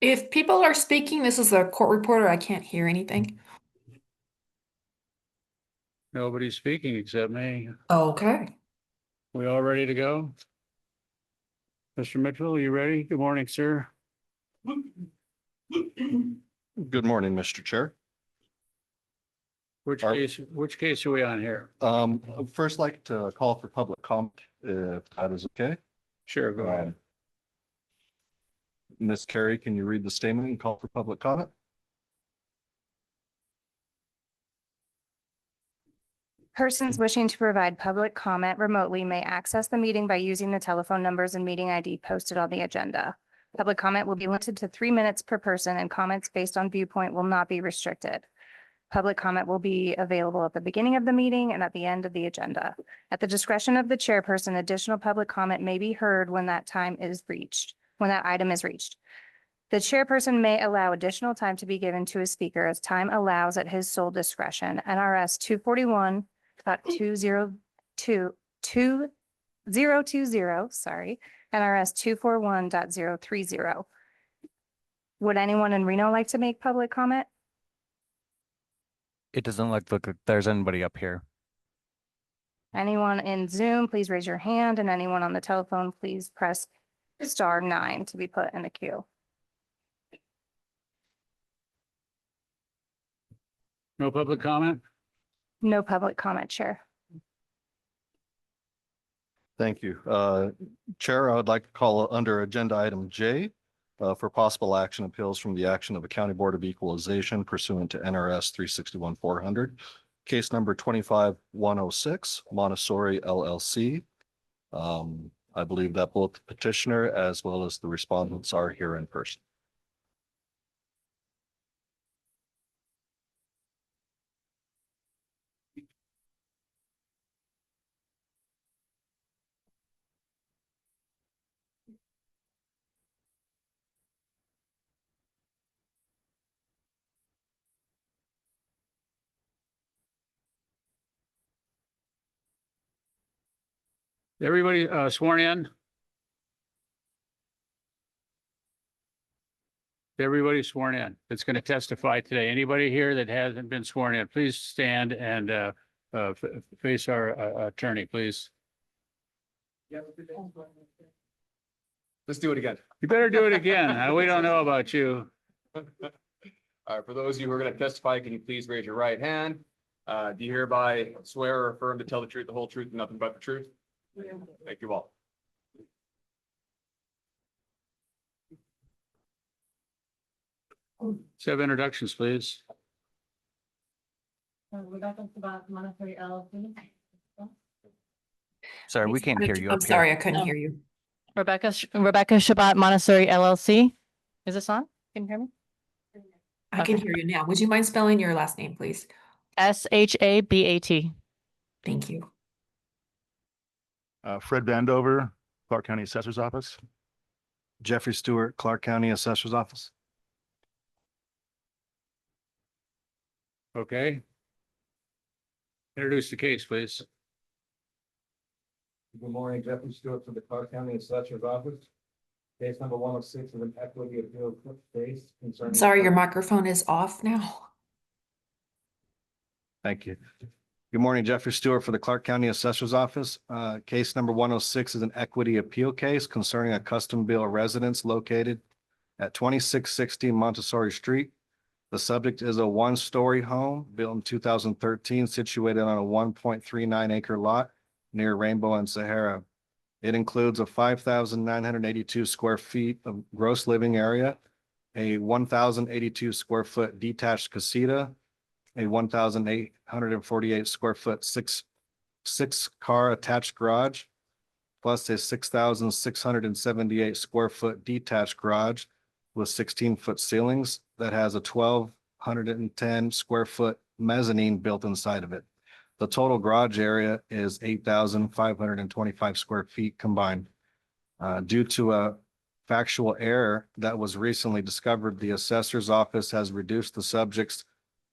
If people are speaking, this is a court reporter. I can't hear anything. Nobody's speaking except me. Okay. We all ready to go? Mr. Mitchell, are you ready? Good morning, sir. Good morning, Mr. Chair. Which case are we on here? I'd first like to call for public comment, if that is okay. Sure, go ahead. Ms. Carey, can you read the statement and call for public comment? Persons wishing to provide public comment remotely may access the meeting by using the telephone numbers and meeting ID posted on the agenda. Public comment will be limited to 3 minutes per person, and comments based on viewpoint will not be restricted. Public comment will be available at the beginning of the meeting and at the end of the agenda. At the discretion of the chairperson, additional public comment may be heard when that item is reached. The chairperson may allow additional time to be given to a speaker as time allows at his sole discretion. NRS 241.2020, sorry, NRS 241.030. Would anyone in Reno like to make public comment? It doesn't look like there's anybody up here. Anyone in Zoom, please raise your hand, and anyone on the telephone, please press *9 to be put in the queue. No public comment? No public comment, Chair. Thank you. Chair, I would like to call under agenda item J for possible action appeals from the action of the County Board of Equalization pursuant to NRS 361-400. Case number 25106, Montessori LLC. I believe that both the petitioner as well as the respondents are here in person. Everybody sworn in? Everybody sworn in that's going to testify today. Anybody here that hasn't been sworn in, please stand and face our attorney, please. Let's do it again. You better do it again. We don't know about you. All right, for those of you who are going to testify, can you please raise your right hand? Do you hereby swear or affirm to tell the truth, the whole truth, and nothing but the truth? Thank you all. Let's have introductions, please. Rebecca Sabat, Montessori LLC. Sorry, we can't hear you I'm up sorry, here. I couldn't hear you. Rebecca Shabat, Montessori LLC. Is this on? Can you hear me? I can Okay. hear you now. Would you mind spelling your last name, please? SHABAT. Thank you. Fred Vandover, Clark County Assessor's Office. Jeffrey Stewart, Clark County Assessor's Office. Okay. Introduce the case, please. Good morning, Jeffrey Stewart from the Clark County Assessor's Office. Case number 106 is an equity appeal case concerning. Sorry, your microphone is off now. Thank you. Good morning, Jeffrey Stewart for the Clark County Assessor's Office. Case number 106 is an equity appeal case concerning a custom built residence located at 2660 Montessori Street. The subject is a one-story home built in 2013, situated on a 1.39 acre lot near Rainbow and Sahara. It includes a 5,982 square feet of gross living area, a 1,082 square foot detached casita, a 1,848 square foot six car attached garage, plus a 6,678 square foot detached garage with 16-foot ceilings that has a 1,210 square foot mezzanine built inside of it. The total garage area is 8,525 square feet combined. Due to a factual error that was recently discovered, the assessor's office has reduced the subject's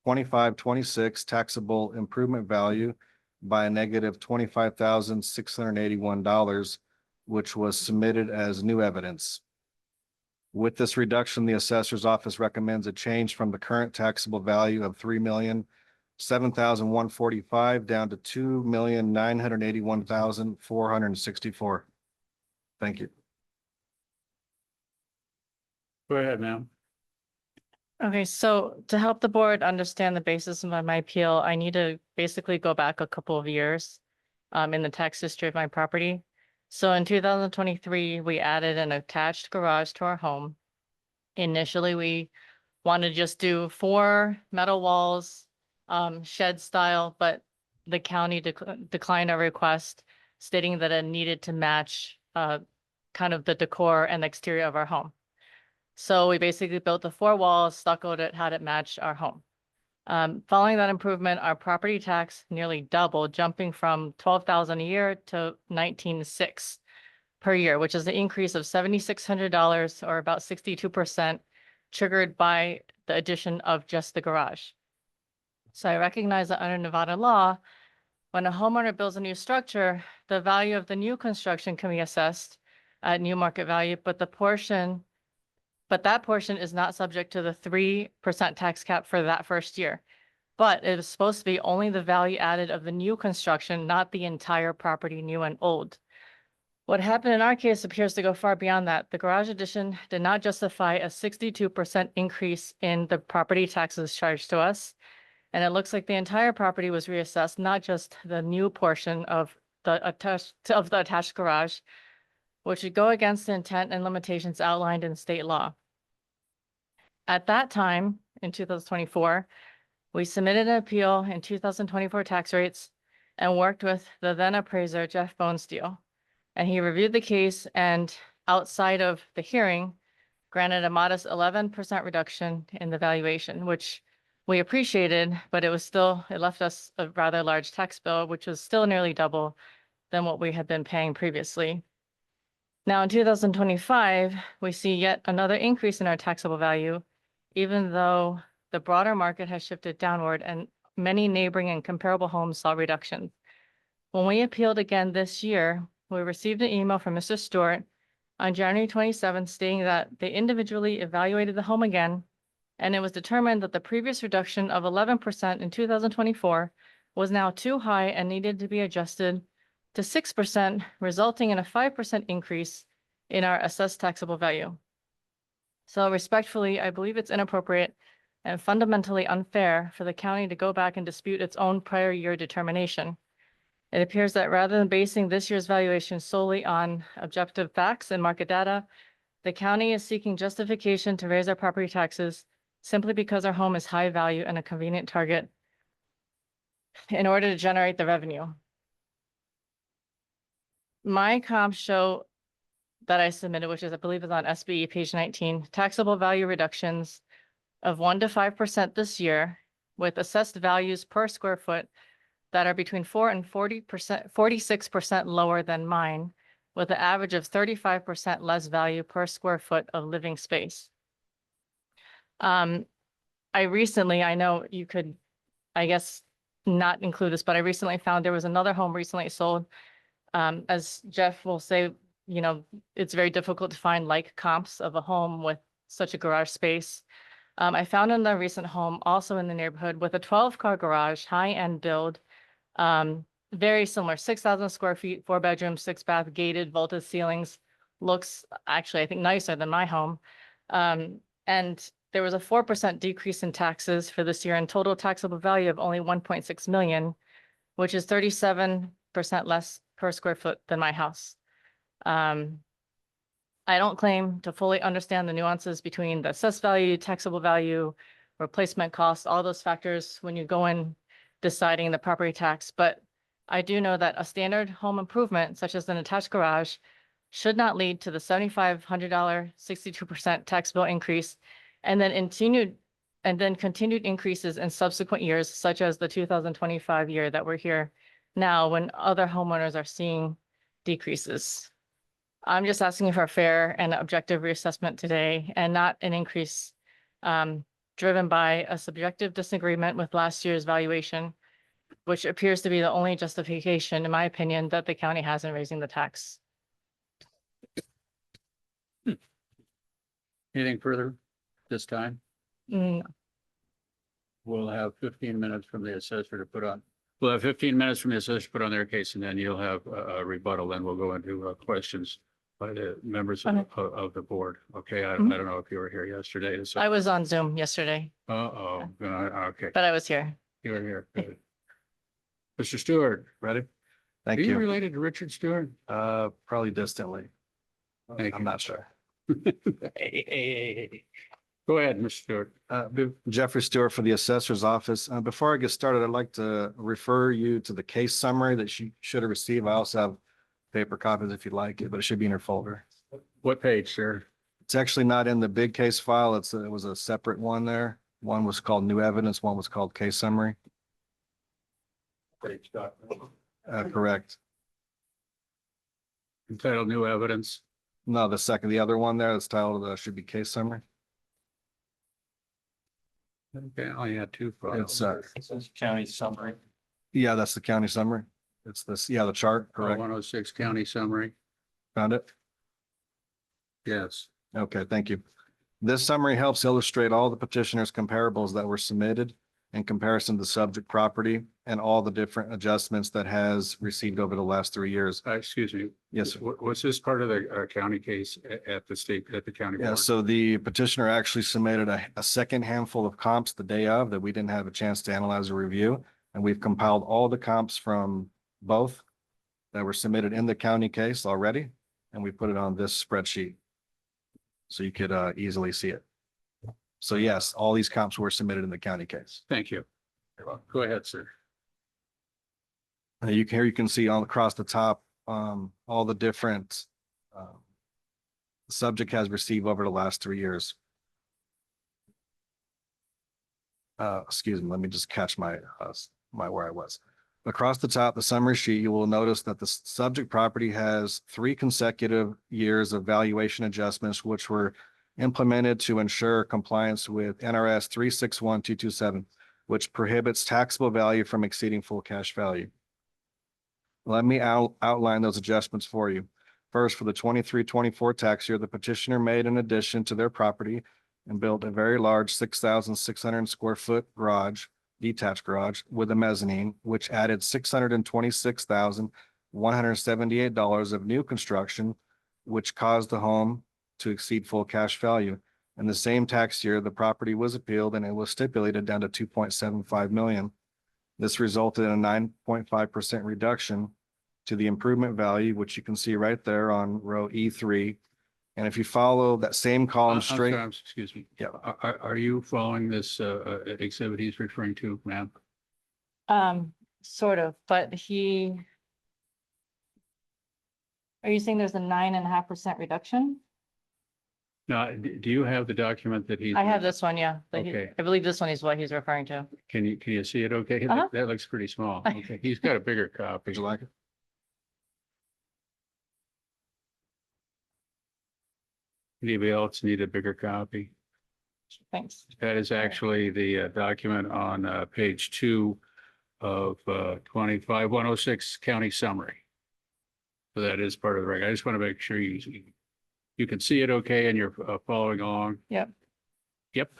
2526 taxable improvement value by a negative $25,681, which was submitted as new evidence. With this reduction, the assessor's office recommends a change from the current taxable value of $3,007,145 down to $2,981,464. Thank you. Go ahead, ma'am. Okay, so to help the board understand the basis of my appeal, I need to basically go back a couple of years in the tax history of my property. So in 2023, we added an attached garage to our home. Initially, we wanted to just do 4 metal walls, shed style, but the county declined our request, stating that it needed to match kind of the decor and the exterior of our home. So we basically built the 4 walls, stuccoed it, had it match our home. Following that improvement, our property tax nearly doubled, jumping from $12,000 a year to $19,600 per year, which is an increase of $7,600 or about 62%, triggered by the addition of just the garage. So I recognize that under Nevada law, when a homeowner builds a new structure, the value of the new construction can be assessed at new market value, but that portion is not subject to the 3% tax cap for that first year. But it is supposed to be only the value added of the new construction, not the entire property, new and old. What happened in our case appears to go far beyond that. The garage addition did not justify a 62% increase in the property taxes charged to us. And it looks like the entire property was reassessed, not just the new portion of the attached garage, which would go against the intent and limitations outlined in state law. At that time, in 2024, we submitted an appeal in 2024 tax rates and worked with the then appraiser, Jeff Bonesteel. And he reviewed the case and, outside of the hearing, granted a modest 11% reduction in the valuation, which we appreciated, but it left us a rather large tax bill, which was still nearly double than what we had been paying previously. Now, in 2025, we see yet another increase in our taxable value, even though the broader market has shifted downward and many neighboring and comparable homes saw reductions. When we appealed again this year, we received an email from Mr. Stewart on January 27th stating that they individually evaluated the home again, and it was determined that the previous reduction of 11% in 2024 was now too high and needed to be adjusted to 6%, resulting in a 5% increase in our assessed taxable value. So respectfully, I believe it's inappropriate and fundamentally unfair for the county to go back and dispute its own prior year determination. It appears that rather than basing this year's valuation solely on objective facts and market data, the county is seeking justification to raise our property taxes simply because our home is high value and a convenient target in order to generate the revenue. My comps show that I submitted, which is, I believe, is on SBE page 19, taxable value reductions of 1 to 5% this year, with assessed values per square foot that are between 4 and 46% lower than mine, with an average of 35% less value per square foot of living space. I know you could, I guess, not include this, but I recently found there was another home recently sold. As Jeff will say, you know, it's very difficult to find like comps of a home with such a garage space. I found another recent home also in the neighborhood with a 12-car garage, high-end build, very similar, 6,000 square feet, 4 bedrooms, 6 bath, gated, vaulted ceilings. Looks actually, I think, nicer than my home. And there was a 4% decrease in taxes for this year and total taxable value of only 1.6 million, which is 37% less per square foot than my house. I don't claim to fully understand the nuances between the assessed value, taxable value, replacement costs, all those factors when you go in deciding the property tax, but I do know that a standard home improvement, such as an attached garage, should not lead to the $7,500 62% tax bill increase, and then continued increases in subsequent years, such as the 2025 year that we're here now, when other homeowners are seeing decreases. I'm just asking for a fair and objective reassessment today, and not an increase driven by a subjective disagreement with last year's valuation, which appears to be the only justification, in my opinion, that the county has in raising the tax. Anything further this time? Mm, We'll have 15 minutes from the assessor to put on. We'll have 15 minutes from the assessor to put on their case, and then you'll have a rebuttal, then we'll go into questions by the members of the board. Okay, I don't know if you were here yesterday. So- I was on Zoom yesterday, Uh-oh, okay, but I was here. you were here. Good. Mr. Stewart, Ready? are Thank you you. related to Richard Stewart? Probably distantly. Thank I'm you. not sure. Hey. Go ahead, Mr. Stewart. Jeffrey Stewart for the Assessor's Office. Before I get started, I'd like to refer you to the case summary that you should have received. I also have paper copies if you'd like it, but it should be in your folder. What page, sir? It's actually not in the big case file. It was a separate one there. One was called new evidence, one was called case summary. Page document. Correct. Entitled new evidence. No, the other one there, that's titled, should be case summary. Okay, I only had two files. It's, county summary. yeah, that's the county summary. It's this, yeah, the chart, correct. 106 county summary. Found it? Yes. Okay, thank you. This summary helps illustrate all the petitioner's comparables that were submitted in comparison to subject property and all the different adjustments that has received over the last 3 years. Excuse me. Yes. Was this part of the county case at the county? Yeah, board? so the petitioner actually submitted a second handful of comps the day of that we didn't have a chance to analyze or review. And we've compiled all the comps from both that were submitted in the county case already. And we put it on this spreadsheet. So you could easily see it. So yes, all these comps were submitted in the county case. Thank you. Go ahead, sir. Here you can see all across the top, all the different the subject has received over the last 3 years. Excuse me, let me just catch my where I was. Across the top, the summary sheet, you will notice that the subject property has 3 consecutive years of valuation adjustments, which were implemented to ensure compliance with NRS 361227, which prohibits taxable value from exceeding full cash value. Let me outline those adjustments for you. First, for the 23-24 tax year, the petitioner made an addition to their property and built a very large 6,600 square foot garage, detached garage with a mezzanine, which added $626,178 of new construction, which caused the home to exceed full cash value. In the same tax year, the property was appealed and it was stipulated down to 2.75 million. This resulted in a 9.5% reduction to the improvement value, which you can see right there on row E3. And if you follow that same column I'm straight, sorry, excuse me. Yeah. Are you following this exhibit he's referring to, ma'am? Sort of, but are you saying there's a 9.5% reduction? No, do you have the document that he's? I have this one, yeah. Okay. I believe this one is what he's referring to. Can you see it? Okay, Uh-huh. that looks pretty small. Okay, he's got a bigger copy. would you like it? Anybody else need a bigger copy? Thanks. That is actually the document on page 2 of 25106 county summary. So that is part of the record. I just want to make sure you can see it okay and you're following along. Yep. Yep.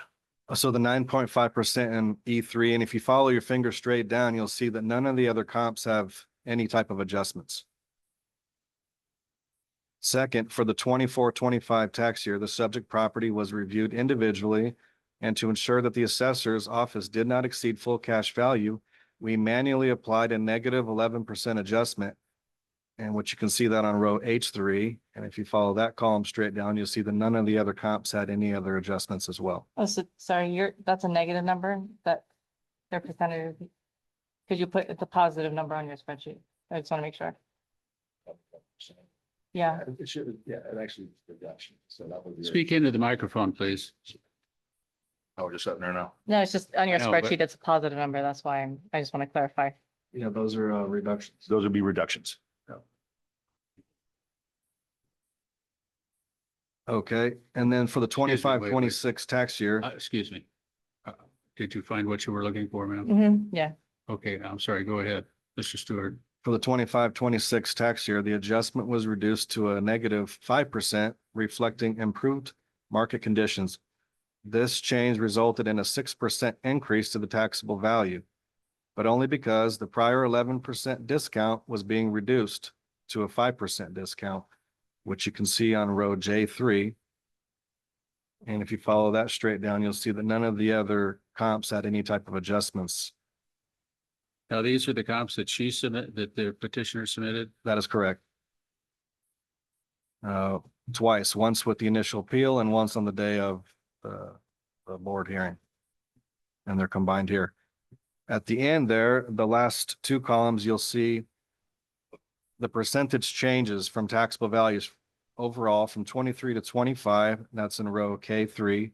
So the 9.5% in E3, and if you follow your finger straight down, you'll see that none of the other comps have any type of adjustments. Second, for the 24-25 tax year, the subject property was reviewed individually, and to ensure that the assessor's office did not exceed full cash value, we manually applied a negative 11% adjustment. And what you can see that on row H3. And if you follow that column straight down, you'll see that none of the other comps had any other adjustments as well. Oh, so sorry, that's a negative number that their percentage. Could you put it's a positive number on your spreadsheet? I just want to make sure. Yeah, It should, yeah, it actually reduction, so that would be. Speak into the microphone, please. Oh, we're just sitting there now. no, it's just on your I know, but- spreadsheet, it's a positive number. That's why I just want to clarify. Yeah, those are reductions. Those would be reductions. Okay, and then for the Excuse me, wait. 25-26 tax year, Excuse me. Did you find what you were looking for, ma'am? Yeah, Okay, I'm sorry. Go ahead, Mr. Stewart. for the 25-26 tax year, the adjustment was reduced to a negative 5%, reflecting improved market conditions. This change resulted in a 6% increase to the taxable value, but only because the prior 11% discount was being reduced to a 5% discount, which you can see on row J3. And if you follow that straight down, you'll see that none of the other comps had any type of adjustments. Now, these are the comps that that the petitioner submitted. That is correct. Twice, once with the initial appeal and once on the day of the board hearing. And they're combined here. At the end there, the last two columns, you'll see the percentage changes from taxable values overall from 23 to 25. That's in row K3.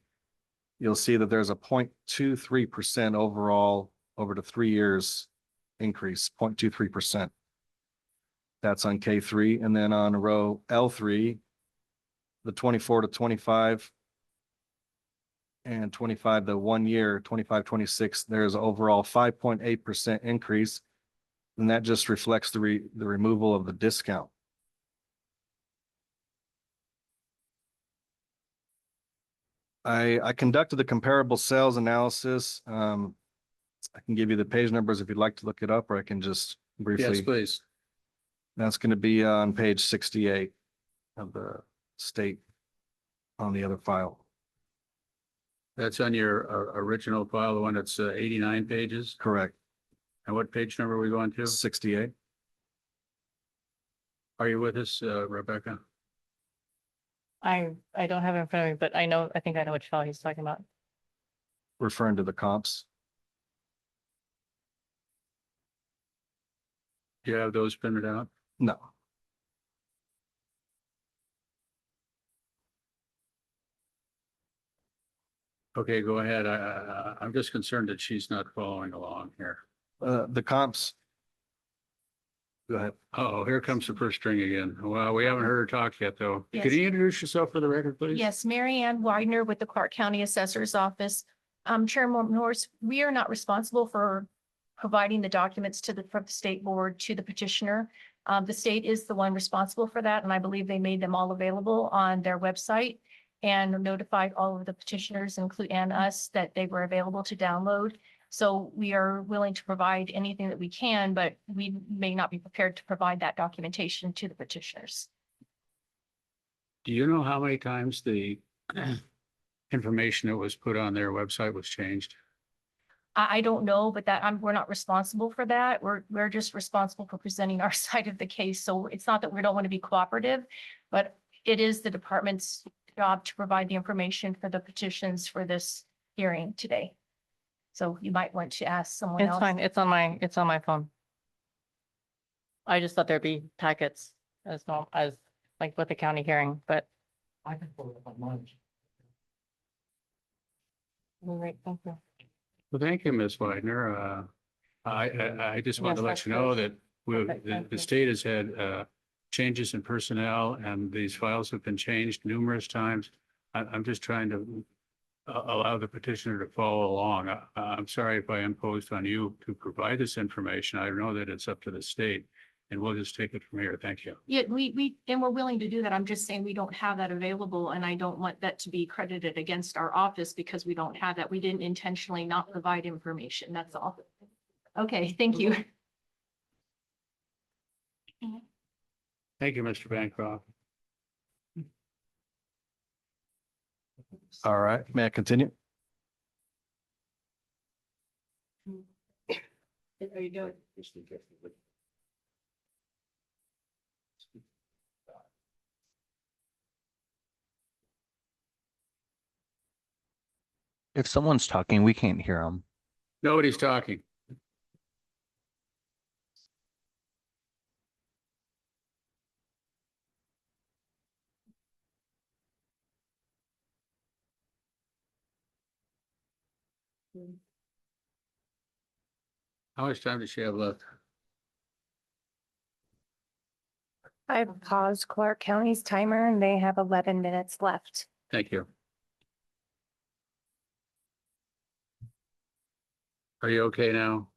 You'll see that there's a 0.23% overall over the 3 years increase, 0.23%. That's on K3. And then on row L3, the 24 to 25 and 25 to 1 year, 25, 26, there's overall 5.8% increase. And that just reflects the removal of the discount. I conducted the comparable sales analysis. I can give you the page numbers if you'd like to look it up, or I can just Yes, briefly. please. That's going to be on page 68 of the state on the other file. That's on your original file, the one that's 89 pages. Correct. And what page number are we going to? 68. Are you with us, Rebecca? I don't have it in front of me, but I think I know which file he's talking about. Referring to the comps. Do you have those printed out? No. Okay, go ahead. I'm just concerned that she's not following along here. The comps. Go ahead. Oh, here comes the first string again. Well, we haven't heard her talk yet, though. Yes. Could you introduce yourself for the record, please? Yes, Mary Ann Widener with the Clark County Assessor's Office. Chairman Norris, we are not responsible for providing the documents from the state board to the petitioner. The state is the one responsible for that, and I believe they made them all available on their website and notified all of the petitioners, and us, that they were available to download. So we are willing to provide anything that we can, but we may not be prepared to provide that documentation to the petitioners. Do you know how many times the information that was put on their website was changed? I don't know, but we're not responsible for that. We're just responsible for presenting our side of the case. So it's not that we don't want to be cooperative, but it is the department's job to provide the information for the petitions for this hearing today. So you might want to ask someone It's else. fine. It's on my phone. I just thought there'd be packets as normal as like with the county hearing, but. I can pull it up on mine. All right, thank you. Well, thank you, Ms. Widener. I just want to Yes, let that's you know good. that Perfect, thank the you. state has had changes in personnel, and these files have been changed numerous times. I'm just trying to allow the petitioner to follow along. I'm sorry if I imposed on you to provide this information. I know that it's up to the state, and we'll just take it from here. Thank you. Yeah, and we're willing to do that. I'm just saying we don't have that available, and I don't want that to be credited against our office because we don't have that. We didn't intentionally not provide information. That's all. Okay, thank you. Thank you, Mr. Bancroft. All right. May I continue? Are you doing? If someone's talking, we can't hear them. Nobody's talking. How much time does she have left? I've paused Clark County's timer and they have 11 minutes left. Thank you. Are you okay now?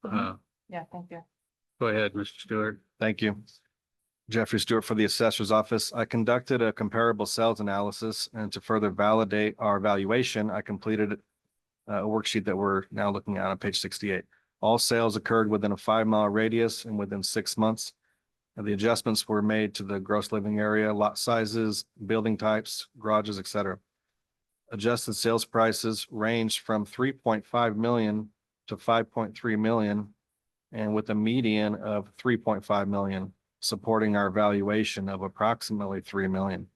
Yeah, thank you. Go ahead, Mr. Stewart. Thank you. Jeffrey Stewart for the Assessor's Office. I conducted a comparable sales analysis, and to further validate our valuation, I completed a worksheet that we're now looking at on page 68. All sales occurred within a 5-mile radius and within 6 months. And the adjustments were made to the gross living area, lot sizes, building types, garages, etc. Adjusted sales prices ranged from 3.5 million to 5.3 million, and with a median of 3.5 million, supporting our valuation of approximately 3 million.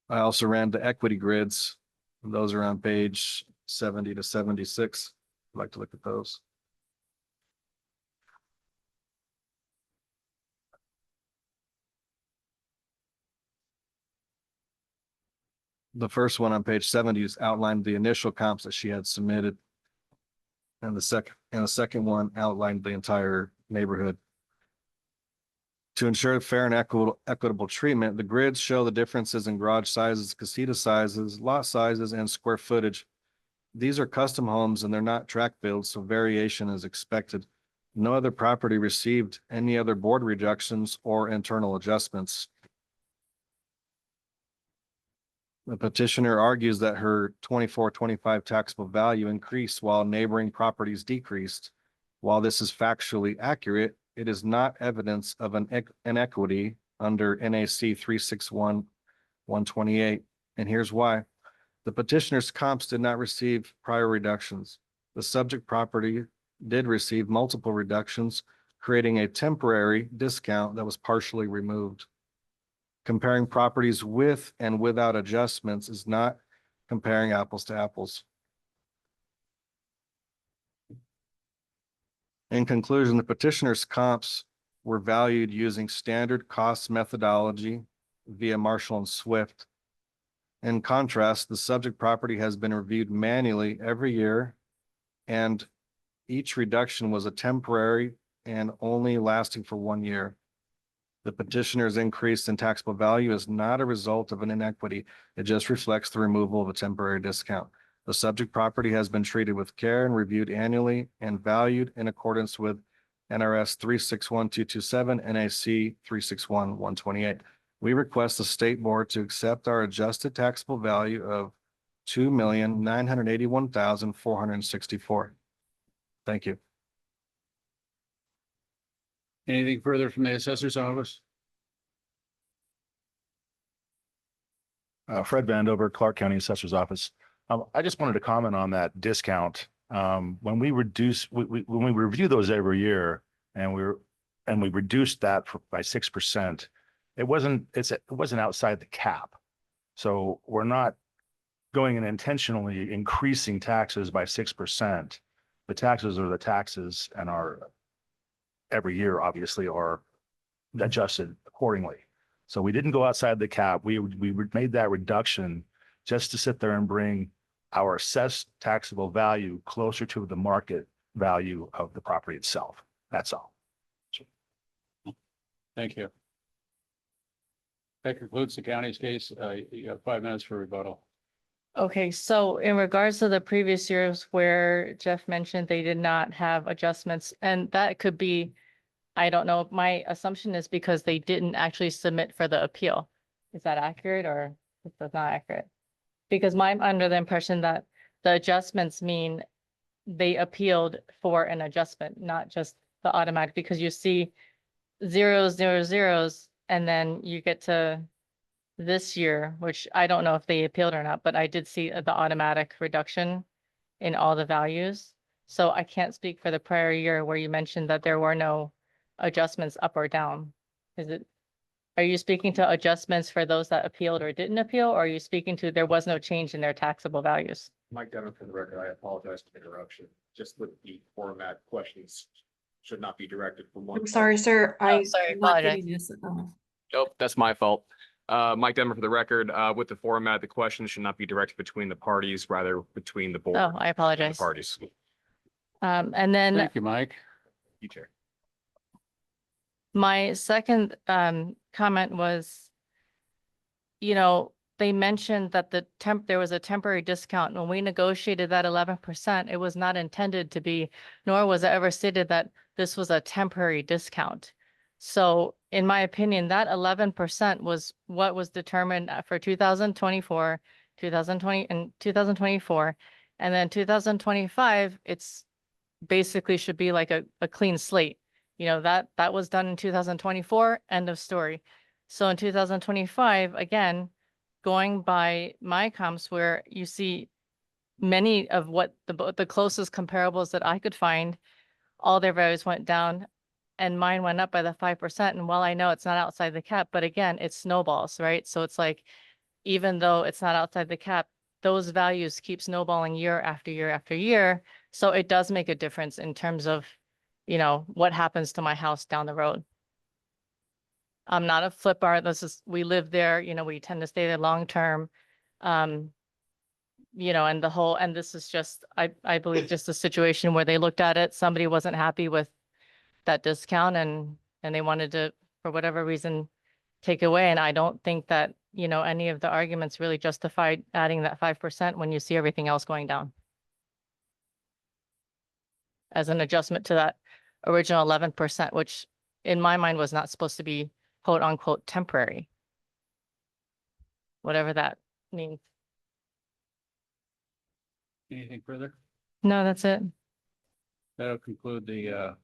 I also ran the equity grids. Those are on page 70 to 76. I'd like to look at those. The first one on page 70 is outlined the initial comps that she had submitted. And the second one outlined the entire neighborhood. To ensure fair and equitable treatment, the grids show the differences in garage sizes, casita sizes, lot sizes, and square footage. These are custom homes and they're not tract builds, so variation is expected. No other property received any other board reductions or internal adjustments. The petitioner argues that her 24-25 taxable value increased while neighboring properties decreased. While this is factually accurate, it is not evidence of an inequity under NAC 361-128. And here's why. The petitioner's comps did not receive prior reductions. The subject property did receive multiple reductions, creating a temporary discount that was partially removed. Comparing properties with and without adjustments is not comparing apples to apples. In conclusion, the petitioner's comps were valued using standard cost methodology via Marshall and Swift. In contrast, the subject property has been reviewed manually every year, and each reduction was a temporary and only lasting for 1 year. The petitioner's increase in taxable value is not a result of an inequity. It just reflects the removal of a temporary discount. The subject property has been treated with care and reviewed annually and valued in accordance with NRS 361227, NAC 361-128. We request the state board to accept our adjusted taxable value of $2,981,464. Thank you. Anything further from the assessor's office? Fred Vandover, Clark County Assessor's Office. I just wanted to comment on that discount. When we review those every year and we reduced that by 6%, it wasn't outside the cap. So we're not going and intentionally increasing taxes by 6%. The taxes are the taxes and are every year obviously are adjusted accordingly. So we didn't go outside the cap. We made that reduction just to sit there and bring our assessed taxable value closer to the market value of the property itself. That's all. Thank you. That concludes the county's case. You have 5 minutes for rebuttal. Okay, so in regards to the previous years where Jeff mentioned they did not have adjustments, and that could be, I don't know, my assumption is because they didn't actually submit for the appeal. Is that accurate or is that not accurate? Because I'm under the impression that the adjustments mean they appealed for an adjustment, not just the automatic, because you see zeros, zeros, zeros, and then you get to this year, which I don't know if they appealed or not, but I did see the automatic reduction in all the values. So I can't speak for the prior year where you mentioned that there were no adjustments up or down. Are you speaking to adjustments for those that appealed or didn't appeal, or are you speaking to there was no change in their taxable values? Mike Devon for the record, I apologize for the interruption. Just with the format, questions should not be directed from one. I'm sorry, sir. Oh, sorry, I'm not apologize. getting this. Nope, that's my fault. Mike Denver for the record, with the format, the questions should not be directed between the parties, rather between the board Oh, I and the apologize. parties. And then Thank you, Mike. You chair. my second comment was, they mentioned that there was a temporary discount. When we negotiated that 11%, it was not intended to be, nor was it ever stated that this was a temporary discount. So in my opinion, that 11% was what was determined for 2024, 2020 and 2024. And then 2025, it's basically should be like a clean slate. You know, that was done in 2024, end of story. So in 2025, again, going by my comps where you see many of what the closest comparables that I could find, all their values went down and mine went up by the 5%. And while I know it's not outside the cap, but again, it snowballs, right? So it's like, even though it's not outside the cap, those values keep snowballing year after year after year. So it does make a difference in terms of, you know, what happens to my house down the road. I'm not a flip art. We live there, you know, we tend to stay there long term. You know, and this is just, I believe just a situation where they looked at it, somebody wasn't happy with that discount and they wanted to, for whatever reason, take away. And I don't think that, you know, any of the arguments really justified adding that 5% when you see everything else going down as an adjustment to that original 11%, which in my mind was not supposed to be quote unquote temporary. Whatever that means. Anything further? No, that's it. That'll conclude the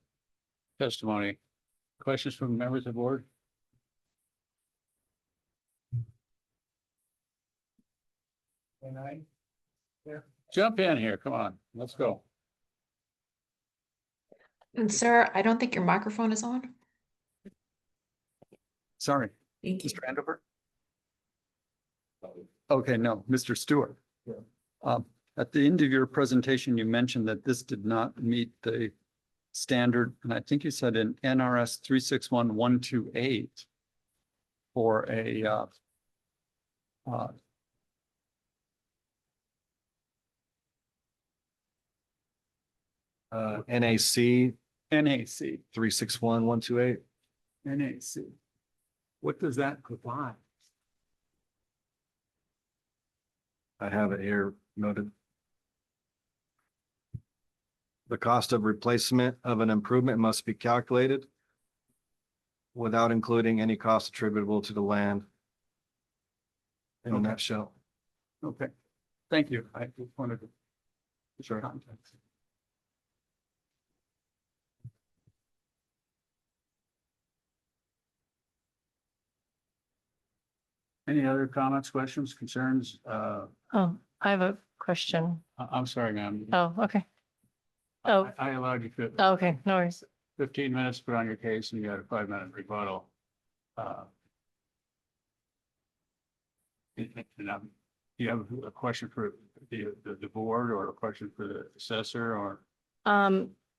testimony. Questions from members of the board? And I, Jump in here, come on, let's go. And sir, I don't think your microphone is on. Sorry, Thank you. Mr. Andover? Okay, no, Mr. Stewart. Yeah. At the end of your presentation, you mentioned that this did not meet the standard, and I think you said in NRS 361128 for a NAC NAC, 361128. NAC. What does that provide? I have it here noted. The cost of replacement of an improvement must be calculated without including any cost attributable to the land. In a Okay. nutshell. Okay, thank you. I just wanted to. Sure. Context. Any other comments, questions, concerns? Oh, I have a question. I'm sorry, ma'am. Oh, okay. Oh. I allowed you Okay, no worries. 15 minutes to put on your case and you had a 5-minute rebuttal. You have a question for the board or a question for the assessor or?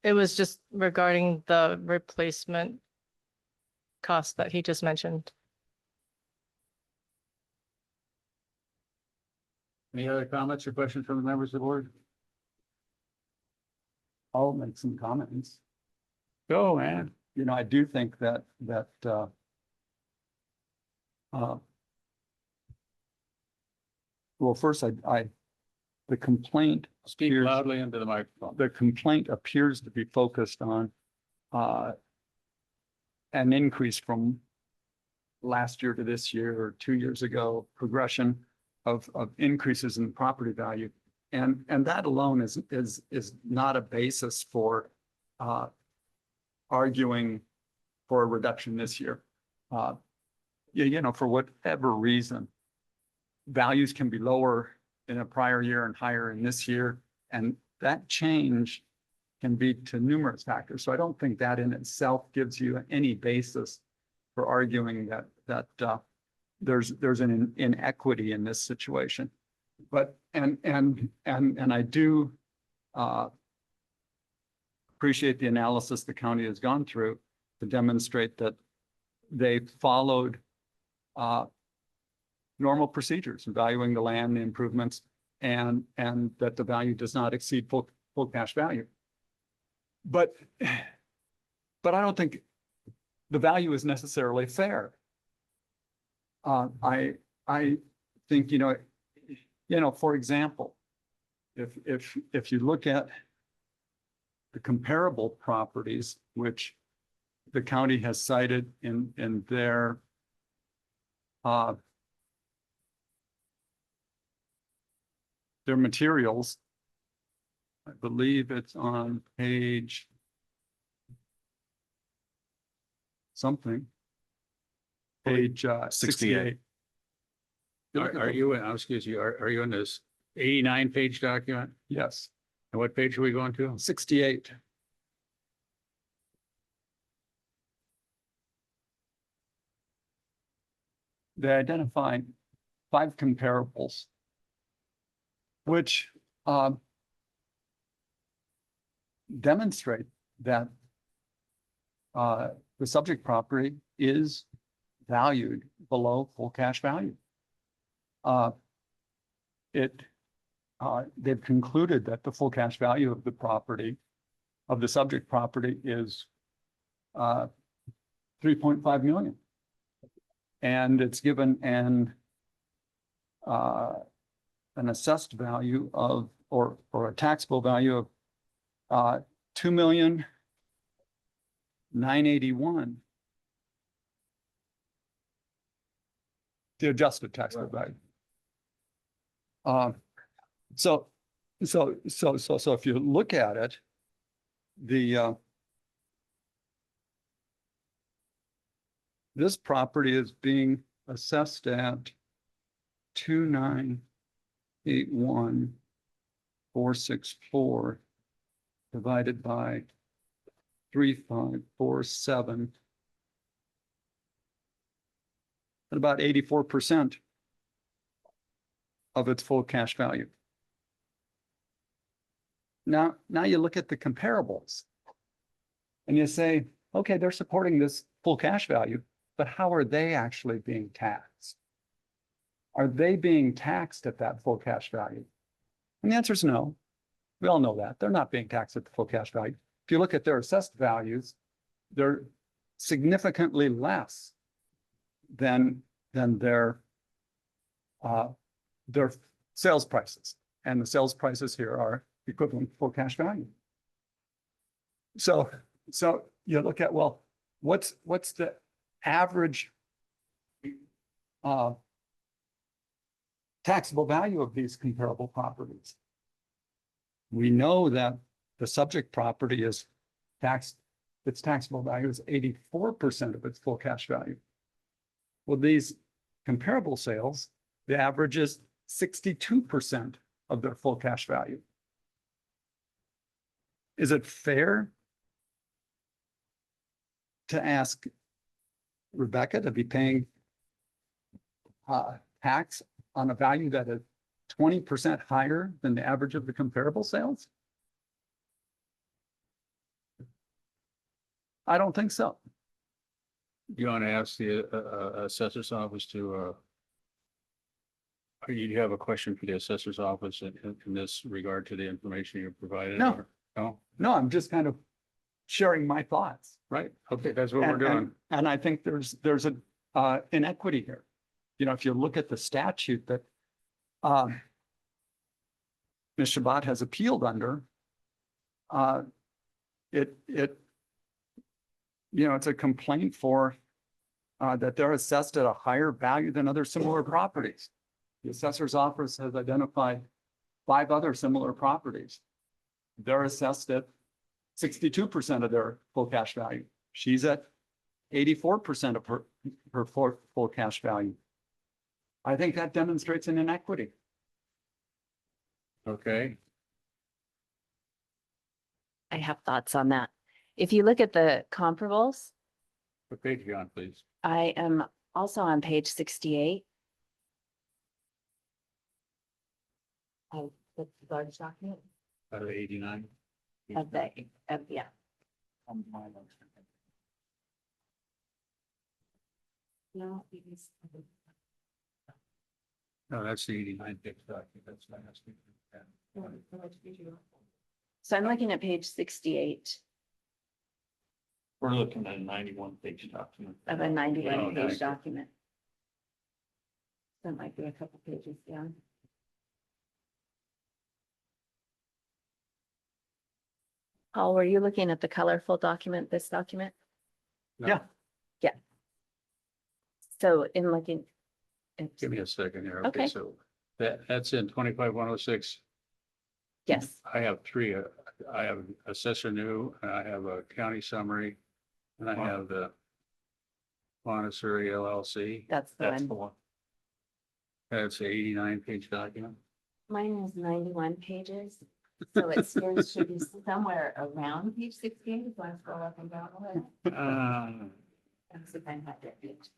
It was just regarding the replacement cost that he just mentioned. Any other comments or questions from the members of the board? I'll make some comments. Go, man. You know, I do think that well, first, the complaint. Speak appears- loudly into the microphone. The complaint appears to be focused on an increase from last year to this year or 2 years ago, progression of increases in property value. And that alone is not a basis for arguing for a reduction this year. You know, for whatever reason, values can be lower in a prior year and higher in this year. And that change can be to numerous factors. So I don't think that in itself gives you any basis for arguing that there's an inequity in this situation. But and I do appreciate the analysis the county has gone through to demonstrate that they followed normal procedures, valuing the land, the improvements, and that the value does not exceed full cash value. But I don't think the value is necessarily fair. I think, for example, if you look at the comparable properties, which the county has cited in their materials, I believe it's on page something. Page 68. Are you, excuse you, are you in this 89-page document? Yes, And what page are we going to? 68. They identify 5 comparables, which demonstrate that the subject property is valued below full cash value. They've concluded that the full cash value of the property, of the subject property, is 3.5 million. And it's given an assessed value of, or a taxable value of 2,981,000. The adjusted taxable value. So if you look at it, this property is being assessed at 2,981,464 divided by 3,547. At about 84% of its full cash value. Now you look at the comparables and you say, okay, they're supporting this full cash value, but how are they actually being taxed? Are they being taxed at that full cash value? And the answer is no. We all know that. They're not being taxed at the full cash value. If you look at their assessed values, they're significantly less than their sales prices. And the sales prices here are equivalent to full cash value. So you look at, well, what's the average taxable value of these comparable properties? We know that the subject property is taxed, its taxable value is 84% of its full cash value. Well, these comparable sales, the average is 62% of their full cash value. Is it fair to ask Rebecca to be paying tax on a value that is 20% higher than the average of the comparable sales? I don't think so. You want to ask the assessor's office to, or you have a question for the assessor's office in this regard to the information you provided? No. Or- No? No, I'm just kind of sharing my thoughts. Right. Okay, that's what we're doing. And I think there's an inequity here. If you look at the statute that Ms. Shabbat has appealed under, it's a complaint for that they're assessed at a higher value than other similar properties. The assessor's office has identified 5 other similar properties. They're assessed at 62% of their full cash value. She's at 84% of her full cash value. I think that demonstrates an inequity. Okay, I have thoughts on that. If you look at the comparables, what page are you on, please? I am also on page 68. Of the large document Out of 89? of yeah. No, No, that's the 89 page document. That's not asking. so I'm looking at page 68 We're looking at a 91 page document. of a 91 Oh, page thank you. document. That might be a couple pages down. Paul, were you looking at the colorful document, this document? No, Yeah. So in looking. Give me a second here. Okay. So that's in 25-106. Yes, I have three. I have assessor new, and I have a county summary, and I have the Montessori LLC. that's the That's one. the one. That's an 89-page document. Mine is 91 pages. So yours should be somewhere around page 16. So I scroll up and down a little. Let's see if I have that page.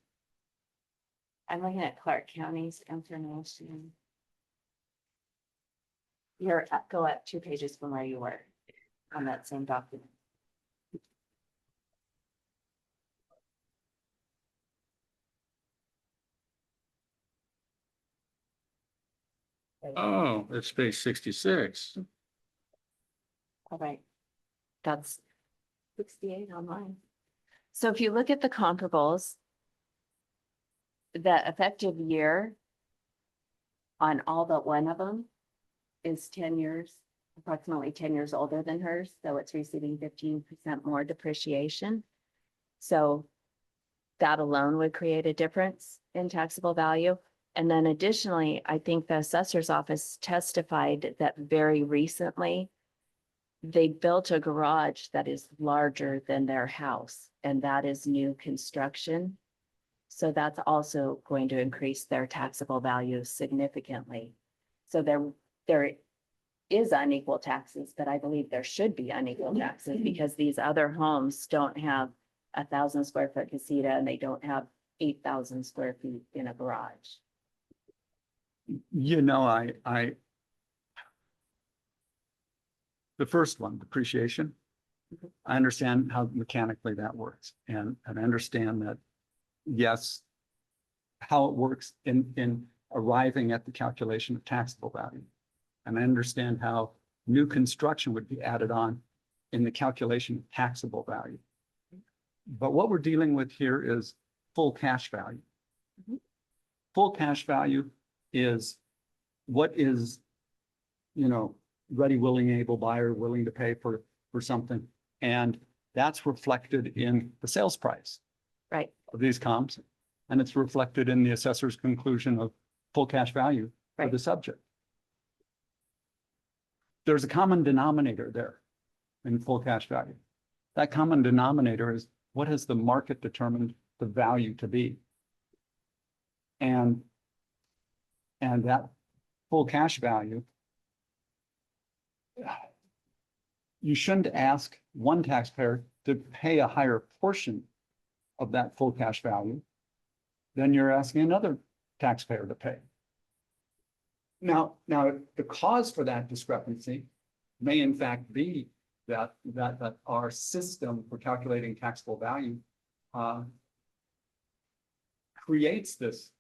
I'm looking at Clark County's information. You're go up 2 pages from where you were on that same document. Oh, it's page 66. All right. That's 68 on mine. So if you look at the comparables, the effective year on all but one of them is 10 years, approximately 10 years older than hers. So it's receiving 15% more depreciation. So that alone would create a difference in taxable value. And then additionally, I think the assessor's office testified that very recently they built a garage that is larger than their house, and that is new construction. So that's also going to increase their taxable value significantly. So there is unequal taxes, but I believe there should be unequal taxes because these other homes don't have 1,000 square foot casita and they don't have 8,000 square feet in a garage. You know, the first one, depreciation, I understand how mechanically that works. And I understand that, yes, how it works in arriving at the calculation of taxable value. And I understand how new construction would be added on in the calculation of taxable value. But what we're dealing with here is full cash value. Full cash value is what is, ready, willing, able buyer willing to pay for something. And that's reflected in the sales price Right. of these comps. And it's reflected in the assessor's conclusion of full cash value for the subject. There's a common denominator there in full cash value. That common denominator is what has the market determined the value to be? And that full cash value, you shouldn't ask one taxpayer to pay a higher portion of that full cash value than you're asking another taxpayer to pay. Now, the cause for that discrepancy may in fact be that our system for calculating taxable value creates this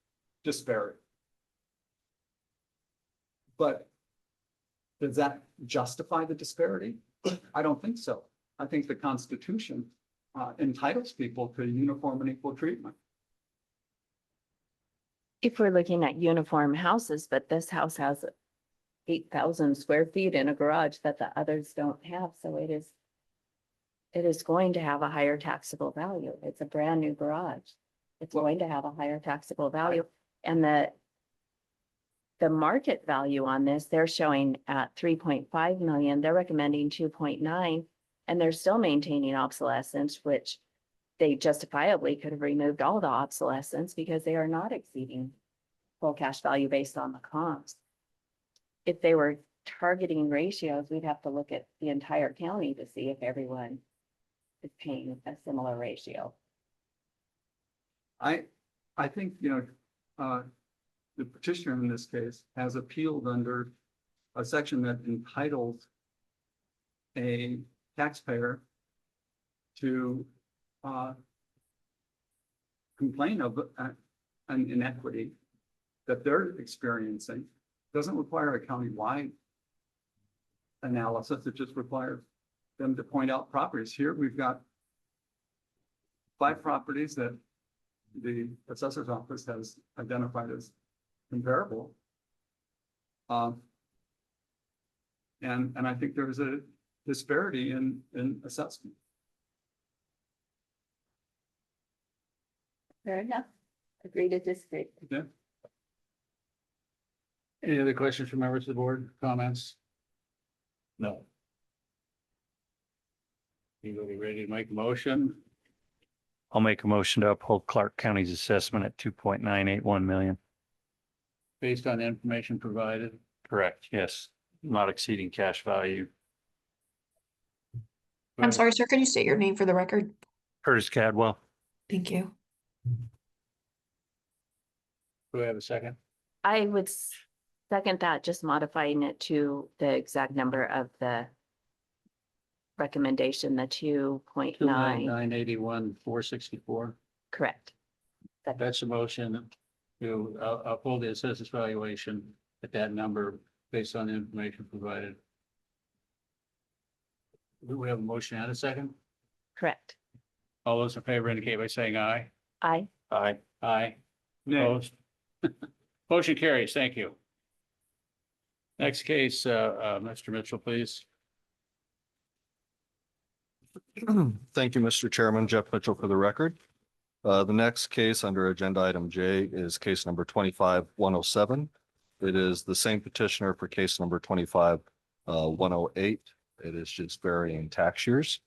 disparity. But does that justify the disparity? I don't think so. I think the Constitution entitles people to uniform and equal treatment. If we're looking at uniform houses, but this house has 8,000 square feet in a garage that the others don't have, so it is going to have a higher taxable value. It's a brand new garage. It's going to have a higher taxable value. And the market value on this, they're showing at 3.5 million, they're recommending 2.9, and they're still maintaining obsolescence, which they justifiably could have removed all the obsolescence because they are not exceeding full cash value based on the comps. If they were targeting ratios, we'd have to look at the entire county to see if everyone is paying a similar ratio. I think, the petitioner in this case has appealed under a section that entitles a taxpayer to complain of an inequity that they're experiencing. Doesn't require a countywide analysis. It just requires them to point out properties. Here we've got 5 properties that the assessor's office has identified as comparable. And I think there was a disparity in assessment. Fair enough. Agree to disagree. Any other questions from members of the board, comments? No. Anybody ready to make a motion? I'll make a motion to uphold Clark County's assessment at 2.981 million. Based on the information provided? Correct, yes, not exceeding cash value. I'm sorry, sir, could you state your name for the record? Curtis Cadwell. Thank you. Do we have a second? I would second that, just modifying it to the exact number of the recommendation, the 2.9. 981, 464. Correct. That's a motion to uphold the assessors valuation at that number based on the information provided. Do we have a motion and a second? Correct. All those in favor indicate by saying aye. Aye. Aye. Aye. Opposed? Motion carries. Thank you. Next case, Mr. Mitchell, please. Thank you, Mr. Chairman. Jeff Mitchell for the record. The next case under agenda item J is case number 25-107. It is the same petitioner for case number 25-108. It is just varying tax years.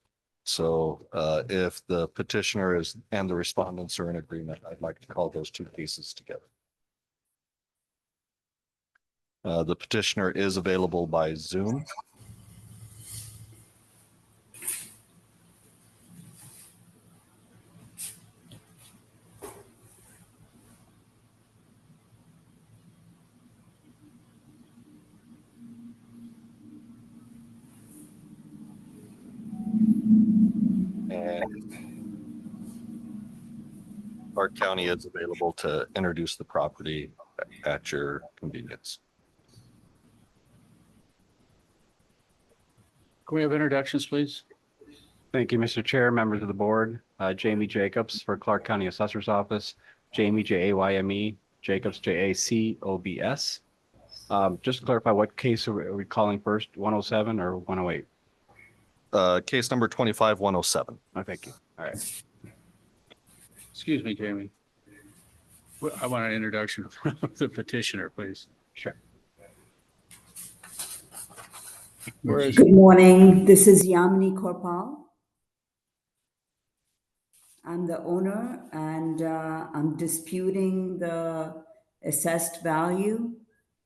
So if the petitioner is and the respondents are in agreement, I'd like to call those two cases together. The petitioner is available by Zoom. And Clark County is available to introduce the property at your convenience. Can we have introductions, please? Thank you, Mr. Chair, members of the board. Jamie Jacobs for Clark County Assessor's Office. Jamie, Jayme, Jacobs, Jacobs. Just to clarify, what case are we calling first, 107 or 108? Case number 25-107. Oh, thank you. All right. Excuse me, Jamie. I want an introduction from the petitioner, please. Sure. Where is Good morning. This is Yamini Korpal. I'm the owner and I'm disputing the assessed value.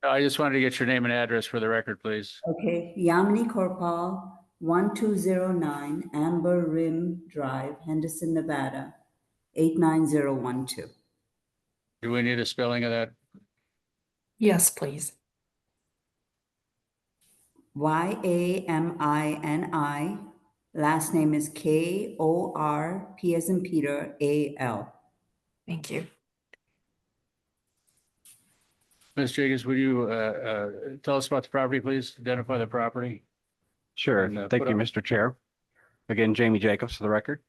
I just wanted to get your name and address for the record, please. Okay, Yamini Korpal, 1209 Amber Rim Drive, Henderson, Nevada, 89012. Do we need a spelling of that? Yes, please. Yamini. Last name is Korp as in Peter, AL. Thank you. Ms. Jacobs, would you tell us about the property, please? Identify the property. Sure. And, Thank put you, up- Mr. Chair. Again, Jamie Jacobs for the record.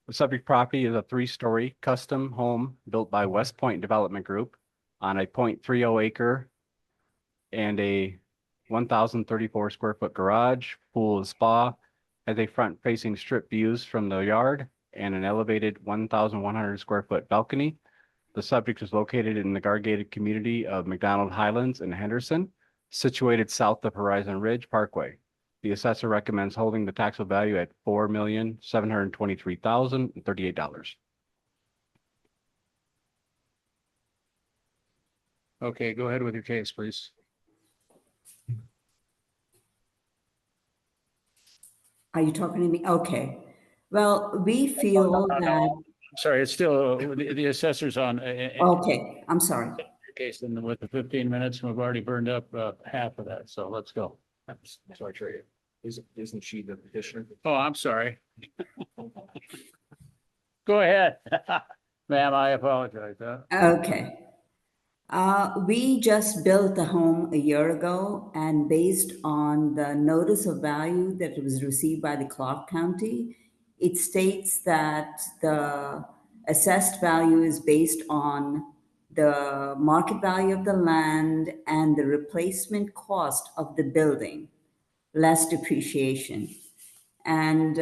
The subject property is a 3-story custom home built by West Point Development Group on a 0.30 acre and a 1,034 square foot garage, pool and spa, has a front facing strip views from the yard and an elevated 1,100 square foot balcony. The subject is located in the gated community of McDonald Highlands in Henderson, situated south of Horizon Ridge Parkway. The assessor recommends holding the taxable value at $4,723,038. Okay, go ahead with your case, please. Are you talking to me? Okay. Well, we feel that, Sorry, it's still, the assessor's on. okay, I'm sorry. Case in with the 15 minutes, and we've already burned up half of that, so let's go. Sorry, Trey. Isn't she the petitioner? Oh, I'm sorry. Go ahead. Ma'am, I apologize. Okay. We just built the home a year ago, and based on the notice of value that was received by the Clark County, it states that the assessed value is based on the market value of the land and the replacement cost of the building, less depreciation. And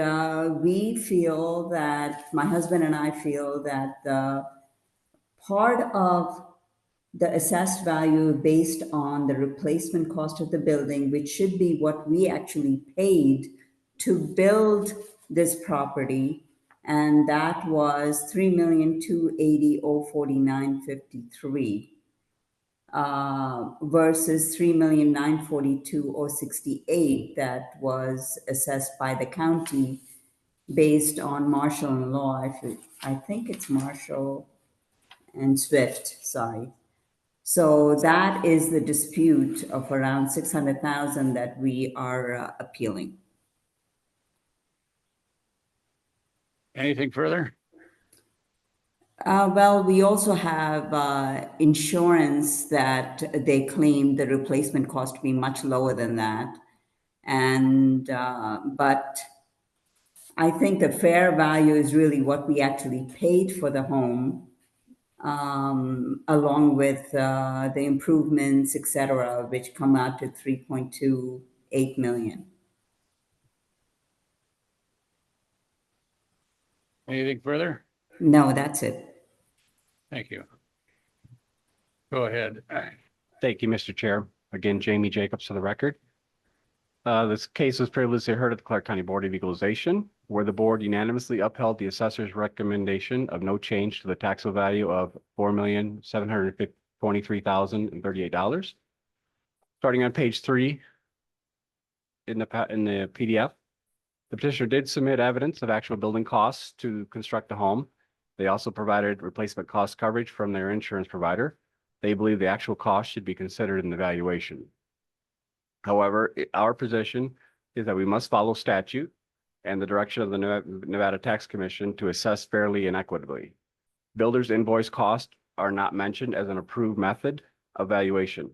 we feel that, my husband and I feel that the part of the assessed value based on the replacement cost of the building, which should be what we actually paid to build this property, and that was 3,280,049.53 versus 3,942,068 that was assessed by the county based on Marshall and Law. I think it's Marshall and Swift, sorry. So that is the dispute of around 600,000 that we are appealing. Anything further? Well, we also have insurance that they claim the replacement cost to be much lower than that. And, but I think the fair value is really what we actually paid for the home, along with the improvements, et cetera, which come out to 3.28 million. Anything further? No, that's it. Thank you. Go ahead. Thank you, Mr. Chair. Again, Jamie Jacobs for the record. This case was previously heard at the Clark County Board of Equalization, where the board unanimously upheld the assessor's recommendation of no change to the taxable value of $4,723,038. Starting on page 3 in the PDF, the petitioner did submit evidence of actual building costs to construct the home. They also provided replacement cost coverage from their insurance provider. They believe the actual cost should be considered in the valuation. However, our position is that we must follow statute and the direction of the Nevada Tax Commission to assess fairly and equitably. Builders' invoice costs are not mentioned as an approved method of valuation.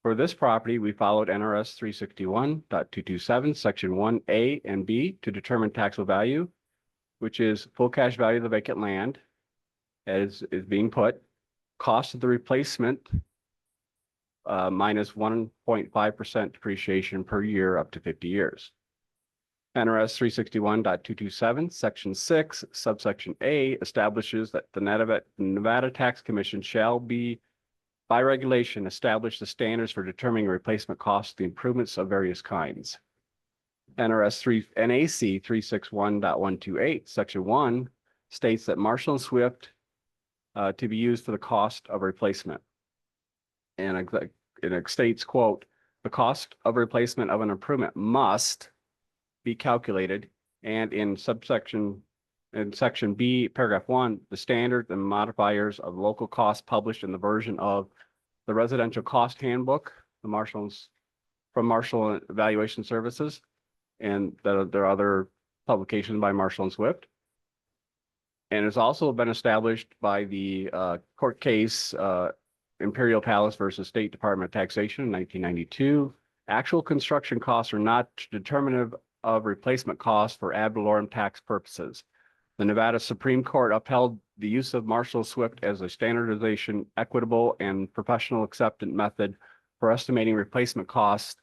For this property, we followed NRS 361.227, section 1A and B to determine taxable value, which is full cash value of the vacant land as is being put, cost of the replacement minus 1.5% depreciation per year up to 50 years. NRS 361.227, section 6, subsection A establishes that the Nevada Tax Commission shall be, by regulation, establish the standards for determining replacement costs of the improvements of various kinds. NAC 361.128, section 1 states that Marshall and Swift to be used for the cost of replacement. And it states, quote, the cost of replacement of an improvement must be calculated, and in section B, paragraph 1, the standards and modifiers of local costs published in the version of the Residential Cost Handbook, from Marshall Evaluation Services, and there are other publications by Marshall and Swift. And it's also been established by the court case Imperial Palace versus State Department of Taxation in 1992. Actual construction costs are not determinative of replacement costs for ad valorem tax purposes. The Nevada Supreme Court upheld the use of Marshall Swift as a standardization, equitable, and professional accepted method for estimating replacement costs,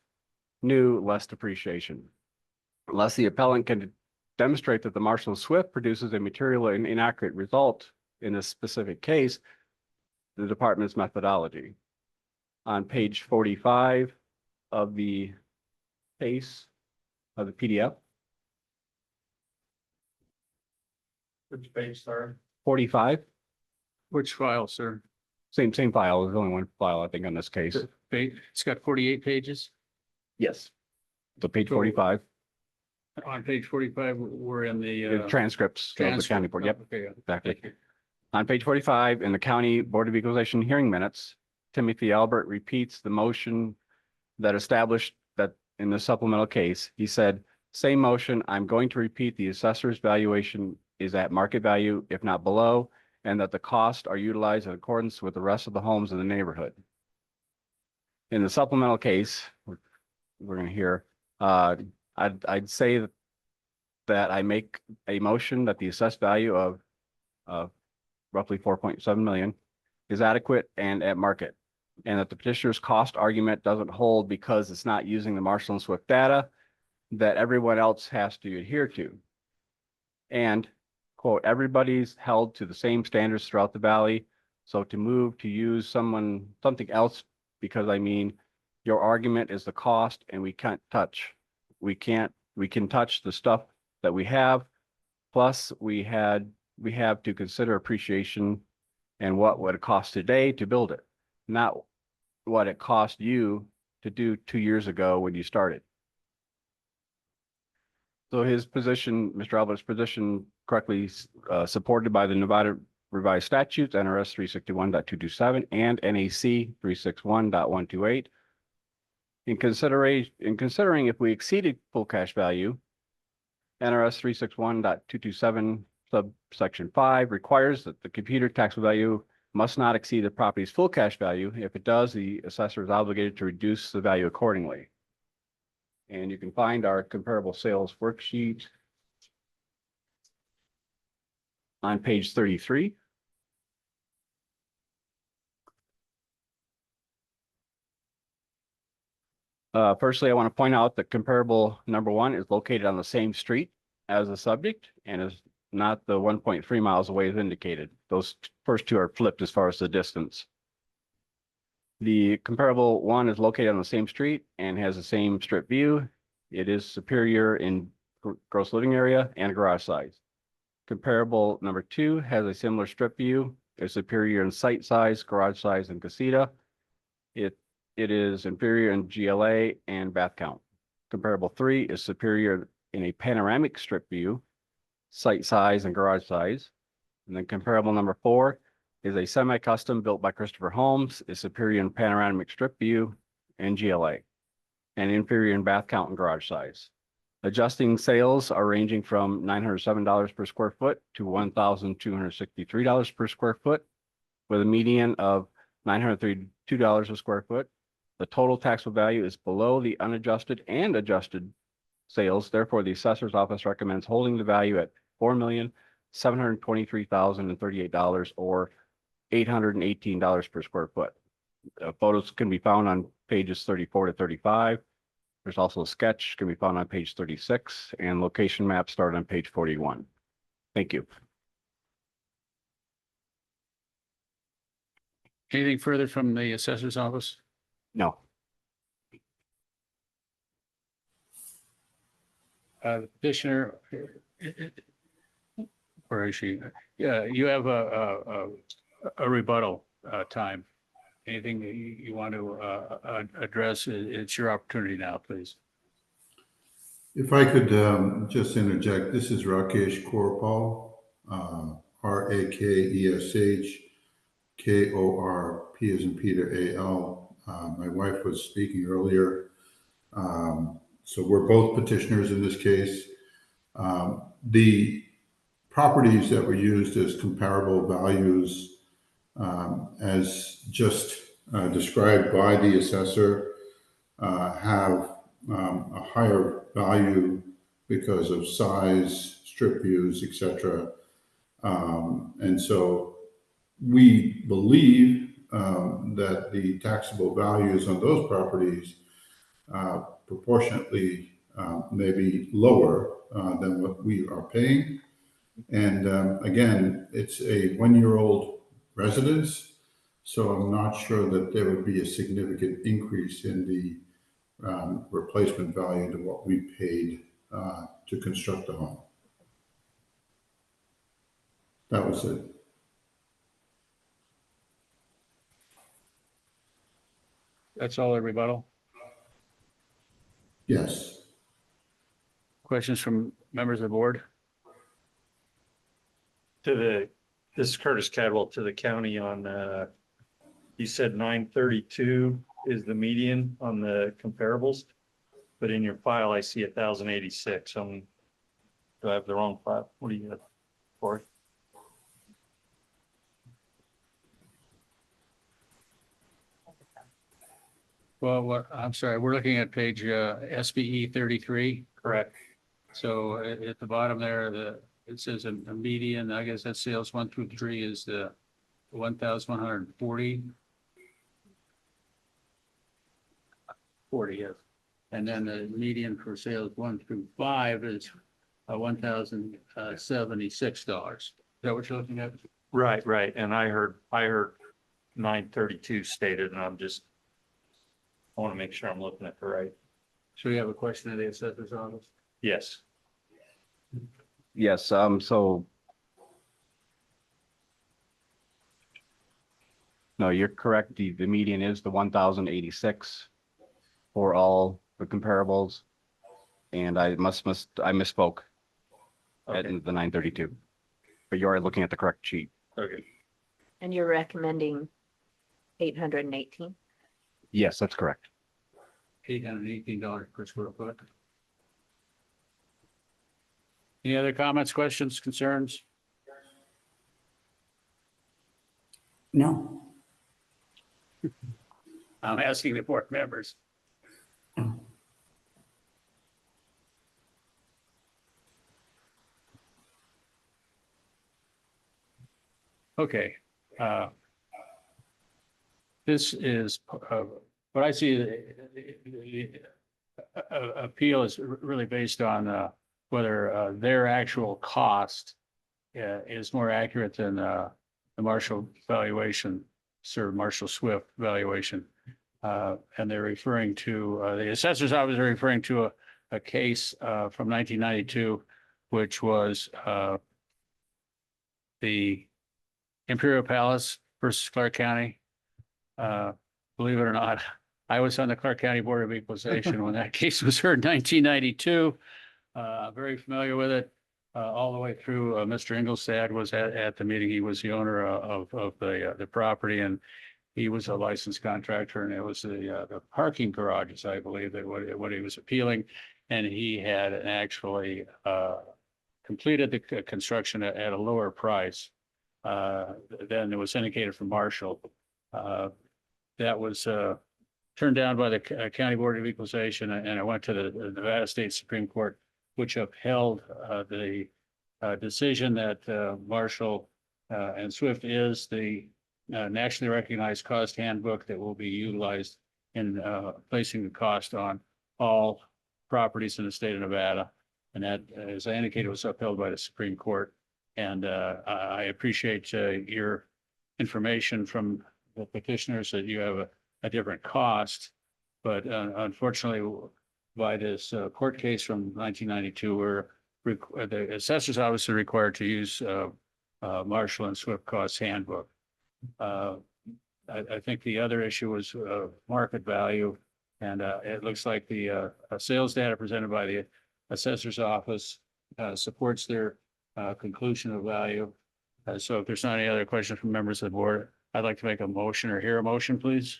new less depreciation. Unless the appellant can demonstrate that the Marshall Swift produces a material and inaccurate result in a specific case, the department's methodology. On page 45 of the case of the PDF. Which page, sorry? 45, Which file, sir? same file. There's only one file, I think, on this case. It's got 48 pages. Yes. So page So- 45, On page 45, we're in the the transcripts of the county board. Yep, Okay, exactly. thank you. On page 45, in the County Board of Equalization hearing minutes, Timothy Albert repeats the motion that established that in the supplemental case, he said, same motion, I'm going to repeat the assessor's valuation is at market value, if not below, and that the costs are utilized in accordance with the rest of the homes in the neighborhood. In the supplemental case, we're going to hear, I'd say that I make a motion that the assessed value of roughly 4.7 million is adequate and at market, and that the petitioner's cost argument doesn't hold because it's not using the Marshall and Swift data that everyone else has to adhere to. And quote, everybody's held to the same standards throughout the valley. So to move to use something else, because I mean, your argument is the cost and we can touch the stuff that we have. Plus we have to consider appreciation and what would it cost today to build it, not what it cost you to do 2 years ago when you started. So his position, Mr. Albert's position, correctly supported by the Nevada revised statutes, NRS 361.227 and NAC 361.128. In considering if we exceeded full cash value, NRS 361.227 subsection 5 requires that the computer taxable value must not exceed the property's full cash value. If it does, the assessor is obligated to reduce the value accordingly. And you can find our comparable sales worksheet on page 33. Firstly, I want to point out that comparable number 1 is located on the same street as the subject and is not the 1.3 miles away as indicated. Those first two are flipped as far as the distance. The comparable 1 is located on the same street and has the same strip view. It is superior in gross living area and garage size. Comparable number 2 has a similar strip view. It's superior in site size, garage size, and casita. It is inferior in GLA and bath count. Comparable 3 is superior in a panoramic strip view, site size, and garage size. And then comparable number 4 is a semi-custom built by Christopher Holmes, is superior in panoramic strip view and GLA, and inferior in bath count and garage size. Adjusting sales are ranging from $907 per square foot to $1,263 per square foot, with a median of $932 a square foot. The total taxable value is below the unadjusted and adjusted sales. Therefore, the assessor's office recommends holding the value at $4,723,038 or $818 per square foot. Photos can be found on pages 34 to 35. There's also a sketch can be found on page 36 and location maps start on page 41. Thank you. Anything further from the assessor's office? No. Petitioner, where is she? Yeah, you have a rebuttal time. Anything that you want to address? It's your opportunity now, please. If I could just interject, this is Rakesh Korpal, Rakesh Korp as in Peter AL. My wife was speaking earlier. So we're both petitioners in this case. The properties that were used as comparable values, as just described by the assessor, have a higher value because of size, strip views, etc. And so we believe that the taxable values on those properties proportionately may be lower than what we are paying. And again, it's a one-year-old residence, so I'm not sure that there would be a significant increase in the replacement value to what we paid to construct the home. That was it. That's all, a rebuttal? Yes. Questions from members of the board? This is Curtis Cadwell to the county on, you said 932 is the median on the comparables, but in your file, I see 1,086. Do I have the wrong file? What do you have for it? Well, I'm sorry, we're looking at page SBE 33. Correct. So at the bottom there, it says a median, I guess that's sales 1 through 3 is the 1,140. 40, yes. And then the median for sales 1 through 5 is $1,076. Is that what you're looking at? Right, right. And I heard 932 stated, and I want to make sure I'm looking at the right. So you have a question of the assessor's office? Yes. Yes, so. No, you're correct. The median is the 1,086 for all the comparables. And I misspoke at Okay. the 932. But you are looking at the correct sheet. Okay. And you're recommending 818? Yes, that's correct. $818 per square foot. Any other comments, questions, concerns? No. I'm asking the board members. Okay. This is, what I see, the appeal is really based on whether their actual cost is more accurate than the Marshall valuation, Sir Marshall Swift valuation. And they're referring to, the assessor's office are referring to a case from 1992, which was the Imperial Palace versus Clark County. Believe it or not, I was on the Clark County Board of Equalization when that case was heard in 1992. Very familiar with it all the way through. Mr. Ingolstad was at the meeting. He was the owner of the property, and he was a licensed contractor, and it was the parking garages, I believe, that what he was appealing. And he had actually completed the construction at a lower price than it was indicated from Marshall. That was turned down by the County Board of Equalization, and it went to the Nevada State Supreme Court, which upheld the decision that Marshall and Swift is the nationally recognized cost handbook that will be utilized in placing the cost on all properties in the state of Nevada. And that, as I indicated, was upheld by the Supreme Court. And I appreciate your information from the petitioners that you have a different cost. But unfortunately, by this court case from 1992, where the assessor's office are required to use Marshall and Swift cost handbook. I think the other issue was market value. And it looks like the sales data presented by the assessor's office supports their conclusion of value. So if there's not any other questions from members of the board, I'd like to make a motion or hear a motion, please.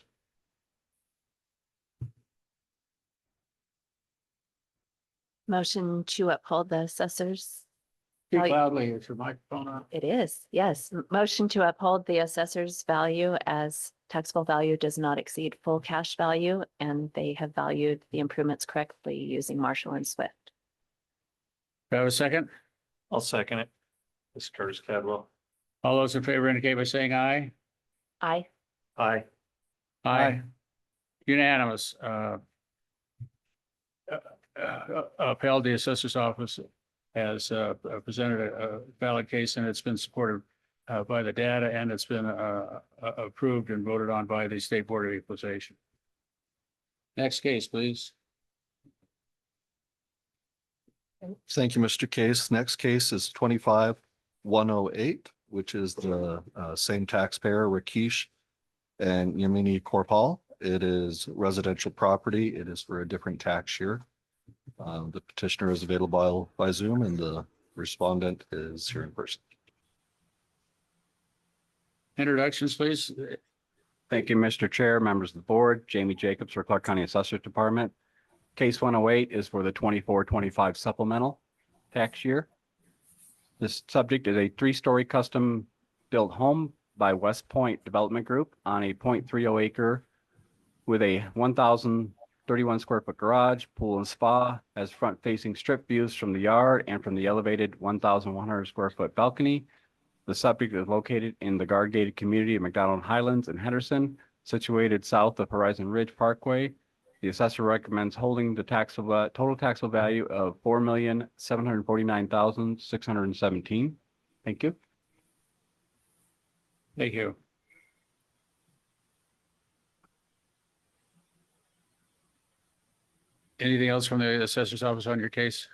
Motion to uphold the assessors. Speak Value. loudly. Is your microphone on? It is, yes. Motion to uphold the assessor's value as taxable value does not exceed full cash value, and they have valued the improvements correctly using Marshall and Swift. Do I have a second? I'll second it. This is Curtis Cadwell. All those in favor indicate by saying aye. Aye. Aye. Aye. Unanimous. Upheld. The assessor's office has presented a valid case, and it's been supported by the data, and it's been approved and voted on by the State Board of Equalization. Next case, please. Thank you, Mr. Case. Next case is 25-108, which is the same taxpayer, Rakesh and Yamini Korpal. It is residential property. It is for a different tax year. The petitioner is available by Zoom, and the respondent is here in person. Introductions, please. Thank you, Mr. Chair, members of the board. Jamie Jacobs for Clark County Assessor's Department. Case 108 is for the 24-25 supplemental tax year. This subject is a 3-story custom built home by West Point Development Group on a 0.30 acre with a 1,031 square foot garage, pool and spa, has front facing strip views from the yard and from the elevated 1,100 square foot balcony. The subject is located in the guard gated community of McDonald Highlands and Henderson, situated south of Horizon Ridge Parkway. The assessor recommends holding the total taxable value of $4,749,617. Thank you. Thank you. Anything else from the assessor's office on your case?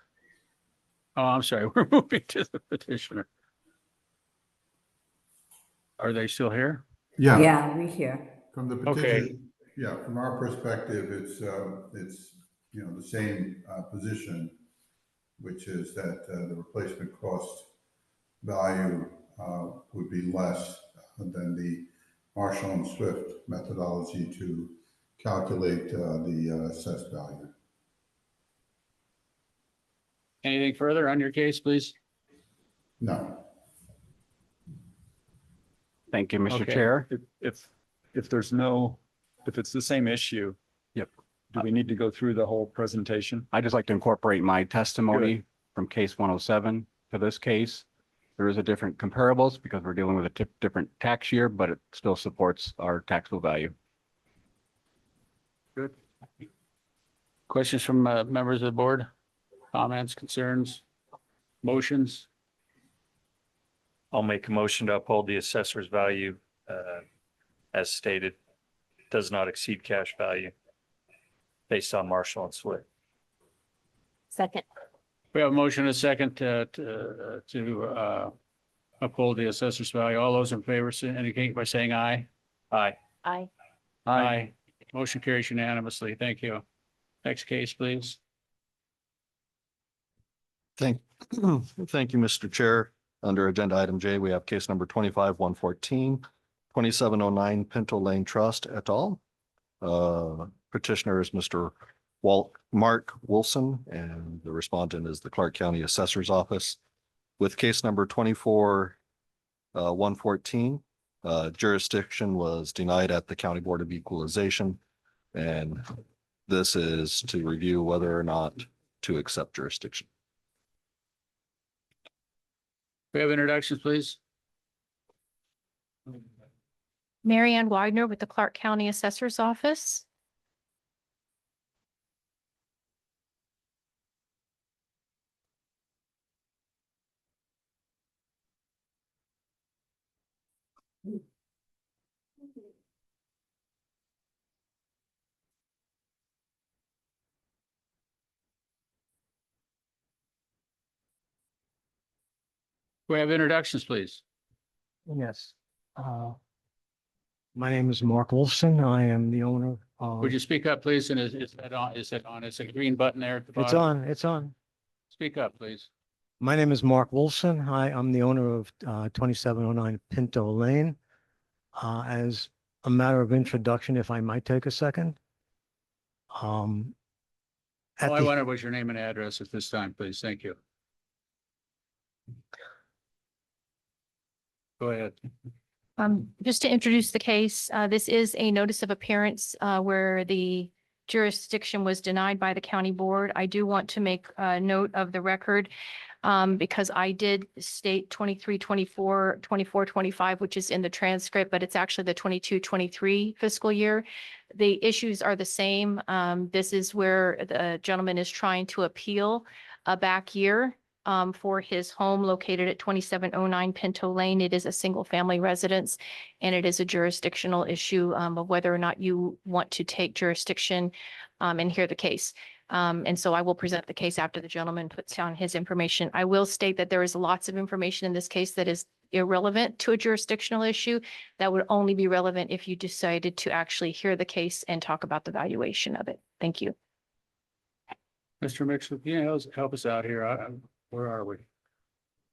Oh, I'm sorry, we're moving to the petitioner. Are they still here? Yeah, Yeah, we hear. from the Okay. petition, yeah, from our perspective, it's, you know, the same, position, which is that, the replacement cost value, would be less than the Marshall and Swift methodology to calculate, the assessed value. Anything further on your case, please? No. Thank you, Mr. Okay. Chair. If there's no, if it's the same issue. Yep. Do we need to go through the whole presentation? I'd just like to incorporate my testimony from case 107 to this case. There is a different comparables because we're dealing with a different tax year, but it still supports our taxable value. Good. Questions from members of the board? Comments, concerns, motions? I'll make a motion to uphold the assessor's value as stated. Does not exceed cash value based on Marshall and Swift. Second. We have a motion and a second to uphold the assessor's value. All those in favor indicate by saying aye. Aye. Aye. Aye. Motion carries unanimously. Thank you. Next case, please. Thank you, Mr. Chair. Under agenda item J, we have case number 25-114, 2709 Pinto Lane Trust et al. Petitioner is Mr. Mark Wilson, and the respondent is the Clark County Assessor's Office. With case number 24-114, jurisdiction was denied at the County Board of Equalization, and this is to review whether or not to accept jurisdiction. We have introductions, please. Mary Ann Widener with the Clark County Assessor's Office. We have introductions, please. Yes. My name is Mark Wolfson. I am the owner of. Would you speak up, please? And is that on? Is it on? It's a green button there at the It's bottom. on, it's on. Speak up, please. My name is Mark Wolfson. I'm the owner of 2709 Pinto Lane. As a matter of introduction, if I might take a second. All I wanted was your name and address at this time, please. Thank you. Go ahead. Just to introduce the case, this is a notice of appearance where the jurisdiction was denied by the county board. I do want to make a note of the record because I did state 23-24, 24-25, which is in the transcript, but it's actually the 22-23 fiscal year. The issues are the same. This is where the gentleman is trying to appeal a back year for his home located at 2709 Pinto Lane. It is a single family residence and it is a jurisdictional issue of whether or not you want to take jurisdiction and hear the case. And so I will present the case after the gentleman puts down his information. I will state that there is lots of information in this case that is irrelevant to a jurisdictional issue that would only be relevant if you decided to actually hear the case and talk about the valuation of it. Thank you. Mr. Mixler, can you help us out here? Where are we?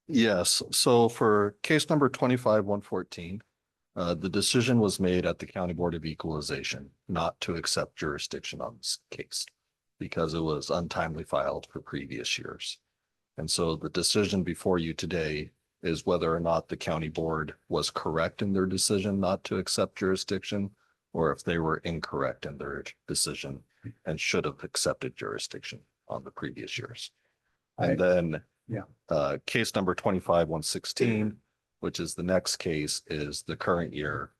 Yes, so for case number 25-114, the decision was made at the County Board of Equalization not to accept jurisdiction on this case because it was untimely filed for previous years. And so the decision before you today is whether or not the county board was correct in their decision not to accept jurisdiction, or if they were incorrect in their decision and should have accepted jurisdiction on the previous years. And then case number 25-116, which is the next case, is the current year.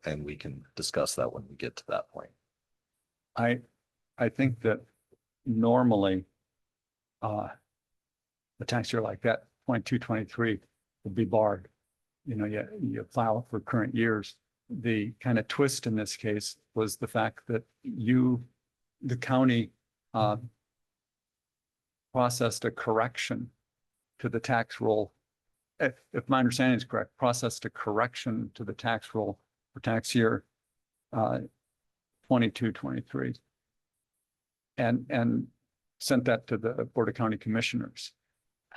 And we can discuss that when we get to that point. I think that normally a tax year like that, 22, 23 would be barred. You know, you file for current years. The kind of twist in this case was the fact that the county processed a correction to the tax roll. If my understanding is correct, processed a correction to the tax roll for tax year 22, 23. And sent that to the Board of County Commissioners.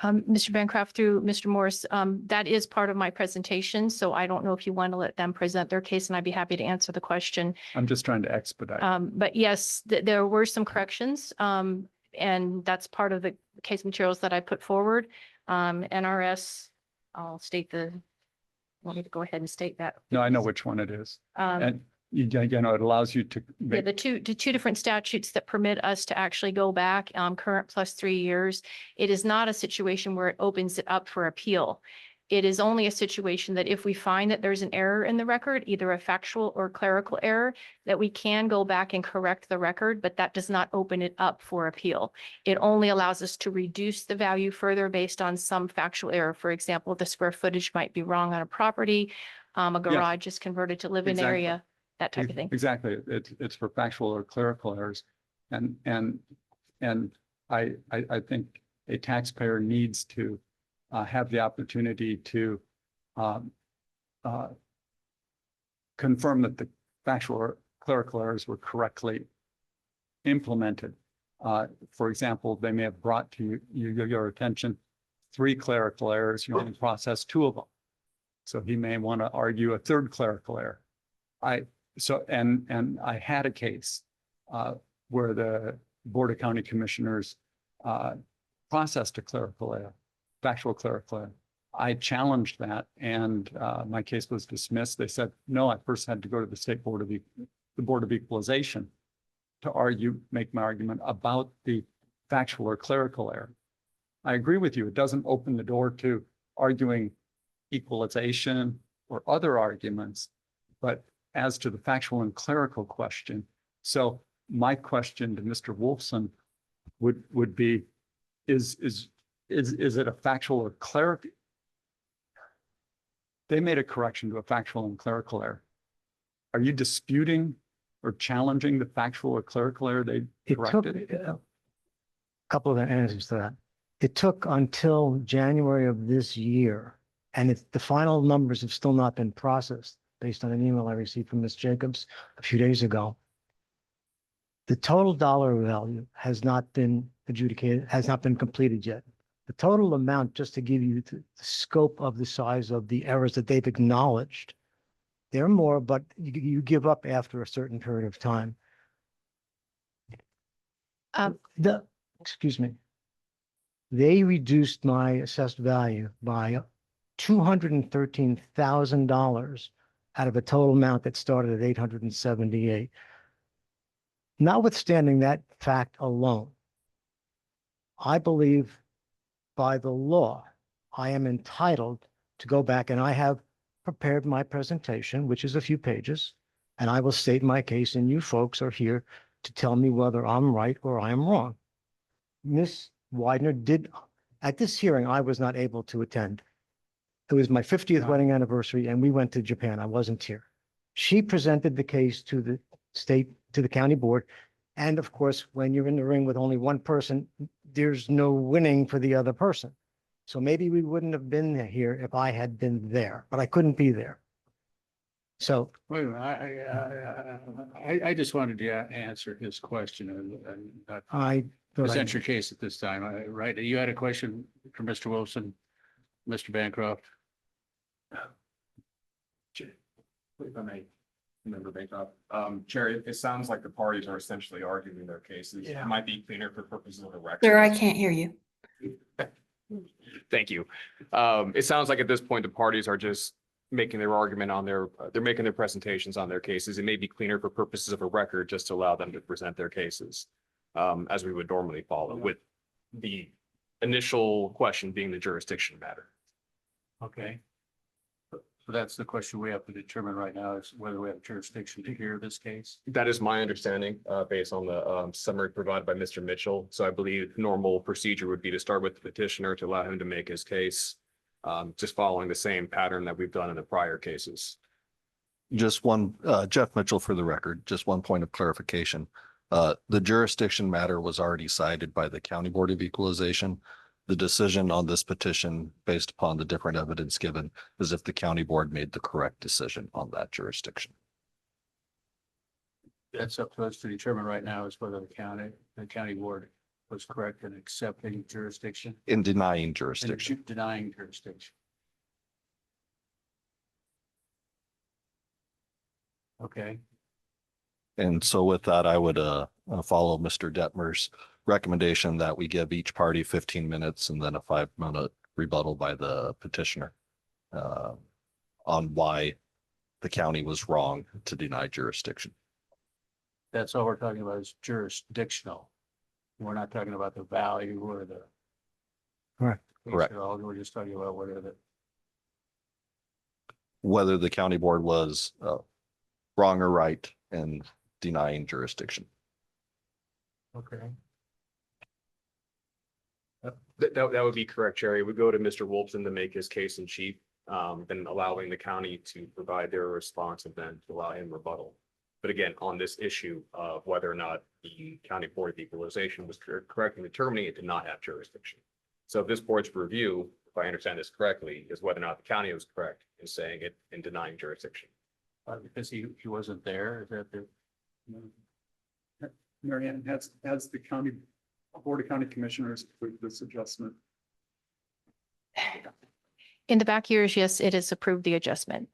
Mr. Bancroft, through Mr. Morris, that is part of my presentation, so I don't know if you want to let them present their case, and I'd be happy to answer the question. I'm just trying to expedite. But yes, there were some corrections, and that's part of the case materials that I put forward. NRS, I'll state want me to go ahead and state that. No, I know which one it is. And you know, it allows you to Yeah, make, the two different statutes that permit us to actually go back, current plus 3 years. It is not a situation where it opens it up for appeal. It is only a situation that if we find that there's an error in the record, either a factual or clerical error, that we can go back and correct the record, but that does not open it up for appeal. It only allows us to reduce the value further based on some factual error. For example, the square footage might be wrong on a property, a garage is converted to live-in Exactly. area, that type of thing. Exactly. It's for factual or clerical errors. And I think a taxpayer needs to have the opportunity to confirm that the factual or clerical errors were correctly implemented. For example, they may have brought to your attention 3 clerical errors, you only process 2 of them. So he may want to argue a 3rd clerical error. And I had a case where the Board of County Commissioners processed a clerical error, factual clerical error. I challenged that, and my case was dismissed. They said, no, I first had to go to the Board of Equalization to make my argument about the factual or clerical error. I agree with you. It doesn't open the door to arguing equalization or other arguments, but as to the factual and clerical question. So my question to Mr. Wolfson would be, is it a factual or clerical? They made a correction to a factual and clerical error. Are you disputing or challenging the factual or clerical error they corrected? A couple of answers to that. It took until January of this year, and the final numbers have still not been processed based on an email I received from Ms. Jacobs a few days ago. The total dollar value has not been adjudicated, has not been completed yet. The total amount, just to give you the scope of the size of the errors that they've acknowledged, there are more, but you give up after a certain period of time. Excuse me. They reduced my assessed value by $213,000 out of a total amount that started at 878. Notwithstanding that fact alone, I believe by the law, I am entitled to go back, and I have prepared my presentation, which is a few pages, and I will state my case, and you folks are here to tell me whether I'm right or I am wrong. Ms. Widener did, at this hearing, I was not able to attend. It was my 50th wedding anniversary, and we went to Japan. I wasn't here. She presented the case to the county board. And of course, when you're in the ring with only one person, there's no winning for the other person. So maybe we wouldn't have been here if I had been there, but I couldn't be there. So. Wait a minute, I just wanted to answer his question and not present your case at this time, right? You had a question for Mr. Wilson, Mr. Bancroft? If I may, Member Bancroft, Chair, it sounds like the parties are essentially arguing their cases. Yeah. It might be cleaner for purposes of the record. Sir, I can't hear you. Thank you. It sounds like at this point, the parties are just making their argument on they're making their presentations on their cases. It may be cleaner for purposes of a record just to allow them to present their cases as we would normally follow, with the initial question being the jurisdiction matter. Okay. That's the question we have to determine right now is whether we have jurisdiction to hear this case. That is my understanding, based on the summary provided by Mr. Mitchell. So I believe normal procedure would be to start with the petitioner to allow him to make his case, just following the same pattern that we've done in the prior cases. Just one, Jeff Mitchell for the record, just one point of clarification. The jurisdiction matter was already decided by the County Board of Equalization. The decision on this petition, based upon the different evidence given, is if the county board made the correct decision on that jurisdiction. That's up to us to determine right now is whether the county board was correct in accepting jurisdiction In denying and jurisdiction. denying jurisdiction. Okay, And so with that, I would follow Mr. Detmer's recommendation that we give each party 15 minutes and then a 5-minute rebuttal by the petitioner on why the county was wrong to deny jurisdiction. that's all we're talking about is jurisdictional. We're not talking about the value or the. Correct. Correct. We're just talking about Whether the county board was wrong or right in denying jurisdiction. okay. That would be correct, Jerry. We go to Mr. Wolfson to make his case in chief, then allowing the county to provide their response and then to allow him rebuttal. But again, on this issue of whether or not the County Board of Equalization was correct in determining it did not have jurisdiction. So if this board's review, if I understand this correctly, is whether or not the county was correct in saying it in denying jurisdiction. Because he wasn't there, is that the? Mary Ann, has the county, Board of County Commissioners approved this adjustment? In the back years, yes, it has approved the adjustment.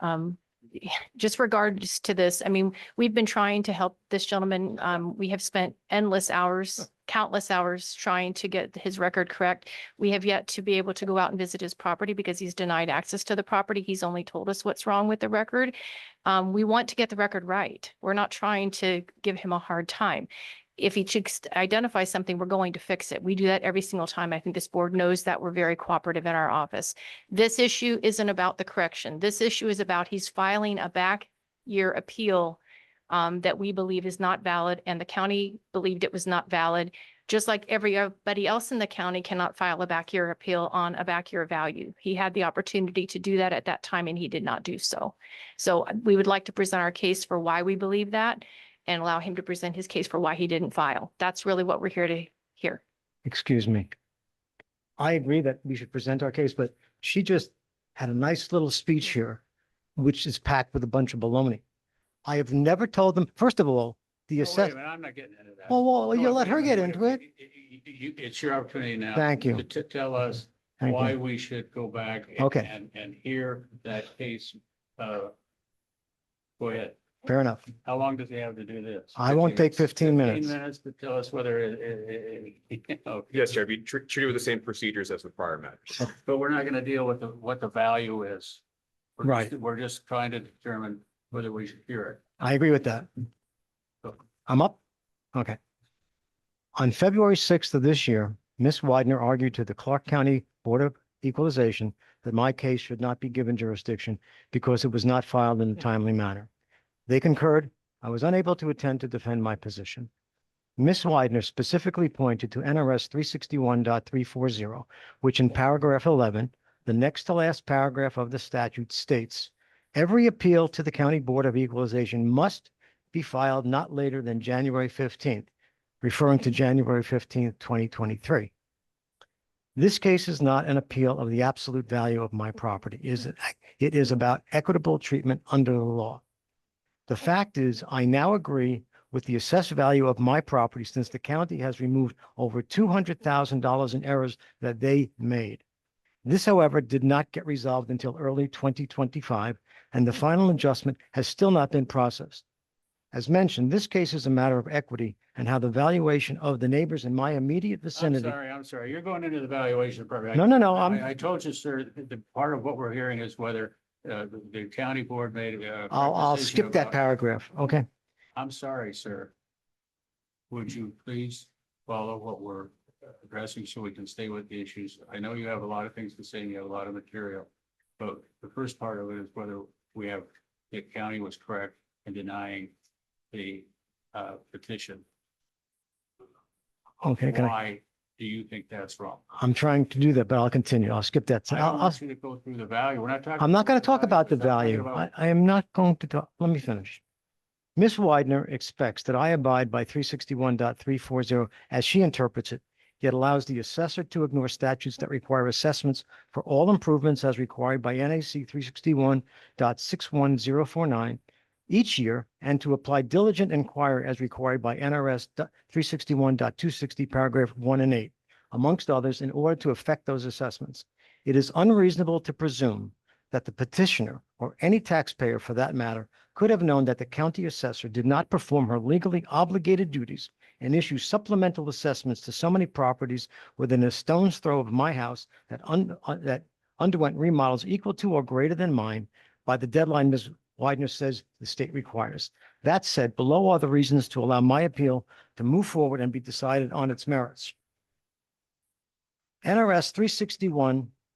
Just regards to this, I mean, we've been trying to help this gentleman. We have spent endless hours, countless hours trying to get his record correct. We have yet to be able to go out and visit his property because he's denied access to the property. He's only told us what's wrong with the record. We want to get the record right. We're not trying to give him a hard time. If he should identify something, we're going to fix it. We do that every single time. I think this board knows that we're very cooperative in our office. This issue isn't about the correction. This issue is about he's filing a back year appeal that we believe is not valid, and the county believed it was not valid. Just like everybody else in the county cannot file a back year appeal on a back year value. He had the opportunity to do that at that time and he did not do so. So we would like to present our case for why we believe that and allow him to present his case for why he didn't file. That's really what we're here to hear. Excuse me. I agree that we should present our case, but she just had a nice little speech here, which is packed with a bunch of baloney. I have never told them, first of all, the Oh, wait a assess. minute, I'm not getting into that. Well, you No, let her wait a get minute, into it. It's your opportunity now. Thank you. To tell us Thank why you. we should go back. Okay. And hear that case. Go ahead. Fair enough. How long does he have to do this? I won't take 15 minutes. 15 minutes to tell us whether okay. Yes, Jerry, be treated with the same procedures as the prior matters. But we're not gonna deal with what the value is. Right. We're just trying to determine whether we should hear it. I agree with that. I'm up? Okay. On February 6th of this year, Ms. Widener argued to the Clark County Board of Equalization that my case should not be given jurisdiction because it was not filed in a timely manner. They concurred. I was unable to attend to defend my position. Ms. Widener specifically pointed to NRS 361.340, which in paragraph 11, the next to last paragraph of the statute states, every appeal to the County Board of Equalization must be filed not later than January 15th, referring to January 15th, 2023. This case is not an appeal of the absolute value of my property. It is about equitable treatment under the law. The fact is, I now agree with the assessed value of my property since the county has removed over $200,000 in errors that they made. This, however, did not get resolved until early 2025, and the final adjustment has still not been processed. As mentioned, this case is a matter of equity and how the valuation of the neighbors in my immediate vicinity. I'm sorry. You're going into the valuation part. No, I told you, sir, the part of what we're hearing is whether the county board made a. I'll decision skip that about- paragraph. Okay. I'm sorry, sir. Would you please follow what we're addressing so we can stay with the issues? I know you have a lot of things to say and you have a lot of material. But the first part of it is whether we have, the county was correct in denying the petition. Okay, can I, Why do you think that's wrong? I'm trying to do that, but I'll continue. I'll skip that. I don't I'll, want you to go through the value. We're not talking. I'm not going to talk about the We're talking value. about- I am not going to talk. Let me finish. Ms. Widener expects that I abide by 361.340 as she interprets it, yet allows the assessor to ignore statutes that require assessments for all improvements as required by NAC 361.61049 each year and to apply diligent inquiry as required by NRS 361.260 paragraph 1 and 8, amongst others, in order to effect those assessments. It is unreasonable to presume that the petitioner or any taxpayer for that matter could have known that the county assessor did not perform her legally obligated duties and issue supplemental assessments to so many properties within a stone's throw of my house that underwent remodels equal to or greater than mine by the deadline Ms. Widener says the state requires. That said, below are the reasons to allow my appeal to move forward and be decided on its merits. NRS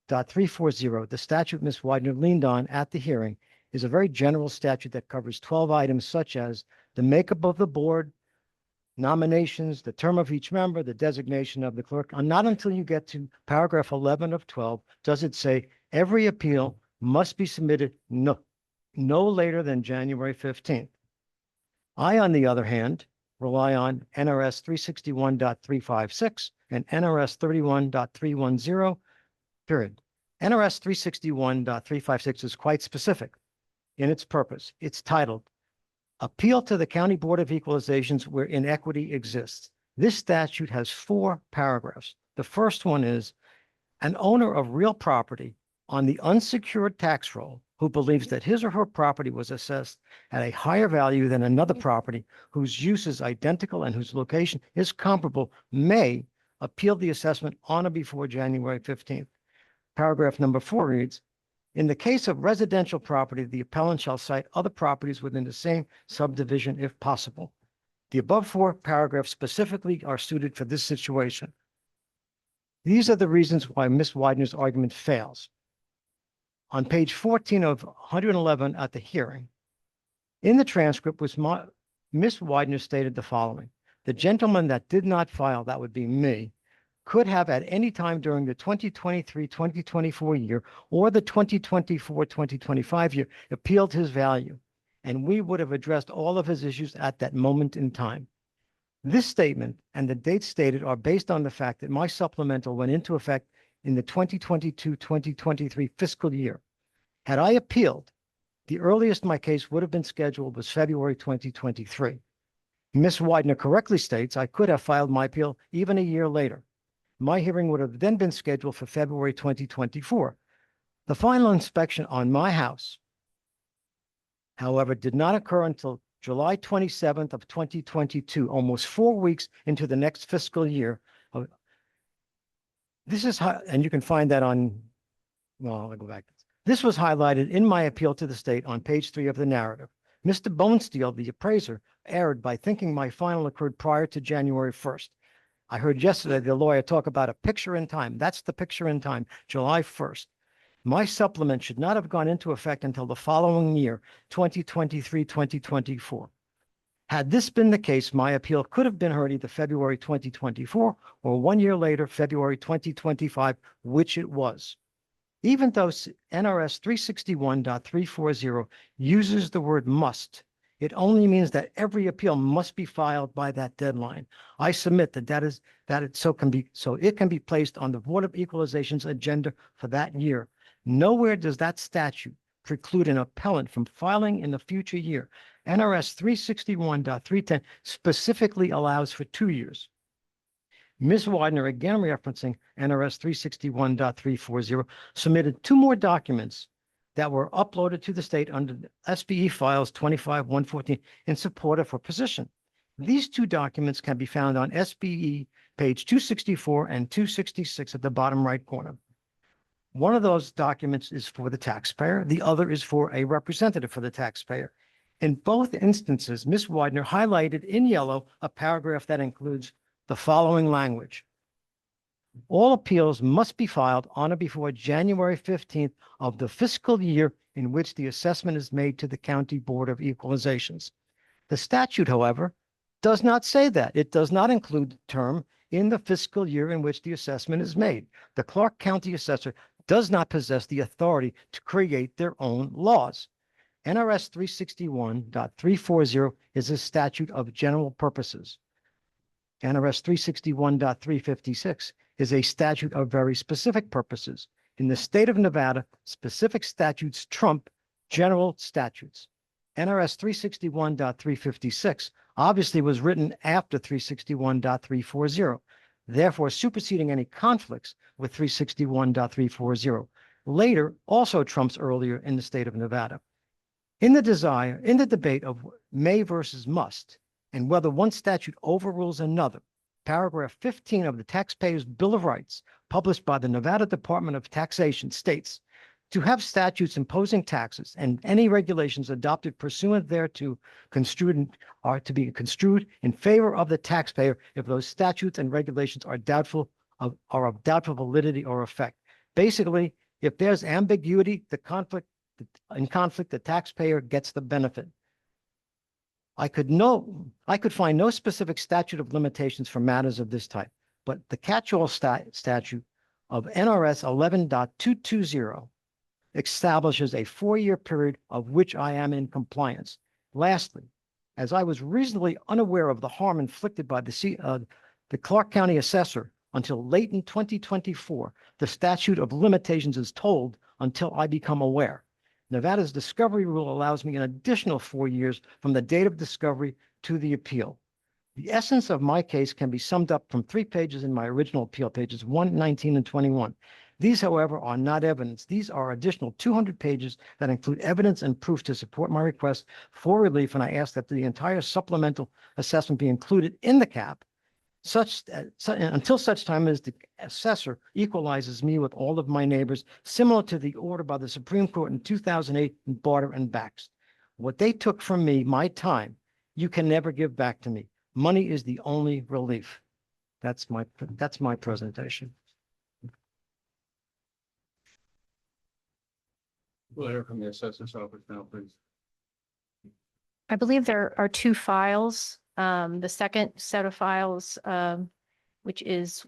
361.340, the statute Ms. Widener leaned on at the hearing, is a very general statute that covers 12 items such as the makeup of the board, nominations, the term of each member, the designation of the clerk. And not until you get to paragraph 11 of 12 does it say every appeal must be submitted no later than January 15th. I, on the other hand, rely on NRS 361.356 and NRS 31.310, period. NRS 361.356 is quite specific in its purpose. It's titled Appeal to the County Board of Equalizations where inequity exists. This statute has 4 paragraphs. The first one is an owner of real property on the unsecured tax roll who believes that his or her property was assessed at a higher value than another property whose use is identical and whose location is comparable may appeal the assessment on or before January 15th. Paragraph number 4 reads, in the case of residential property, the appellant shall cite other properties within the same subdivision if possible. The above 4 paragraphs specifically are suited for this situation. These are the reasons why Ms. Widener's argument fails. On page 14 of 111 at the hearing, in the transcript was Ms. Widener stated the following. The gentleman that did not file, that would be me, could have at any time during the 2023-2024 year or the 2024-2025 year appealed his value, and we would have addressed all of his issues at that moment in time. This statement and the dates stated are based on the fact that my supplemental went into effect in the 2022-2023 fiscal year. Had I appealed, the earliest my case would have been scheduled was February 2023. Ms. Widener correctly states I could have filed my appeal even a year later. My hearing would have then been scheduled for February 2024. The final inspection on my house, however, did not occur until July 27th of 2022, almost 4 weeks into the next fiscal year. This is how, and you can find that on, well, I'll go back. This was highlighted in my appeal to the state on page 3 of the narrative. Mr. Bonesteel, the appraiser, erred by thinking my final occurred prior to January 1st. I heard yesterday the lawyer talk about a picture in time. That's the picture in time, July 1st. My supplement should not have gone into effect until the following year, 2023-2024. Had this been the case, my appeal could have been heard either February 2024 or 1 year later, February 2025, which it was. Even though NRS 361.340 uses the word must, it only means that every appeal must be filed by that deadline. I submit that it can be placed on the Board of Equalization's agenda for that year. Nowhere does that statute preclude an appellant from filing in the future year. NRS 361.310 specifically allows for 2 years. Ms. Widener, again referencing NRS 361.340, submitted 2 more documents that were uploaded to the state under the SBE files 25-114 in support of her position. These 2 documents can be found on SBE page 264 and 266 at the bottom right corner. One of those documents is for the taxpayer. The other is for a representative for the taxpayer. In both instances, Ms. Widener highlighted in yellow a paragraph that includes the following language. All appeals must be filed on or before January 15th of the fiscal year in which the assessment is made to the County Board of Equalizations. The statute, however, does not say that. It does not include the term in the fiscal year in which the assessment is made. The Clark County Assessor does not possess the authority to create their own laws. NRS 361.340 is a statute of general purposes. NRS 361.356 is a statute of very specific purposes. In the state of Nevada, specific statutes trump general statutes. NRS 361.356 obviously was written after 361.340, therefore superseding any conflicts with 361.340. Later also trumps earlier in the state of Nevada. In the debate of may versus must, and whether one statute overrules another, paragraph 15 of the Taxpayers' Bill of Rights, published by the Nevada Department of Taxation, states, to have statutes imposing taxes and any regulations adopted pursuant thereto are to be construed in favor of the taxpayer if those statutes and regulations are of doubtful validity or effect. Basically, if there's ambiguity, the conflict, the taxpayer gets the benefit. I could find no specific statute of limitations for matters of this type, but the catch-all statute of NRS 11.220 establishes a 4-year period of which I am in compliance. Lastly, as I was reasonably unaware of the harm inflicted by the Clark County Assessor until late in 2024, the statute of limitations is told until I become aware. Nevada's discovery rule allows me an additional 4 years from the date of discovery to the appeal. The essence of my case can be summed up from 3 pages in my original appeal, pages 1, 19, and 21. These, however, are not evidence. These are additional 200 pages that include evidence and proof to support my request for relief, and I ask that the entire supplemental assessment be included in the cap until such time as the assessor equalizes me with all of my neighbors, similar to the order by the Supreme Court in 2008 in Barter and Bax. What they took from me, my time, you can never give back to me. Money is the only relief. That's my presentation. We'll hear from the assessor's office now, please. I believe there are 2 files. The second set of files, which is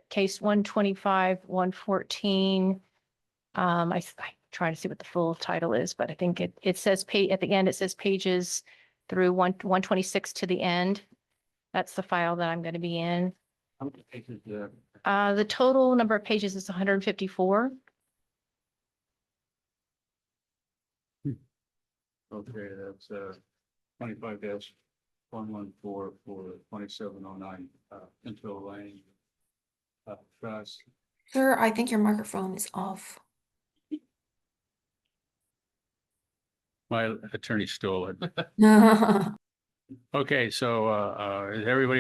case 125, 114. I try to see what the full title is, but I think it says at the end, it says pages through 126 to the end. That's the file that I'm going to be in. How many pages do you The total number of pages is 154. Okay, that's 25-114 for 2709 Pinto Lane. Trust. Sir, I think your microphone is off. My attorney stole it. No. Okay, so is everybody,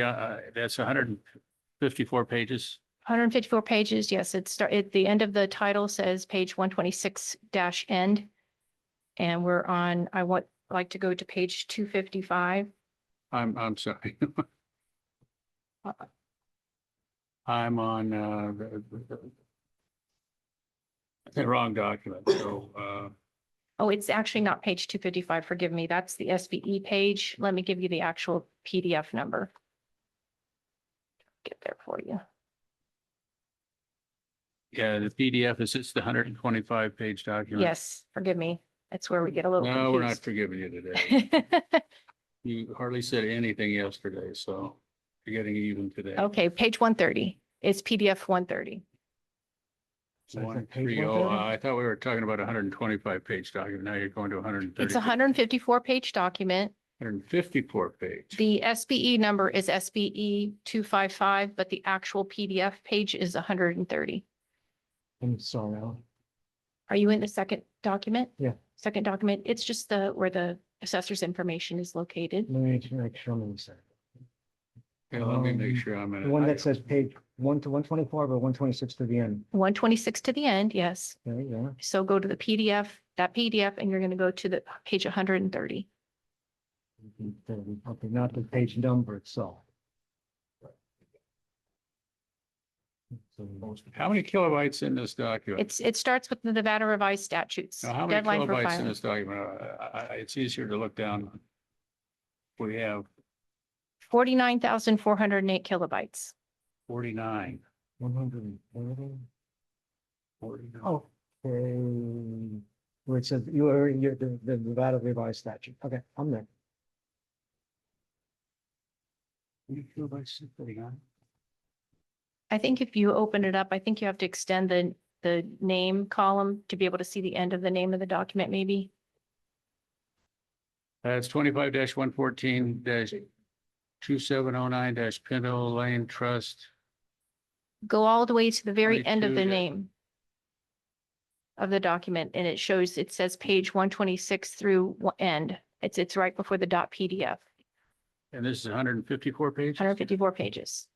that's 154 pages? 154 pages, yes. At the end of the title says page 126-end. And we're on, like to go to page 255. I'm sorry. I'm on the wrong document, so Oh, it's actually not page 255, forgive me. That's the SBE page. Let me give you the actual PDF number. Get there for you. yeah, the PDF is just the 125 page document. Yes, forgive me. That's where we get a little No, we're not confused. forgiving you today. You hardly said anything yesterday, so you're getting even today. Okay, page 130. It's PDF 130. 130. I thought we were talking about a 125 page document. Now you're going to 130. It's a 154 page document. 154 page. The SBE number is SBE 255, but the actual PDF page is 130. I'm sorry, Alan. Are you in the second document? Yeah. Second document, it's just where the assessor's information is located. Let me make sure I'm in the second. Okay, let me make sure I'm in The it. one that says page 1 to 124 or 126 to the end. 126 to the end, yes. Okay, yeah. So go to the PDF, and you're going to go to the page 130. Okay, not the page number itself. So How many kilobytes in this document? It starts with the Nevada revised statutes. Now, how many Deadline for kilobytes in filing. this document? It's easier to look down. We have 49,408 kilobytes. 49. 140. 49. Oh, where it says you're the Nevada revised statute. Okay, I'm there. How many kilobytes is 49? I think if you open it up, I think you have to extend the name column to be able to see the end of the name of the document, maybe. That's 25-114-2709 Pinto Lane Trust. Go all the way to the very end of the 22 name of the document, and it says page 126 through end. It's right before the .pdf, And this is 154 pages. 154 pages.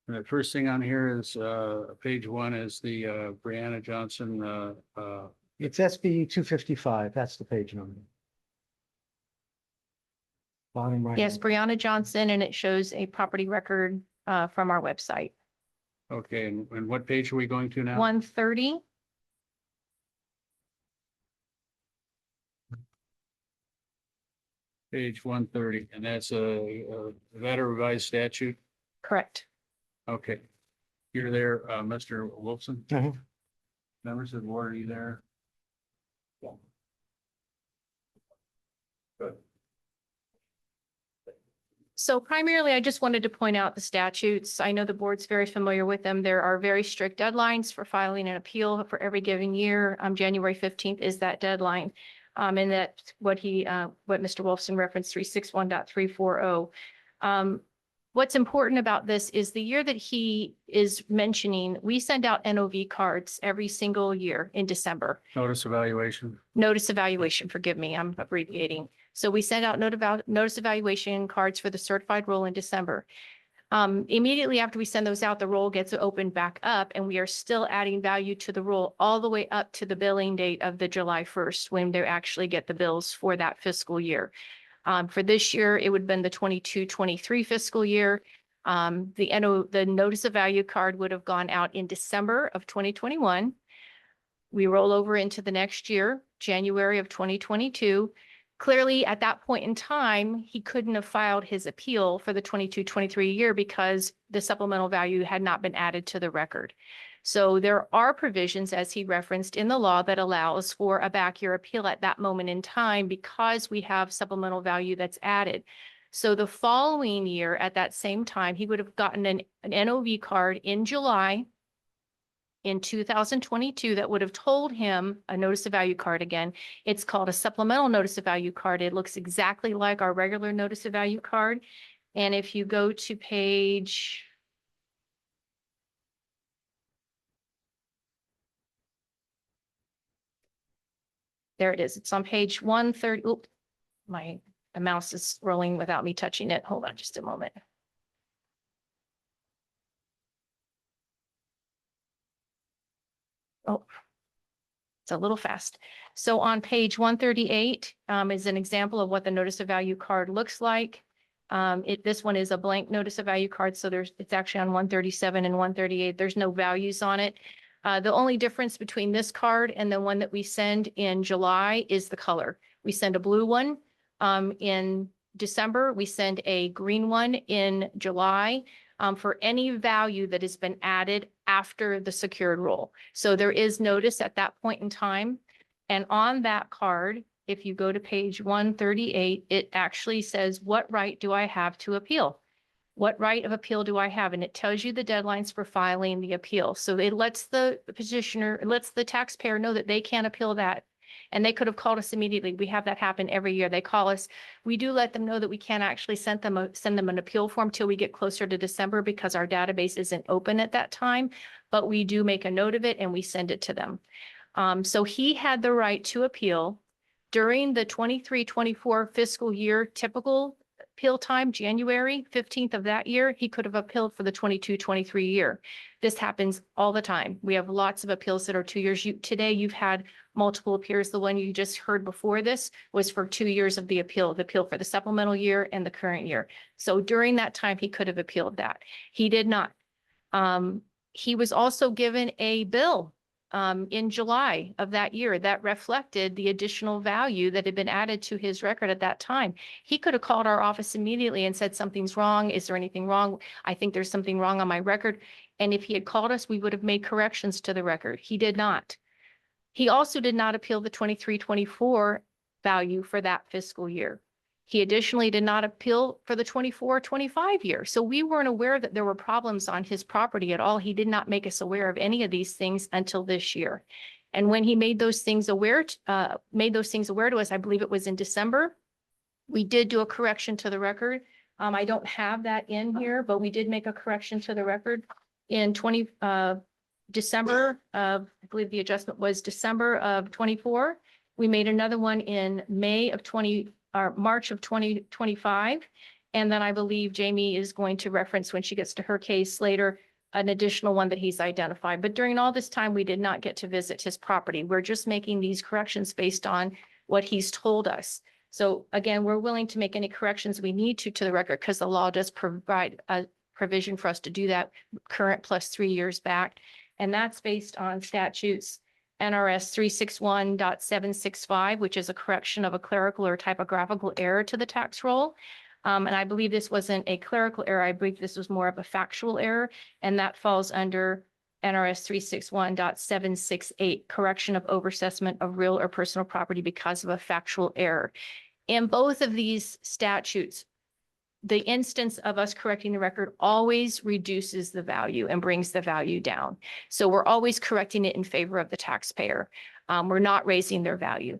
And the first thing on here is, page 1 is the, Brianna Johnson, It's SBE 255. That's the page number. Bottom right. Yes, Brianna Johnson, and it shows a property record from our website. okay, and what page are we going to now? 130. Page 130, and that's a Nevada revised statute. Correct. Okay. You're there, Mr. Wilson? Mhm. Members of the board, are you there? Good. So primarily, I just wanted to point out the statutes. I know the board's very familiar with them. There are very strict deadlines for filing an appeal for every given year. January 15th is that deadline. And that's what Mr. Wolfson referenced, 361.340. What's important about this is the year that he is mentioning, we send out NOV cards every single year in December. Notice evaluation. Notice evaluation, forgive me, I'm abbreviating. So we send out notice evaluation cards for the certified roll in December. Immediately after we send those out, the roll gets opened back up, and we are still adding value to the roll all the way up to the billing date of the July 1st, when they actually get the bills for that fiscal year. For this year, it would have been the 22-23 fiscal year. The notice of value card would have gone out in December of 2021. We roll over into the next year, January of 2022. Clearly, at that point in time, he couldn't have filed his appeal for the 22-23 year because the supplemental value had not been added to the record. So there are provisions, as he referenced, in the law that allows for a back year appeal at that moment in time because we have supplemental value that's added. So the following year, at that same time, he would have gotten an NOV card in July in 2022 that would have told him a notice of value card again. It's called a supplemental notice of value card. It looks exactly like our regular notice of value card. And if you go to page... There it is. It's on page 130. Oop, the mouse is scrolling without me touching it. Hold on just a moment. Oh, it's a little fast. So on page 138 is an example of what the notice of value card looks like. This one is a blank notice of value card. So it's actually on 137 and 138. There's no values on it. The only difference between this card and the one that we send in July is the color. We send a blue one in December. We send a green one in July for any value that has been added after the secured roll. So there is notice at that point in time. And on that card, if you go to page 138, it actually says, what right do I have to appeal? What right of appeal do I have? And it tells you the deadlines for filing the appeal. So it lets the petitioner, it lets the taxpayer know that they can't appeal that. And they could have called us immediately. We have that happen every year. They call us. We do let them know that we can't actually send them an appeal form till we get closer to December because our database isn't open at that time. But we do make a note of it and we send it to them. So he had the right to appeal during the 23-24 fiscal year typical appeal time, January 15th of that year. He could have appealed for the 22-23 year. This happens all the time. We have lots of appeals that are 2 years. Today you've had multiple appeals. The one you just heard before this was for 2 years of the appeal for the supplemental year and the current year. So during that time, he could have appealed that. He did not. he was also given a bill in July of that year that reflected the additional value that had been added to his record at that time. He could have called our office immediately and said, something's wrong. Is there anything wrong? I think there's something wrong on my record. And if he had called us, we would have made corrections to the record. He did not. He also did not appeal the 23-24 value for that fiscal year. He additionally did not appeal for the 24-25 year. So we weren't aware that there were problems on his property at all. He did not make us aware of any of these things until this year. And when he made those things aware to us, I believe it was in December, we did do a correction to the record. I don't have that in here, but we did make a correction to the record in December of, I believe the adjustment was December of 24. We made another one in March of 2025. And then I believe Jamie is going to reference when she gets to her case later, an additional one that he's identified. But during all this time, we did not get to visit his property. We're just making these corrections based on what he's told us. So again, we're willing to make any corrections we need to the record because the law does provide a provision for us to do that, current plus 3 years back. And that's based on statutes NRS 361.765, which is a correction of a clerical or typographical error to the tax roll. And I believe this wasn't a clerical error. I believe this was more of a factual error, and that falls under NRS 361.768, correction of overassessment of real or personal property because of a factual error. In both of these statutes, the instance of us correcting the record always reduces the value and brings the value down. So we're always correcting it in favor of the taxpayer. We're not raising their value.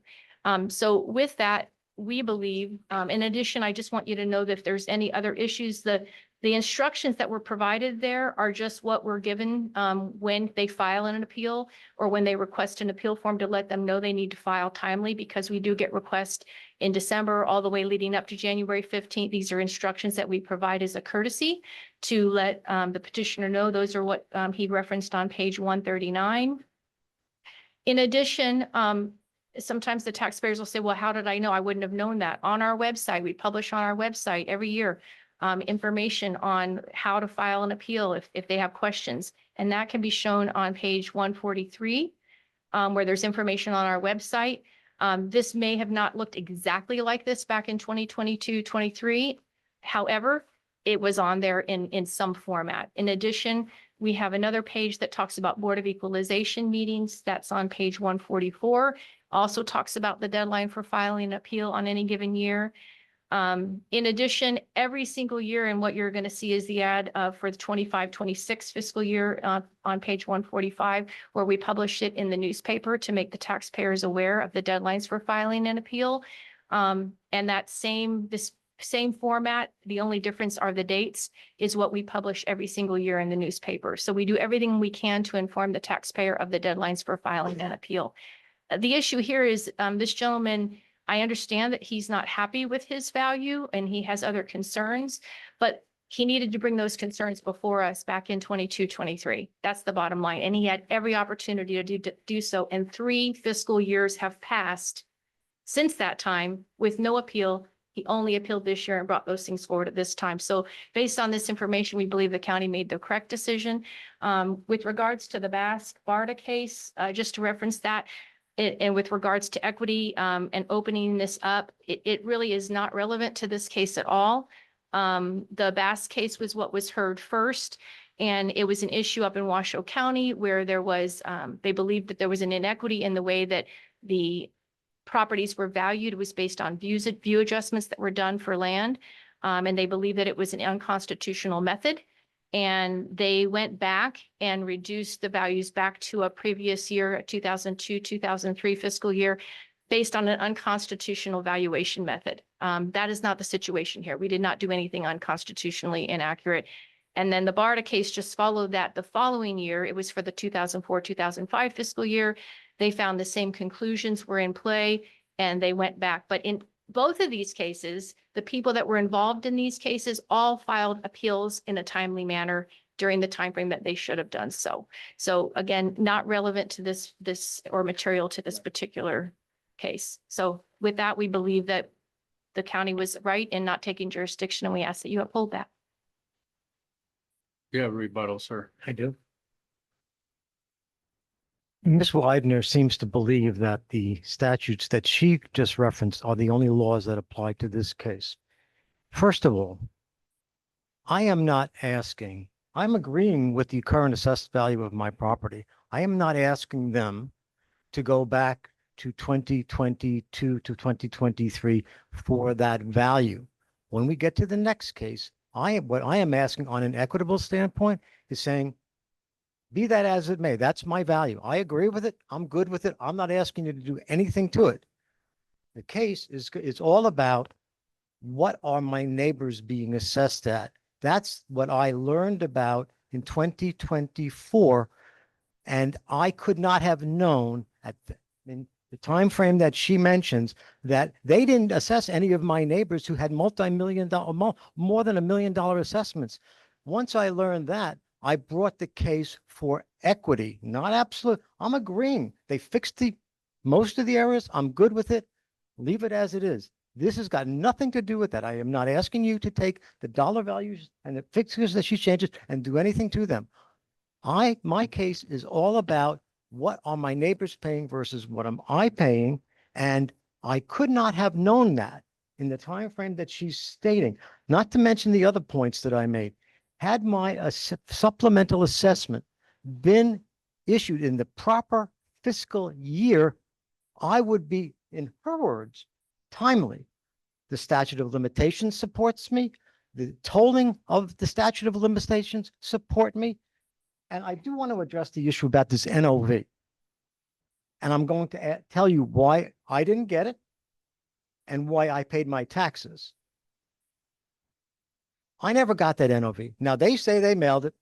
So with that, we believe, in addition, I just want you to know that if there's any other issues, the instructions that were provided there are just what were given when they file an appeal or when they request an appeal form to let them know they need to file timely, because we do get requests in December all the way leading up to January 15th. These are instructions that we provide as a courtesy to let the petitioner know. Those are what he referenced on page 139. In addition, sometimes the taxpayers will say, well, how did I know? I wouldn't have known that. On our website, we publish on our website every year information on how to file an appeal if they have questions. And that can be shown on page 143, where there's information on our website. This may have not looked exactly like this back in 2022-23. However, it was on there in some format. In addition, we have another page that talks about Board of Equalization meetings. That's on page 144. Also talks about the deadline for filing an appeal on any given year. In addition, every single year, and what you're going to see is the ad for the 25-26 fiscal year on page 145, where we publish it in the newspaper to make the taxpayers aware of the deadlines for filing an appeal. And this same format, the only difference are the dates, is what we publish every single year in the newspaper. So we do everything we can to inform the taxpayer of the deadlines for filing an appeal. The issue here is this gentleman, I understand that he's not happy with his value and he has other concerns, but he needed to bring those concerns before us back in 22-23. That's the bottom line. And he had every opportunity to do so. And 3 fiscal years have passed since that time with no appeal. He only appealed this year and brought those things forward at this time. So based on this information, we believe the county made the correct decision. With regards to the Basque BARDA case, just to reference that, and with regards to equity and opening this up, it really is not relevant to this case at all. The Basque case was what was heard first, and it was an issue up in Washoe County where there was, they believed that there was an inequity in the way that the properties were valued. It was based on view adjustments that were done for land, and they believed that it was an unconstitutional method. And they went back and reduced the values back to a previous year, 2002-2003 fiscal year, based on an unconstitutional valuation method. That is not the situation here. We did not do anything unconstitutionally inaccurate. And then the BARDA case just followed that the following year. It was for the 2004-2005 fiscal year. They found the same conclusions were in play and they went back. But in both of these cases, the people that were involved in these cases all filed appeals in a timely manner during the timeframe that they should have done so. So again, not relevant to this or material to this particular case. So with that, we believe that the county was right in not taking jurisdiction, and we ask that you uphold that. You have a rebuttal, sir. I do. Ms. Widener seems to believe that the statutes that she just referenced are the only laws that apply to this case. First of all, I am not asking, I'm agreeing with the current assessed value of my property. I am not asking them to go back to 2022 to 2023 for that value. When we get to the next case, what I am asking on an equitable standpoint is saying, be that as it may, that's my value. I agree with it. I'm good with it. I'm not asking you to do anything to it. The case is all about what are my neighbors being assessed at. That's what I learned about in 2024. And I could not have known in the time frame that she mentions that they didn't assess any of my neighbors who had multi-million dollar, more than $1 million assessments. Once I learned that, I brought the case for equity, not absolute. I'm agreeing. They fixed most of the areas. I'm good with it. Leave it as it is. This has got nothing to do with that. I am not asking you to take the dollar values and the fixtures that she changes and do anything to them. My case is all about what are my neighbors paying versus what am I paying, and I could not have known that in the time frame that she's stating. Not to mention the other points that I made. Had my supplemental assessment been issued in the proper fiscal year, I would be, in her words, timely. The statute of limitations supports me. The tolling of the statute of limitations support me. And I do want to address the issue about this NOV. And I'm going to tell you why I didn't get it and why I paid my taxes. I never got that NOV. Now they say they mailed it.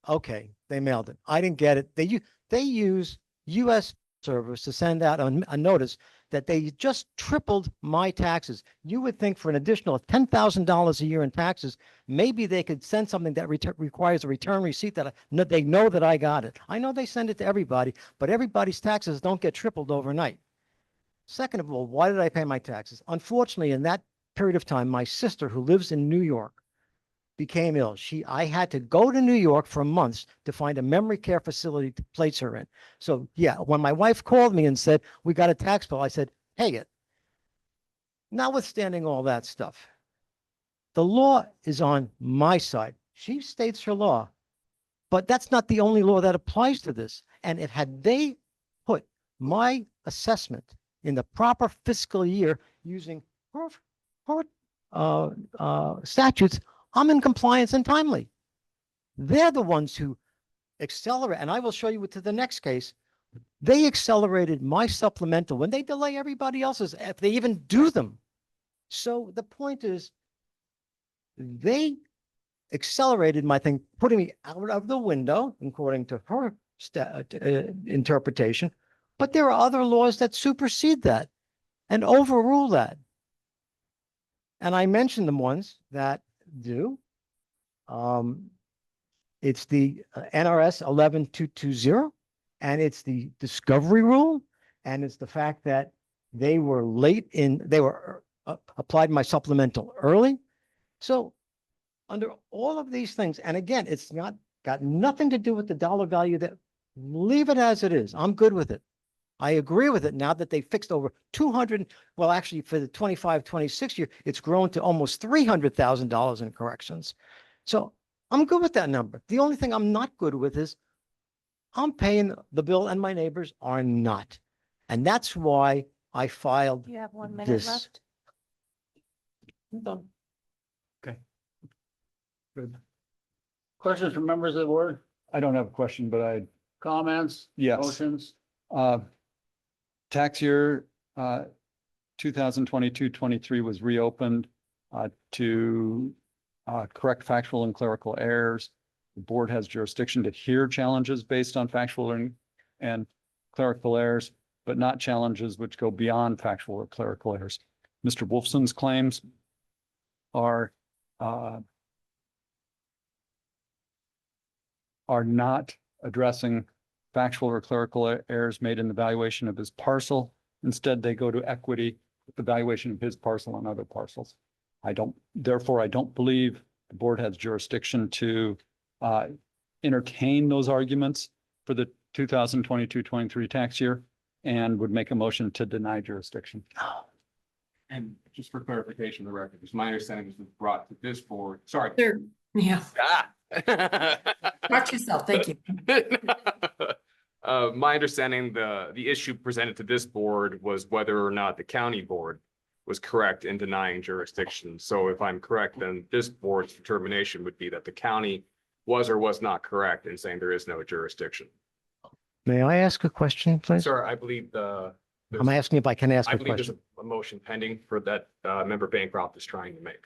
Okay, they mailed it. I didn't get it. They use U.S. servers to send out a notice that they just tripled my taxes. You would think for an additional $10,000 a year in taxes, maybe they could send something that requires a return receipt that they know that I got it. I know they send it to everybody, but everybody's taxes don't get tripled overnight. Second of all, why did I pay my taxes? Unfortunately, in that period of time, my sister, who lives in New York, became ill. I had to go to New York for months to find a memory care facility to place her in. So yeah, when my wife called me and said, we got a tax bill, I said, pay it. Notwithstanding all that stuff, the law is on my side. She states her law, but that's not the only law that applies to this. And had they put my assessment in the proper fiscal year using her statutes, I'm in compliance and timely. They're the ones who accelerate, and I will show you to the next case. They accelerated my supplemental when they delay everybody else's, if they even do them. So the point is, they accelerated my thing, putting me out of the window, according to her interpretation. But there are other laws that supersede that and overrule that. And I mentioned the ones that do. It's the NRS 11220, and it's the discovery rule, and it's the fact that they were applied my supplemental early. So under all of these things, and again, it's got nothing to do with the dollar value. That leave it as it is. I'm good with it. I agree with it now that they fixed over 200. Well, actually, for the 25-26 year, it's grown to almost $300,000 in corrections. So I'm good with that number. The only thing I'm not good with is I'm paying the bill and my neighbors are not. And that's why I filed You have 1 minute this. left. I'm done. Okay. Good. Questions from members of the board? I don't have a question, but I, Comments? yes. Motions? Tax year 2022-23 was reopened to correct factual and clerical errors. The board has jurisdiction to hear challenges based on factual and clerical errors, but not challenges which go beyond factual or clerical errors. Mr. Wolfson's claims are not addressing factual or clerical errors made in the valuation of his parcel. Instead, they go to equity, the valuation of his parcel and other parcels. Therefore, I don't believe the board has jurisdiction to entertain those arguments for the 2022-23 tax year and would make a motion to deny jurisdiction. And just for clarification of the record, it's my understanding this was brought to this board, sorry. Sure, yeah, Ah. talk to yourself, thank you. My understanding, the issue presented to this board was whether or not the county board was correct in denying jurisdiction. So if I'm correct, then this board's determination would be that the county was or was not correct in saying there is no jurisdiction. May I ask a question, please? Sir, I believe I'm asking if I can ask I a believe there's question. a motion pending for that member Bancroft is trying to make.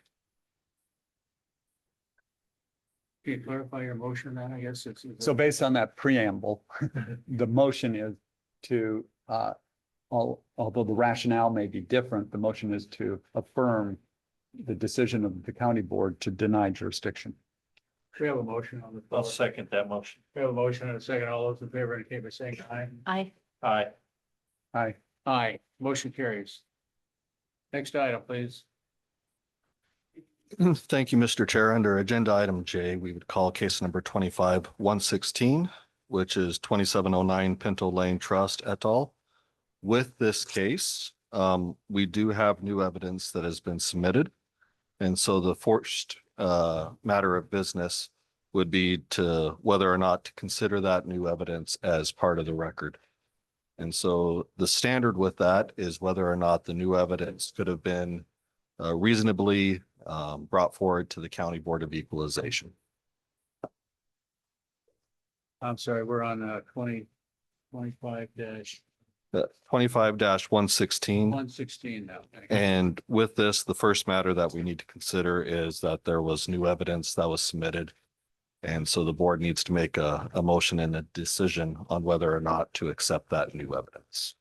Can you clarify your motion then, I guess? So based on that preamble, the motion is to, although the rationale may be different, the motion is to affirm the decision of the county board to deny jurisdiction. We have a motion on the I'll floor. second that motion. We have a motion and a second. All those in favor indicate by saying aye. I, Aye. Aye. Aye, motion carries. Next item, please. Thank you, Mr. Chair. Under agenda item J, we would call case number 25-116, which is 2709 Pinto Lane Trust et al. With this case, we do have new evidence that has been submitted. And so the first matter of business would be to whether or not to consider that new evidence as part of the record. And so the standard with that is whether or not the new evidence could have been reasonably brought forward to the County Board of Equalization. I'm sorry, we're on 25-116 25-116. now. And with this, the first matter that we need to consider is that there was new evidence that was submitted. And so the board needs to make a motion and a decision on whether or not to accept that new evidence.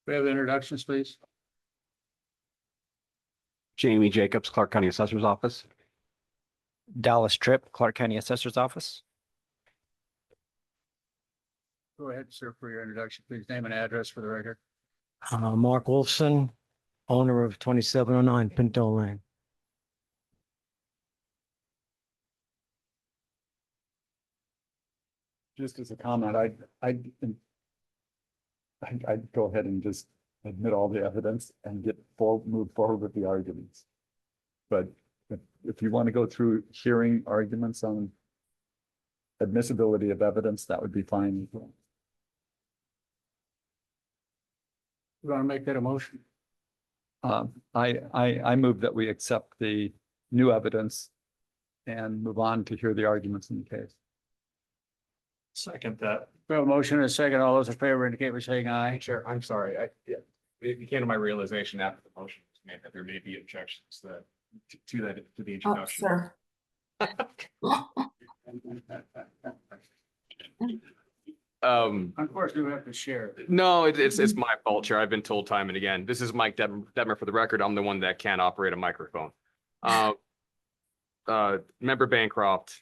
We have introductions, please. Jamie Jacobs, Clark County Assessor's Office. Dallas Tripp, Clark County Assessor's Office. Go ahead, sir, for your introduction. Please name and address for the record. Mark Wolfson, owner of 2709 Pinto Lane. Just as a comment, I'd go ahead and just admit all the evidence and move forward with the arguments. But if you want to go through hearing arguments on admissibility of evidence, that would be fine. You want to make that a motion? I move that we accept the new evidence and move on to hear the arguments in the case. Second that. We have a motion and a second. All those in favor indicate by saying aye. Chair, I'm sorry. It came to my realization after the motion was made that there may be objections that to the Oh, introduction. sir. Unfortunately, we have to share. No, it's my fault, Chair. I've been told time and again. This is Mike Detmer for the record. I'm the one that can't operate a microphone. Member Bancroft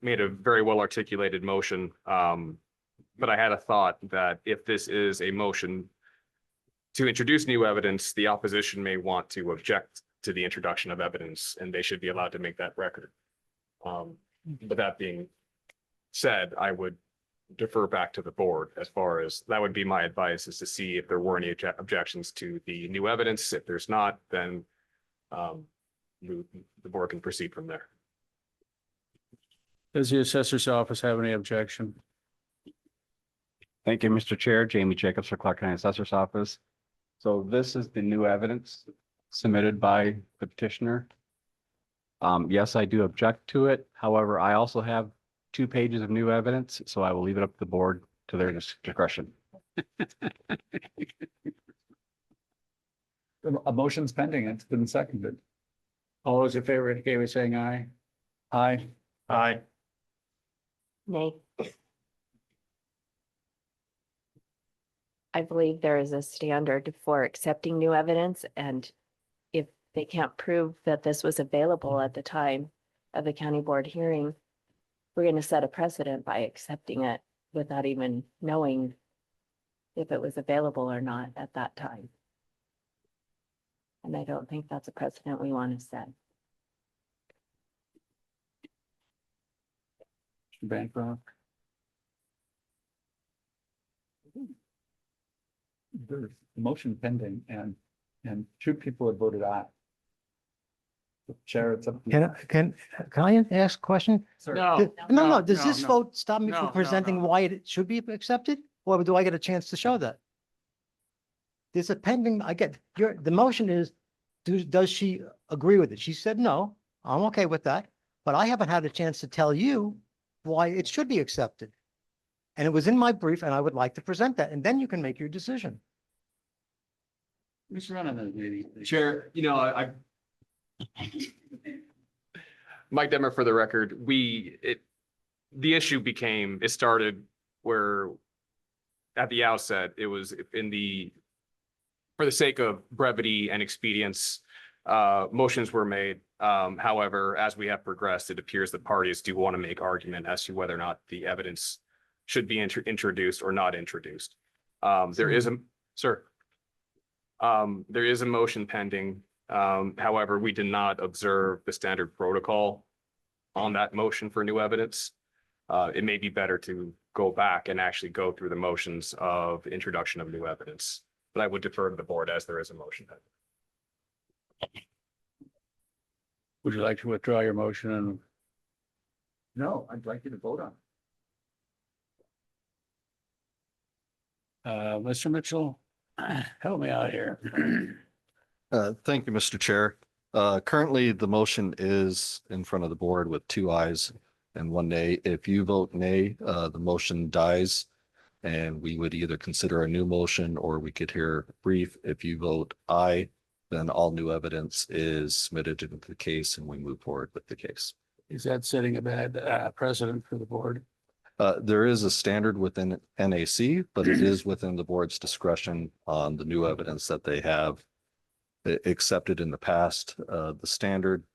made a very well articulated motion. But I had a thought that if this is a motion to introduce new evidence, the opposition may want to object to the introduction of evidence, and they should be allowed to make that record. But that being said, I would defer back to the board as far as that would be my advice, is to see if there were any objections to the new evidence. If there's not, then the board can proceed from there. Does the assessor's office have any objection? Thank you, Mr. Chair. Jamie Jacobs for Clark County Assessor's Office. So this is the new evidence submitted by the petitioner. Yes, I do object to it. However, I also have 2 pages of new evidence, so I will leave it up to the board to their discretion. A motion's pending. It's been seconded. All those in favor indicate by saying aye. Aye. Aye. Nay. I believe there is a standard for accepting new evidence, and if they can't prove that this was available at the time of the county board hearing, we're going to set a precedent by accepting it without even knowing if it was available or not at that time. And I don't think that's a precedent we want to set. Mr. Bancroft? There's a motion pending and two people have voted aye. The Chair, it's up. to you. Can I ask a question? Sir. No, does this no. vote stop me No, from no, presenting no. why it should be accepted? Or do I get a chance to show that? There's a pending, the motion is, does she agree with it? She said, no, I'm okay with that, but I haven't had a chance to tell you why it should be accepted. And it was in my brief and I would like to present that and then you can make your decision. Who's running the meeting? Chair, Mike Demmer for the record, the issue it started where at the outset, it was for the sake of brevity and expedience, motions were made. However, as we have progressed, it appears that parties do want to make argument as to whether or not the evidence should be introduced or not introduced. There is a motion pending. However, we did not observe the standard protocol on that motion for new evidence. It may be better to go back and actually go through the motions of introduction of new evidence, but I would defer to the board as there is a motion. Would you like to withdraw your motion and No, I'd like you to vote on it. Mr. Mitchell, help me out here. Thank you, Mr. Chair. Currently, the motion is in front of the board with 2 ayes and 1 nay. If you vote nay, the motion dies. And we would either consider a new motion or we could hear brief. If you vote aye, then all new evidence is submitted into the case and we move forward with the case. Is that setting a bad precedent for the board? There is a standard within NAC, but it is within the board's discretion on the new evidence that they have accepted in the past. The standard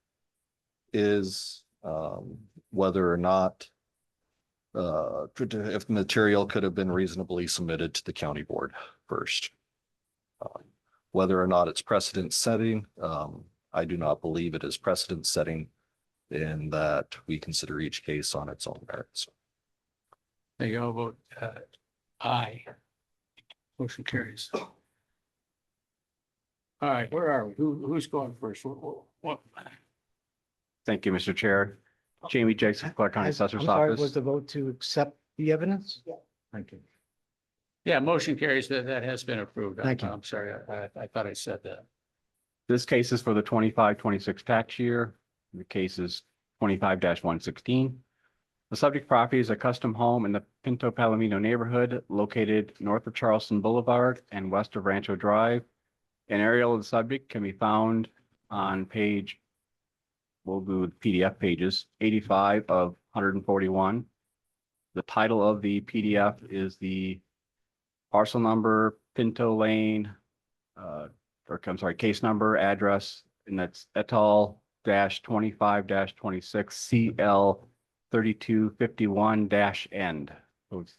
is whether or not if the material could have been reasonably submitted to the county board first. Whether or not it's precedent setting, I do not believe it is precedent setting in that we consider each case on its own merits. There you go, vote aye. Motion carries. All right, where are we? Who's going first? What? Thank you, Mr. Chair. Jamie Jacobs, Clark County I'm Assessor's sorry, Office. was the vote to accept the evidence? Thank you. Yeah, motion carries. That has been approved. Thank you. I'm sorry. I thought I said that. This case is for the 25-26 tax year. The case is 25-116. The subject property is a custom home in the Pinto Palomino neighborhood located north of Charleston Boulevard and west of Rancho Drive. An aerial of the subject can be found on page, we'll do PDF pages, 85 of 141. The title of the PDF is the parcel number, Pinto Lane, case number, address, and that's et al. -25-26 CL 3251-end. So it's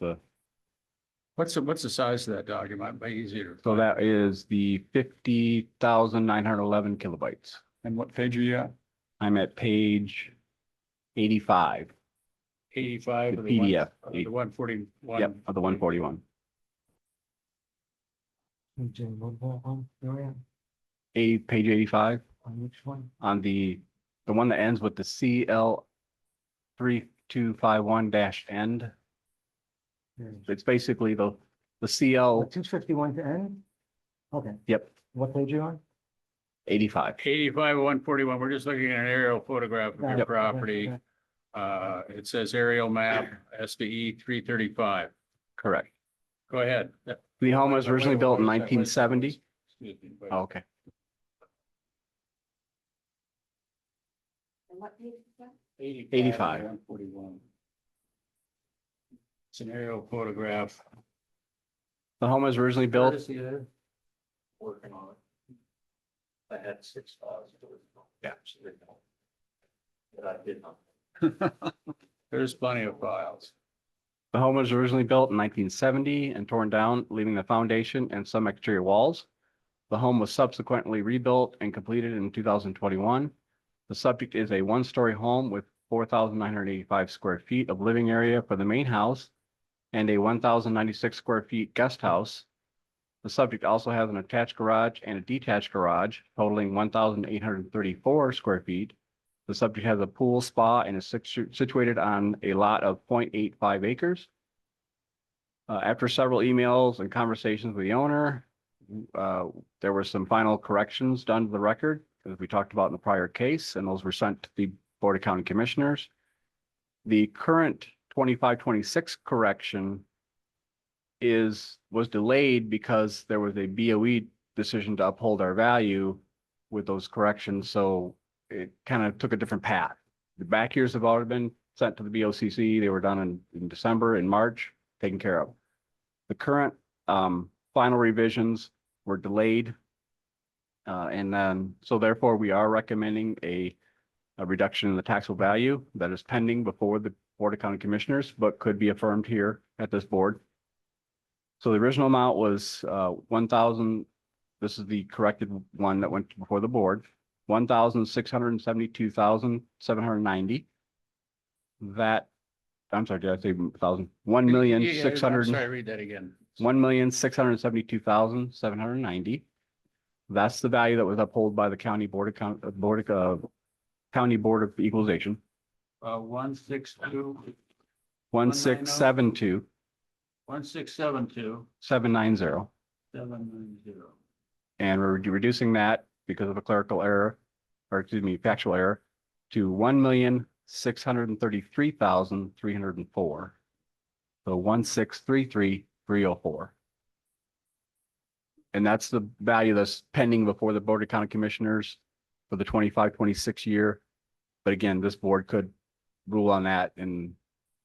What's the size of that document? Might be easier. so that is the 50,911 kilobytes. And what page are you at? I'm at page 85. 85 The of the PDF. the 141. Yep, of the 141. Page 85 On which one? on the one that ends with the CL 3251-end. It's basically the CL, 251 to end? Okay, yep, what page are you on? 85. 85 of 141. We're just looking at an aerial photograph of your Yep. property. It says aerial map, SBE 335. Correct. Go ahead. The home was originally built in Wait a second, 1970. Excuse me, wait. Oh, okay. And what page is that? 85. 141. It's an aerial photograph. The home was originally built, Courtesy there. Working on it. I had 6 files. Yeah. But I did not. There's plenty of files. the home was originally built in 1970 and torn down, leaving the foundation and some exterior walls. The home was subsequently rebuilt and completed in 2021. The subject is a one-story home with 4,985 square feet of living area for the main house and a 1,096 square feet guest house. The subject also has an attached garage and a detached garage totaling 1,834 square feet. The subject has a pool, spa, and is situated on a lot of 0.85 acres. After several emails and conversations with the owner, there were some final corrections done to the record, as we talked about in the prior case, and those were sent to the Board of County Commissioners. The current 25-26 correction was delayed because there was a BOE decision to uphold our value with those corrections, so it kind of took a different path. The back years have already been sent to the BOCC. They were done in December and March, taken care of. The current final revisions were delayed. And then, so therefore, we are recommending a reduction in the taxable value that is pending before the Board of County Commissioners, but could be affirmed here at this board. So the original amount was 1,000. This is the corrected one that went before the board. 1,672,790. That, I'm sorry, did I say 1,000? 1,600,000. Sorry, read that again. 1,672,790. That's the value that was upheld by the County Board of Equalization. 162. 1,672. 1,672. 790. 790. And we're reducing that because of a clerical error, or excuse me, factual error, to 1,633,304. So 1,633,304. And that's the value that's pending before the Board of County Commissioners for the 25-26 year. But again, this board could rule on that in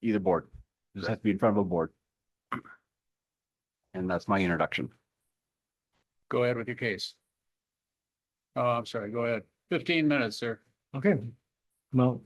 either board. It just has to be in front of a board. And that's my introduction. Go ahead with your case. Oh, I'm sorry, go ahead. 15 minutes, sir. Okay, well.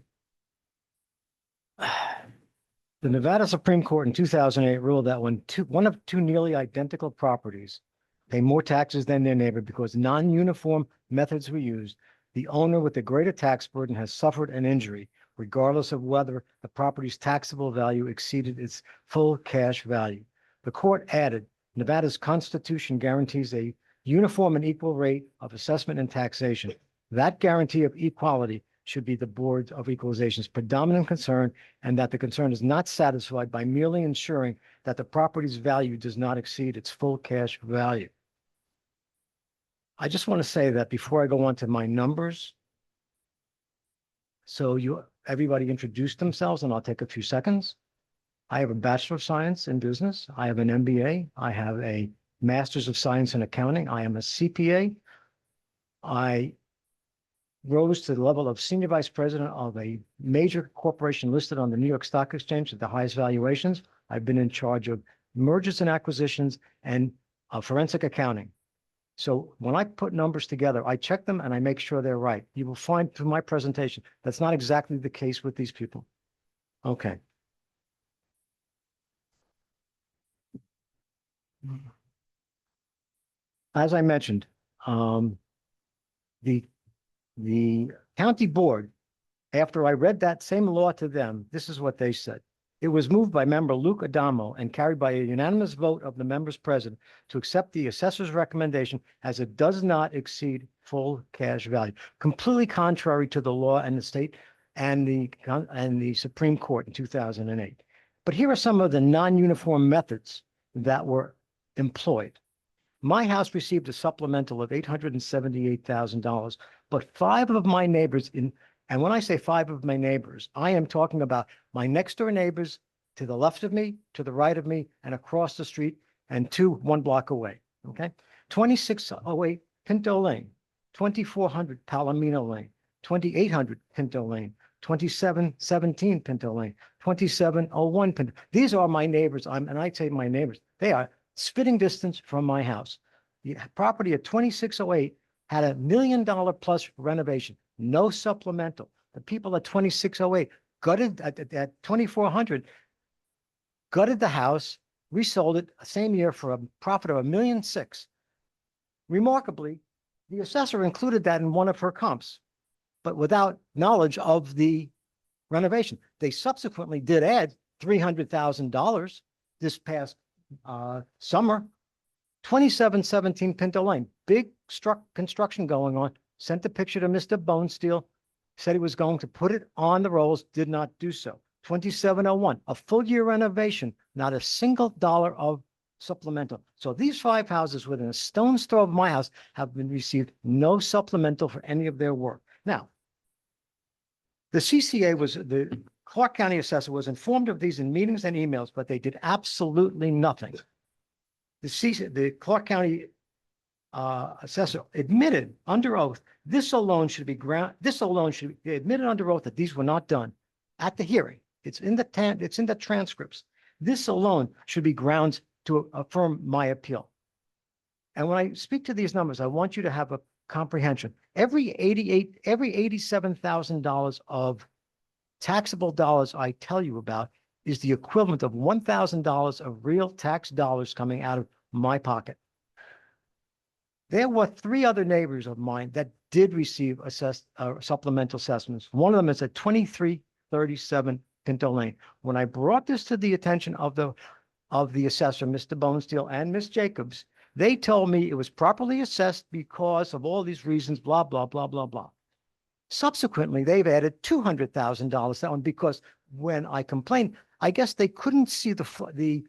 The Nevada Supreme Court in 2008 ruled that when one of two nearly identical properties pay more taxes than their neighbor because non-uniform methods were used, the owner with the greater tax burden has suffered an injury, regardless of whether the property's taxable value exceeded its full cash value. The court added, Nevada's Constitution guarantees a uniform and equal rate of assessment and taxation. That guarantee of equality should be the Board of Equalization's predominant concern, and that the concern is not satisfied by merely ensuring that the property's value does not exceed its full cash value. I just want to say that before I go on to my numbers, so everybody introduce themselves, and I'll take a few seconds. I have a Bachelor of Science in Business. I have an MBA. I have a Master's of Science in Accounting. I am a CPA. I rose to the level of Senior Vice President of a major corporation listed on the New York Stock Exchange at the highest valuations. I've been in charge of mergers and acquisitions and forensic accounting. So when I put numbers together, I check them and I make sure they're right. You will find through my presentation, that's not exactly the case with these people. Okay. As I mentioned, the county board, after I read that same law to them, this is what they said. It was moved by member Luke Adamo and carried by a unanimous vote of the members present to accept the assessor's recommendation as it does not exceed full cash value, completely contrary to the law and the state and the Supreme Court in 2008. But here are some of the non-uniform methods that were employed. My house received a supplemental of $878,000, but 5 of my neighbors and when I say 5 of my neighbors, I am talking about my next door neighbors to the left of me, to the right of me, and across the street, and 2 1 block away. Okay. 2608 Pinto Lane, 2400 Palomino Lane, 2800 Pinto Lane, 2717 Pinto Lane, 2701 Pinto. These are my neighbors. And I say my neighbors, they are spitting distance from my house. The property at 2608 had $1 million plus renovation, no supplemental. The people at 2608 gutted at 2400, gutted the house, resold it the same year for a profit of $1.6 million. Remarkably, the assessor included that in one of her comps, but without knowledge of the renovation. They subsequently did add $300,000 this past summer. 2717 Pinto Lane, big construction going on. Sent a picture to Mr. Bonesteel, said he was going to put it on the rolls, did not do so. 2701, a full year renovation, not a single dollar of supplemental. So these 5 houses within a stone's throw of my house have been received no supplemental for any of their work. Now, the CCA the Clark County Assessor was informed of these in meetings and emails, but they did absolutely nothing. The Clark County Assessor admitted under oath, this alone should be admitted under oath that these were not done at the hearing. It's in the transcripts. This alone should be grounds to affirm my appeal. And when I speak to these numbers, I want you to have a comprehension. Every $87,000 of taxable dollars I tell you about is the equivalent of $1,000 of real tax dollars coming out of my pocket. There were 3 other neighbors of mine that did receive supplemental assessments. One of them is at 2337 Pinto Lane. When I brought this to the attention of the assessor, Mr. Bonesteel and Ms. Jacobs, they told me it was properly assessed because of all these reasons, blah, blah, blah, blah, blah. Subsequently, they've added $200,000 that one because when I complained, I guess they couldn't see that they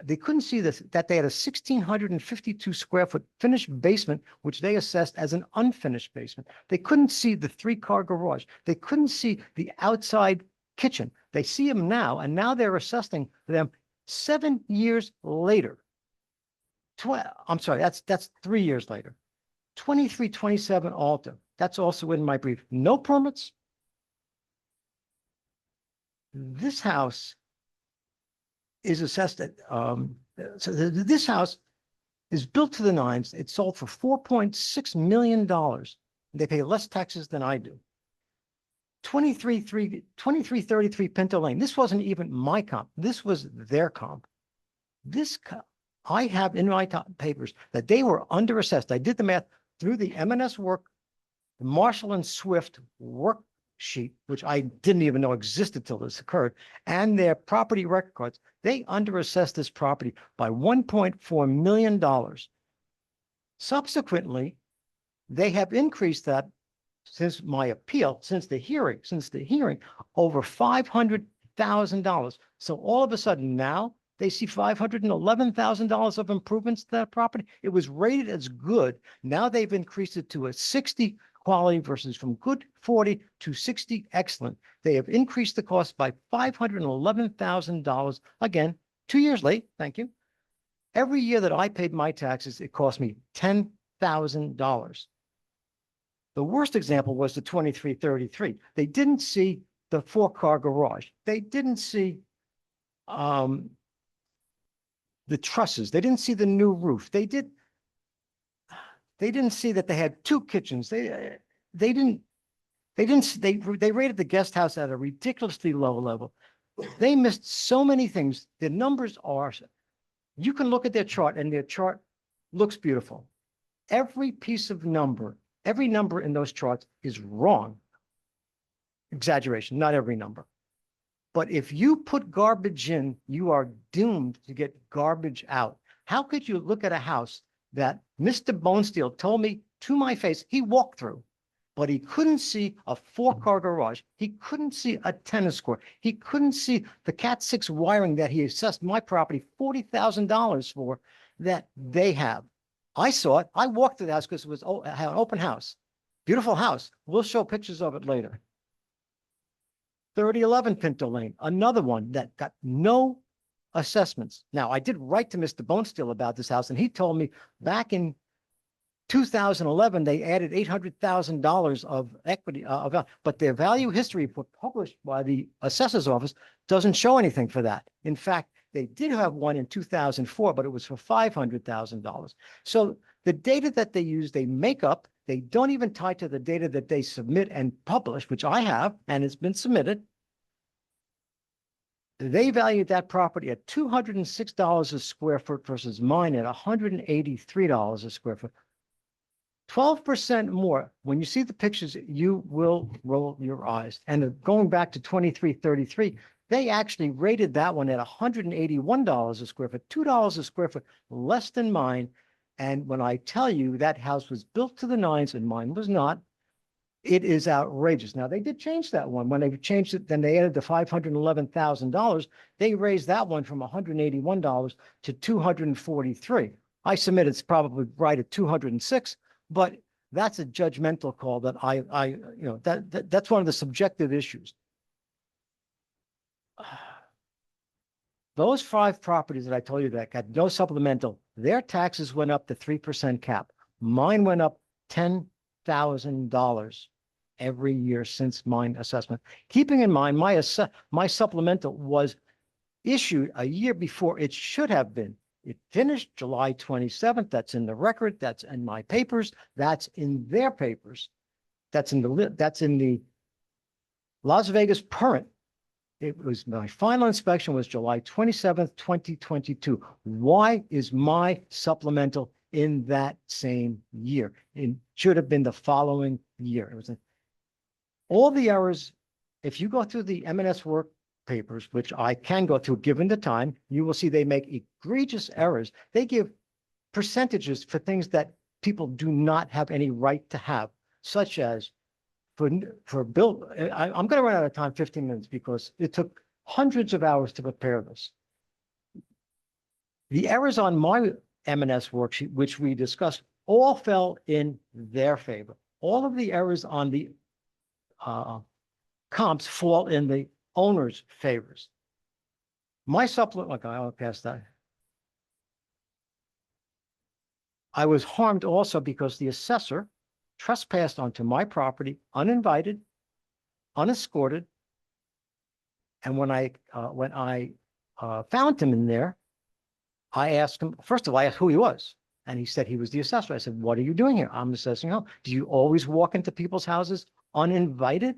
had a 1,652 square foot finished basement, which they assessed as an unfinished basement. They couldn't see the 3-car garage. They couldn't see the outside kitchen. They see them now, and now they're assessing them 7 years later. I'm sorry, that's 3 years later. 2327 Alta. That's also in my brief. No permits. This house is assessed at, this house is built to the nines. It sold for $4.6 million. They pay less taxes than I do. 2333 Pinto Lane. This wasn't even my comp. This was their comp. I have in my papers that they were underassessed. I did the math through the M&S work, the Marshall and Swift worksheet, which I didn't even know existed till this occurred, and their property record cards. They underassessed this property by $1.4 million. Subsequently, they have increased that since my appeal, since the hearing, over $500,000. So all of a sudden now they see $511,000 of improvements to that property. It was rated as good. Now they've increased it to a 60 quality versus from good 40 to 60 excellent. They have increased the cost by $511,000. Again, 2 years late. Thank you. Every year that I paid my taxes, it cost me $10,000. The worst example was the 2333. They didn't see the 4-car garage. They didn't see the trusses. They didn't see the new roof. They didn't see that they had 2 kitchens. They rated the guest house at a ridiculously low level. They missed so many things. The numbers are, you can look at their chart and their chart looks beautiful. Every piece of number, every number in those charts is wrong. Exaggeration, not every number. But if you put garbage in, you are doomed to get garbage out. How could you look at a house that Mr. Bonesteel told me to my face he walked through, but he couldn't see a 4-car garage. He couldn't see a tennis court. He couldn't see the Cat 6 wiring that he assessed my property $40,000 for that they have. I saw it. I walked through the house because it was an open house. Beautiful house. We'll show pictures of it later. 3011 Pinto Lane, another one that got no assessments. Now, I did write to Mr. Bonesteel about this house, and he told me back in 2011, they added $800,000 of equity, but their value history published by the assessor's office doesn't show anything for that. In fact, they did have one in 2004, but it was for $500,000. So the data that they use, they make up. They don't even tie to the data that they submit and publish, which I have, and it's been submitted. They valued that property at $206 a square foot versus mine at $183 a square foot. 12% more. When you see the pictures, you will roll your eyes. And going back to 2333, they actually rated that one at $181 a square foot, $2 a square foot less than mine. And when I tell you that house was built to the nines and mine was not, it is outrageous. Now, they did change that one. When they changed it, then they added the $511,000. They raised that one from $181 to $243. I submit it's probably right at 206, but that's a judgmental call that that's one of the subjective issues. Those 5 properties that I told you that got no supplemental, their taxes went up to 3% cap. Mine went up $10,000 every year since mine assessment. Keeping in mind, my supplemental was issued a year before it should have been. It finished July 27th. That's in the record. That's in my papers. That's in their papers. That's in the Las Vegas Current. It was my final inspection was July 27th, 2022. Why is my supplemental in that same year? It should have been the following year. It was all the errors. If you go through the M&S work papers, which I can go through given the time, you will see they make egregious errors. They give percentages for things that people do not have any right to have, such as for bill. I'm going to run out of time, 15 minutes, because it took hundreds of hours to prepare this. The errors on my M&S worksheet, which we discussed, all fell in their favor. All of the errors on the comps fall in the owner's favors. My supplement, okay, I'll pass that. I was harmed also because the assessor trespassed onto my property uninvited, unescorted. And when I found him in there, I asked him, first of all, I asked who he was. And he said he was the assessor. I said, what are you doing here? I'm assessing home. Do you always walk into people's houses uninvited?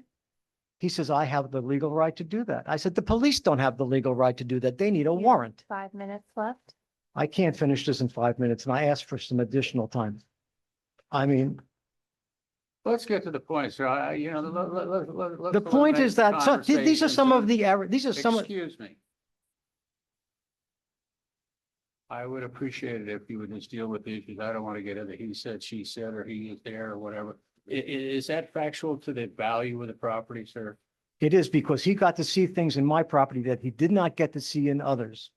He says, I have the legal right to do that. I said, the police don't have the legal right to do that. They need a warrant. 5 minutes left. I can't finish this in 5 minutes, and I asked for some additional time. I mean, Let's get to the point, sir. the point is that these are some of the errors. These are some. Excuse me. I would appreciate it if you would just deal with the issues. I don't want to get into he said, she said, or he is there or whatever. Is that factual to the value of the property, sir? It is, because he got to see things in my property that he did not get to see in others.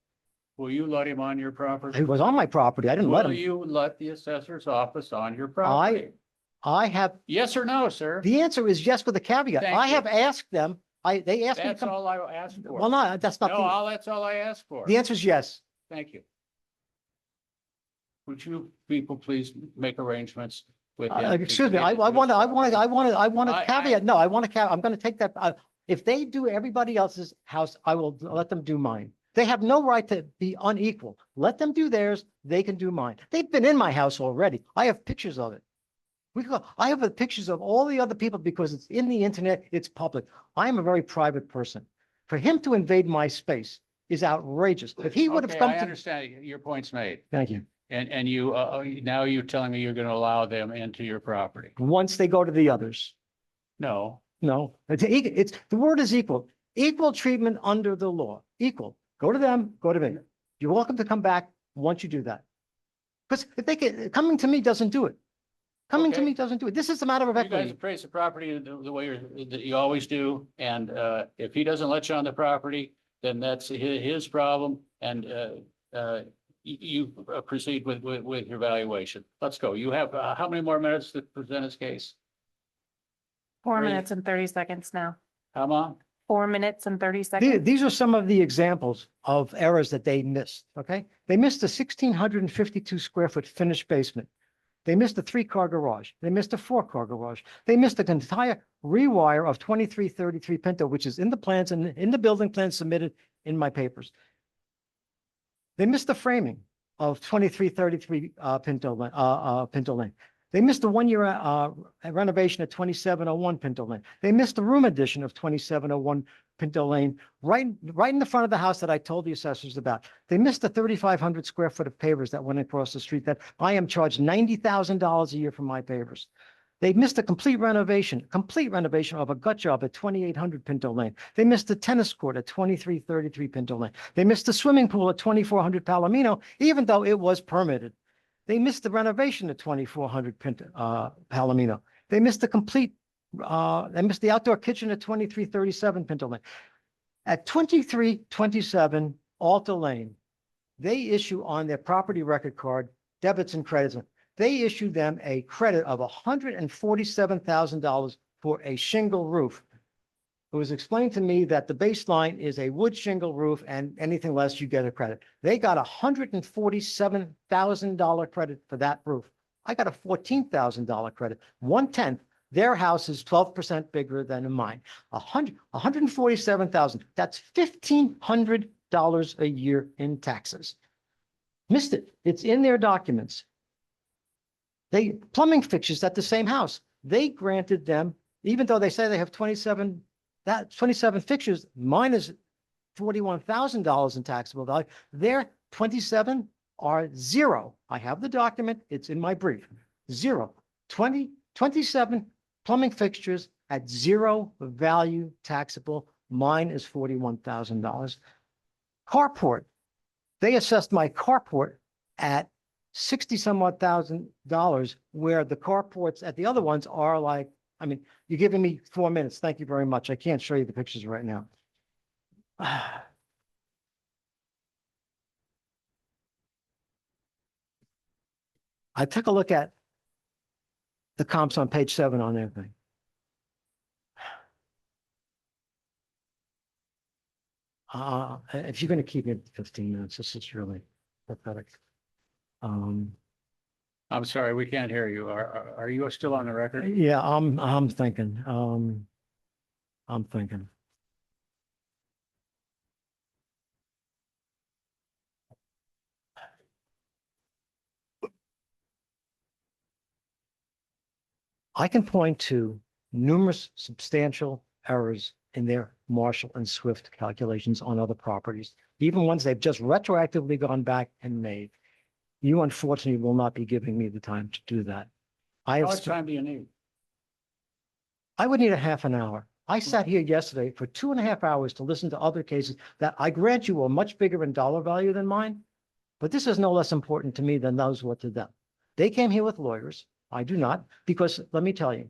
Will you let him on your property? He was on my property. I didn't let him. Will you let the assessor's office on your property? I have. Yes or no, sir? The answer is yes with a caveat. Thank I you. have asked them. They asked me to That's come. all I asked for. Well, no, that's not. No, that's all I asked for. The answer is yes. Thank you. Would you people please make arrangements with him? Excuse me. I want to caveat. No, I want to I'm going to take that. If they do everybody else's house, I will let them do mine. They have no right to be unequal. Let them do theirs. They can do mine. They've been in my house already. I have pictures of it. I have the pictures of all the other people because it's in the internet. It's public. I am a very private person. For him to invade my space is outrageous. If he would have come I to. understand your point's made. Thank you. And you, now you're telling me you're going to allow them into your property? Once they go to the others. No. No, it's the word is equal. Equal treatment under the law. Equal. Go to them, go to me. You're welcome to come back once you do that. Because if they can, coming to me doesn't do it. Coming to Okay. me doesn't do it. This is a matter of You guys equity. appraise the property the way that you always do, and if he doesn't let you on the property, then that's his problem, and you proceed with your valuation. Let's go. You have how many more minutes to present his case? 4 Three. minutes and 30 seconds now. How long? 4 minutes and 30 seconds. These are some of the examples of errors that they missed, okay? They missed a 1,652 square foot finished basement. They missed a 3-car garage. They missed a 4-car garage. They missed an entire rewire of 2333 Pinto, which is in the plans and in the building plans submitted in my papers. They missed the framing of 2333 Pinto Lane. They missed the 1 year renovation at 2701 Pinto Lane. They missed the room addition of 2701 Pinto Lane, right in the front of the house that I told the assessors about. They missed the 3,500 square foot of pavers that went across the street that I am charged $90,000 a year for my pavers. They missed a complete renovation of a gut job at 2800 Pinto Lane. They missed the tennis court at 2333 Pinto Lane. They missed the swimming pool at 2400 Palomino, even though it was permitted. They missed the renovation at 2400 Palomino. They missed they missed the outdoor kitchen at 2337 Pinto Lane. At 2327 Alta Lane, they issue on their property record card debits and credits. They issue them a credit of $147,000 for a shingle roof. It was explained to me that the baseline is a wood shingle roof, and anything less, you get a credit. They got $147,000 credit for that roof. I got a $14,000 credit, 1/10. Their house is 12% bigger than mine. $147,000. That's $1,500 a year in taxes. Missed it. It's in their documents. Plumbing fixtures at the same house. They granted them, even though they say they have 27 fixtures, mine is $41,000 in taxable value. Their 27 are zero. I have the document. It's in my brief. 27 plumbing fixtures at zero value taxable. Mine is $41,000. Carport. They assessed my carport at 60 some odd $1,000, where the carports at the other ones are like, I mean, you're giving me 4 minutes. Thank you very much. I can't show you the pictures right now. I took a look at the comps on page 7 on everything. If you're going to keep it 15 minutes, this is really pathetic. I'm sorry, we can't hear you. Are you still on the record? Yeah, I'm thinking. I'm thinking. I can point to numerous substantial errors in their Marshall and Swift calculations on other properties, even ones they've just retroactively gone back and made. You unfortunately will not be giving me the time to do that. How much time do you need? I would need a half an hour. I sat here yesterday for 2.5 hours to listen to other cases that I grant you are much bigger in dollar value than mine, but this is no less important to me than those were to them. They came here with lawyers. I do not, because let me tell you,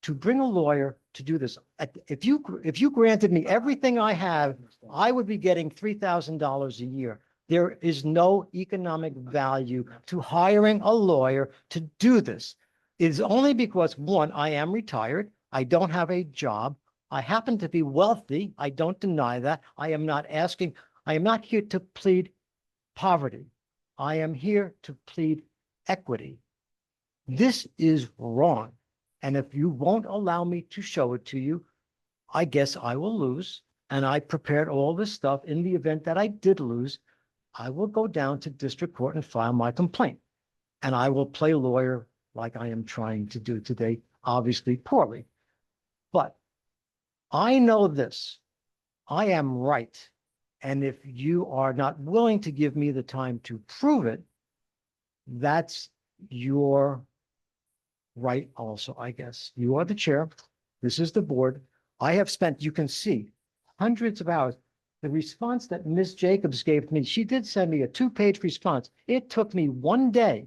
to bring a lawyer to do this, if you granted me everything I have, I would be getting $3,000 a year. There is no economic value to hiring a lawyer to do this. It is only because, one, I am retired. I don't have a job. I happen to be wealthy. I don't deny that. I am not here to plead poverty. I am here to plead equity. This is wrong. And if you won't allow me to show it to you, I guess I will lose. And I prepared all this stuff in the event that I did lose. I will go down to district court and file my complaint. And I will play lawyer like I am trying to do today, obviously poorly. But I know this. I am right. And if you are not willing to give me the time to prove it, that's your right also, I guess. You are the chair. This is the board. I have spent, you can see, hundreds of hours. The response that Ms. Jacobs gave me, she did send me a 2-page response. It took me one day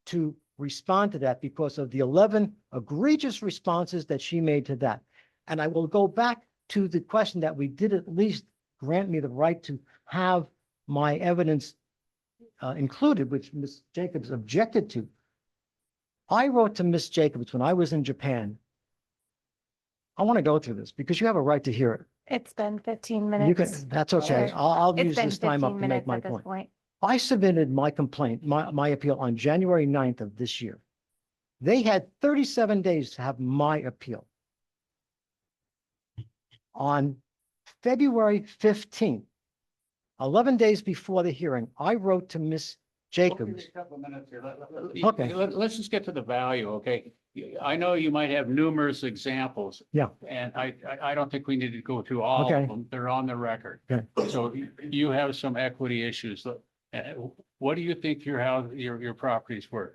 to respond to that because of the 11 egregious responses that she made to that. And I will go back to the question that we did at least grant me the right to have my evidence included, which Ms. Jacobs objected to. I wrote to Ms. Jacobs when I was in Japan. I want to go through this because you have a right to hear it. It's been 15 You minutes. can, that's okay. I'll use this time up to make my point. I submitted my complaint, my appeal on January 9th of this year. They had 37 days to have my appeal. On February 15th, 11 days before the hearing, I wrote to Ms. Jacobs. A couple of minutes here. Okay. Let's just get to the value, okay? I know you might have numerous examples. Yeah. And I don't think we need to go through all Okay. of them. They're on the record. Okay. So you have some equity issues. What do you think your house, your property's worth?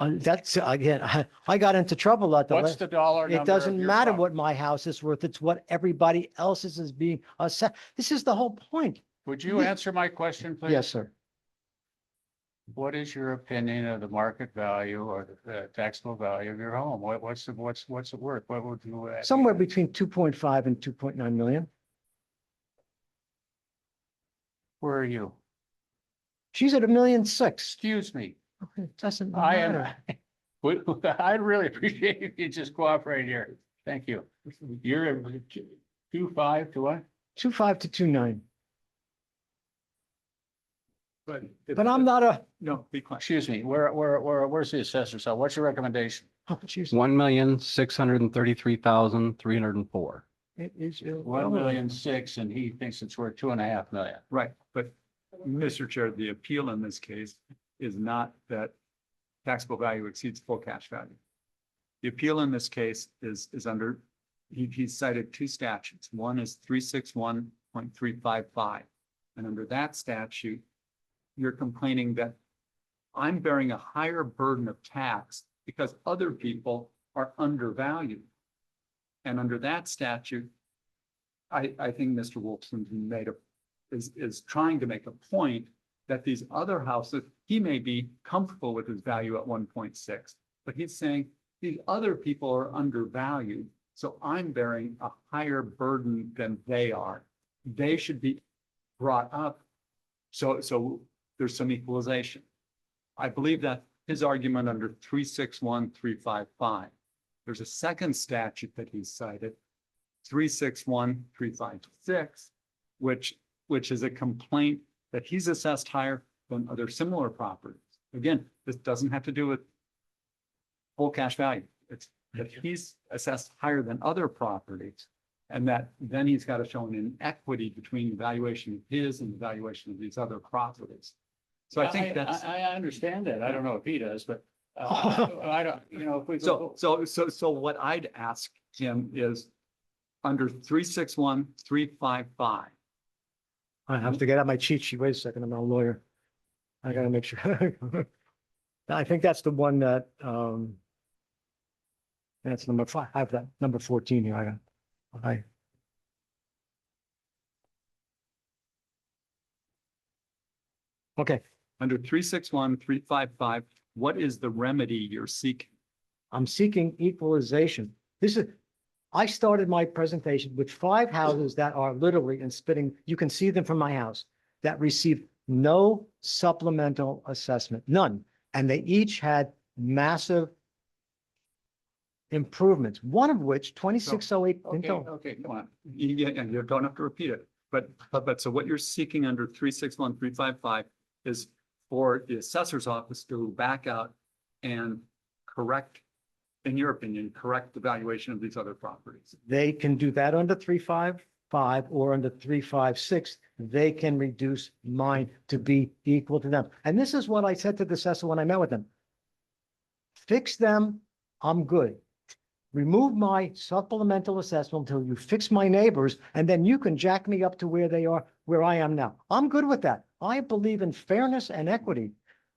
That's, again, I got into trouble at the. What's the dollar number? It doesn't of your matter property? what my house is worth. It's what everybody else's is being assessed. This is the whole point. Would you answer my question, please? Yes, sir. What is your opinion of the market value or the taxable value of your home? What's it worth? What would you? Somewhere between 2.5 and 2.9 million. Where are you? She's at 1.6 million. Excuse me. Okay, doesn't I matter. am. I'd really appreciate if you just cooperate here. Thank you. You're at 2.5 to what? 2.5 to 2.9. But I'm not a, No, be quiet. Excuse me, where's the assessor? So what's your recommendation? oh, jeez. 1,633,304. It is. 1,000,006 and he thinks it's worth 2.5 million. Right, but Mr. Chair, the appeal in this case is not that taxable value exceeds full cash value. The appeal in this case is under, he cited two statutes. One is 361.355. And under that statute, you're complaining that I'm bearing a higher burden of tax because other people are undervalued. And under that statute, I think Mr. Wolfson is trying to make a point that these other houses, he may be comfortable with his value at 1.6, but he's saying these other people are undervalued. So I'm bearing a higher burden than they are. They should be brought up. So there's some equalization. I believe that his argument under 361.355. There's a second statute that he cited, 361.356, which is a complaint that he's assessed higher than other similar properties. Again, this doesn't have to do with full cash value. It's that he's assessed higher than other properties. And that then he's got to show an inequity between the valuation of his and the valuation of these other properties. So I think that's. I understand that. I don't know if he does, but I don't, if we. So what I'd ask him is under 361.355. I have to get out my cheat sheet. Wait a second, I'm not a lawyer. I gotta make sure. I think that's the one that, that's number 5. I have that number 14 here. I got. Okay, Under 361.355, what is the remedy you're seeking? I'm seeking equalization. I started my presentation with 5 houses that are literally in spitting, you can see them from my house, that received no supplemental assessment, none. And they each had massive improvements, one of which 2608. Okay, come on. Yeah, and you don't have to repeat it, but so what you're seeking under 361.355 is for the assessor's office to back out and correct, in your opinion, correct the valuation of these other properties. They can do that under 355 or under 356. They can reduce mine to be equal to them. And this is what I said to the assessor when I met with them. Fix them, I'm good. Remove my supplemental assessment until you fix my neighbors, and then you can jack me up to where they are, where I am now. I'm good with that. I believe in fairness and equity.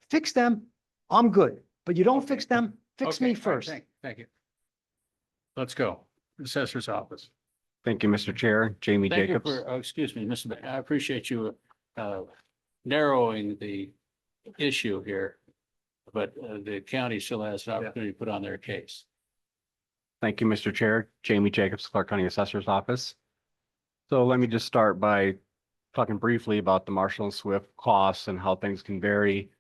Fix them, I'm good. But you don't fix them, fix me Okay, all right, first. Thank you. Let's go. Assessor's office. Thank you, Mr. Chair. Jamie Thank you Jacobs. for, excuse me, Mr. I appreciate you narrowing the issue here. But the county still has an opportunity to put on their case. Thank you, Mr. Chair. Jamie Jacobs, Clark County Assessor's Office. So let me just start by talking briefly about the Marshall and Swift costs and how things can vary.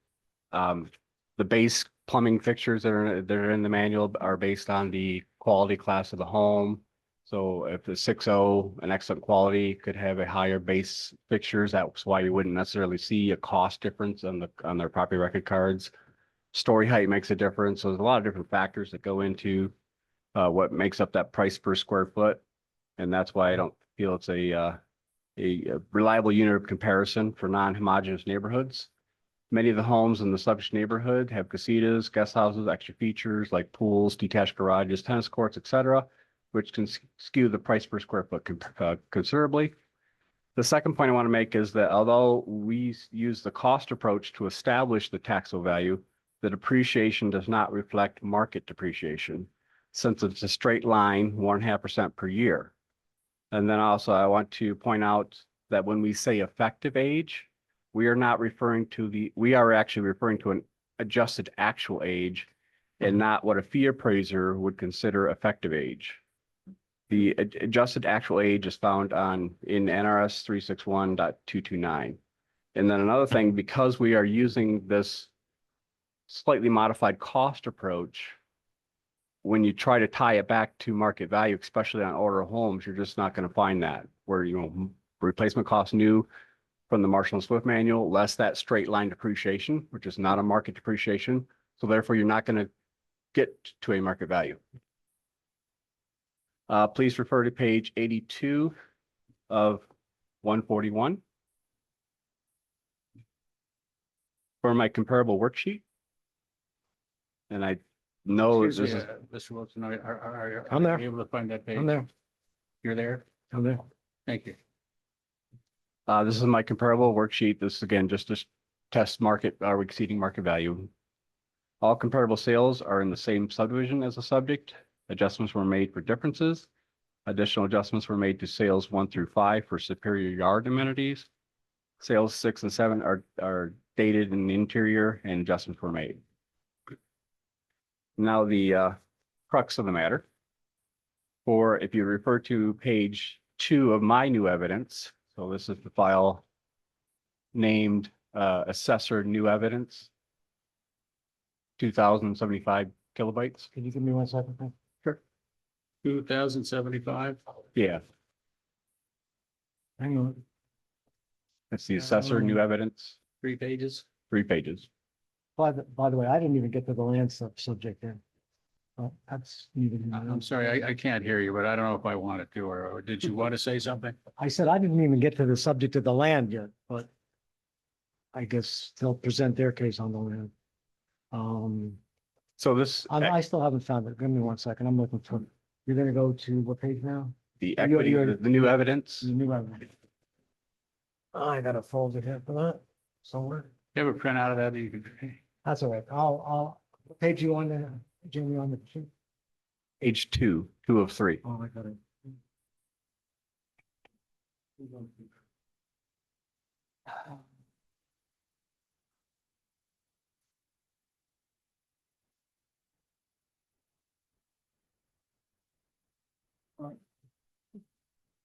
The base plumbing fixtures that are in the manual are based on the quality class of the home. So if the 6.0, an excellent quality, could have a higher base fixtures, that's why you wouldn't necessarily see a cost difference on their property record cards. Story height makes a difference. So there's a lot of different factors that go into what makes up that price per square foot. And that's why I don't feel it's a reliable unit of comparison for non-homogeneous neighborhoods. Many of the homes in the subject neighborhood have casitas, guest houses, extra features like pools, detached garages, tennis courts, etc., which can skew the price per square foot considerably. The second point I want to make is that although we use the cost approach to establish the taxable value, the depreciation does not reflect market depreciation, since it's a straight line, 1.5% per year. And then also I want to point out that when we say effective age, we are not referring to we are actually referring to an adjusted actual age and not what a fee appraiser would consider effective age. The adjusted actual age is found in NRS 361.229. And then another thing, because we are using this slightly modified cost approach, when you try to tie it back to market value, especially on older homes, you're just not going to find that where, replacement cost new from the Marshall and Swift manual, less that straight line depreciation, which is not a market depreciation. So therefore, you're not going to get to a market value. Please refer to page 82 of 141 for my comparable worksheet. And I know this is. Mr. Wilson, are I'm there. you able to find that page? I'm there. You're there? I'm there. Thank you. This is my comparable worksheet. This again, just to test market, are we exceeding market value? All comparable sales are in the same subdivision as the subject. Adjustments were made for differences. Additional adjustments were made to sales 1 through 5 for superior yard amenities. Sales 6 and 7 are dated in the interior and adjustments were made. Now the crux of the matter. Or if you refer to page 2 of my new evidence, so this is the file named Assessor New Evidence, 2075 kilobytes. Can you give me 1 second? please? 2075. Yeah, Hang on. that's the Assessor New Evidence, 3 pages. 3 pages. By the way, I didn't even get to the land subject then. That's even. I'm sorry, I can't hear you, but I don't know if I wanted to, or did you want to say something? I said I didn't even get to the subject of the land yet, but I guess they'll present their case on the land. So this, I still haven't found it. Give me 1 second. I'm looking for, you're gonna go to what page now? the equity, the new evidence. The new evidence. I got a folder here for that somewhere. You have a printout of that? You can. That's all right. What page you on there, Jamie, on the sheet? Page 2 of 3. Oh, I got it.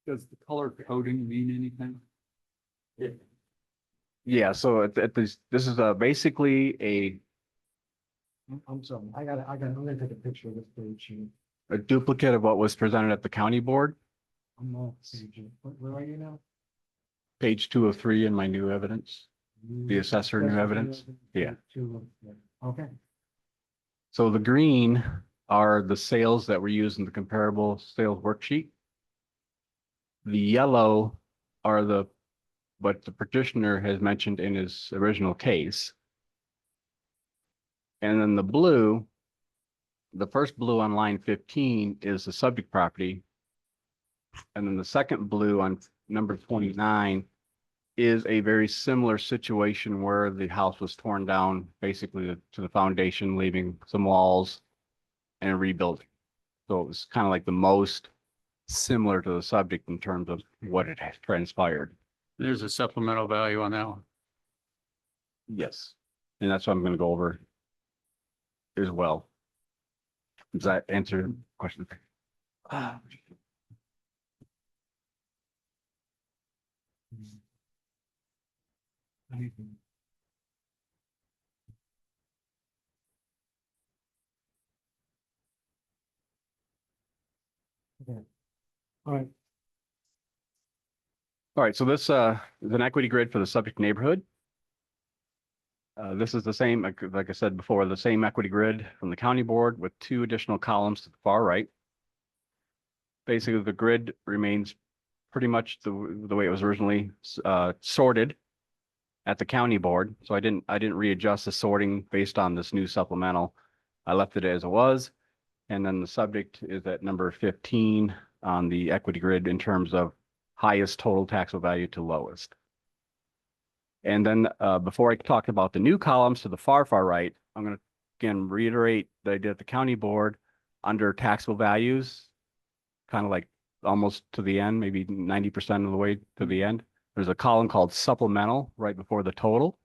Does the color coding mean anything? Yeah, so this is basically I'm sorry. I'm gonna take a picture of this page. a duplicate of what was presented at the county board. I'm not page. Where are you now? Page 2 of 3 in my new evidence. The assessor new evidence. Yeah. Okay. So the green are the sales that were used in the comparable sales worksheet. The yellow are what the petitioner has mentioned in his original case. And then the blue, the first blue on line 15 is the subject property. And then the second blue on number 29 is a very similar situation where the house was torn down basically to the foundation, leaving some walls and rebuilding. So it was kind of like the most similar to the subject in terms of what it has transpired. There's a supplemental value on that one. Yes. And that's what I'm going to go over as well. Does that answer the question? Okay. All right. All right, so this is an equity grid for the subject neighborhood. This is the same, like I said before, the same equity grid from the county board with 2 additional columns to the far right. Basically, the grid remains pretty much the way it was originally sorted. at the county board. So I didn't readjust the sorting based on this new supplemental. I left it as it was. And then the subject is at number 15 on the equity grid in terms of highest total taxable value to lowest. And then before I talk about the new columns to the far right, I'm going to again reiterate that I did at the county board under taxable values, kind of like almost to the end, maybe 90% of the way to the end. There's a column called supplemental right before the total.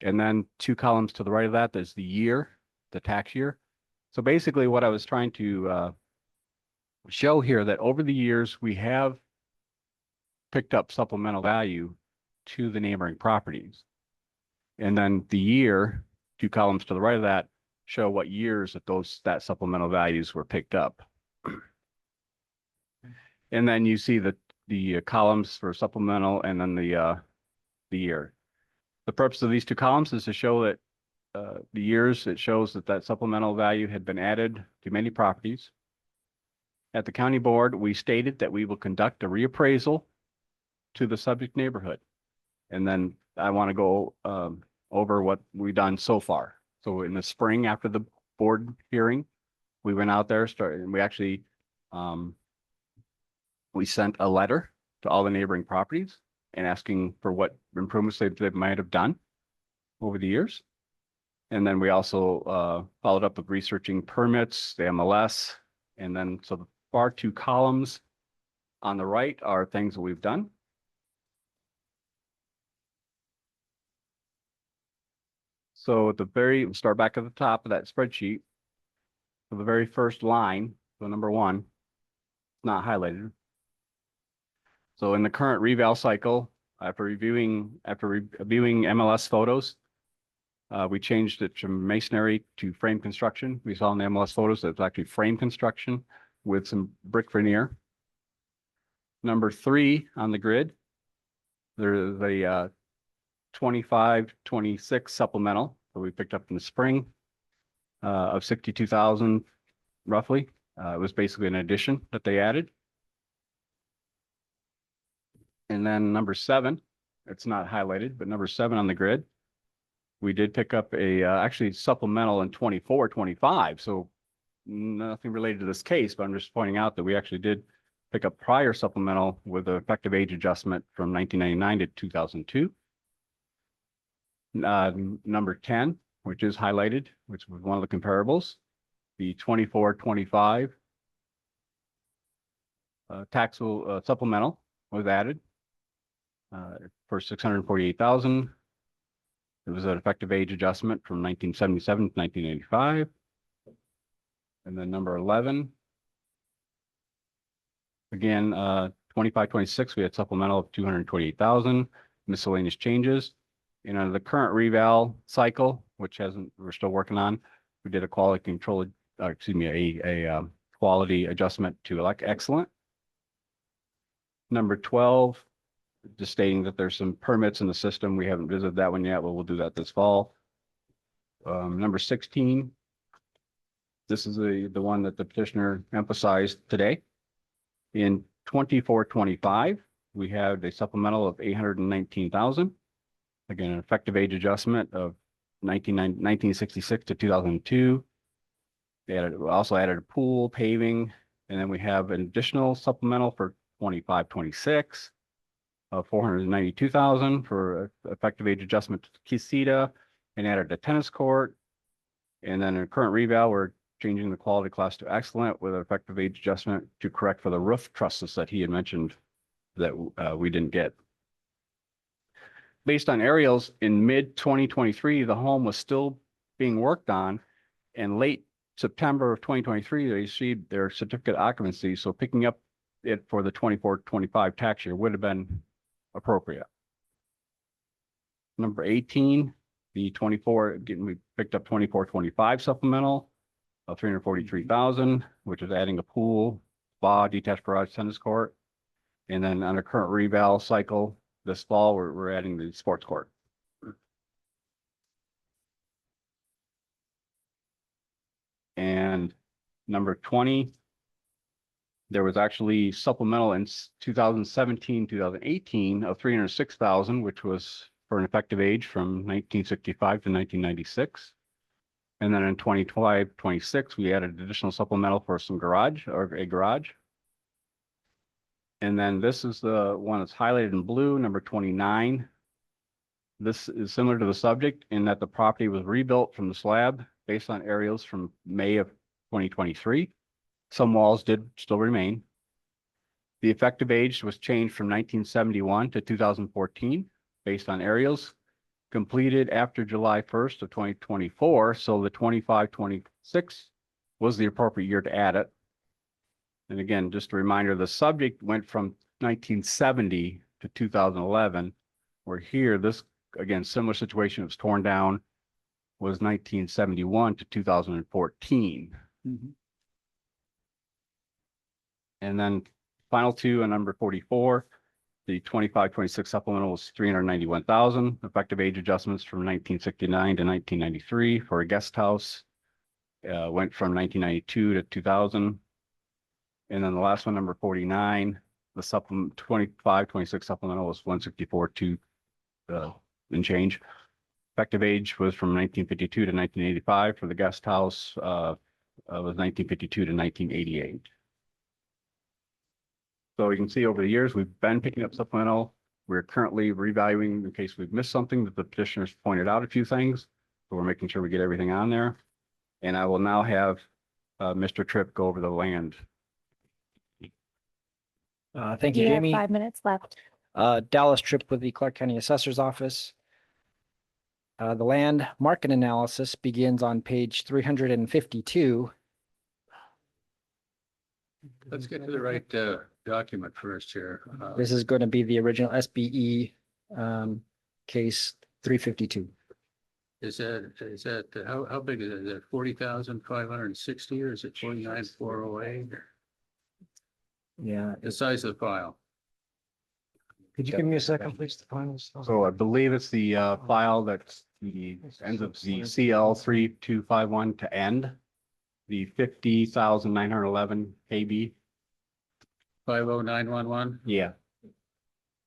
And then 2 columns to the right of that, there's the year, the tax year. So basically what I was trying to show here that over the years, we have picked up supplemental value to the neighboring properties. And then the year, 2 columns to the right of that, show what years that supplemental values were picked up. And then you see the columns for supplemental and then the year. The purpose of these 2 columns is to show that the years, it shows that supplemental value had been added to many properties. At the county board, we stated that we will conduct a reappraisal to the subject neighborhood. And then I want to go over what we've done so far. So in the spring after the board hearing, we went out there, and we actually we sent a letter to all the neighboring properties and asking for what improvements they might have done over the years. And then we also followed up with researching permits, the MLS, and then so the far 2 columns on the right are things that we've done. So at we'll start back at the top of that spreadsheet. So the very first line, so number 1, not highlighted. So in the current reval cycle, after reviewing MLS photos, we changed it from masonry to frame construction. We saw in the MLS photos that it's actually frame construction with some brick veneer. Number 3 on the grid, there's a 25-26 supplemental that we picked up in the spring of 62,000 roughly. It was basically an addition that they added. And then number 7, it's not highlighted, but number 7 on the grid, we did pick up a actually supplemental in 24-25. So nothing related to this case, but I'm just pointing out that we actually did pick up prior supplemental with an effective age adjustment from 1999 to 2002. Number 10, which is highlighted, which was one of the comparables, the 24-25 taxable supplemental was added for 648,000. It was an effective age adjustment from 1977 to 1985. And then number 11, again, 25-26, we had supplemental of 228,000 miscellaneous changes. And under the current reval cycle, which we're still working on, we did a quality control, a quality adjustment to excellent. Number 12, just stating that there's some permits in the system. We haven't visited that one yet, but we'll do that this fall. Number 16, this is the one that the petitioner emphasized today. In 24-25, we had a supplemental of 819,000. Again, an effective age adjustment of 1966 to 2002. They also added a pool, paving, and then we have an additional supplemental for 25-26 of 492,000 for effective age adjustment to Kisita, and added a tennis court. And then in current reval, we're changing the quality class to excellent with an effective age adjustment to correct for the roof trusses that he had mentioned that we didn't get. Based on aerials in mid-2023, the home was still being worked on, and late September of 2023, they received their certificate of occupancy. So picking up it for the 24-25 tax year would have been appropriate. Number 18, the 24, again, we picked up 24-25 supplemental of 343,000, which is adding a pool, spa, detached garage, tennis court. And then on the current reval cycle, this fall, we're adding the sports court. And number 20, there was actually supplemental in 2017, 2018 of 306,000, which was for an effective age from 1965 to 1996. And then in 25-26, we added additional supplemental for some garage or a garage. And then this is the one that's highlighted in blue, number 29. This is similar to the subject in that the property was rebuilt from the slab based on aerials from May of 2023. Some walls did still remain. The effective age was changed from 1971 to 2014 based on aerials completed after July 1st of 2024. So the 25-26 was the appropriate year to add it. And again, just a reminder, the subject went from 1970 to 2011, where here, this, again, similar situation, it was torn down, was 1971 to 2014. And then final two on number 44, the 25-26 supplemental was 391,000. Effective age adjustments from 1969 to 1993 for a guest house went from 1992 to 2000. And then the last one, number 49, the supplement 25-26 supplemental was 164 and change. Effective age was from 1952 to 1985 for the guest house was 1952 to 1988. So you can see over the years, we've been picking up supplemental. We're currently revaluing in case we've missed something that the petitioners pointed out a few things. So we're making sure we get everything on there. And I will now have Mr. Tripp go over the land. Thank you, You have Jamie. 5 minutes left. Dallas Tripp with the Clark County Assessor's Office. The land market analysis begins on page 352. Let's get to the right document first here. This is going to be the original SBE case 352. Is that how big is it? Is it 40,560 or is it 49,408? Yeah. The size of the file. Could you give me a second, please, to find this? So I believe it's the file that's the ends of the CL 3251 to end. The 50,911 KB. 50911. Yeah.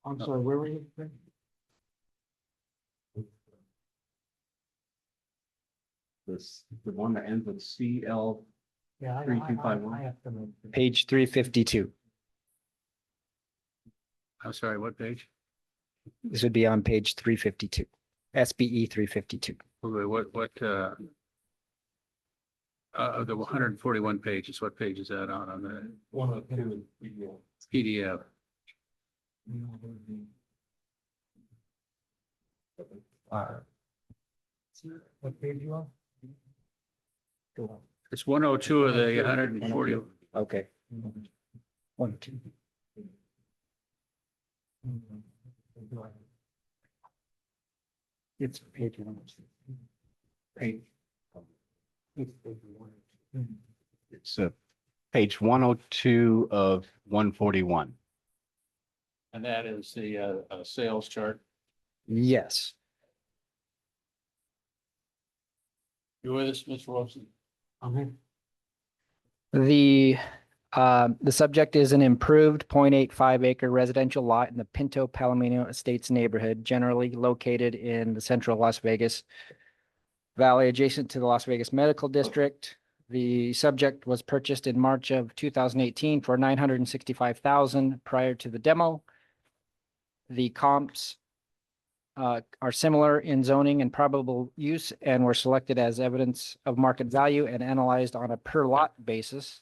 I'm sorry, where were you? This, the one that ends with CL. Yeah, 3251. I have to make. Page 352. I'm sorry, what page? This would be on page 352. SBE 352. What of the 141 pages, what page is that on the 102 PDF? What page you on? It's 102 of the 140. Okay. 1, 2. It's page 1. Page. It's page 102 of 141. And that is the sales chart. Yes. You with us, Mr. Wilson? The subject is an improved 0.85 acre residential lot in the Pinto Palomino Estates neighborhood, generally located in the central Las Vegas Valley, adjacent to the Las Vegas Medical District. The subject was purchased in March of 2018 for $965,000 prior to the demo. The comps are similar in zoning and probable use and were selected as evidence of market value and analyzed on a per lot basis.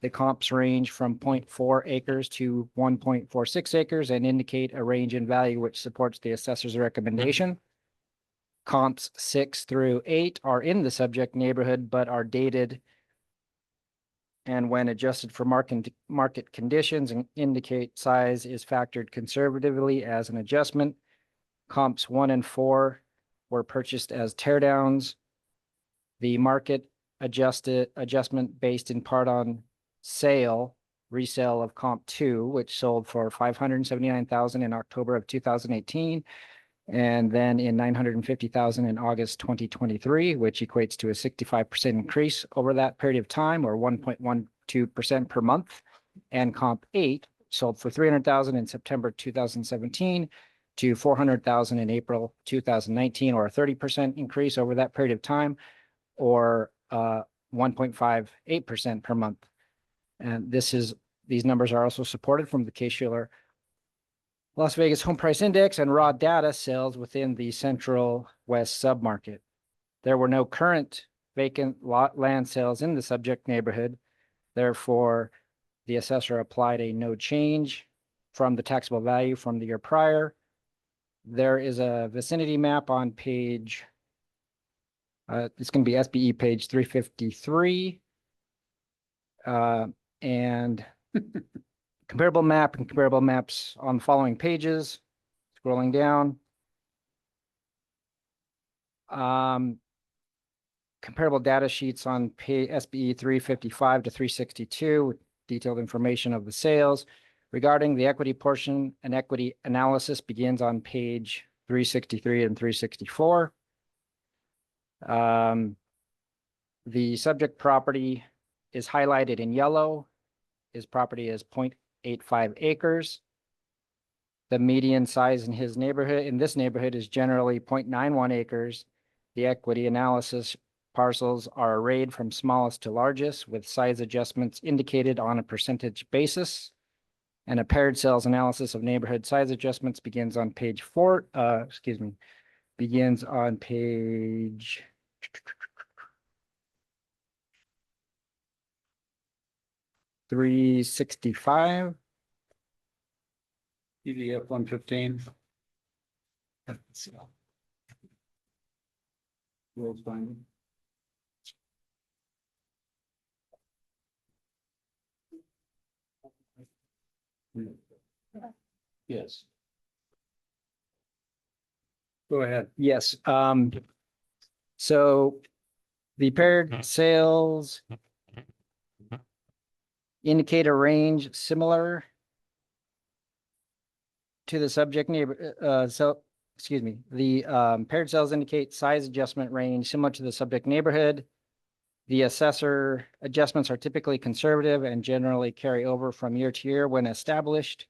The comps range from 0.4 acres to 1.46 acres and indicate a range in value which supports the assessor's recommendation. Comps 6 through 8 are in the subject neighborhood, but are dated and when adjusted for market conditions and indicate size is factored conservatively as an adjustment. Comps 1 and 4 were purchased as teardowns. The market adjustment based in part on resale of comp 2, which sold for $579,000 in October of 2018. And then in $950,000 in August 2023, which equates to a 65% increase over that period of time, or 1.12% per month. And comp 8 sold for $300,000 in September 2017 to 400,000 in April 2019, or a 30% increase over that period of time, or 1.58% per month. And these numbers are also supported from the Case-Shiller Las Vegas Home Price Index and raw data sales within the Central West submarket. There were no current vacant lot land sales in the subject neighborhood. Therefore, the assessor applied a no change from the taxable value from the year prior. There is a vicinity map on page, it's going to be SBE page 353. And comparable map and comparable maps on the following pages. Scrolling down. Comparable data sheets on SBE 355 to 362 with detailed information of the sales. Regarding the equity portion, an equity analysis begins on page 363 and 364. The subject property is highlighted in yellow. His property is 0.85 acres. The median size in his neighborhood, in this neighborhood, is generally 0.91 acres. The equity analysis parcels are arrayed from smallest to largest with size adjustments indicated on a percentage basis. And a paired sales analysis of neighborhood size adjustments begins on page begins on page 365. PDF 115. Rules finding. Yes. Go ahead. Yes, so the paired sales indicate a range similar to the subject neighbor, the paired sales indicate size adjustment range similar to the subject neighborhood. The assessor adjustments are typically conservative and generally carry over from year to year when established.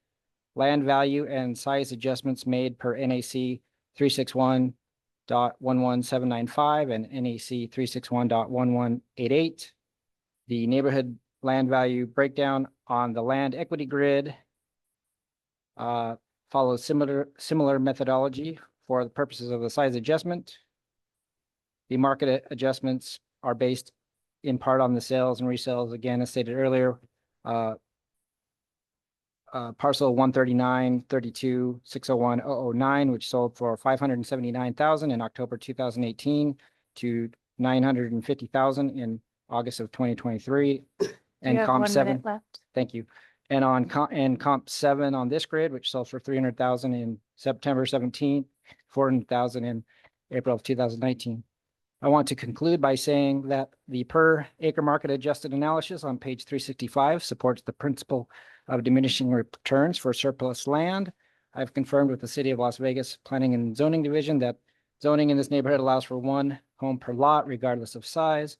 Land value and size adjustments made per NAC 361.11795 and NAC 361.1188. The neighborhood land value breakdown on the land equity grid follows similar methodology for the purposes of the size adjustment. The market adjustments are based in part on the sales and resales, again, as stated earlier. Parcel 139-32-601-009, which sold for $579,000 in October 2018 to $950,000 in August of 2023. And have comp 1 7, minute left. thank you. And on comp 7 on this grid, which sold for $300,000 in September 17th, $400,000 in April of 2019. I want to conclude by saying that the per acre market adjusted analysis on page 365 supports the principle of diminishing returns for surplus land. I've confirmed with the City of Las Vegas Planning and Zoning Division that zoning in this neighborhood allows for 1 home per lot regardless of size.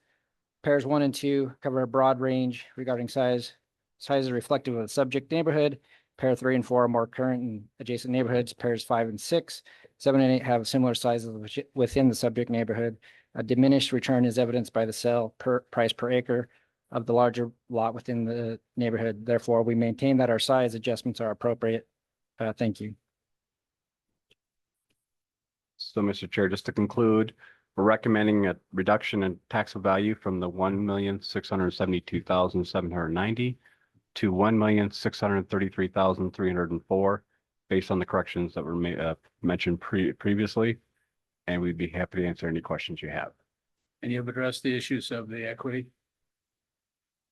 Pairs 1 and 2 cover a broad range regarding size. Size is reflective of the subject neighborhood. Pair 3 and 4 are more current in adjacent neighborhoods. Pairs 5 and 6, 7 and 8 have similar sizes within the subject neighborhood. A diminished return is evidenced by the sale price per acre of the larger lot within the neighborhood. Therefore, we maintain that our size adjustments are appropriate. Thank you. So, Mr. Chair, just to conclude, we're recommending a reduction in taxable value from the 1,672,790 to 1,633,304, based on the corrections that were mentioned previously. And we'd be happy to answer any questions you have. And you've addressed the issues of the equity?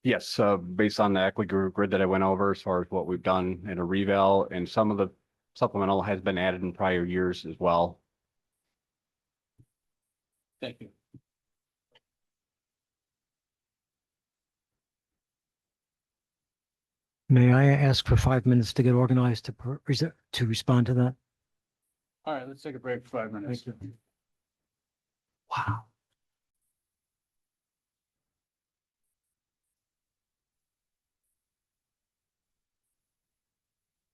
Yes, based on the equity grid that I went over, as far as what we've done in a reval, and some of the supplemental has been added in prior years as well. Thank you. May I ask for 5 minutes to get organized to respond to that? All right, let's take a break for 5 minutes. Thank you. Wow.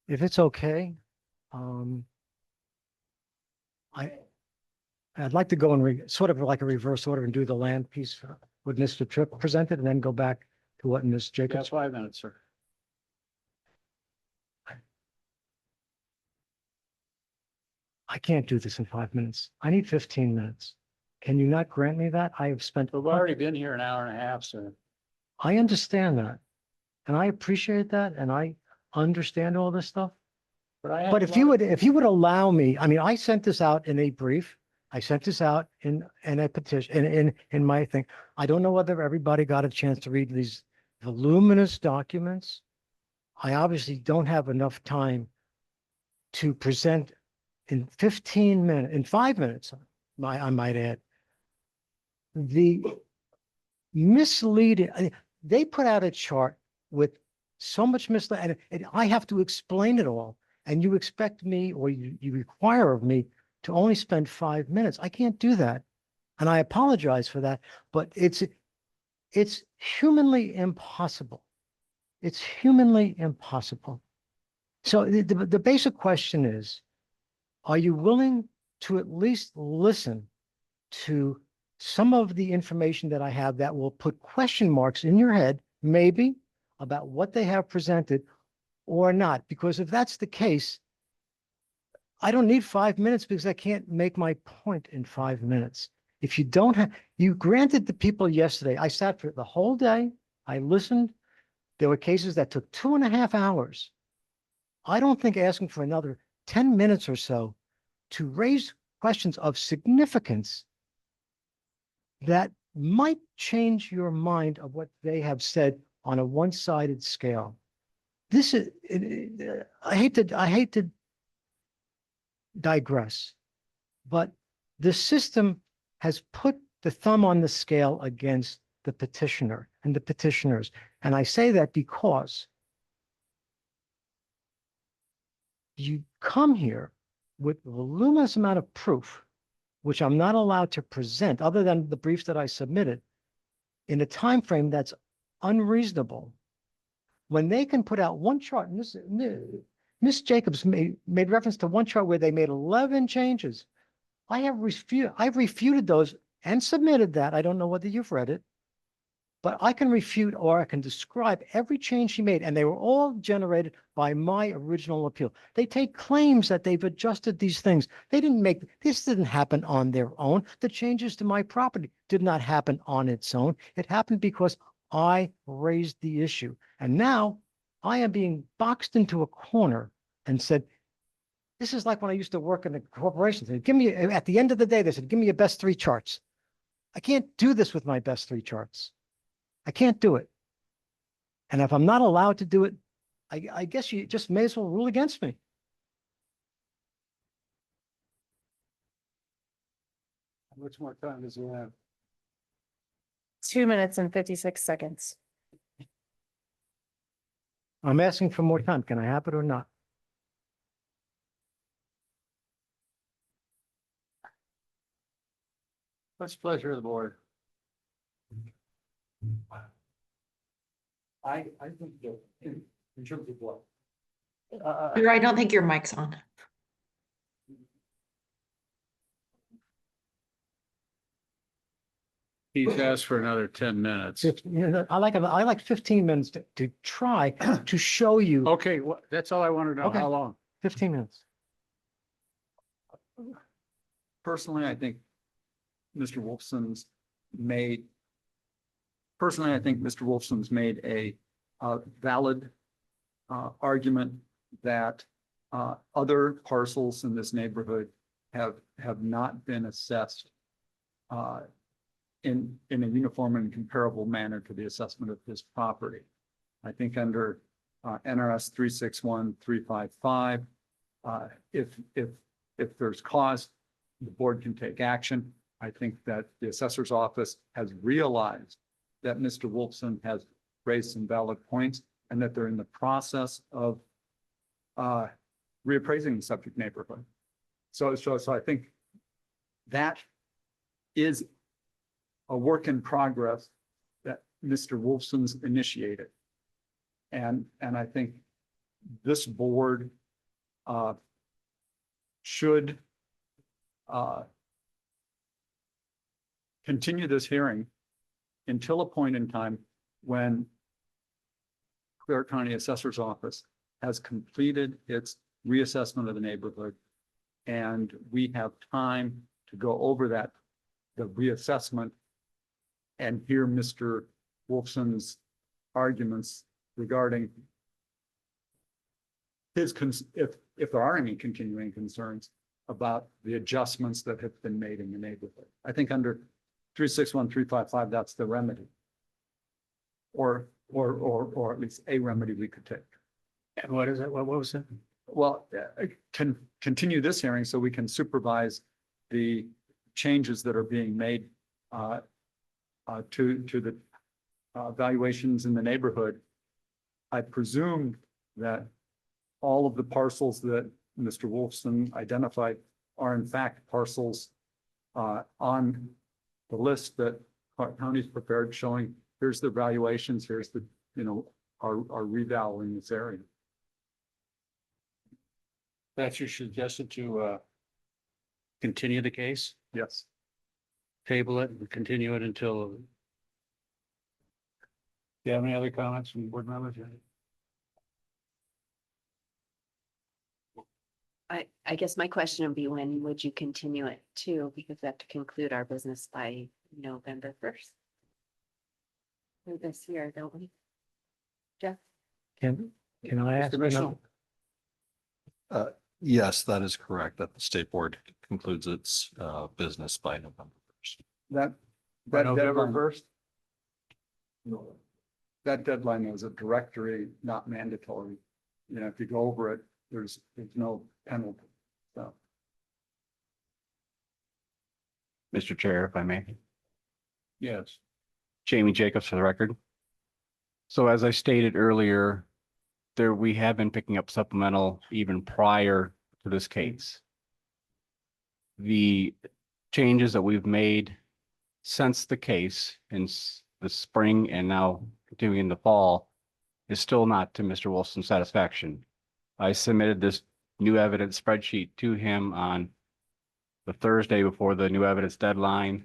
If it's okay, I'd like to go and sort of like a reverse order and do the land piece with Mr. Tripp presented and then go back to what Ms. You Jacobs. have 5 minutes, sir. I can't do this in 5 minutes. I need 15 minutes. Can you not grant me that? I have spent. We've already been here an hour and a half, sir. I understand that. And I appreciate that. And I understand all this stuff. But if you would allow me, I mean, I sent this out in a brief. I sent this out in a petition, in my thing. I don't know whether everybody got a chance to read these voluminous documents. I obviously don't have enough time to present in 15 minutes, in 5 minutes, I might add. The misleading, they put out a chart with so much misleading, and I have to explain it all. And you expect me, or you require of me to only spend 5 minutes. I can't do that. And I apologize for that, but it's humanly impossible. It's humanly impossible. So the basic question is, are you willing to at least listen to some of the information that I have that will put question marks in your head, maybe, about what they have presented or not? Because if that's the case, I don't need 5 minutes because I can't make my point in 5 minutes. If you don't have, you granted the people yesterday, I sat for the whole day, I listened. There were cases that took 2.5 hours. I don't think asking for another 10 minutes or so to raise questions of significance that might change your mind of what they have said on a one-sided scale. This is, I hate to digress, but the system has put the thumb on the scale against the petitioner and the petitioners. And I say that because you come here with a voluminous amount of proof, which I'm not allowed to present other than the briefs that I submitted, in a time frame that's unreasonable. When they can put out one chart, and Ms. Jacobs made reference to one chart where they made 11 changes. I've refuted those and submitted that. I don't know whether you've read it, but I can refute or I can describe every change she made, and they were all generated by my original appeal. They take claims that they've adjusted these things. This didn't happen on their own. The changes to my property did not happen on its own. It happened because I raised the issue. And now I am being boxed into a corner and said, this is like when I used to work in a corporation. They give me, at the end of the day, they said, give me your best 3 charts. I can't do this with my best 3 charts. I can't do it. And if I'm not allowed to do it, I guess you just may as well rule against me. How much more time does he have? 2 minutes and 56 seconds. I'm asking for more time. Can I have it or not? What's the pleasure of the board? I think that in terms of what? Peter, I don't think your mic's on. He's asked for another 10 minutes. I like 15 minutes to try to show you. Okay, that's all I want to know. Okay. How long? 15 minutes. Personally, I think Mr. Wolfson's made a valid argument that other parcels in this neighborhood have not been assessed in a uniform and comparable manner to the assessment of his property. I think under NRS 361-355, if there's cause, the board can take action. I think that the assessor's office has realized that Mr. Wolfson has raised some valid points and that they're in the process of reappraising the subject neighborhood. So I think that is a work in progress that Mr. Wolfson's initiated. And I think this board should continue this hearing until a point in time when Clark County Assessor's Office has completed its reassessment of the neighborhood. And we have time to go over that, the reassessment, and hear Mr. Wolfson's arguments regarding his, if there are any continuing concerns about the adjustments that have been made in the neighborhood. I think under 361-355, that's the remedy. Or at least a remedy we could take. And what is it? What was it? Well, can continue this hearing so we can supervise the changes that are being made to the valuations in the neighborhood. I presume that all of the parcels that Mr. Wolfson identified are in fact parcels on the list that Clark County's prepared, showing here's the valuations, here's the, our reval in this area. That's your suggestion to continue the case, Yes. table it and continue it until. Do you have any other comments from board members? I guess my question would be, when would you continue it to? Because we have to conclude our business by November 1st. For this year, don't we? Jeff? Can I ask? Mr. Mitchell? Yes, that is correct, that the state board concludes its business by November 1st. That November deadline, 1st? that deadline is a directory, not mandatory. If you go over it, there's no penalty. So, Mr. Chair, if I may. Yes. Jamie Jacobs for the record. So as I stated earlier, we have been picking up supplemental even prior to this case. The changes that we've made since the case in the spring and now continuing in the fall is still not to Mr. Wilson's satisfaction. I submitted this new evidence spreadsheet to him on the Thursday before the new evidence deadline.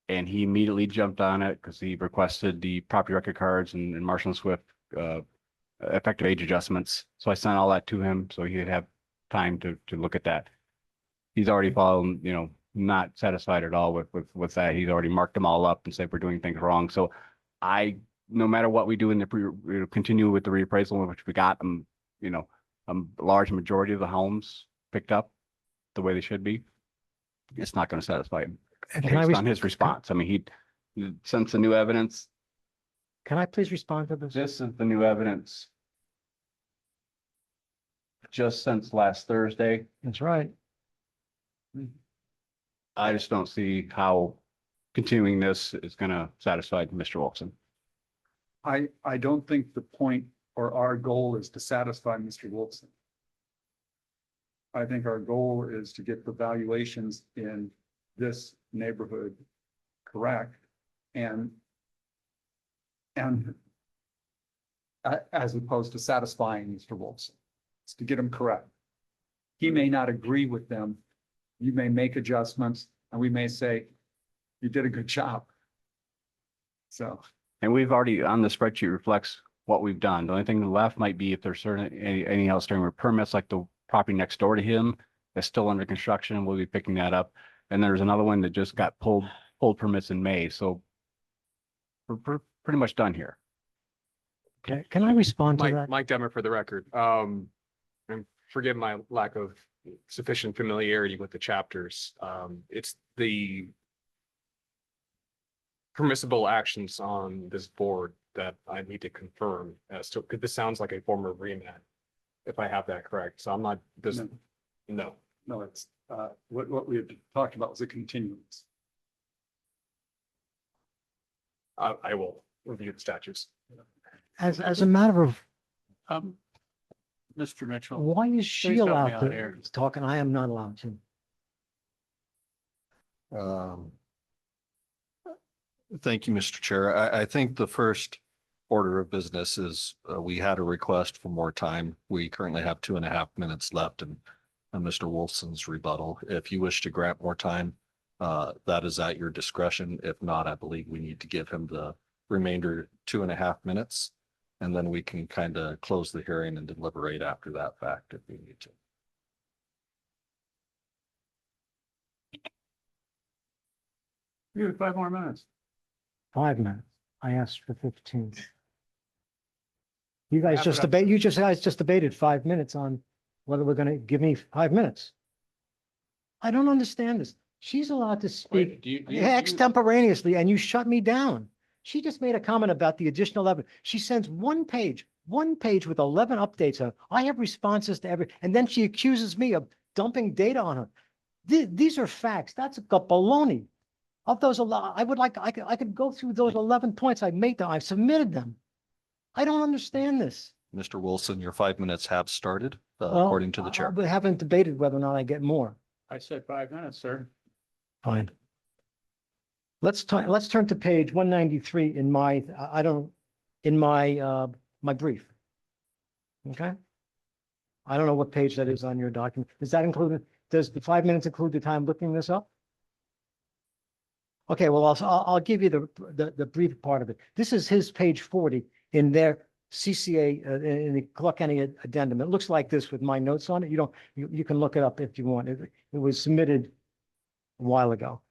And he immediately jumped on it because he requested the property record cards and Marshall and Swift effective age adjustments. So I sent all that to him so he'd have time to look at that. He's already fallen, not satisfied at all with that. He's already marked them all up and said we're doing things wrong. So no matter what we do in the continue with the reappraisal, which we got them, a large majority of the homes picked up the way they should be. It's not going to satisfy him based on his response. I mean, he since the new evidence. Can I please respond to this? This is the new evidence. Just since last Thursday. That's right. I just don't see how continuing this is going to satisfy Mr. Wilson. I don't think the point or our goal is to satisfy Mr. Wilson. I think our goal is to get the valuations in this neighborhood correct and as opposed to satisfying Mr. Wilson. It's to get them correct. He may not agree with them. You may make adjustments and we may say, you did a good job. So. And we've already on the spreadsheet reflects what we've done. The only thing left might be if there's certain any outstanding permits, like the property next door to him that's still under construction, and we'll be picking that up. And there's another one that just got pulled permits in May. So we're pretty much done here. Okay, can I respond to that? Mike Demmer for the record. And forgive my lack of sufficient familiarity with the chapters. It's the permissible actions on this board that I need to confirm as to, because this sounds like a form of remand, if I have that correct. So I'm not, no. No, it's what we had talked about was a continuance. I will review the statutes. As a matter of, Mr. Mitchell. why is she Please help me allowed out to here. talk and I am not allowed to? Thank you, Mr. Chair. I think the first order of business is we had a request for more time. We currently have 2.5 minutes left, and Mr. Wolfson's rebuttal. If you wish to grant more time, that is at your discretion. If not, I believe we need to give him the remainder 2.5 minutes. And then we can kind of close the hearing and deliberate after that fact if we need to. You have 5 more minutes. 5 minutes. I asked for 15. You guys Wrap it just up. debate, you guys just debated 5 minutes on whether we're gonna give me 5 minutes. I don't understand this. She's allowed to speak extemporaneously and you shut me down. She just made a comment about the additional 11. She sends one page with 11 updates on it. I have responses to every, and then she accuses me of dumping data on her. These are facts. That's a baloney. Of those, I could go through those 11 points I made them. I submitted them. I don't understand this. Mr. Wilson, your 5 minutes have started, Well, according to the chair. We haven't debated whether or not I get more. I said 5 minutes, sir. Fine. Let's turn to page 193 in my, my brief. Okay? I don't know what page that is on your document. Does that include, does the 5 minutes include the time looking this up? Okay, well, I'll give you the brief part of it. This is his page 40 in their CCA, in the Clark County addendum. It looks like this with my notes on it. You can look it up if you want. It was submitted a while ago.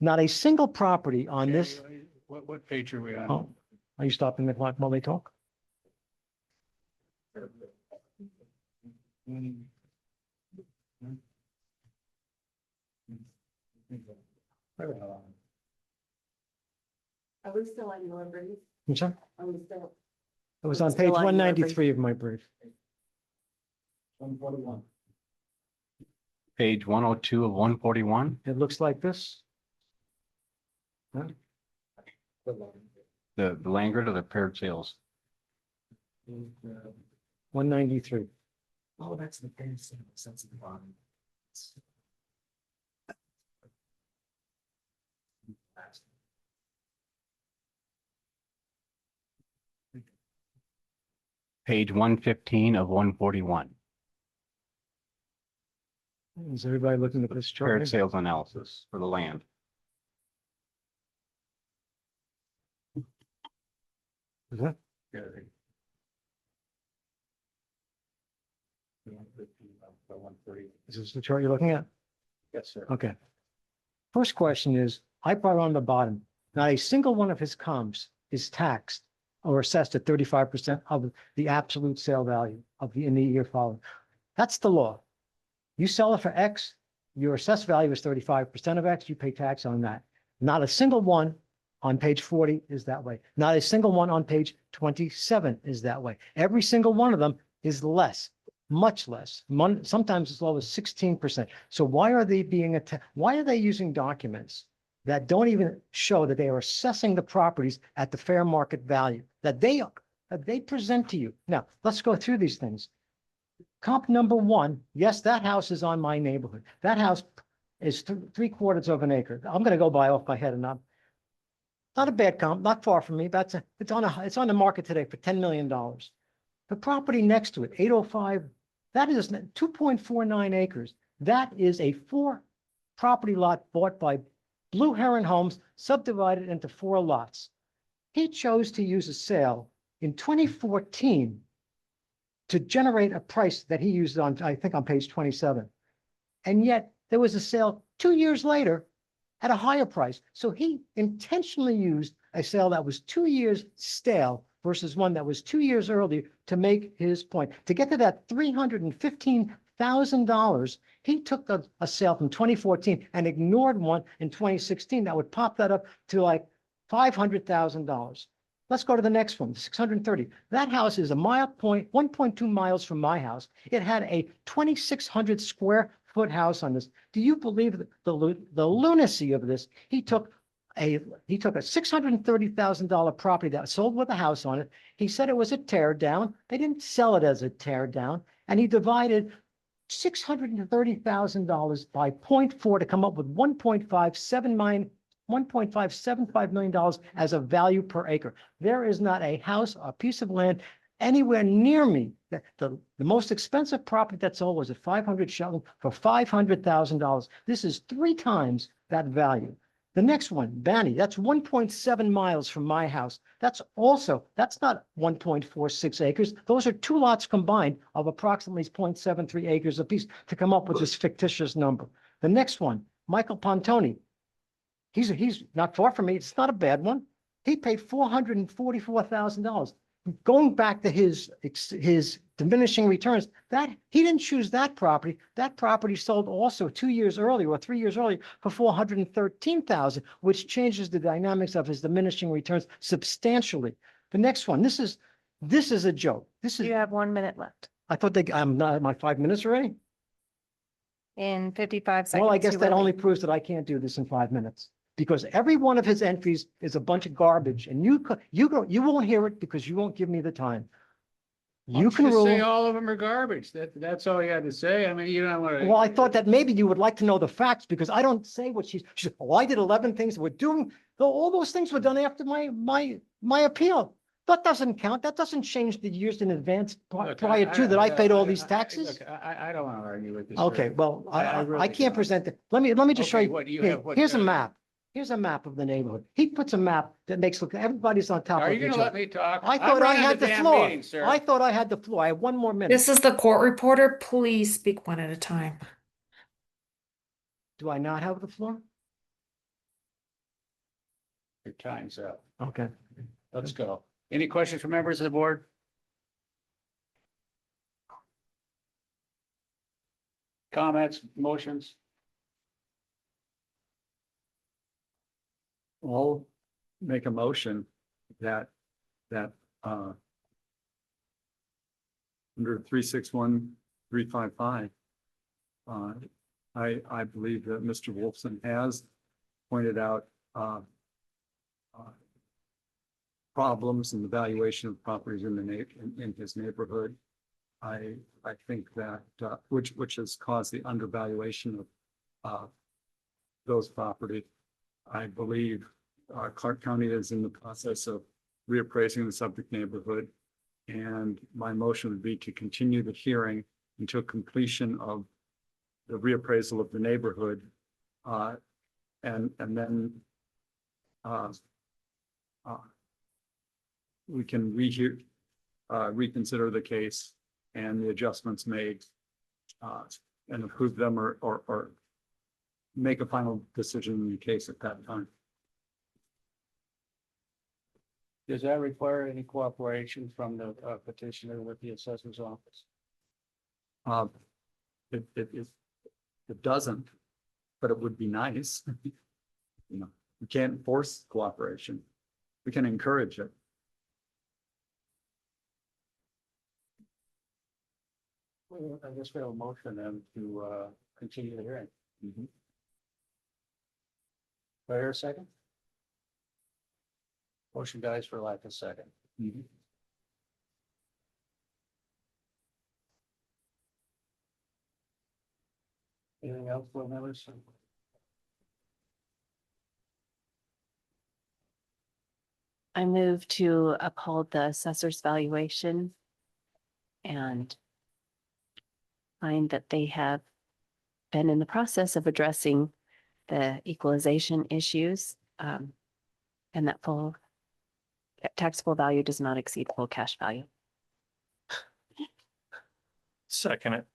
Not a single property on this. What page are we on? Oh, are you stopping the clock while they talk? Are we still on your brief? I'm sorry? Are we still? It was on Still page on your 193 of my brief. 141. Page 102 of 141, It looks like this. the land grid or the paired sales. 193. Oh, that's the base. That's the bottom. Page 115 of 141, Is everybody looking at this chart? paired sales analysis for the land. Is that? Is this the chart you're looking at? Yes, sir. Okay. First question is, I brought on the bottom. Not a single one of his comps is taxed or assessed at 35% of the absolute sale value of in the year following. That's the law. You sell it for X, your assessed value is 35% of X, you pay tax on that. Not a single one on page 40 is that way. Not a single one on page 27 is that way. Every single one of them is less, much less, sometimes as low as 16%. So why are they why are they using documents that don't even show that they are assessing the properties at the fair market value that they present to you? Now, let's go through these things. Comp number 1, yes, that house is on my neighborhood. That house is 3/4 of an acre. I'm going to go by off my head and not a bad comp, not far from me. It's on the market today for $10 million. The property next to it, 805, that is 2.49 acres. That is a 4 property lot bought by Blue Heron Homes, subdivided into 4 lots. He chose to use a sale in 2014 to generate a price that he used on, I think, on page 27. And yet there was a sale 2 years later at a higher price. So he intentionally used a sale that was 2 years stale versus one that was 2 years earlier to make his point. To get to that $315,000, he took a sale from 2014 and ignored one in 2016 that would pop that up to like $500,000. Let's go to the next one, 630. That house is 1.2 miles from my house. It had a 2,600 square foot house on this. Do you believe the lunacy of this? He took a $630,000 property that sold with a house on it. He said it was a tear down. They didn't sell it as a tear down. And he divided $630,000 by 0.4 to come up with $1.575 million as a value per acre. There is not a house, a piece of land anywhere near me. The most expensive property that's sold was at 500 Shelton for $500,000. This is 3 times that value. The next one, Banny, that's 1.7 miles from my house. That's not 1.46 acres. Those are 2 lots combined of approximately 0.73 acres apiece to come up with this fictitious number. The next one, Michael Pontoni. He's not far from me. It's not a bad one. He paid $444,000. Going back to his diminishing returns, that he didn't choose that property. That property sold also 2 years earlier or 3 years earlier for $413,000, which changes the dynamics of his diminishing returns substantially. The next one, this is a joke. You have 1 minute left. I thought I'm not at my 5 minutes already. In 55 seconds. Well, I guess you that will only leave. proves that I can't do this in 5 minutes. Because every one of his entries is a bunch of garbage, and you won't hear it because you won't give me the time. You can Just say rule. all of them are garbage. That's all you had to say. I mean, you don't want to. Well, I thought that maybe you would like to know the facts because I don't say what she said, oh, I did 11 things we're doing. All those things were done after my appeal. That doesn't count. That doesn't change the years in advance Look, prior to that I paid all these taxes. Look, I don't want to argue with this. Okay, well, I really I can't don't. present it. Let me just show Okay, you. what do you Here- have? What, Here's a map. Here's a map of the neighborhood. He puts a map that makes look, everybody's on top Are of you each gonna let other. me talk? I I'm thought I running had the damn floor. meeting, sir. I thought I had the floor. I have 1 more minute. This is the court reporter. Please speak one at a time. Do I not have the floor? Your time's up. Okay. Let's go. Any questions from members of the board? Comments, motions? I'll make a motion that, under 361,355, I believe that Mr. Wolfson has pointed out, problems in the valuation of properties in in his neighborhood. I think that, which has caused the undervaluation of, those property. I believe, Clark County is in the process of reappraising the subject neighborhood. And my motion would be to continue the hearing until completion of the reappraisal of the neighborhood. And then, we can reconsider the case and the adjustments made, and approve them or make a final decision in the case at that time. Does that require any cooperation from the petitioner with the assessor's office? It doesn't, but it would be nice. You know, we can't force cooperation. We can encourage it. Well, I guess we have a motion then to continue the hearing. Do I hear a second? Motion dies for lack of second. Anything else, board members? I move to uphold the assessor's valuation and find that they have been in the process of addressing the equalization issues, and that full taxable value does not exceed full cash value. Second it.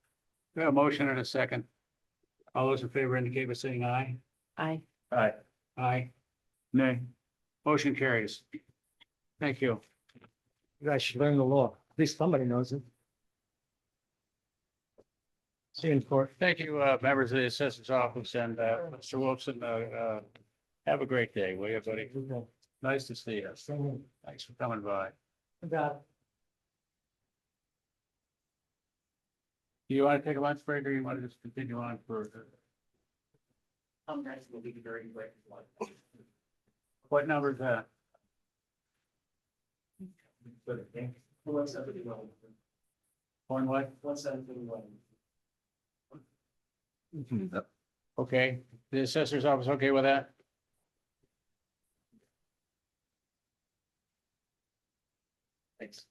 We have a motion and a second. All those in favor indicate by saying aye. Aye. Aye. Aye. Nay. Motion carries. Thank you. You guys should learn the law. At least somebody knows it. See you in court. Thank you, members of the assessor's office and Mr. Wilson. Have a great day, will you, buddy? Nice to see you. Thanks for coming by. Do you want to take a lunch break or you want to just continue on for? We'll be very great. What number is that? 171. On what? 171. Okay, the assessor's office okay with that? Thanks.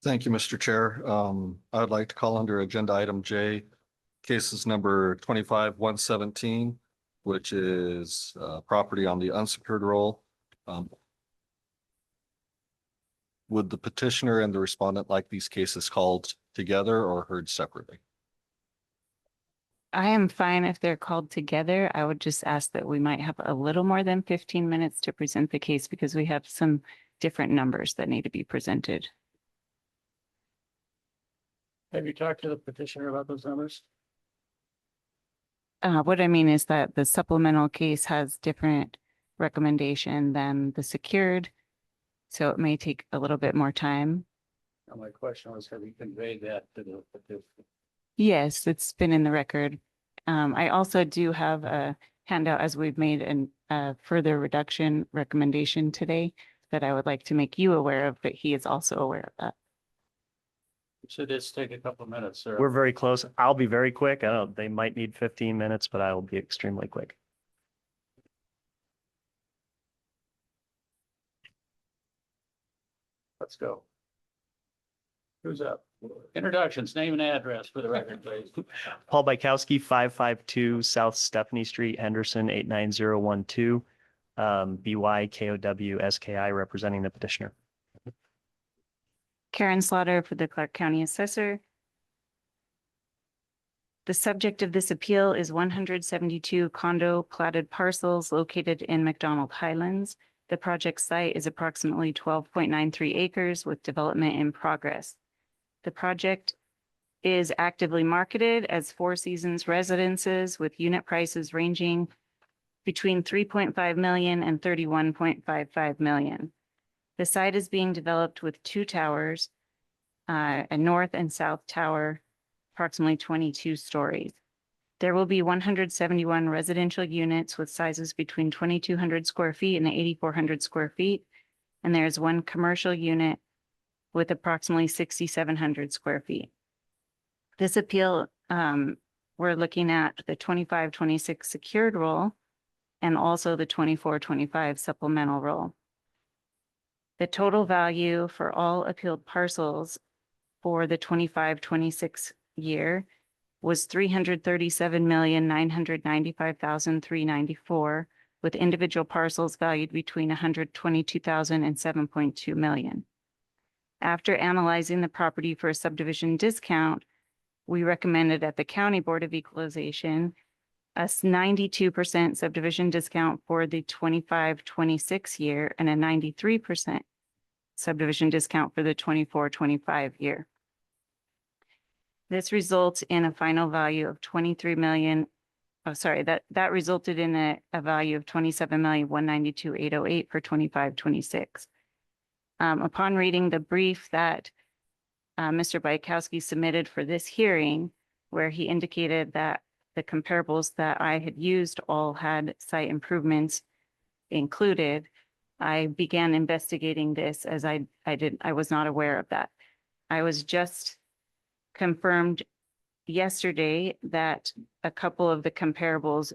Thank you, Mr. Chair. I would like to call under agenda item J, cases number 25-117, which is property on the unsecured roll. Would the petitioner and the respondent like these cases called together or heard separately? I am fine if they're called together. I would just ask that we might have a little more than 15 minutes to present the case because we have some different numbers that need to be presented. Have you talked to the petitioner about those numbers? What I mean is that the supplemental case has different recommendation than the secured. So it may take a little bit more time. Now, my question was, have you conveyed that to the petitioner? Yes, it's been in the record. I also do have a handout as we've made a further reduction recommendation today that I would like to make you aware of, but he is also aware of that. Should this take a couple of minutes, sir? We're very close. I'll be very quick. I don't, they might need 15 minutes, but I will be extremely quick. Let's go. Who's up? Introductions, name and address for the record, please. Paul Bykowski, 552 South Stephanie Street, Henderson, 89012. BYKOW representing the petitioner. Karen Slaughter for the Clark County Assessor. The subject of this appeal is 172 condo platted parcels located in McDonald Highlands. The project site is approximately 12.93 acres with development in progress. The project is actively marketed as Four Seasons residences with unit prices ranging between 3.5 million and 31.55 million. The site is being developed with two towers, a north and south tower, approximately 22 stories. There will be 171 residential units with sizes between 2,200 square feet and 8,400 square feet. And there's one commercial unit with approximately 6,700 square feet. This appeal, we're looking at the 25-26 secured roll and also the 24-25 supplemental roll. The total value for all appealed parcels for the 25-26 year was $337,995,394, with individual parcels valued between $122,000 and $7.2 million. After analyzing the property for a subdivision discount, we recommended at the County Board of Equalization a 92% subdivision discount for the 25-26 year and a 93% subdivision discount for the 24-25 year. This results in a final value of 23 million. Oh, sorry, that resulted in a value of 27,192,808 for 25-26. Upon reading the brief that Mr. Bykowski submitted for this hearing, where he indicated that the comparables that I had used all had site improvements included, I began investigating this as I was not aware of that. I was just confirmed yesterday that a couple of the comparables,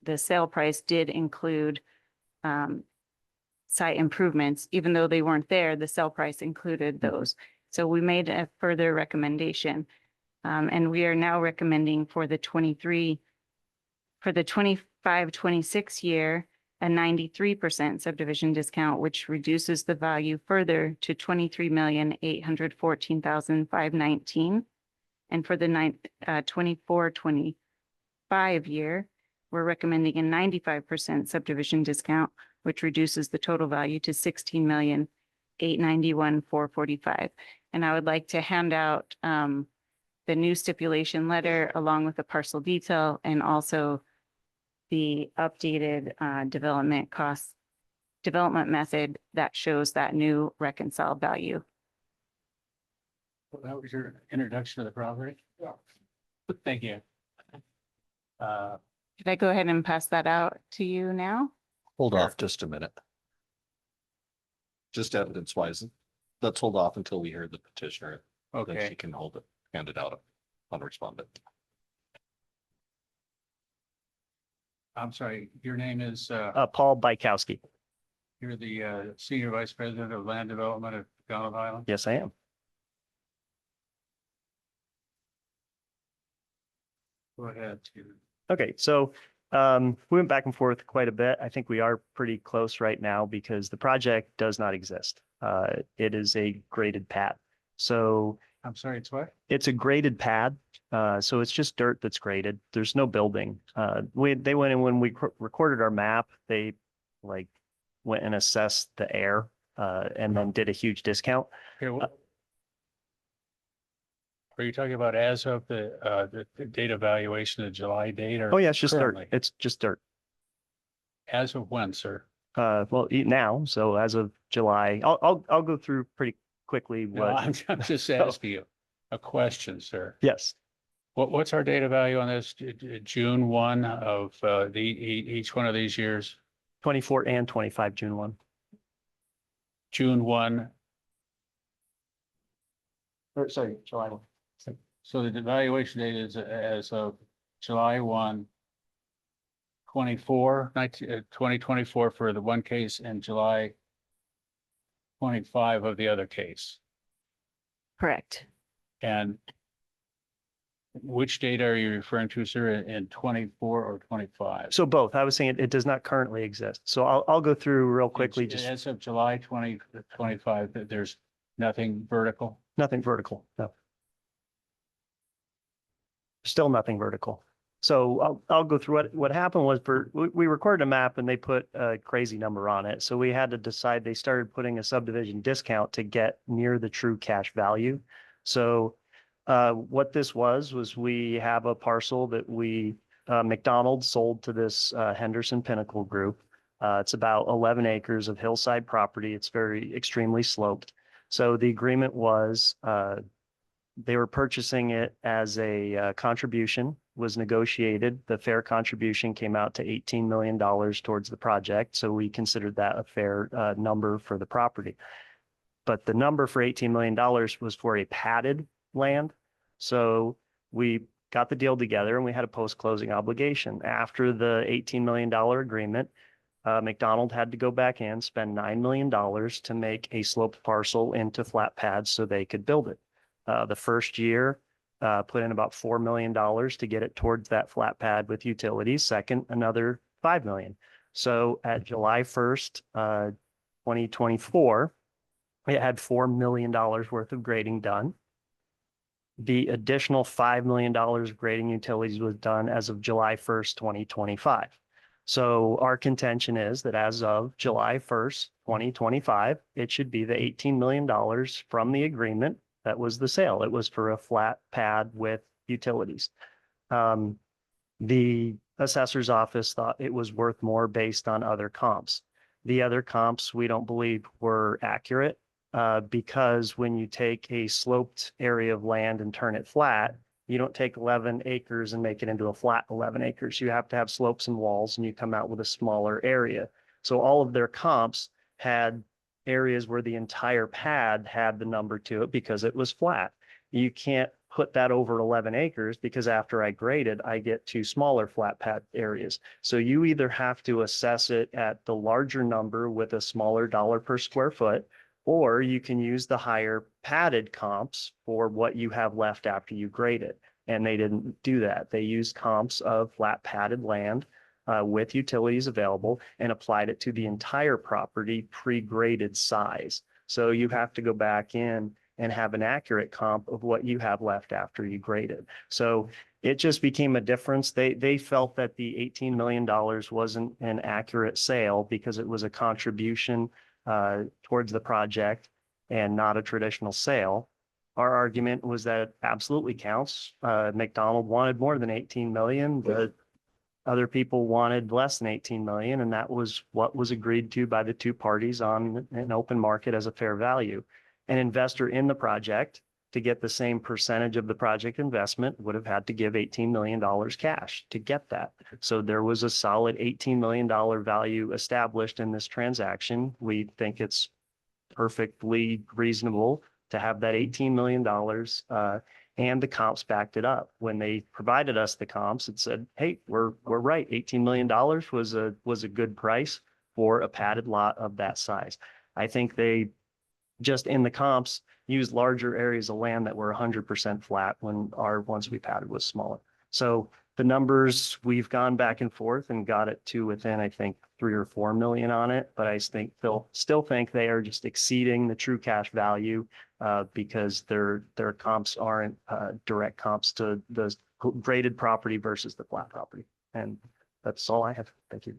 the sale price did include site improvements. Even though they weren't there, the sale price included those. So we made a further recommendation. And we are now recommending for the 25-26 year, a 93% subdivision discount, which reduces the value further to 23,814,519. And for the 24-25 year, we're recommending a 95% subdivision discount, which reduces the total value to 16,891,445. And I would like to hand out the new stipulation letter along with the parcel detail and also the updated development method that shows that new reconciled value. Well, that was your introduction to the property? Yeah. Thank you. Should I go ahead and pass that out to you now? Hold off just a minute. Just evidence wise, let's hold off until we hear the petitioner. Then Okay. she can hold it, hand it out on respondent. I'm sorry, your name is, Paul Bykowski. you're the Senior Vice President of Land Development at McDonald Island? Yes, I am. Go ahead. Okay, so we went back and forth quite a bit. I think we are pretty close right now because the project does not exist. It is a graded pad. So I'm sorry, it's what? it's a graded pad. So it's just dirt that's graded. There's no building. They went in when we recorded our map, they like went and assessed the air and then did a huge discount. Here, are you talking about as of the date evaluation, the July date or? Oh yeah, it's just dirt. currently? It's just dirt. As of when, sir? Well, now, so as of July, I'll go through pretty quickly No, what. I'm just asking you a question, sir. Yes, What's our data value on this? June 1 of each one of these years? 24 and 25, June 1. June 1. Or sorry, July 1. So the valuation date is as of July 1, 2024 for the one case and July 25 of the other case. Correct. And which data are you referring to, sir, in 24 or 25? So both. I was saying it does not currently exist. So I'll go through real quickly, just As of July 2025, there's nothing vertical? nothing vertical. No. Still nothing vertical. So I'll go through what happened was we recorded a map and they put a crazy number on it. So we had to decide, they started putting a subdivision discount to get near the true cash value. So what this was we have a parcel that McDonald's sold to this Henderson Pinnacle group. It's about 11 acres of hillside property. It's very extremely sloped. So the agreement was they were purchasing it as a contribution, was negotiated. The fair contribution came out to $18 million towards the project. So we considered that a fair number for the property. But the number for $18 million was for a padded land. So we got the deal together and we had a post-closing obligation. After the $18 million agreement, McDonald had to go back in, spend $9 million to make a sloped parcel into flat pads so they could build it. The first year, put in about $4 million to get it towards that flat pad with utilities. Second, another $5 million. So at July 1st, 2024, it had $4 million worth of grading done. The additional $5 million of grading utilities was done as of July 1st, 2025. So our contention is that as of July 1st, 2025, it should be the $18 million from the agreement. That was the sale. It was for a flat pad with utilities. The assessor's office thought it was worth more based on other comps. The other comps we don't believe were accurate because when you take a sloped area of land and turn it flat, you don't take 11 acres and make it into a flat 11 acres. You have to have slopes and walls and you come out with a smaller area. So all of their comps had areas where the entire pad had the number to it because it was flat. You can't put that over 11 acres because after I graded, I get two smaller flat pad areas. So you either have to assess it at the larger number with a smaller dollar per square foot, or you can use the higher padded comps for what you have left after you grade it. And they didn't do that. They used comps of flat padded land with utilities available and applied it to the entire property pre-graded size. So you have to go back in and have an accurate comp of what you have left after you grade it. So it just became a difference. They felt that the $18 million wasn't an accurate sale because it was a contribution towards the project and not a traditional sale. Our argument was that it absolutely counts. McDonald wanted more than 18 million. The other people wanted less than 18 million, and that was what was agreed to by the two parties on an open market as a fair value. An investor in the project, to get the same percentage of the project investment, would have had to give $18 million cash to get that. So there was a solid $18 million value established in this transaction. We think it's perfectly reasonable to have that $18 million and the comps backed it up. When they provided us the comps, it said, hey, we're right. $18 million was a good price for a padded lot of that size. I think they just in the comps, used larger areas of land that were 100% flat when our ones we padded was smaller. So the numbers, we've gone back and forth and got it to within, I think, 3 or 4 million on it. But I think they'll still think they are just exceeding the true cash value because their comps aren't direct comps to the graded property versus the flat property. And that's all I have. Thank you.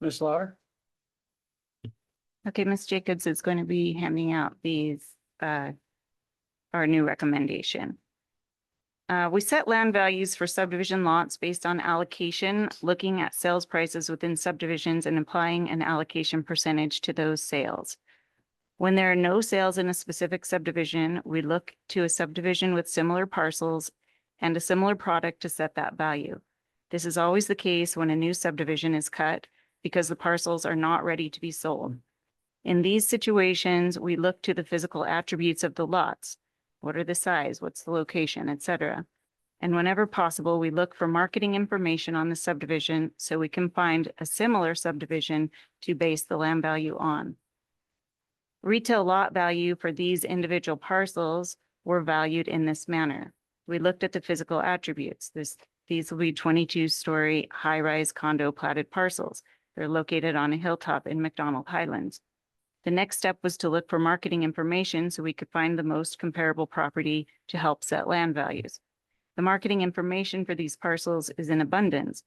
Ms. Lauer? Okay, Ms. Jacobs is going to be handing out these, our new recommendation. We set land values for subdivision lots based on allocation, looking at sales prices within subdivisions and applying an allocation percentage to those sales. When there are no sales in a specific subdivision, we look to a subdivision with similar parcels and a similar product to set that value. This is always the case when a new subdivision is cut because the parcels are not ready to be sold. In these situations, we look to the physical attributes of the lots. What are the size? What's the location, etc. And whenever possible, we look for marketing information on the subdivision so we can find a similar subdivision to base the land value on. Retail lot value for these individual parcels were valued in this manner. We looked at the physical attributes. These will be 22-story high-rise condo platted parcels. They're located on a hilltop in McDonald Highlands. The next step was to look for marketing information so we could find the most comparable property to help set land values. The marketing information for these parcels is in abundance.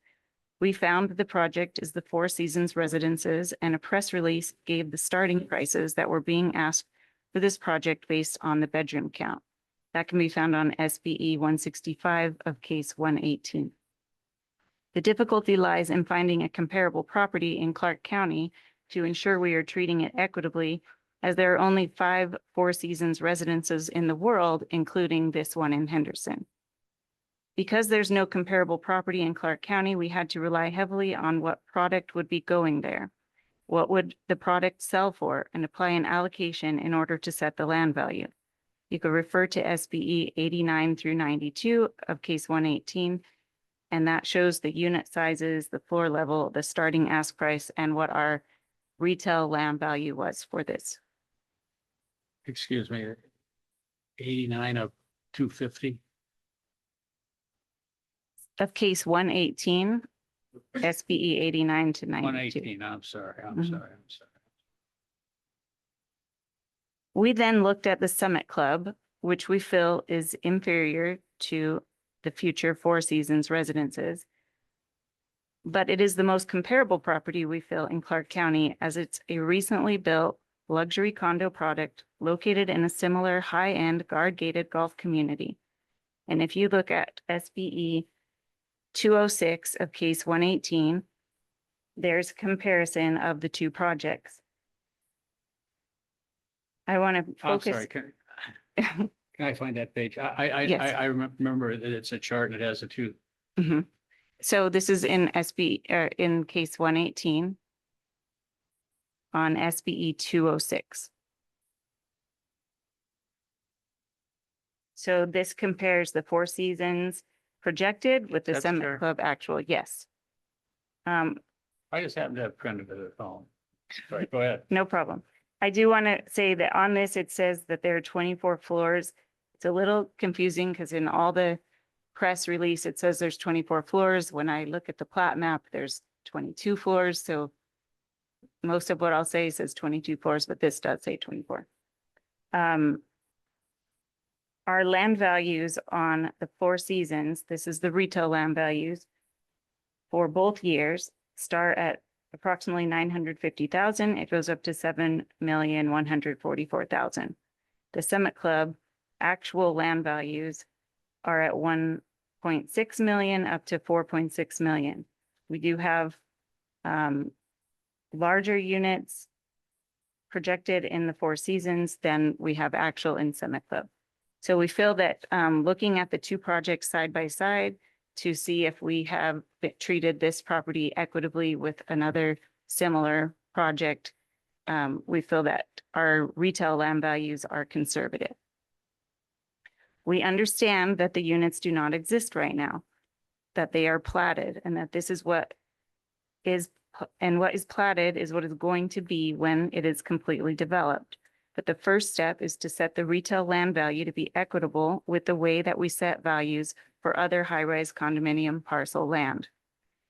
We found that the project is the Four Seasons residences, and a press release gave the starting prices that were being asked for this project based on the bedroom count. That can be found on SBE 165 of case 118. The difficulty lies in finding a comparable property in Clark County to ensure we are treating it equitably, as there are only 5 Four Seasons residences in the world, including this one in Henderson. Because there's no comparable property in Clark County, we had to rely heavily on what product would be going there. What would the product sell for, and apply an allocation in order to set the land value. You could refer to SBE 89 through 92 of case 118, and that shows the unit sizes, the floor level, the starting ask price, and what our retail land value was for this. Excuse me, 89 of 250? Of case 118, SBE 89 to 92. 118, I'm sorry. We then looked at the Summit Club, which we feel is inferior to the future Four Seasons residences. But it is the most comparable property we feel in Clark County, as it's a recently built luxury condo product located in a similar high-end guard-gated golf community. And if you look at SBE 206 of case 118, there's a comparison of the two projects. I want to I'm focus. sorry, can I find that page? I remember that it's a chart and it has the two. Mhm. So this is in in case 118 on SBE 206. So this compares the Four Seasons projected with the That's Summit fair. Club actual, yes. I just happen to have printed it at home. Sorry, go ahead. No problem. I do want to say that on this, it says that there are 24 floors. It's a little confusing because in all the press release, it says there's 24 floors. When I look at the plat map, there's 22 floors. So most of what I'll say says 22 floors, but this does say 24. Our land values on the Four Seasons, this is the retail land values for both years, start at approximately 950,000. It goes up to 7,144,000. The Summit Club actual land values are at 1.6 million up to 4.6 million. We do have larger units projected in the Four Seasons than we have actual in Summit Club. So we feel that looking at the two projects side by side to see if we have treated this property equitably with another similar project, we feel that our retail land values are conservative. We understand that the units do not exist right now, that they are platted, and that this is what is and what is platted is what is going to be when it is completely developed. But the first step is to set the retail land value to be equitable with the way that we set values for other high-rise condominium parcel land,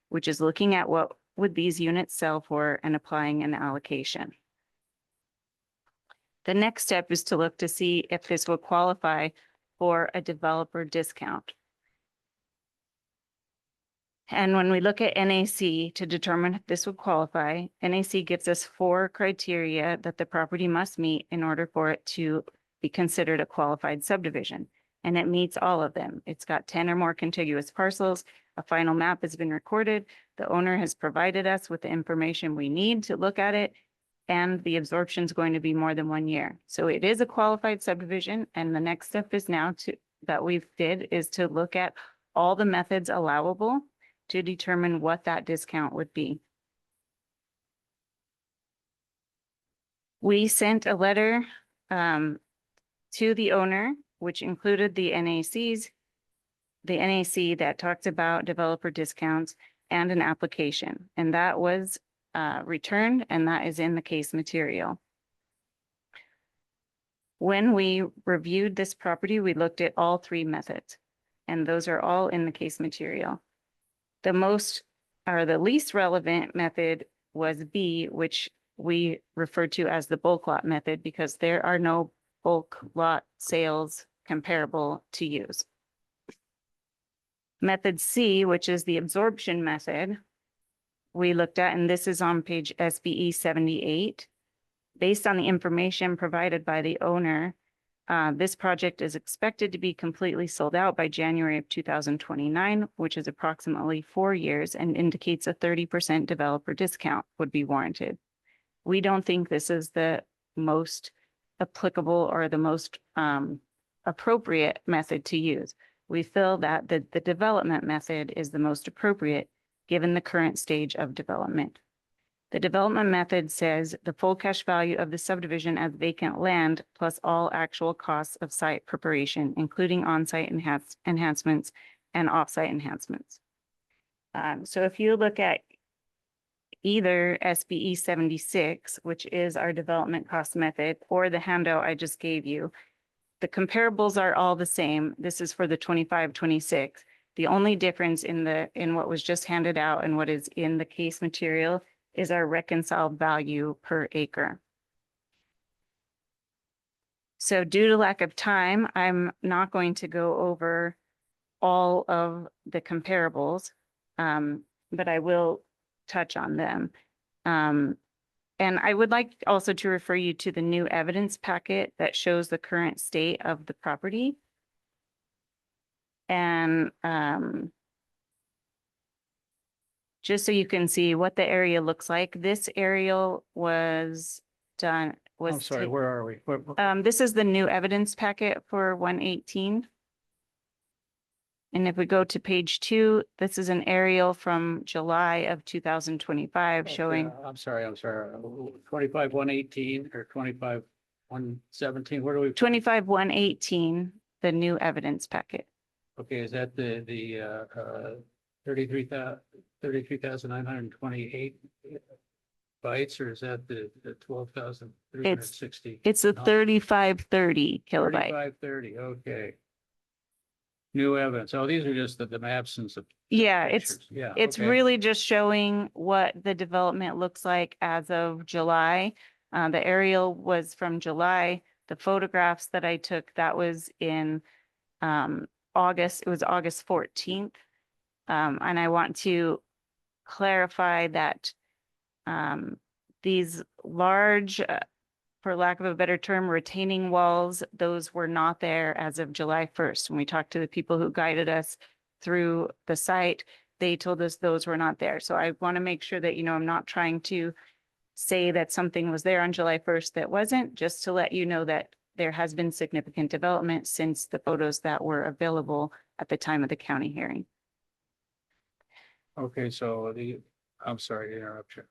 which is looking at what would these units sell for and applying an allocation. The next step is to look to see if this will qualify for a developer discount. And when we look at NAC to determine if this would qualify, NAC gives us 4 criteria that the property must meet in order for it to be considered a qualified subdivision. And it meets all of them. It's got 10 or more contiguous parcels. A final map has been recorded. The owner has provided us with the information we need to look at it. And the absorption is going to be more than 1 year. So it is a qualified subdivision. And the next step is now to look at all the methods allowable to determine what that discount would be. We sent a letter to the owner, which included the NAC that talked about developer discounts and an application. And that was returned, and that is in the case material. When we reviewed this property, we looked at all 3 methods, and those are all in the case material. The least relevant method was B, which we refer to as the bulk lot method because there are no bulk lot sales comparable to use. Method C, which is the absorption method, we looked at, and this is on page SBE 78. Based on the information provided by the owner, this project is expected to be completely sold out by January of 2029, which is approximately 4 years, and indicates a 30% developer discount would be warranted. We don't think this is the most applicable or the most appropriate method to use. We feel that the development method is the most appropriate given the current stage of development. The development method says the full cash value of the subdivision as vacant land plus all actual costs of site preparation, including on-site enhancements and off-site enhancements. So if you look at either SBE 76, which is our development cost method, or the handout I just gave you, the comparables are all the same. This is for the 25-26. The only difference in what was just handed out and what is in the case material is our reconciled value per acre. So due to lack of time, I'm not going to go over all of the comparables, but I will touch on them. And I would like also to refer you to the new evidence packet that shows the current state of the property. And just so you can see what the area looks like, this aerial was done. I'm sorry, where are we? This is the new evidence packet for 118. And if we go to page 2, this is an aerial from July of 2025 showing. I'm sorry. 25-118 or 25-117, where do we? 25-118, the new evidence packet. Okay, is that the 33,928 bytes, or is that the 12,360? It's a 3530 kilobyte. 3530, okay. New evidence. Oh, these are just the maps and some. Yeah, pictures. it's Okay. really just showing what the development looks like as of July. The aerial was from July. The photographs that I took, that was in August. It was August 14th. And I want to clarify that these large, for lack of a better term, retaining walls, those were not there as of July 1st. When we talked to the people who guided us through the site, they told us those were not there. So I want to make sure that, I'm not trying to say that something was there on July 1st that wasn't, just to let you know that there has been significant development since the photos that were available at the time of the county hearing. Okay, so I'm sorry to interrupt you.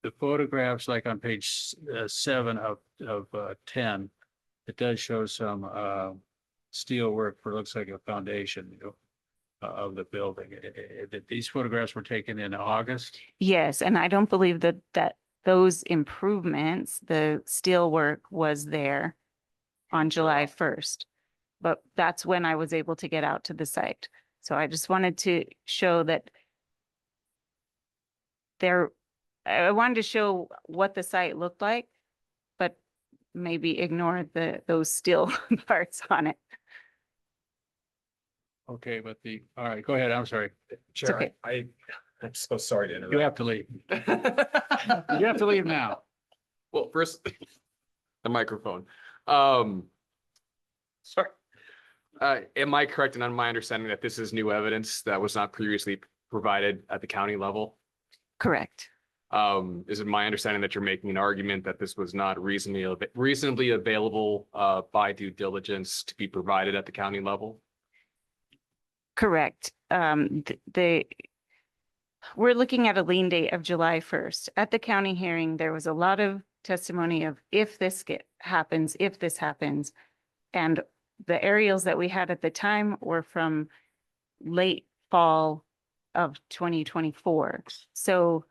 The photographs, like on page 7 of 10, it does show some steel work for, looks like a foundation. of the building. These photographs were taken in August. Yes, and I don't believe that those improvements, the steel work was there on July 1st. But that's when I was able to get out to the site. So I just wanted to show that I wanted to show what the site looked like, but maybe ignore those steel parts on it. Okay, but all right, go ahead. I'm sorry. Chair, okay. I'm so sorry to interrupt. You have to leave. You have to leave now. Well, first, the microphone. Sorry. Am I correct in my understanding that this is new evidence that was not previously provided at the county level? Correct. Is it my understanding that you're making an argument that this was not reasonably available by due diligence to be provided at the county level? Correct. We're looking at a lien date of July 1st. At the county hearing, there was a lot of testimony of if this happens, if this happens. And the aerials that we had at the time were from late fall of 2024. So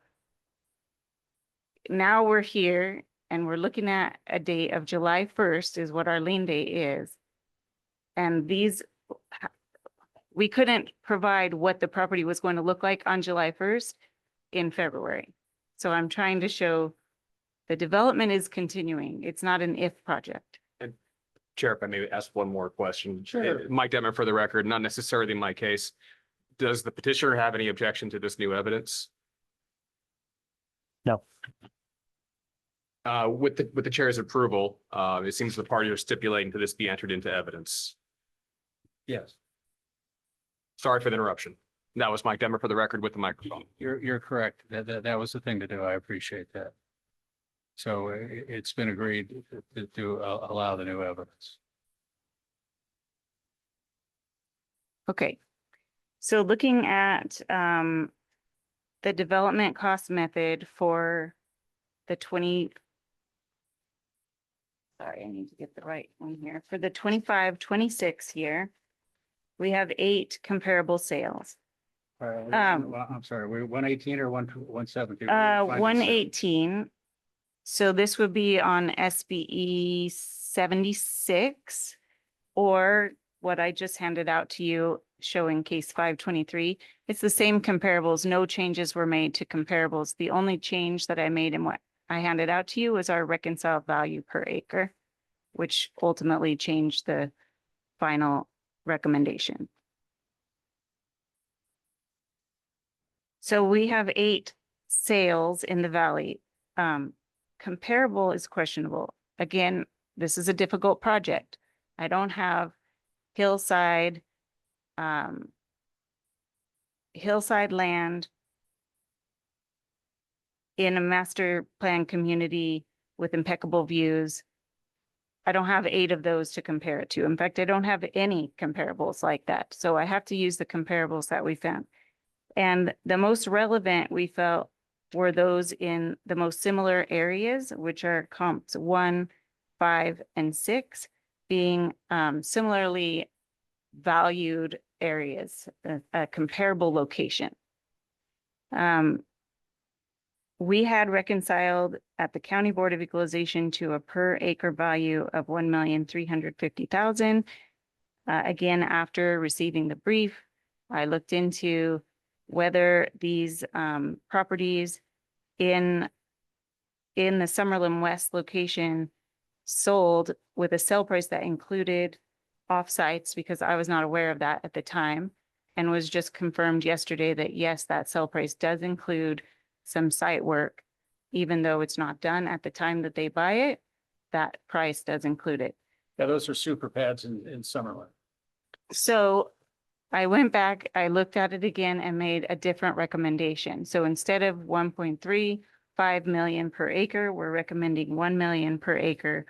now we're here and we're looking at a date of July 1st is what our lien date is. And we couldn't provide what the property was going to look like on July 1st in February. So I'm trying to show the development is continuing. It's not an if project. Chair, if I may ask one more question. Sure. Mike Detmer, for the record, not necessarily my case. Does the petitioner have any objection to this new evidence? No. With the chair's approval, it seems the party are stipulating to this be entered into evidence. Yes. Sorry for the interruption. That was Mike Detmer for the record with the microphone. You're correct. That was the thing to do. I appreciate that. So it's been agreed to allow the new evidence. Okay. So looking at the development cost method for the sorry, I need to get the right one here. For the 25-26 year, we have 8 comparable sales. I'm sorry, we're 118 or 117? 118. So this would be on SBE 76, or what I just handed out to you showing case 523. It's the same comparables. No changes were made to comparables. The only change that I made in what I handed out to you was our reconciled value per acre, which ultimately changed the final recommendation. So we have 8 sales in the valley. Comparable is questionable. Again, this is a difficult project. I don't have hillside land in a master plan community with impeccable views. I don't have 8 of those to compare it to. In fact, I don't have any comparables like that. So I have to use the comparables that we found. And the most relevant we felt were those in the most similar areas, which are comps 1, 5, and 6, being similarly valued areas, a comparable location. We had reconciled at the County Board of Equalization to a per acre value of $1,350,000. Again, after receiving the brief, I looked into whether these properties in the Summerlin West location sold with a sale price that included offsites, because I was not aware of that at the time, and was just confirmed yesterday that yes, that sale price does include some site work, even though it's not done at the time that they buy it, that price does include it. Yeah, those are super pads in Summerlin. So I went back, I looked at it again and made a different recommendation. So instead of 1.35 million per acre, we're recommending 1 million per acre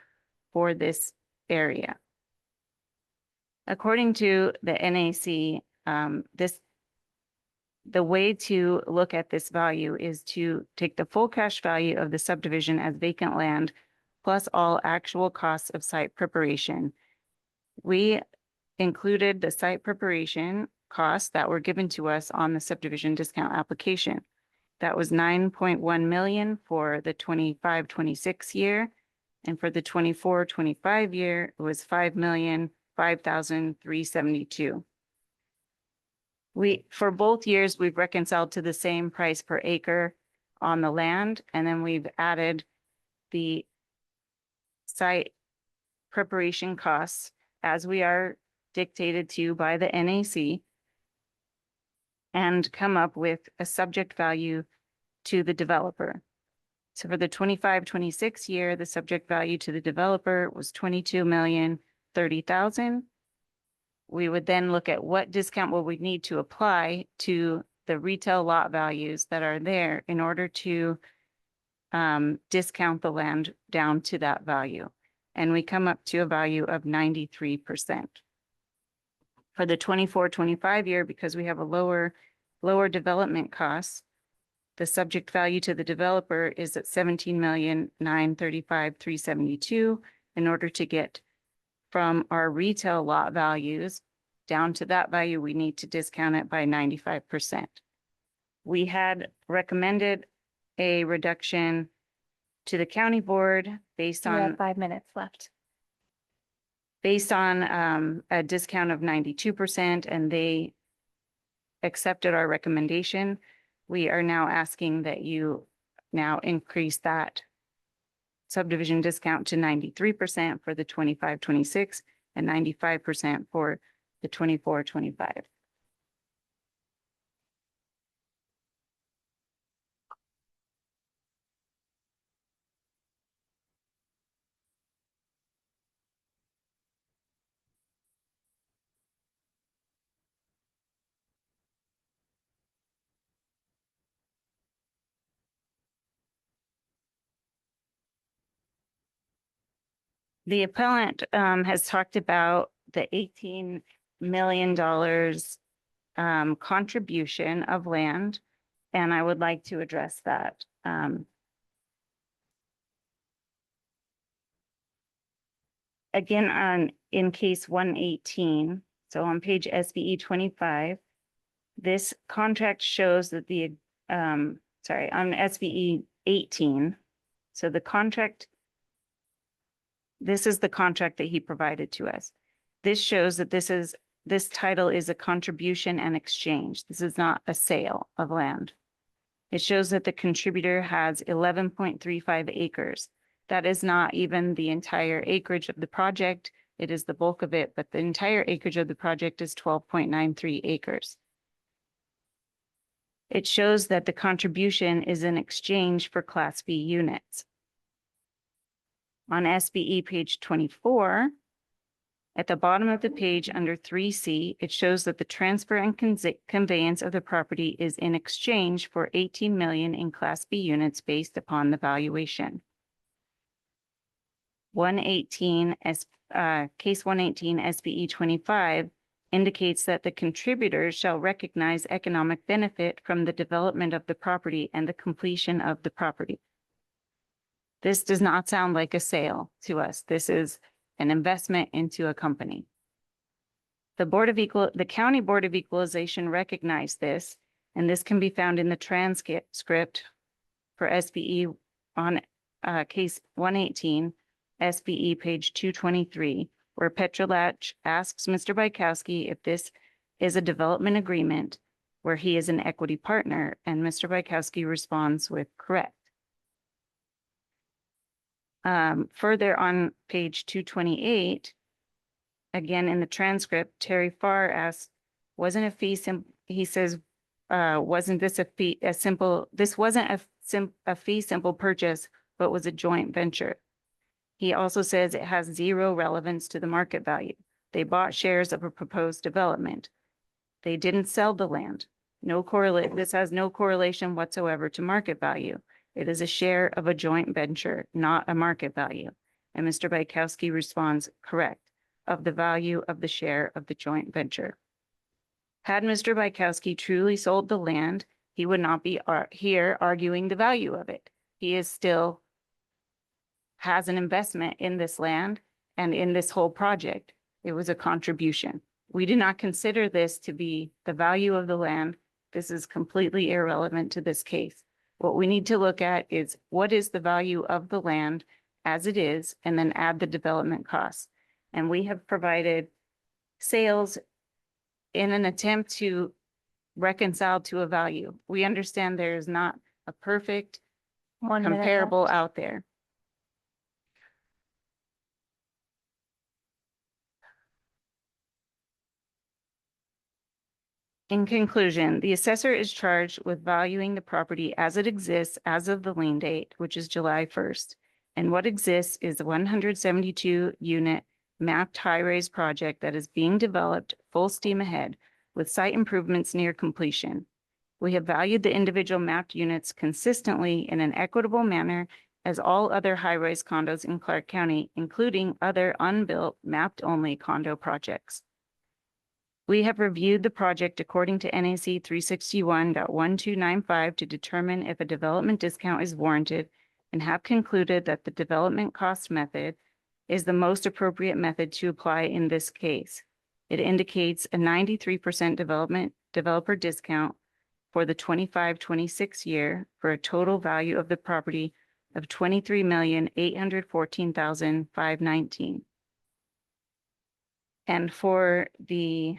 for this area. According to the NAC, the way to look at this value is to take the full cash value of the subdivision as vacant land plus all actual costs of site preparation. We included the site preparation costs that were given to us on the subdivision discount application. That was 9.1 million for the 25-26 year. And for the 24-25 year, it was 5,005,372. For both years, we've reconciled to the same price per acre on the land, and then we've added the site preparation costs as we are dictated to by the NAC and come up with a subject value to the developer. So for the 25-26 year, the subject value to the developer was 22,030,000. We would then look at what discount will we need to apply to the retail lot values that are there in order to discount the land down to that value. And we come up to a value of 93%. For the 24-25 year, because we have a lower development costs, the subject value to the developer is at 17,935,372 in order to get from our retail lot values down to that value, we need to discount it by 95%. We had recommended a reduction to the county board based We have on 5 minutes left. based on a discount of 92%, and they accepted our recommendation. We are now asking that you now increase that subdivision discount to 93% for the 25-26 and 95% for the 24-25. The appellant has talked about the $18 million contribution of land, and I would like to address that. Again, in case 118, so on page SBE 25, this contract shows that the, on SBE 18, so the contract, this is the contract that he provided to us. This shows that this title is a contribution and exchange. This is not a sale of land. It shows that the contributor has 11.35 acres. That is not even the entire acreage of the project. It is the bulk of it, but the entire acreage of the project is 12.93 acres. It shows that the contribution is in exchange for Class B units. On SBE page 24, at the bottom of the page under 3C, it shows that the transfer and conveyance of the property is in exchange for 18 million in Class B units based upon the valuation. 118 case 118 SBE 25 indicates that the contributor shall recognize economic benefit from the development of the property and the completion of the property. This does not sound like a sale to us. This is an investment into a company. The County Board of Equalization recognized this, and this can be found in the transcript for SBE on case 118, SBE page 223, where Petrolach asks Mr. Bykowski if this is a development agreement where he is an equity partner, and Mr. Bykowski responds with correct. Further on page 228, again in the transcript, Terry Farr asks, wasn't a fee he says, wasn't this a fee this wasn't a fee simple purchase, but was a joint venture. He also says it has zero relevance to the market value. They bought shares of a proposed development. They didn't sell the land. This has no correlation whatsoever to market value. It is a share of a joint venture, not a market value. And Mr. Bykowski responds, correct, of the value of the share of the joint venture. Had Mr. Bykowski truly sold the land, he would not be here arguing the value of it. He is still has an investment in this land and in this whole project. It was a contribution. We do not consider this to be the value of the land. This is completely irrelevant to this case. What we need to look at is what is the value of the land as it is, and then add the development costs. And we have provided sales in an attempt to reconcile to a value. We understand there is not a perfect 1 minute left. comparable out there. In conclusion, the assessor is charged with valuing the property as it exists as of the lien date, which is July 1st. And what exists is the 172 unit mapped high-rise project that is being developed full steam ahead with site improvements near completion. We have valued the individual mapped units consistently in an equitable manner as all other high-rise condos in Clark County, including other unbuilt mapped-only condo projects. We have reviewed the project according to NAC 361.1295 to determine if a development discount is warranted and have concluded that the development cost method is the most appropriate method to apply in this case. It indicates a 93% developer discount for the 25-26 year for a total value of the property of $23,814,519. And for the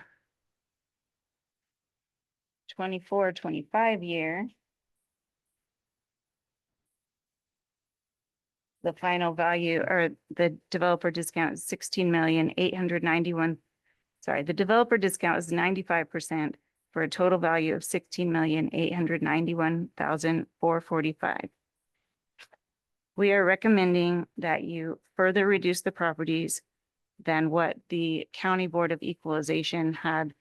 24-25 year, the final value or the developer discount is 16,891,000. Sorry, the developer discount is 95% for a total value of 16,891,445. We are recommending that you further reduce the properties than what the County Board of Equalization had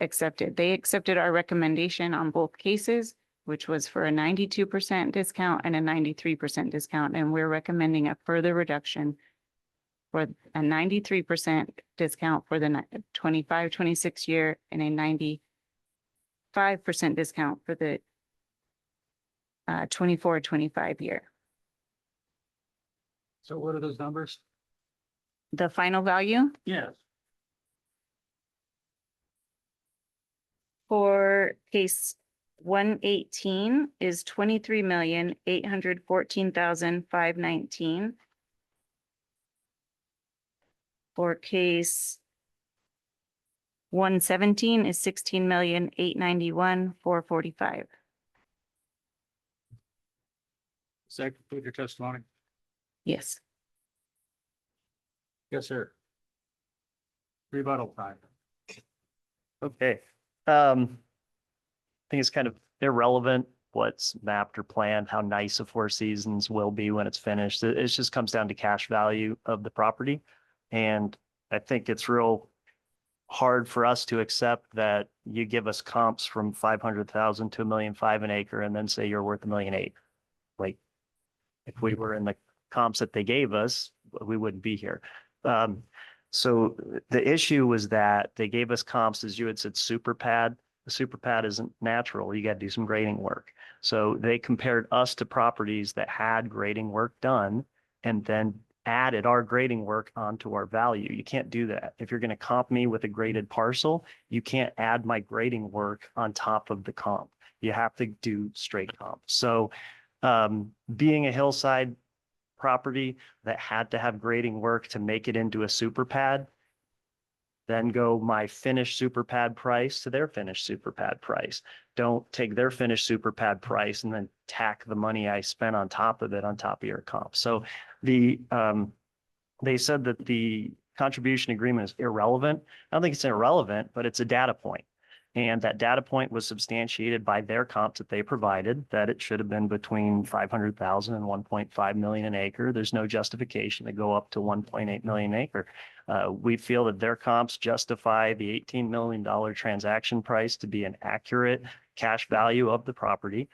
accepted. They accepted our recommendation on both cases, which was for a 92% discount and a 93% discount. And we're recommending a further reduction for a 93% discount for the 25-26 year and a 95% discount for the 24-25 year. So what are those numbers? The final value Yes. for case 118 is 23,814,519. For case 117 is 16,891,445. Does that conclude your testimony? Yes. Yes, sir. Rebuttal time. Okay. I think it's kind of irrelevant what's mapped or planned, how nice a Four Seasons will be when it's finished. It just comes down to cash value of the property. And I think it's real hard for us to accept that you give us comps from 500,000 to 1.5 million an acre and then say you're worth 1.8 million. Like, if we were in the comps that they gave us, we wouldn't be here. So the issue was that they gave us comps, as you had said, super pad. The super pad isn't natural. You got to do some grading work. So they compared us to properties that had grading work done and then added our grading work onto our value. You can't do that. If you're going to comp me with a graded parcel, you can't add my grading work on top of the comp. You have to do straight comp. So being a hillside property that had to have grading work to make it into a super pad, then go my finished super pad price to their finished super pad price. Don't take their finished super pad price and then tack the money I spent on top of it on top of your comp. So they said that the contribution agreement is irrelevant. I don't think it's irrelevant, but it's a data point. And that data point was substantiated by their comps that they provided, that it should have been between 500,000 and 1.5 million an acre. There's no justification to go up to 1.8 million an acre. We feel that their comps justify the $18 million transaction price to be an accurate cash value of the property,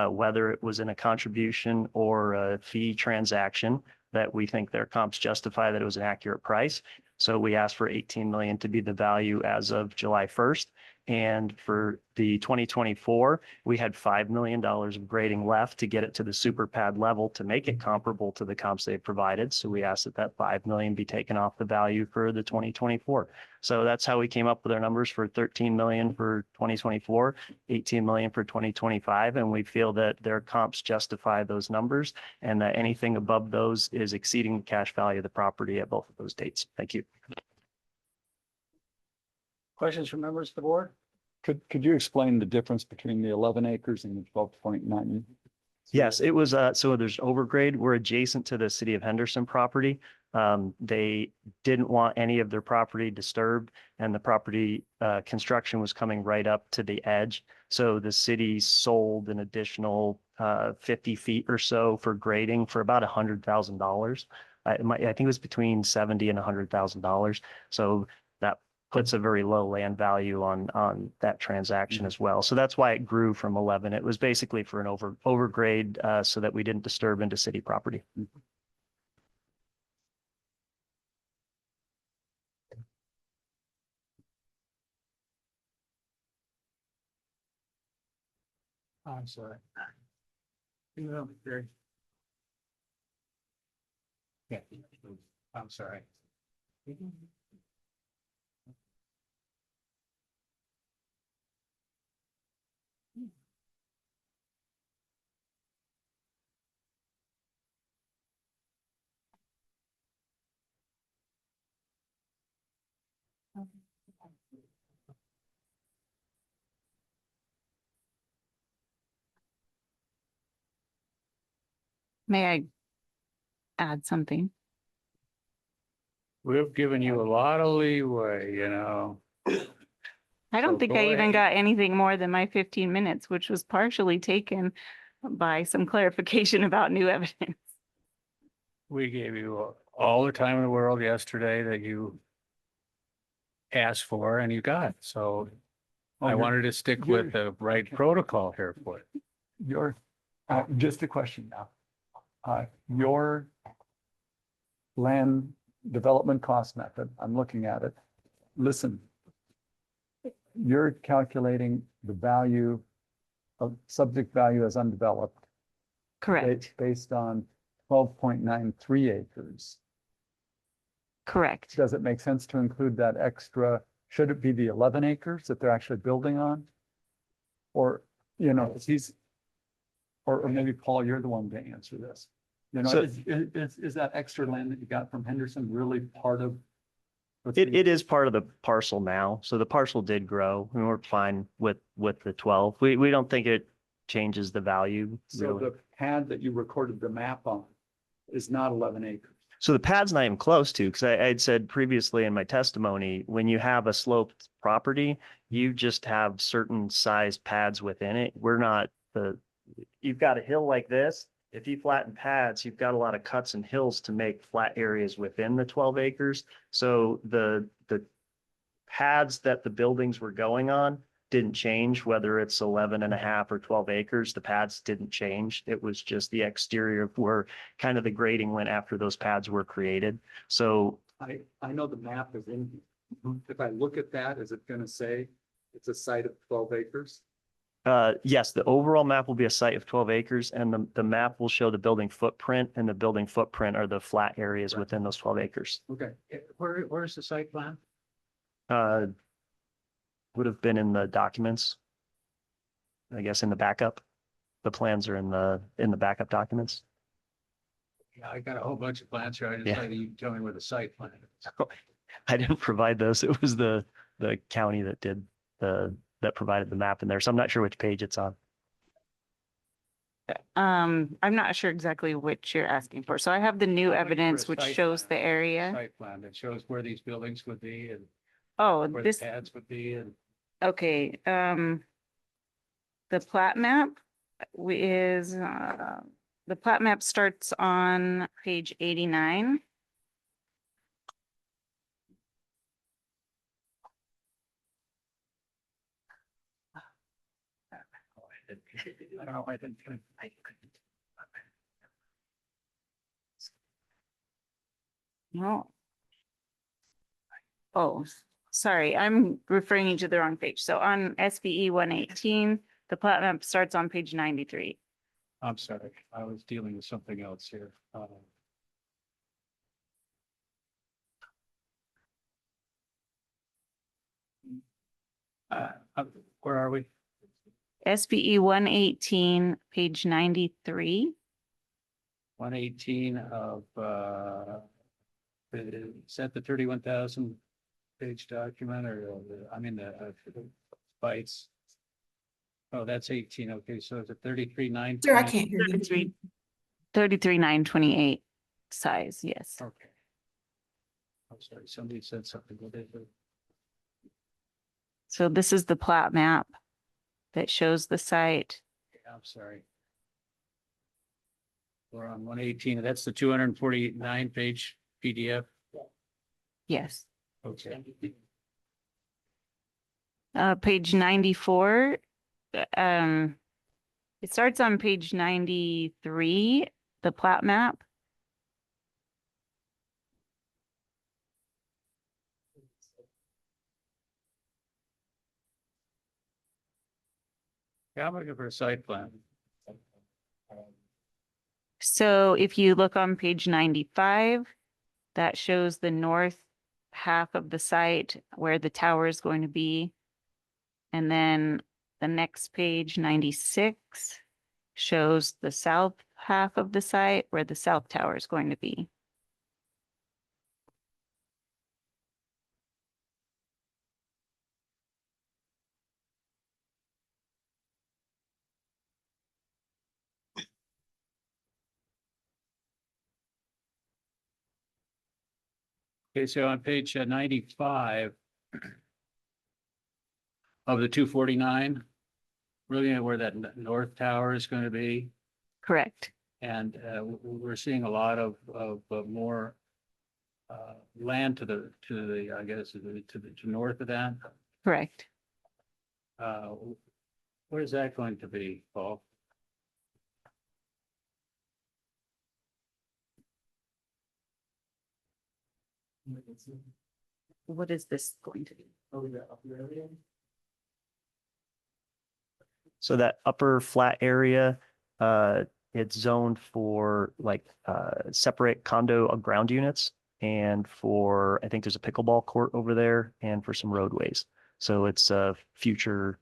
whether it was in a contribution or a fee transaction, that we think their comps justify that it was an accurate price. So we asked for 18 million to be the value as of July 1st. And for the 2024, we had $5 million of grading left to get it to the super pad level to make it comparable to the comps they provided. So we asked that that 5 million be taken off the value for the 2024. So that's how we came up with our numbers for 13 million for 2024, 18 million for 2025. And we feel that their comps justify those numbers and that anything above those is exceeding the cash value of the property at both of those dates. Thank you. Questions from members of the board? Could you explain the difference between the 11 acres and the 12.9? Yes, it was, so there's overgrade. We're adjacent to the city of Henderson property. They didn't want any of their property disturbed and the property, construction was coming right up to the edge. So the city sold an additional, 50 feet or so for grading for about $100,000. I think it was between 70 and $100,000. So that puts a very low land value on that transaction as well. So that's why it grew from 11. It was basically for an overgrade, so that we didn't disturb into city property. I'm sorry. Yeah, I'm sorry. May I add something? We've given you a lot of leeway, you know. I don't So think go I even ahead. got anything more than my 15 minutes, which was partially taken by some clarification about new evidence. We gave you all the time in the world yesterday that you asked for and you got. So I wanted to stick with the right protocol here for it. Your, just a question now. Your land development cost method, I'm looking at it. Listen, you're calculating the value of subject value as undeveloped. Correct. Based on 12.93 acres. Correct. Does it make sense to include that extra? Should it be the 11 acres that they're actually building on? Or, you know, or maybe Paul, you're the one to answer this. You know, So- is that extra land that you got from Henderson really part of? It is part of the parcel now. So the parcel did grow and we're fine with the 12. We don't think it changes the value. So Really. the pad that you recorded the map on is not 11 acres. So the pad's not even close to, because I had said previously in my testimony, when you have a sloped property, you just have certain size pads within it. You've got a hill like this. If you flatten pads, you've got a lot of cuts and hills to make flat areas within the 12 acres. So the pads that the buildings were going on didn't change, whether it's 11 and a half or 12 acres, the pads didn't change. It was just the exterior where kind of the grading went after those pads were created. So I know the map is in. If I look at that, is it going to say it's a site of 12 acres? yes, the overall map will be a site of 12 acres and the map will show the building footprint, and the building footprint are the flat areas within those 12 acres. Okay. Where's the site plan? Would have been in the documents. I guess in the backup. The plans are in the backup documents. Yeah, I got a whole bunch of plans here. I just Yeah. thought you tell me where the site plan is. I didn't provide those. It was the county that did that provided the map in there. So I'm not sure which page it's on. I'm not sure exactly which you're asking for. So I have the new I'm looking for evidence, a which site shows the plan. area. Site plan that shows where these buildings would be and Oh, where the this, pads would be and. okay, the plat map is, the plat map starts on page 89. I don't know, I didn't. No. Oh, sorry, I'm referring you to the wrong page. So on SBE 118, the plat map starts on page 93. I'm sorry, I was dealing with something else here. Where are we? SBE 118, page 93. 118 of, is that the 31,000 page document or, the bytes? Oh, that's 18. Okay, so it's a 33,920. Sir, I can't hear you. 33,928 size, yes. Okay. I'm sorry, somebody said something. What is it? So this is the plat map that shows the site. I'm sorry. We're on 118. That's the 249 page PDF. Yes. Okay. Page 94. It starts on page 93, the plat map. Yeah, I'm looking for a site plan. So if you look on page 95, that shows the north half of the site where the tower is going to be. And then the next page, 96, shows the south half of the site where the south tower is going to be. Okay, so on page 95 of the 249, really where that north tower is going to be. Correct. And we're seeing a lot of more land to the I guess to north of that. Correct. Where is that going to be, Paul? What is this going to be? So that upper flat area, it's zoned for like separate condo ground units and for, I think there's a pickleball court over there and for some roadways. So it's future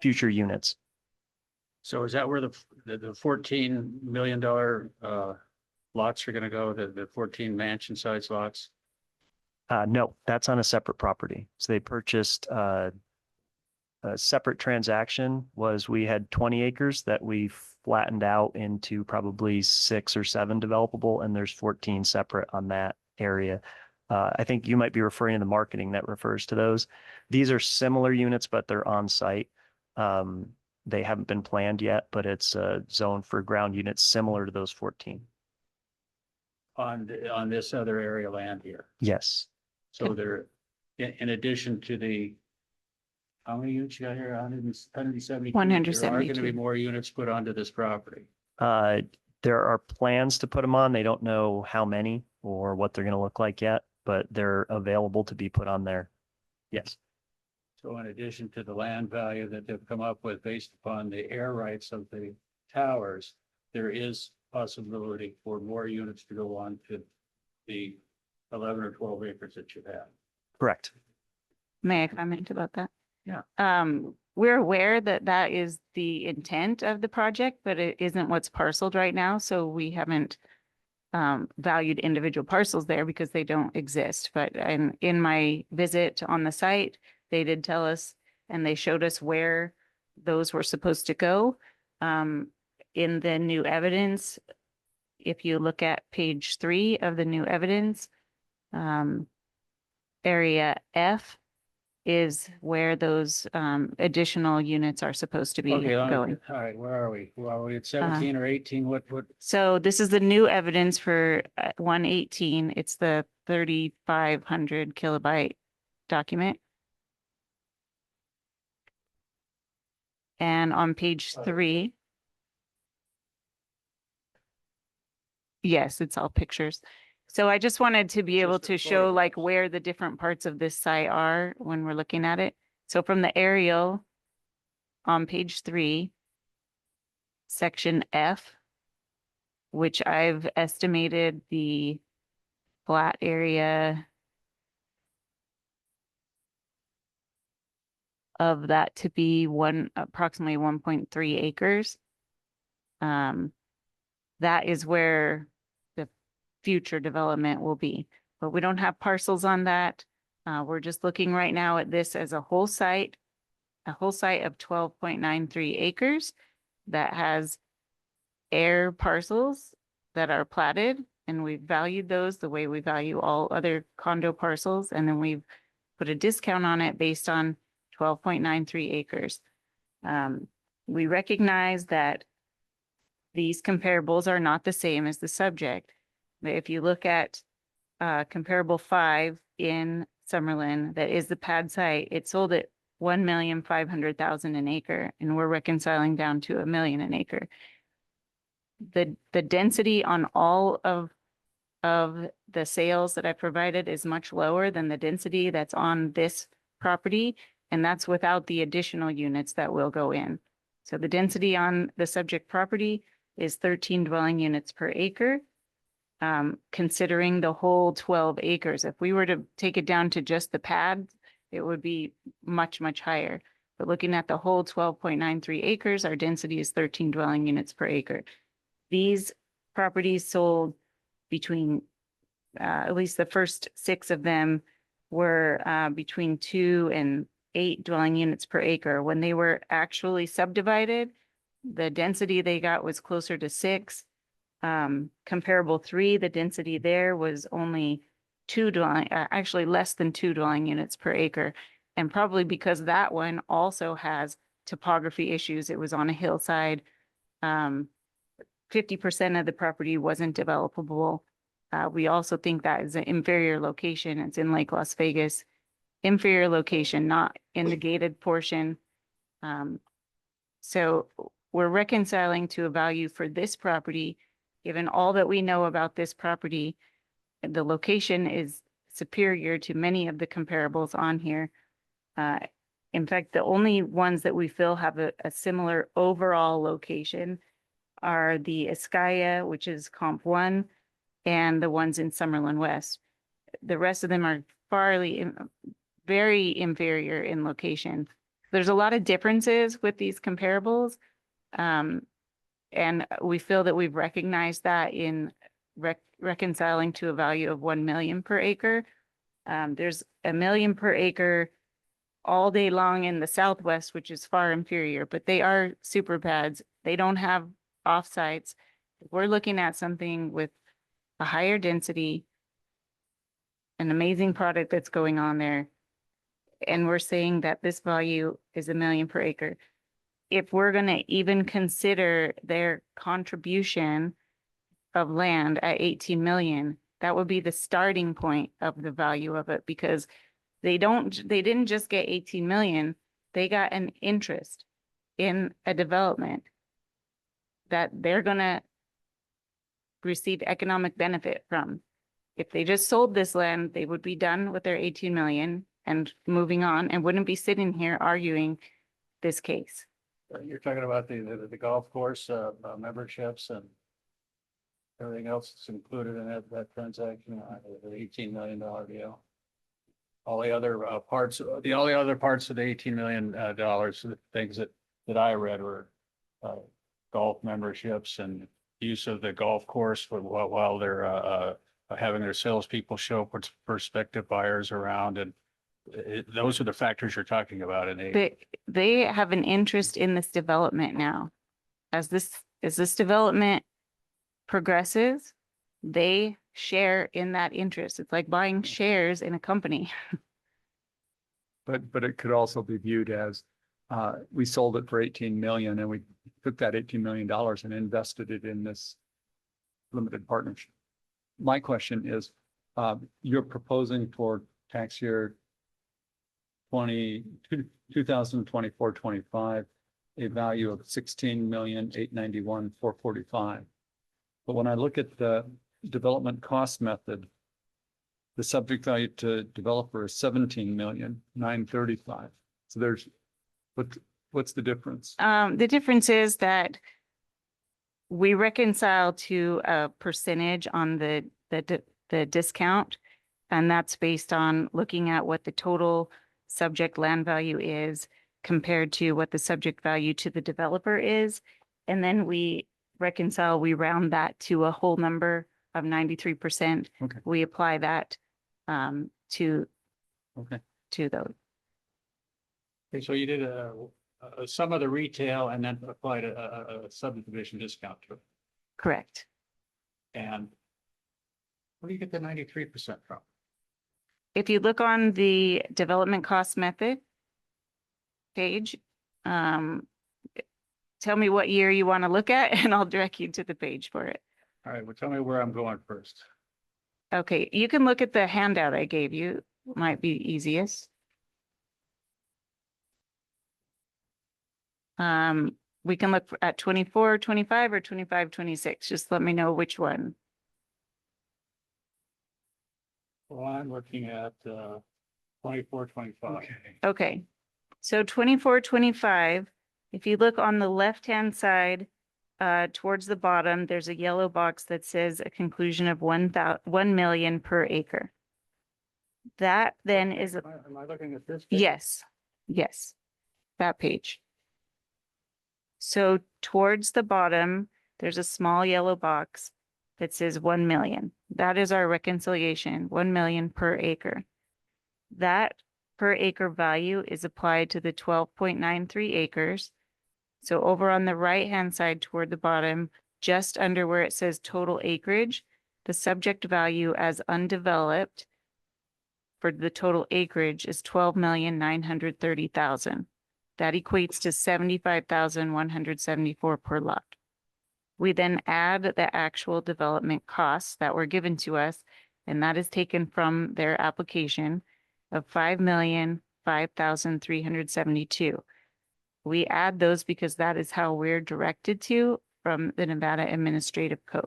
units. So is that where the $14 million lots are going to go, the 14 mansion size lots? No, that's on a separate property. So they purchased a separate transaction was we had 20 acres that we flattened out into probably 6 or 7 developable, and there's 14 separate on that area. I think you might be referring to the marketing that refers to those. These are similar units, but they're on site. They haven't been planned yet, but it's a zone for ground units similar to those 14. On this other area land here. Yes. So there, in addition to the, how many units you got here? 172? 172. There are going to be more units put onto this property. There are plans to put them on. They don't know how many or what they're going to look like yet, but they're available to be put on there. Yes. So in addition to the land value that they've come up with based upon the air rights of the towers, there is possibility for more units to go on to the 11 or 12 acres that you have. Correct. May I comment about that? Yeah. We're aware that that is the intent of the project, but it isn't what's parceled right now. So we haven't valued individual parcels there because they don't exist. But in my visit on the site, they did tell us and they showed us where those were supposed to go. In the new evidence, if you look at page 3 of the new evidence, area F is where those additional units are supposed to be Okay, going. all right, where are we? Well, are we at 17 or 18? What? So this is the new evidence for 118. It's the 3,500 kilobyte document. And on page 3, yes, it's all pictures. So I just wanted to be able Just a to show like photographs. where the different parts of this site are when we're looking at it. So from the aerial on page 3, section F, which I've estimated the flat area of that to be approximately 1.3 acres. That is where the future development will be, but we don't have parcels on that. We're just looking right now at this as a whole site of 12.93 acres that has air parcels that are platted, and we've valued those the way we value all other condo parcels, and then we've put a discount on it based on 12.93 acres. We recognize that these comparables are not the same as the subject. If you look at comparable 5 in Summerlin, that is the pad site, it sold at 1,500,000 an acre, and we're reconciling down to 1 million an acre. The density on all of the sales that I provided is much lower than the density that's on this property, and that's without the additional units that will go in. So the density on the subject property is 13 dwelling units per acre, considering the whole 12 acres. If we were to take it down to just the pad, it would be much, much higher. But looking at the whole 12.93 acres, our density is 13 dwelling units per acre. These properties sold between, at least the first 6 of them were between 2 and 8 dwelling units per acre. When they were actually subdivided, the density they got was closer to 6. Comparable 3, the density there was only 2 actually less than 2 dwelling units per acre. And probably because that one also has topography issues. It was on a hillside. 50% of the property wasn't developable. We also think that is an inferior location. It's in Lake Las Vegas. Inferior location, not in the gated portion. So we're reconciling to a value for this property. Given all that we know about this property, the location is superior to many of the comparables on here. In fact, the only ones that we feel have a similar overall location are the Escaya, which is comp 1, and the ones in Summerlin West. The rest of them are very inferior in location. There's a lot of differences with these comparables. And we feel that we've recognized that in reconciling to a value of 1 million per acre. There's 1 million per acre all day long in the Southwest, which is far inferior, but they are super pads. They don't have offsites. We're looking at something with a higher density, an amazing product that's going on there. And we're saying that this value is 1 million per acre. If we're going to even consider their contribution of land at 18 million, that would be the starting point of the value of it, because they didn't just get 18 million, they got an interest in a development that they're going to receive economic benefit from. If they just sold this land, they would be done with their 18 million and moving on, and wouldn't be sitting here arguing this case. You're talking about the golf course memberships and everything else that's included in that transaction, the $18 million deal. All the other parts, the only other parts of the $18 million things that I read were golf memberships and use of the golf course while they're having their salespeople show prospective buyers around, and those are the factors you're talking about. And They have an interest in this development now. As this development progresses, they share in that interest. It's like buying shares in a company. But it could also be viewed as, we sold it for 18 million and we took that $18 million and invested it in this limited partnership. My question is, you're proposing for tax year 2024-25, a value of 16,891,445. But when I look at the development cost method, the subject value to developer is 17,935,000. So there's, what's the difference? The difference is that we reconcile to a percentage on the discount. And that's based on looking at what the total subject land value is compared to what the subject value to the developer is. And then we reconcile, we round that to a whole number of 93%. Okay. We apply that to Okay. those. Okay, so you did a some of the retail and then applied a subdivision discount to it. Correct. And where do you get the 93% from? If you look on the development cost method page, tell me what year you want to look at and I'll direct you to the page for it. All right, well, tell me where I'm going first. Okay, you can look at the handout I gave you, might be easiest. We can look at 24, 25 or 25, 26. Just let me know which one. Well, I'm looking at 24, 25. Okay, so 24, 25, if you look on the left-hand side, towards the bottom, there's a yellow box that says a conclusion of 1 million per acre. That then is, Am I looking at this? page? yes, yes, that page. So towards the bottom, there's a small yellow box that says 1 million. That is our reconciliation, 1 million per acre. That per acre value is applied to the 12.93 acres. So over on the right-hand side toward the bottom, just under where it says total acreage, the subject value as undeveloped for the total acreage is 12,930,000. That equates to 75,174 per lot. We then add the actual development costs that were given to us, and that is taken from their application of 5,005,372. We add those because that is how we're directed to from the Nevada Administrative Code.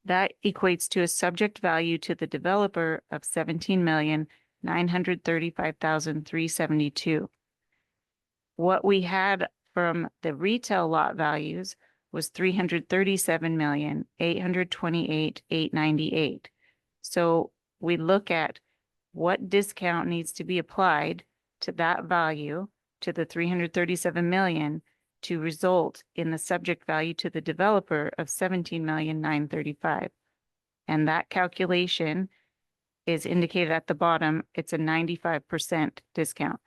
That equates to a subject value to the developer of 17,935,372. What we had from the retail lot values was 337,828,898. So we look at what discount needs to be applied to that value, to the 337 million, to result in the subject value to the developer of 17,935,000. And that calculation is indicated at the bottom. It's a 95% discount.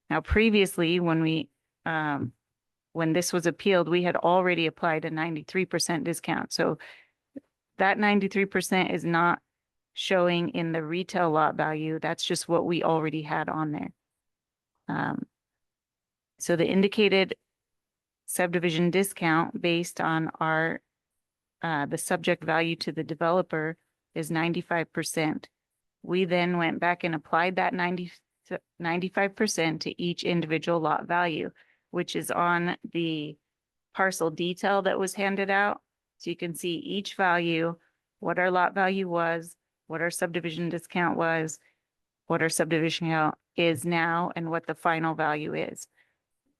Now, previously, when this was appealed, we had already applied a 93% discount. So that 93% is not showing in the retail lot value. That's just what we already had on there. So the indicated subdivision discount based on our the subject value to the developer is 95%. We then went back and applied that 95% to each individual lot value, which is on the parcel detail that was handed out. So you can see each value, what our lot value was, what our subdivision discount was, what our subdivision count is now, and what the final value is.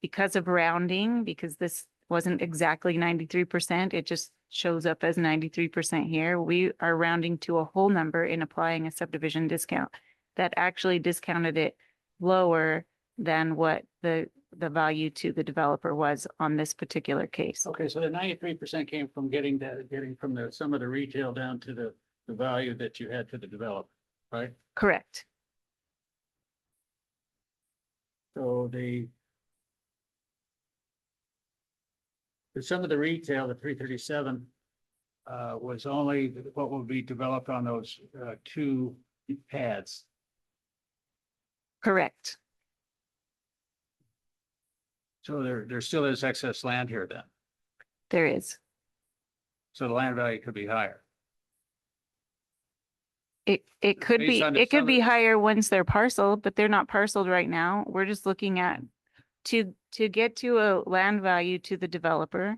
Because of rounding, because this wasn't exactly 93%, it just shows up as 93% here. We are rounding to a whole number in applying a subdivision discount that actually discounted it lower than what the value to the developer was on this particular case. Okay, so the 93% came from getting from some of the retail down to the value that you had to the developer, right? Correct. So the some of the retail, the 337, was only what will be developed on those 2 pads. Correct. So there still is excess land here then. There is. So the land value could be higher. It could Based be, on the it could sum be of- higher once they're parceled, but they're not parceled right now. We're just looking at to get to a land value to the developer,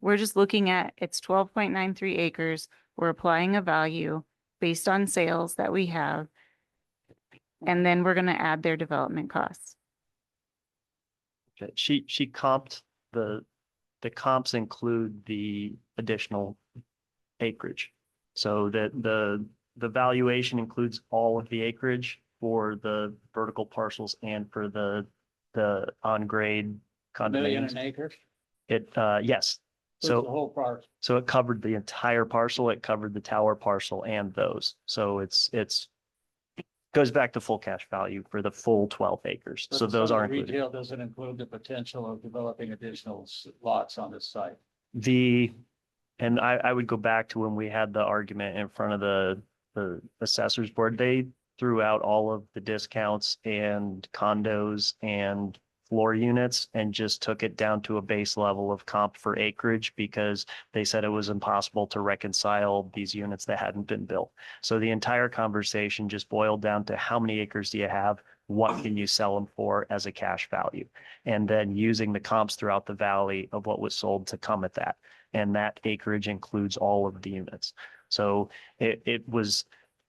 We're just looking at, it's 12.93 acres. We're applying a value based on sales that we have. And then we're gonna add their development costs. Okay, she comped the comps include the additional acreage. So that the valuation includes all of the acreage for the vertical parcels and for the on-grade Million condominiums. an acre? It, yes. The So, whole park. so it covered the entire parcel. It covered the tower parcel and those. So it's goes back to full cash value for the full 12 acres. So those are included. Retail doesn't include the potential of developing additional lots on this site. And I would go back to when we had the argument in front of the assessors board. They threw out all of the discounts and condos and floor units and just took it down to a base level of comp for acreage because they said it was impossible to reconcile these units that hadn't been built. So the entire conversation just boiled down to how many acres do you have? What can you sell them for as a cash value? And then using the comps throughout the valley of what was sold to come at that. And that acreage includes all of the units. So it was,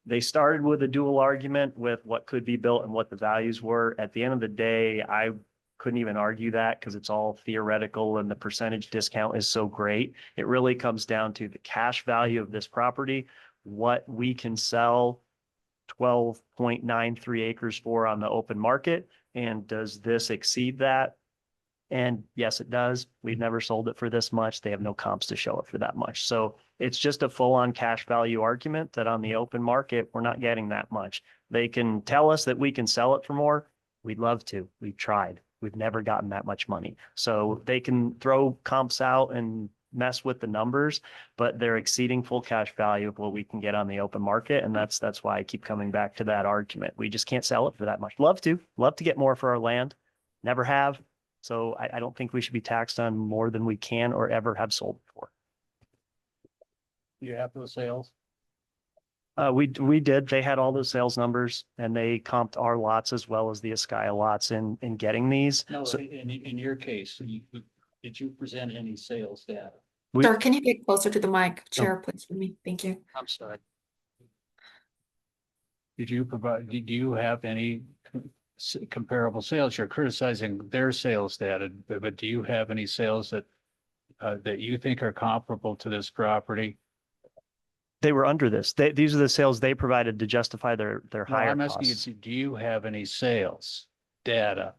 they started with a dual argument with what could be built and what the values were. At the end of the day, I couldn't even argue that because it's all theoretical and the percentage discount is so great. It really comes down to the cash value of this property, what we can sell 12.93 acres for on the open market. And does this exceed that? And yes, it does. We've never sold it for this much. They have no comps to show it for that much. So it's just a full-on cash value argument that on the open market, we're not getting that much. They can tell us that we can sell it for more. We'd love to. We've tried. We've never gotten that much money. So they can throw comps out and mess with the numbers, but they're exceeding full cash value of what we can get on the open market. And that's why I keep coming back to that argument. We just can't sell it for that much. Love to get more for our land. Never have. So I don't think we should be taxed on more than we can or ever have sold before. You have those sales? We did. They had all those sales numbers and they comped our lots as well as the Ascaya lots in getting these. No, So in your case, did you present any sales data? Sir, can you get closer to the mic, Chair, please, for me? Thank you. I'm sorry. Did you provide, do you have any comparable sales? You're criticizing their sales data, but do you have any sales that that you think are comparable to this property? they were under this. These are the sales they provided to justify their No, higher I'm asking costs. you, do you have any sales data?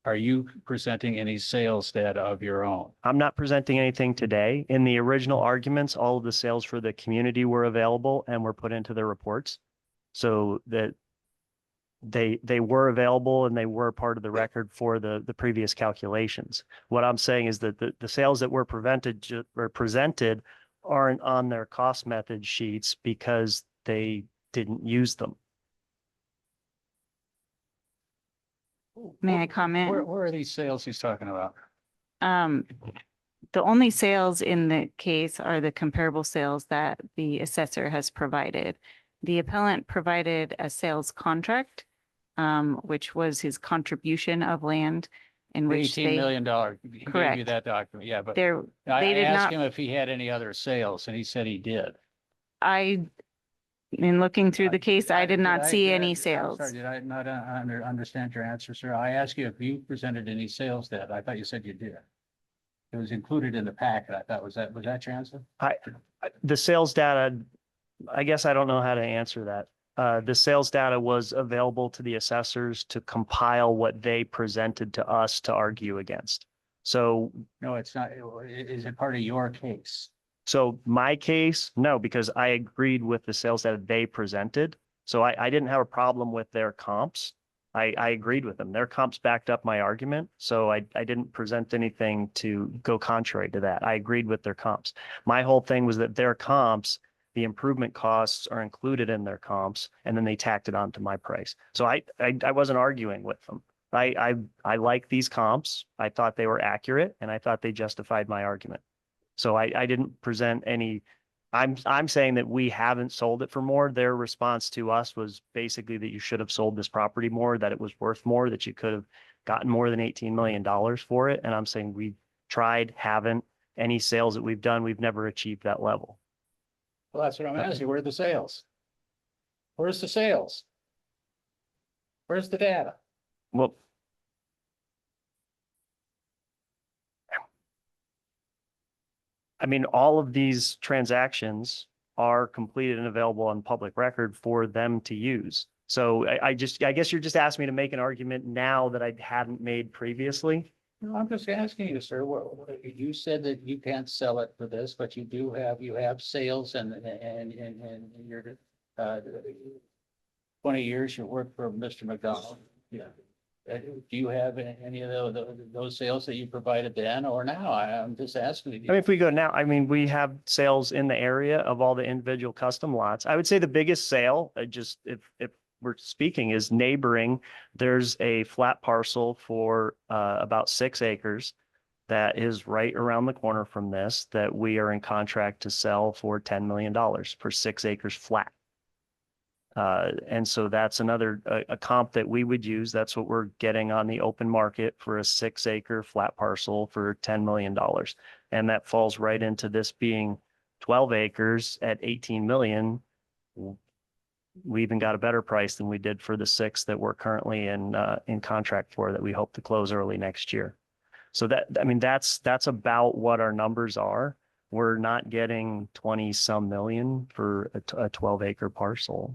Are you presenting any sales data of your own? I'm not presenting anything today. In the original arguments, all of the sales for the community were available and were put into their reports. So that they were available and they were part of the record for the previous calculations. What I'm saying is that the sales that were presented aren't on their cost method sheets because they didn't use them. May I comment? Where are these sales he's talking about? The only sales in the case are the comparable sales that the assessor has provided. The appellant provided a sales contract, which was his contribution of land in which $18 million. He gave you Correct. that document. Yeah, but There, I they did asked not, him if he had any other sales and he said he did. in looking through the case, I did not see did I- any I'm sales. sorry, did I not understand your answer, sir? I asked you if you presented any sales data. I thought you said you did. It was included in the packet. I thought, was that your answer? The sales data, I guess I don't know how to answer that. The sales data was available to the assessors to compile what they presented to us to argue against. So, No, it's not. Is it part of your case? so my case, no, because I agreed with the sales data they presented. So I didn't have a problem with their comps. I agreed with them. Their comps backed up my argument. So I didn't present anything to go contrary to that. I agreed with their comps. My whole thing was that their comps, the improvement costs are included in their comps, and then they tacked it onto my price. So I wasn't arguing with them. I like these comps. I thought they were accurate and I thought they justified my argument. So I didn't present any, I'm saying that we haven't sold it for more. Their response to us was basically that you should have sold this property more, that it was worth more, that you could have gotten more than $18 million for it. And I'm saying we tried, haven't. any sales that we've done, we've never achieved that level. Well, that's what I'm asking. Where are the sales? Where's the sales? Where's the data? Well, I mean, all of these transactions are completed and available on public record for them to use. So I guess you're just asking me to make an argument now that I hadn't made previously. No, I'm just asking you, sir, you said that you can't sell it for this, but you have sales and you're, 20 years you worked for Mr. McDonald. Yeah. Do you have any of those sales that you provided then or now? I'm just asking you. I mean, if we go now, I mean, we have sales in the area of all the individual custom lots. I would say the biggest sale, just if we're speaking, is neighboring. There's a flat parcel for about 6 acres that is right around the corner from this that we are in contract to sell for $10 million for 6 acres flat. And so that's another a comp that we would use. That's what we're getting on the open market for a 6-acre flat parcel for $10 million. And that falls right into this being 12 acres at 18 million. We even got a better price than we did for the 6 that we're currently in contract for that we hope to close early next year. So that, I mean, that's about what our numbers are. We're not getting 20 some million for a 12-acre parcel,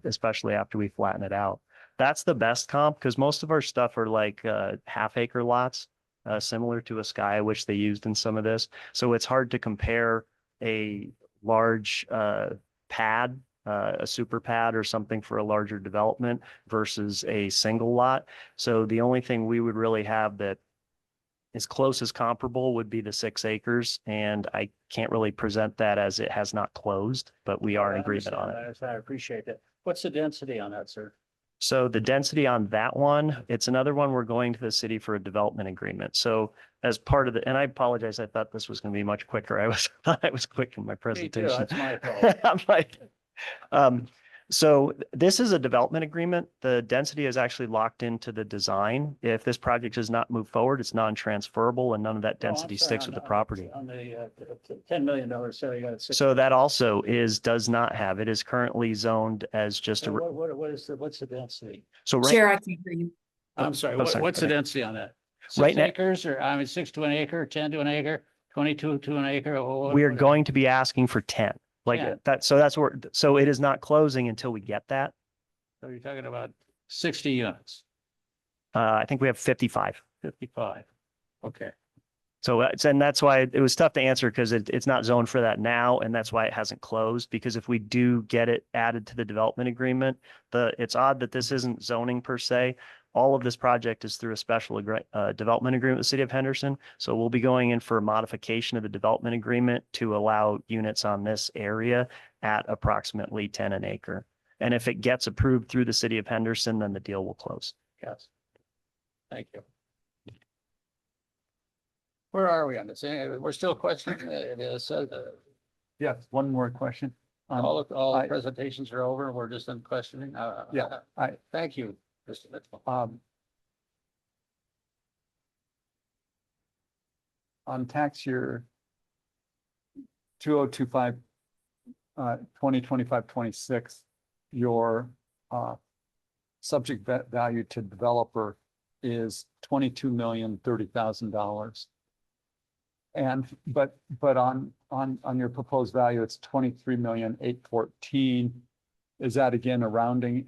especially after we flatten it out. That's the best comp because most of our stuff are like half-acre lots, similar to a Sky, which they used in some of this. So it's hard to compare a large pad, a super pad or something for a larger development versus a single lot. So the only thing we would really have that as close as comparable would be the 6 acres. And I can't really present that as it has not closed, but we are in agreement on it. I appreciate that. What's the density on that, sir? So the density on that one, it's another one we're going to the city for a development agreement. So as part of the, and I apologize, I thought this was going to be much quicker. Thought I was quick in my presentation. Me too, that's my fault. I'm like, so this is a development agreement. The density is actually locked into the design. If this project does not move forward, it's non-transferable and none of that density sticks with the property. On the $10 million sale, you got 6. So that also does not have, it is currently zoned as just a, What's the density? so right. Chair, I can't hear you. I'm sorry, Oh, sorry. what's the Okay. density on that? Right 6 now- acres or, I mean, 6 to an acre, 10 to an acre, 22 to an acre? or what- We're going to be asking for 10. Like 10. that, so that's where, so it is not closing until we get that. So you're talking about 60 units, I think we have 55. 55. Okay. So and that's why it was tough to answer because it's not zoned for that now. And that's why it hasn't closed, because if we do get it added to the development agreement, it's odd that this isn't zoning per se. All of this project is through a special development agreement with the city of Henderson. So we'll be going in for a modification of the development agreement to allow units on this area at approximately 10 an acre. And if it gets approved through the city of Henderson, then the deal will close. Yes. Thank you. Where are we on this? We're still questioning this. Yes, one more question. All I- presentations are over. We're just in questioning. Yeah, Thank you, Mr. Mitchell. On tax year 2025, 2025-26, your subject value to developer is $22,030,000. And but on your proposed value, it's 23,814,000. Is that again a rounding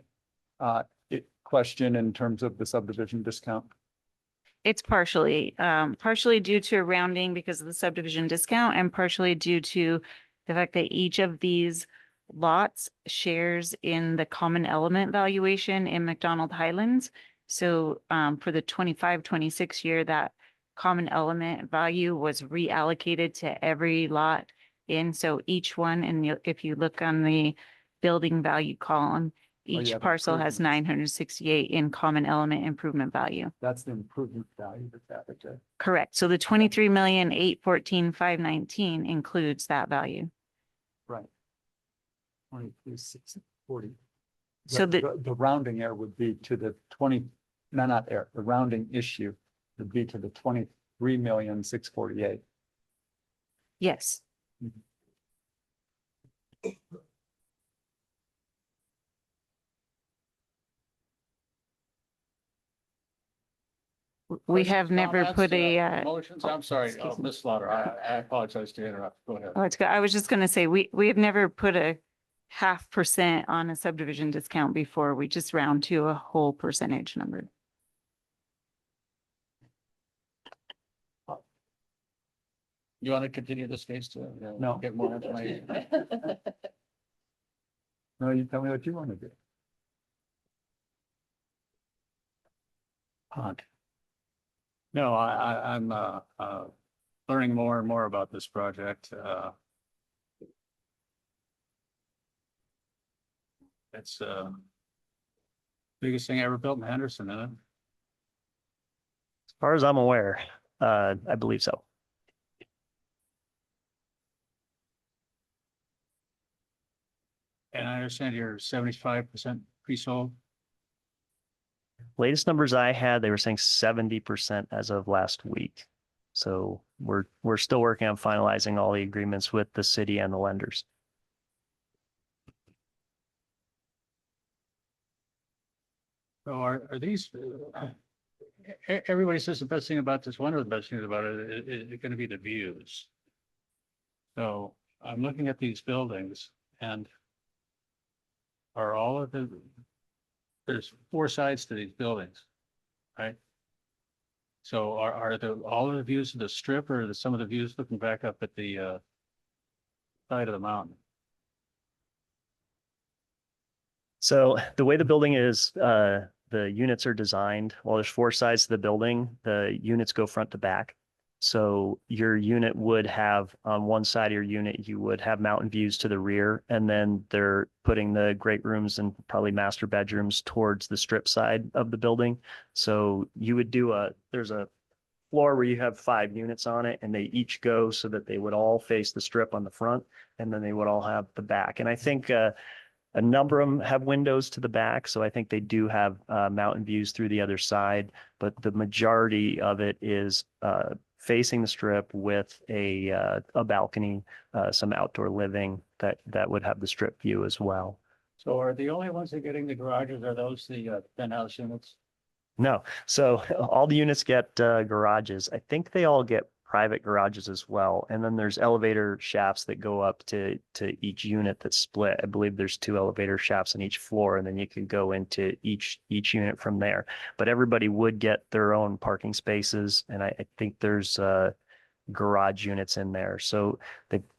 question in terms of the subdivision discount? It's partially due to rounding because of the subdivision discount and partially due to the fact that each of these lots shares in the common element valuation in McDonald Highlands. So for the 25-26 year, that common element value was reallocated to every lot in. So each one, and if you look on the building value column, each yeah, the parcel has improvements. 968 in common element improvement value. That's the improvement value that's added. Correct. So the 23,814,519 includes that value. Right. 23,640. So The rounding error would be to the 20, no, not error, the rounding issue would be to the 23,648,000. Yes. We have never Comments, put a, Motions, I'm sorry, excuse me. Ms. Slaughter, I apologize to interrupt. Go ahead. oh, it's good. I was just gonna say, we have never put a 0.5% on a subdivision discount before. We just round to a whole percentage number. You want to continue this case to No. get more information? No, you tell me what you want to do. Hunt. No, I'm learning more and more about this project. It's biggest thing ever built in Henderson, isn't it? As far as I'm aware, I believe so. And I understand you're 75% pre-sold. Latest numbers I had, they were saying 70% as of last week. So we're still working on finalizing all the agreements with the city and the lenders. So are these, everybody says the best thing about this, one of the best things about it is going to be the views. So I'm looking at these buildings and are all of there's 4 sides to these buildings, right? So are all of the views of the strip or are some of the views looking back up at the side of the mountain? So the way the building is, the units are designed, well, there's 4 sides to the building. The units go front to back. So your unit would have, on one side of your unit, you would have mountain views to the rear, and then they're putting the great rooms and probably master bedrooms towards the strip side of the building. So you would do there's a floor where you have 5 units on it, and they each go so that they would all face the strip on the front, and then they would all have the back. And I think a number of them have windows to the back, so I think they do have mountain views through the other side, but the majority of it is facing the strip with a balcony, some outdoor living that would have the strip view as well. So are the only ones that are getting the garages, are those the penthouse units? No, so all the units get garages. I think they all get private garages as well. And then there's elevator shafts that go up to each unit that's split. I believe there's 2 elevator shafts on each floor, and then you can go into each unit from there. But everybody would get their own parking spaces, and I think there's garage units in there. So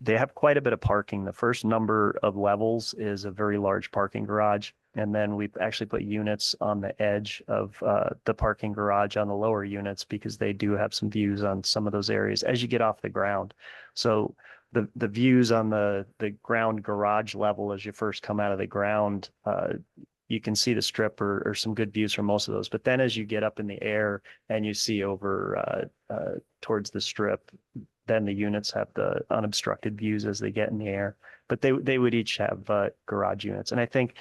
they have quite a bit of parking. The first number of levels is a very large parking garage. And then we've actually put units on the edge of the parking garage on the lower units because they do have some views on some of those areas as you get off the ground. So the views on the ground garage level as you first come out of the ground, you can see the strip or some good views from most of those. But then as you get up in the air and you see over towards the strip, then the units have the unobstructed views as they get in the air. But they would each have garage units. And I think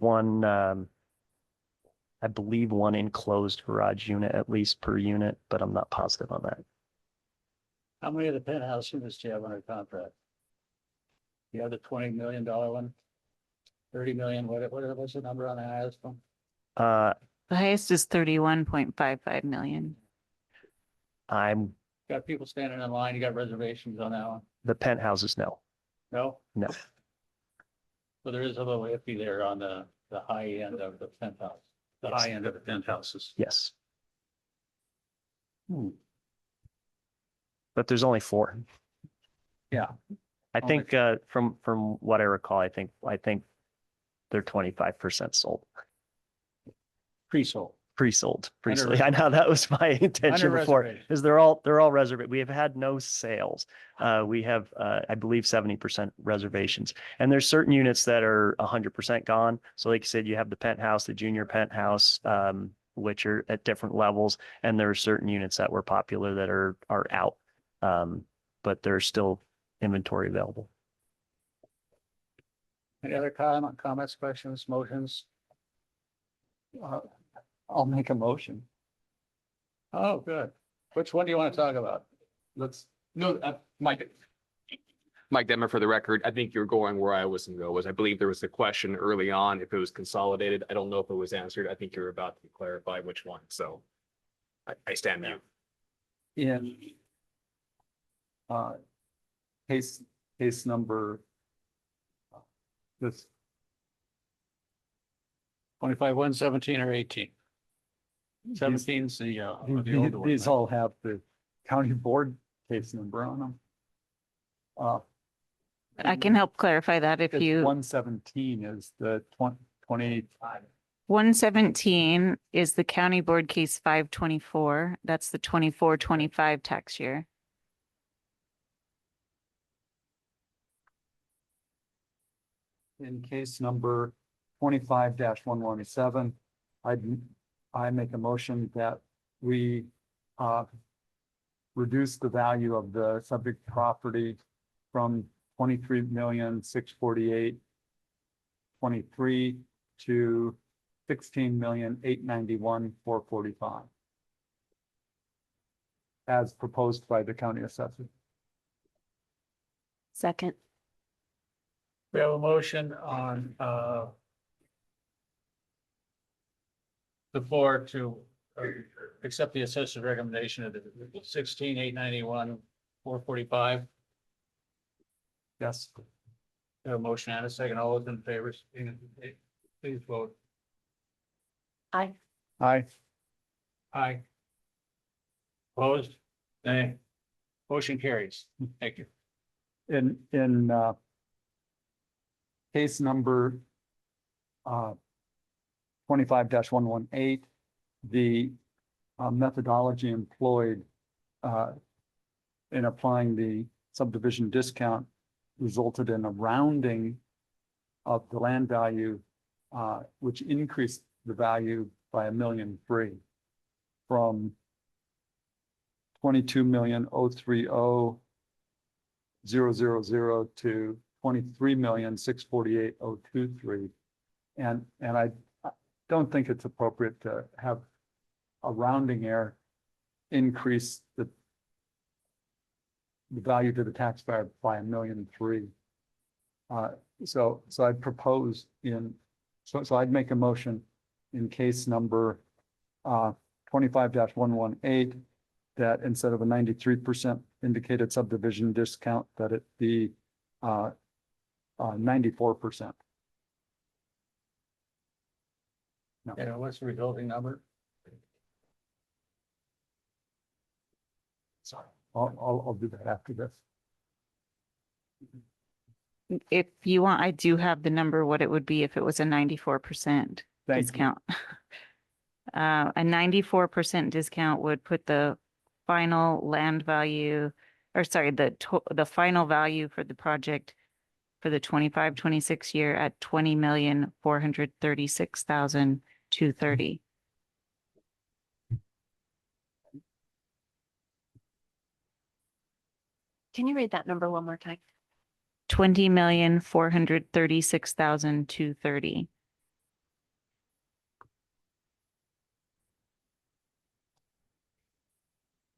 one, I believe one enclosed garage unit at least per unit, but I'm not positive on that. How many of the penthouse units do you have under contract? You have the $20 million one, 30 million, what's the number on the highest one? The highest is 31.55 million. Got people standing in line, you got reservations on that one? The penthouses, no. No? No. So there is a little iffy there on the high end of the penthouse, the high end of the penthouses. Yes. But there's only 4. Yeah. I think from what I recall, I think they're 25% sold. Pre-sold. Pre-sold. I know that was my intention Under before, reservation. is they're all reserved. We have had no sales. We have I believe 70% reservations, and there's certain units that are 100% gone. So like you said, you have the penthouse, the junior penthouse, which are at different levels, and there are certain units that were popular that are out, but there's still inventory available. Any other comments, questions, motions? I'll make a motion. Oh, good. Which one do you want to talk about? No, Mike, Mike Demmer for the record. I think you're going where I was going to go was I believe there was a question early on if it was consolidated. I don't know if it was answered. I think you're about to clarify which one. So I stand mute. In case number this 25, 117 or 18? 17's the older one, these right? all have the county board case number on them. I can help clarify that if It's you, 117 is the 20. 117 is the county board case 524. That's the 24-25 tax year. In case number 25-117, I make a motion that we reduce the value of the subject property from 23,648,23 to 16,891,445 as proposed by the county assessor. Second. We have a motion on the floor to accept the assessor's recommendation of the 16,891,445. Yes. We have a motion and a second. All those in favor, please vote. Aye. Aye. Aye. Opposed? Nay. Motion carries. Thank you. In case number 25-118, the methodology employed in applying the subdivision discount resulted in a rounding of the land value, which increased the value by $1.3 million from 22,030,000 to 23,648,023. And I don't think it's appropriate to have a rounding error increase the value to the taxpayer by $1.3 million. So I'd propose so I'd make a motion in case number 25-118 that instead of a 93% indicated subdivision discount, that it be 94%. No. Yeah, what's the resulting number? Sorry, I'll do that after this. If you want, I do have the number, what it would be if it was a 94% Thank you. discount. A 94% discount would put the final land value, or sorry, the final value for the project for the 25-26 year at 20,436,230. Can you read that number one more time? 20,436,230.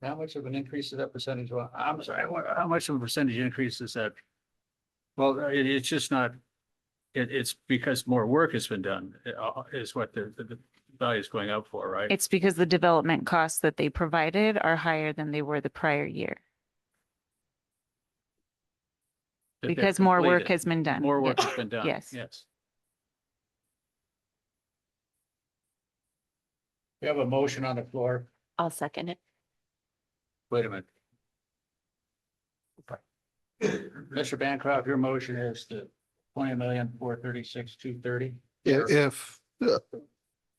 How much of an increase is that percentage? Well, I'm sorry, how much of a percentage increase is that? Well, it's just not, it's because more work has been done, is what the value is going up for, right? It's because the development costs that they provided are higher than they were the prior year. That they're Because more work completed. has been done. More work Yes. has been done. Yes. Yes. We have a motion on the floor. I'll second it. Wait a minute. Mr. Bancroft, your motion is the 20,436,230.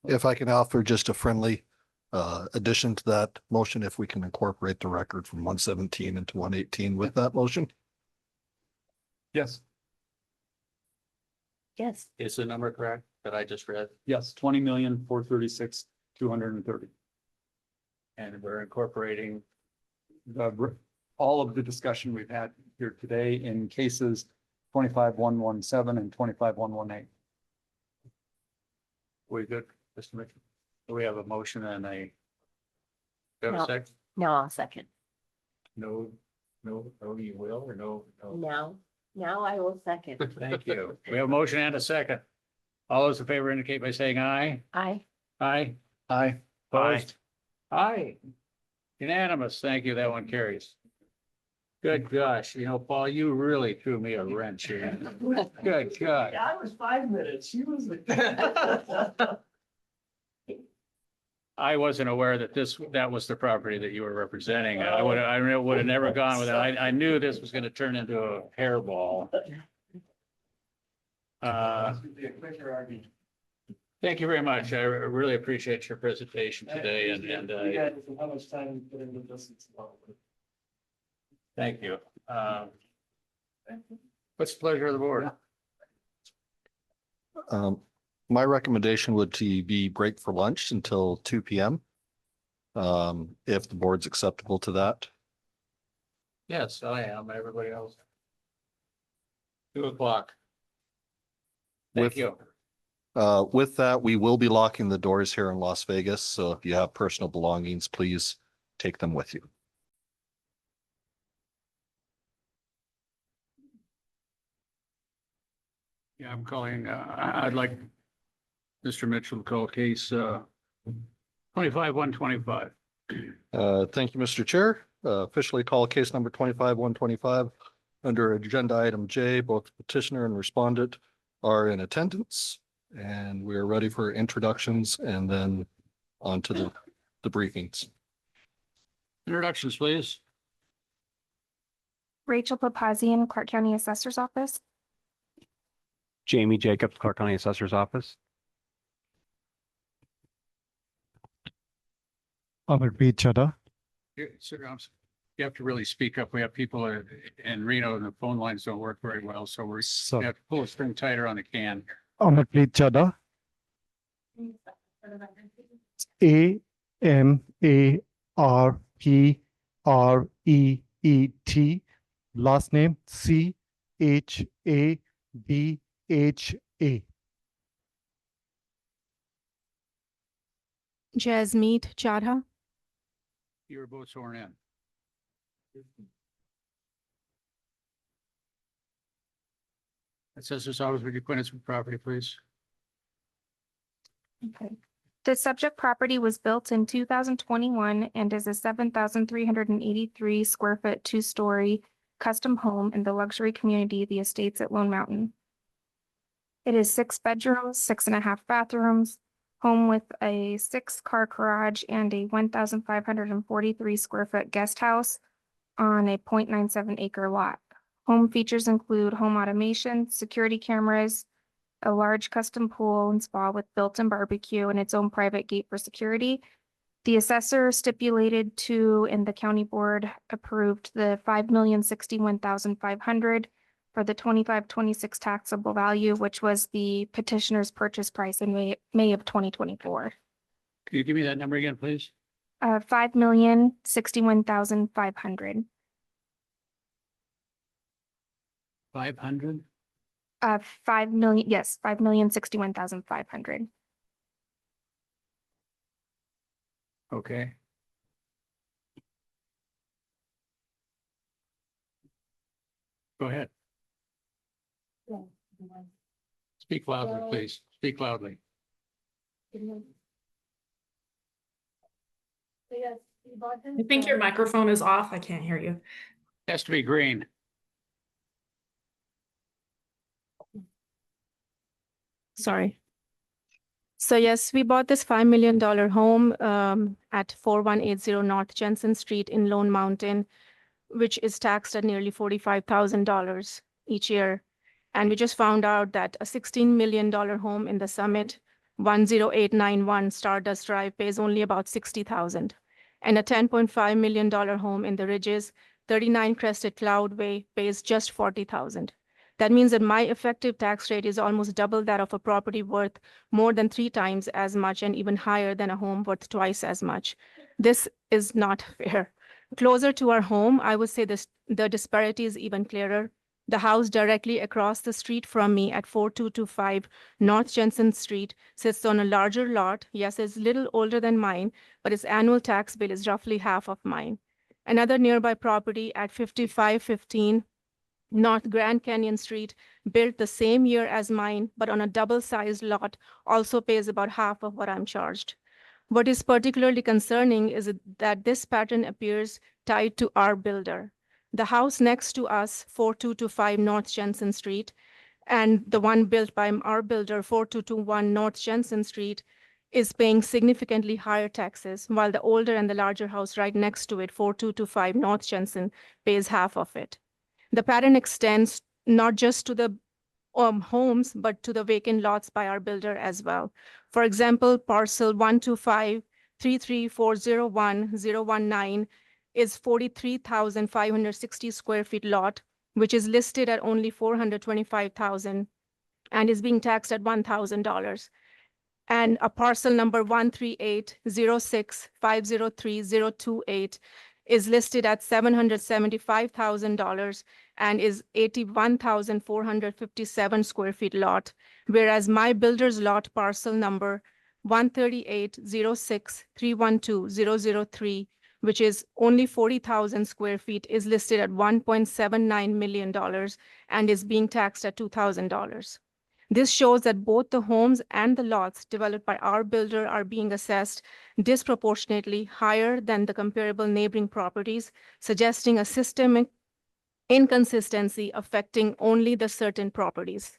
If I can offer just a friendly addition to that motion, if we can incorporate the record from 117 into 118 with that motion. Yes. Yes. Is the number correct that I just read? Yes, 20,436,230. And we're incorporating all of the discussion we've had here today in cases 25-117 and 25-118. We good, Mr. Mitchell? We have a motion and a. Do you have No. a second? No, I'll second. No No, you will, or no? Now I will second. Thank you. We have a motion and a second. All those in favor indicate by saying aye. Aye. Aye. Aye. Opposed? Aye. Unanimous. Thank you. That one carries. Good gosh, Paul, you really threw me a wrench here. Good God. I was 5 minutes. She was. I wasn't aware that that was the property that you were representing. I would have never gone with it. I knew this was going to turn into a hairball. Thank you very much. I really appreciate your presentation today and How much time you put into this? thank you. What's the pleasure of the board? My recommendation would to be break for lunch until 2 p.m. If the board's acceptable to that. Yes, I am. Everybody else. 2 o'clock. Thank you. With that, we will be locking the doors here in Las Vegas. So if you have personal belongings, please take them with you. Yeah, I'm calling, I'd like Mr. Mitchell to call case 25-125. Thank you, Mr. Chair. Officially call case number 25-125 under agenda item J. Both petitioner and respondent are in attendance, and we are ready for introductions and then on to the briefings. Introductions, please. Rachel Papazian, Clark County Assessor's Office. Jamie Jacobs, Clark County Assessor's Office. Amarpreet Chadha. Sir, you have to really speak up. We have people in Reno and the phone lines don't work very well, so we have to pull a string tighter on the can. Amarpreet Chadha. Amarpreet. Last name Chabha. Jasmeet Chadha. You were both sworn in. Assessor's Office, would you point us with property, please? Okay. The subject property was built in 2021 and is a 7,383 square foot, 2-story custom home in the luxury community, The Estates at Lone Mountain. It is 6 bedrooms, 6.5 bathrooms, home with a 6-car garage and a 1,543 square foot guest house on a 0.97 acre lot. Home features include home automation, security cameras, a large custom pool and spa with built-in barbecue and its own private gate for security. The assessor stipulated to, and the county board approved, the $5,061,500 for the 25-26 taxable value, which was the petitioner's purchase price in May of 2024. Can you give me that number again, please? $5,061,500. 500? 5 million, yes, $5,061,500. Okay. Go ahead. Speak loudly, please. Speak loudly. I think your microphone is off. I can't hear you. Has to be green. Sorry. So yes, we bought this $5 million home at 4180 North Jensen Street in Lone Mountain, which is taxed at nearly $45,000 each year. And we just found out that a $16 million home in the Summit, 10891 Stardust Drive, pays only about $60,000. And a $10.5 million home in the Ridges, 39 Crested Cloud Way, pays just $40,000. That means that my effective tax rate is almost double that of a property worth more than 3 times as much and even higher than a home worth twice as much. This is not fair. Closer to our home, I would say the disparity is even clearer. The house directly across the street from me at 4225 North Jensen Street sits on a larger lot. Yes, it's a little older than mine, but its annual tax bill is roughly half of mine. Another nearby property at 5515 North Grand Canyon Street, built the same year as mine, but on a double-sized lot, also pays about half of what I'm charged. What is particularly concerning is that this pattern appears tied to our builder. The house next to us, 4225 North Jensen Street, and the one built by our builder, 4221 North Jensen Street, is paying significantly higher taxes, while the older and the larger house right next to it, 4225 North Jensen, pays half of it. The pattern extends not just to the homes, but to the vacant lots by our builder as well. For example, parcel 125-33401-019 is 43,560 square feet lot, which is listed at only 425,000 and is being taxed at $1,000. And a parcel number 13806503028 is listed at $775,000 and is 81,457 square feet lot, whereas my builder's lot parcel number 13806312003, which is only 40,000 square feet, is listed at $1.79 million and is being taxed at $2,000. This shows that both the homes and the lots developed by our builder are being assessed disproportionately higher than the comparable neighboring properties, suggesting a systemic inconsistency affecting only the certain properties.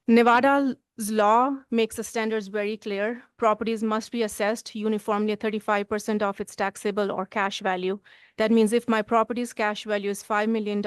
Nevada's law makes the standards very clear. Properties must be assessed uniformly at 35% of its taxable or cash value. That means if my property's cash value is $5 million,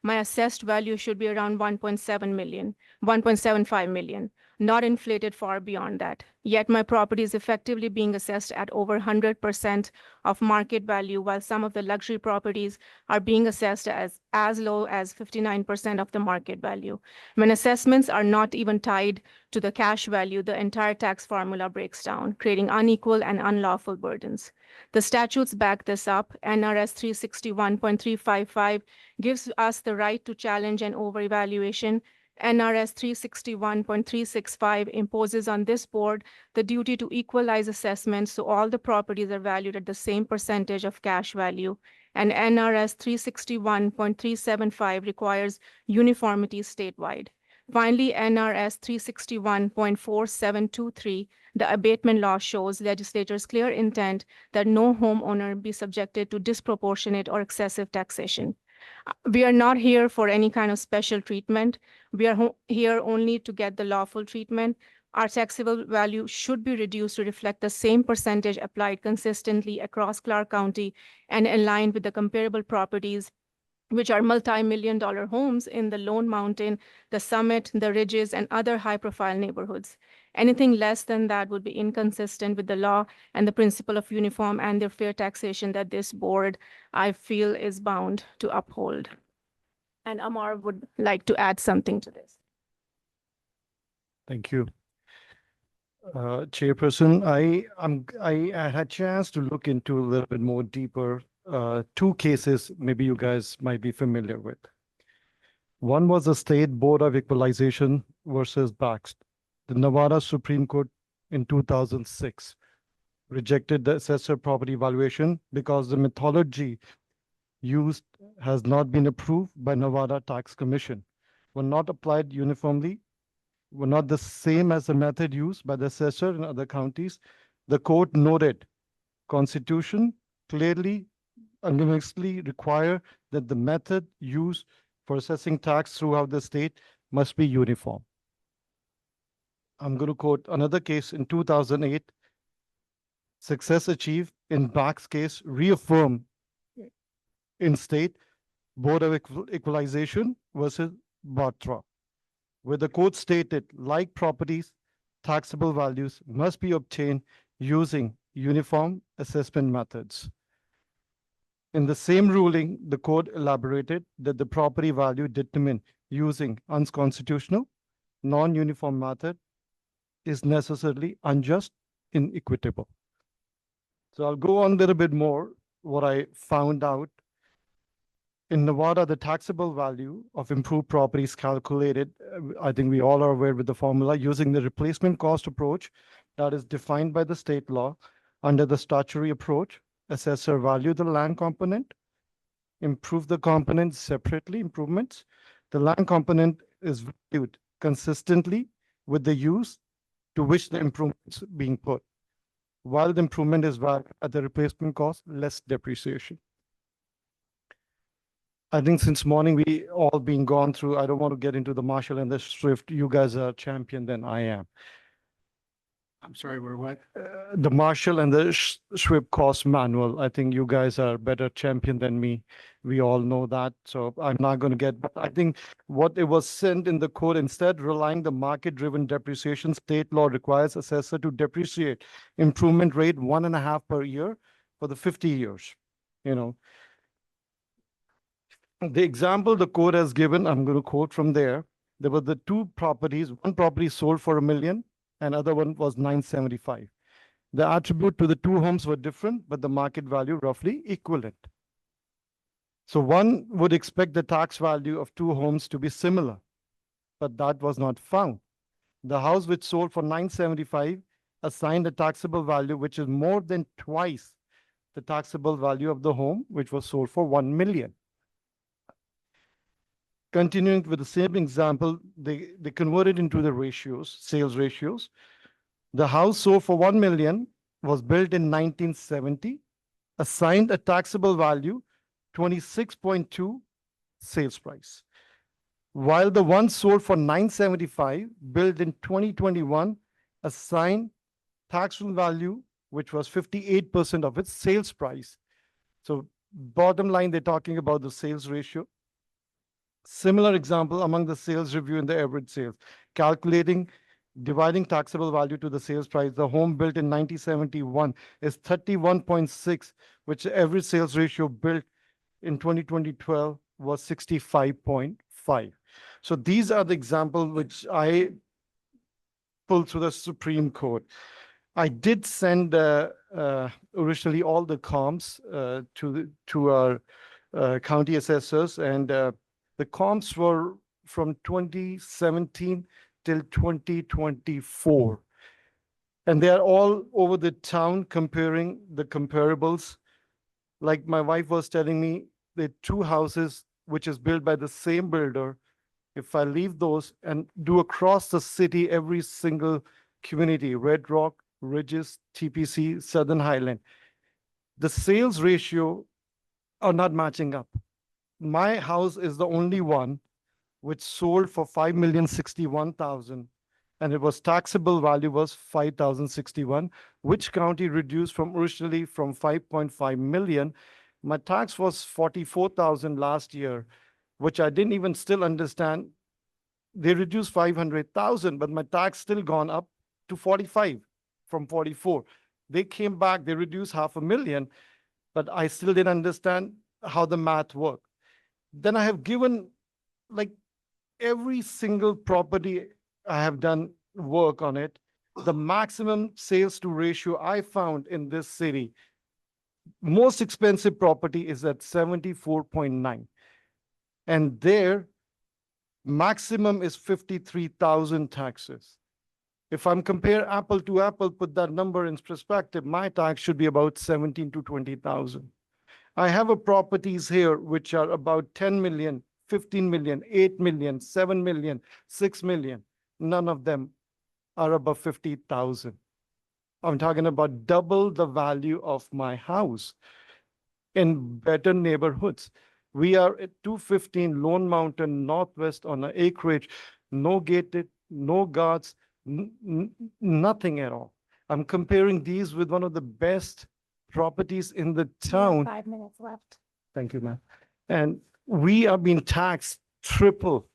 my assessed value should be around 1.75 million, not inflated far beyond that. Yet my property is effectively being assessed at over 100% of market value, while some of the luxury properties are being assessed as low as 59% of the market value. When assessments are not even tied to the cash value, the entire tax formula breaks down, creating unequal and unlawful burdens. The statutes back this up. NRS 361.355 gives us the right to challenge an overvaluation. NRS 361.365 imposes on this board the duty to equalize assessments so all the properties are valued at the same percentage of cash value. And NRS 361.375 requires uniformity statewide. Finally, NRS 361.4723, the abatement law, shows legislators' clear intent that no homeowner be subjected to disproportionate or excessive taxation. We are not here for any kind of special treatment. We are here only to get the lawful treatment. Our taxable value should be reduced to reflect the same percentage applied consistently across Clark County and aligned with the comparable properties, which are multi-million-dollar homes in the Lone Mountain, the Summit, the Ridges, and other high-profile neighborhoods. Anything less than that would be inconsistent with the law and the principle of uniform and their fair taxation that this board, I feel, is bound to uphold. And Amar would like to add something to this. Thank you. Chairperson, I had a chance to look into a little bit more deeper two cases maybe you guys might be familiar with. One was the State Board of Equalization versus Bax. The Nevada Supreme Court in 2006 rejected the assessor property valuation because the methodology used has not been approved by Nevada Tax Commission, were not applied uniformly, were not the same as the method used by the assessor in other counties. The court noted Constitution clearly unanimously require that the method used for assessing tax throughout the state must be uniform. I'm going to quote another case in 2008. Success achieved in Bax case reaffirmed in State Board of Equalization versus Batra, where the court stated like properties, taxable values must be obtained using uniform assessment methods. In the same ruling, the court elaborated that the property value determined using unconstitutional, non-uniform method is necessarily unjust, inequitable. So I'll go on a little bit more what I found out. In Nevada, the taxable value of improved property is calculated, I think we all are aware with the formula, using the replacement cost approach that is defined by the state law under the statutory approach assessor value the land component, improve the components separately, improvements. The land component is valued consistently with the use to which the improvements being put. While the improvement is valued at the replacement cost, less depreciation. I think since morning we all been gone through, I don't want to get into the Marshall and the Swift. You guys are champion than I am. I'm sorry, we're what? The Marshall and the Swift cost manual. I think you guys are better champion than me. We all know that. So I'm not going to get, but I think what it was sent in the code, instead relying the market-driven depreciation, state law requires assessor to depreciate improvement rate 1.5 per year for the 50 years. You know, the example the code has given, I'm going to quote from there. There were the two properties. One property sold for $1 million. And other one was 975. The attribute to the two homes were different, but the market value roughly equivalent. So one would expect the tax value of two homes to be similar, but that was not found. The house which sold for 975 assigned a taxable value which is more than twice the taxable value of the home which was sold for 1 million. Continuing with the same example, they converted into the ratios, sales ratios. The house sold for 1 million was built in 1970, assigned a taxable value 26.2 sales price. While the one sold for 975, built in 2021, assigned taxable value, which was 58% of its sales price. So bottom line, they're talking about the sales ratio. Similar example among the sales review and the average sales. Calculating, dividing taxable value to the sales price. The home built in 1971 is 31.6, which the average sales ratio built in 2012 was 65.5. So these are the examples which I pulled through the Supreme Court. I did send originally all the comps to our county assessors, and the comps were from 2017 till 2024. And they are all over the town comparing the comparables. Like my wife was telling me, the two houses which is built by the same builder, if I leave those and do across the city, every single community, Red Rock, Ridges, TPC, Southern Highland, the sales ratio are not matching up. My house is the only one which sold for 5,061,000, and it was taxable value was 5,061, which county reduced from originally from 5.5 million. My tax was 44,000 last year, which I didn't even still understand. They reduced 500,000, but my tax still gone up to 45 from 44. They came back, they reduced 500,000, but I still didn't understand how the math worked. Then I have given like every single property I have done work on it. The maximum sales to ratio I found in this city, most expensive property is at 74.9. And their maximum is 53,000 taxes. If I'm compare apple to apple, put that number in perspective, my tax should be about 17 to 20,000. I have a properties here which are about 10 million, 15 million, 8 million, 7 million, 6 million. None of them are above 50,000. I'm talking about double the value of my house in better neighborhoods. We are at 215 Lone Mountain Northwest on an acreage, no gated, no guards, nothing at all. I'm comparing these with one of the best properties in the town. 5 minutes left. Thank you, ma'am. And we are being taxed triple,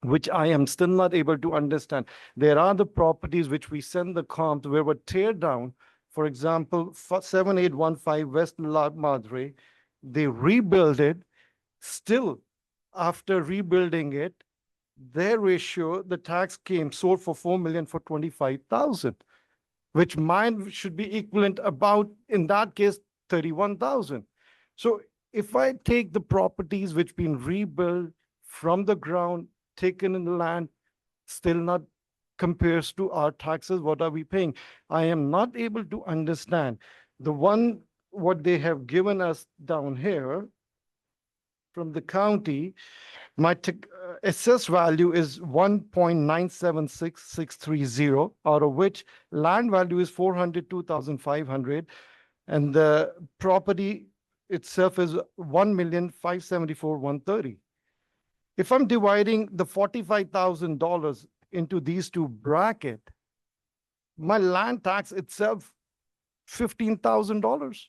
which I am still not able to understand. There are the properties which we send the comp where we tear down. For example, 7815 West La Madre, they rebuild it. Still, after rebuilding it, their ratio, the tax came sold for 4 million for 25,000. Which mine should be equivalent about, in that case, 31,000. So if I take the properties which been rebuilt from the ground, taken in the land, still not compares to our taxes, what are we paying? I am not able to understand. The one what they have given us down here from the county, my assessed value is 1.976630, out of which land value is 402,500, and the property itself is 1,574,130. If I'm dividing the $45,000 into these two bracket, my land tax itself, $15,000.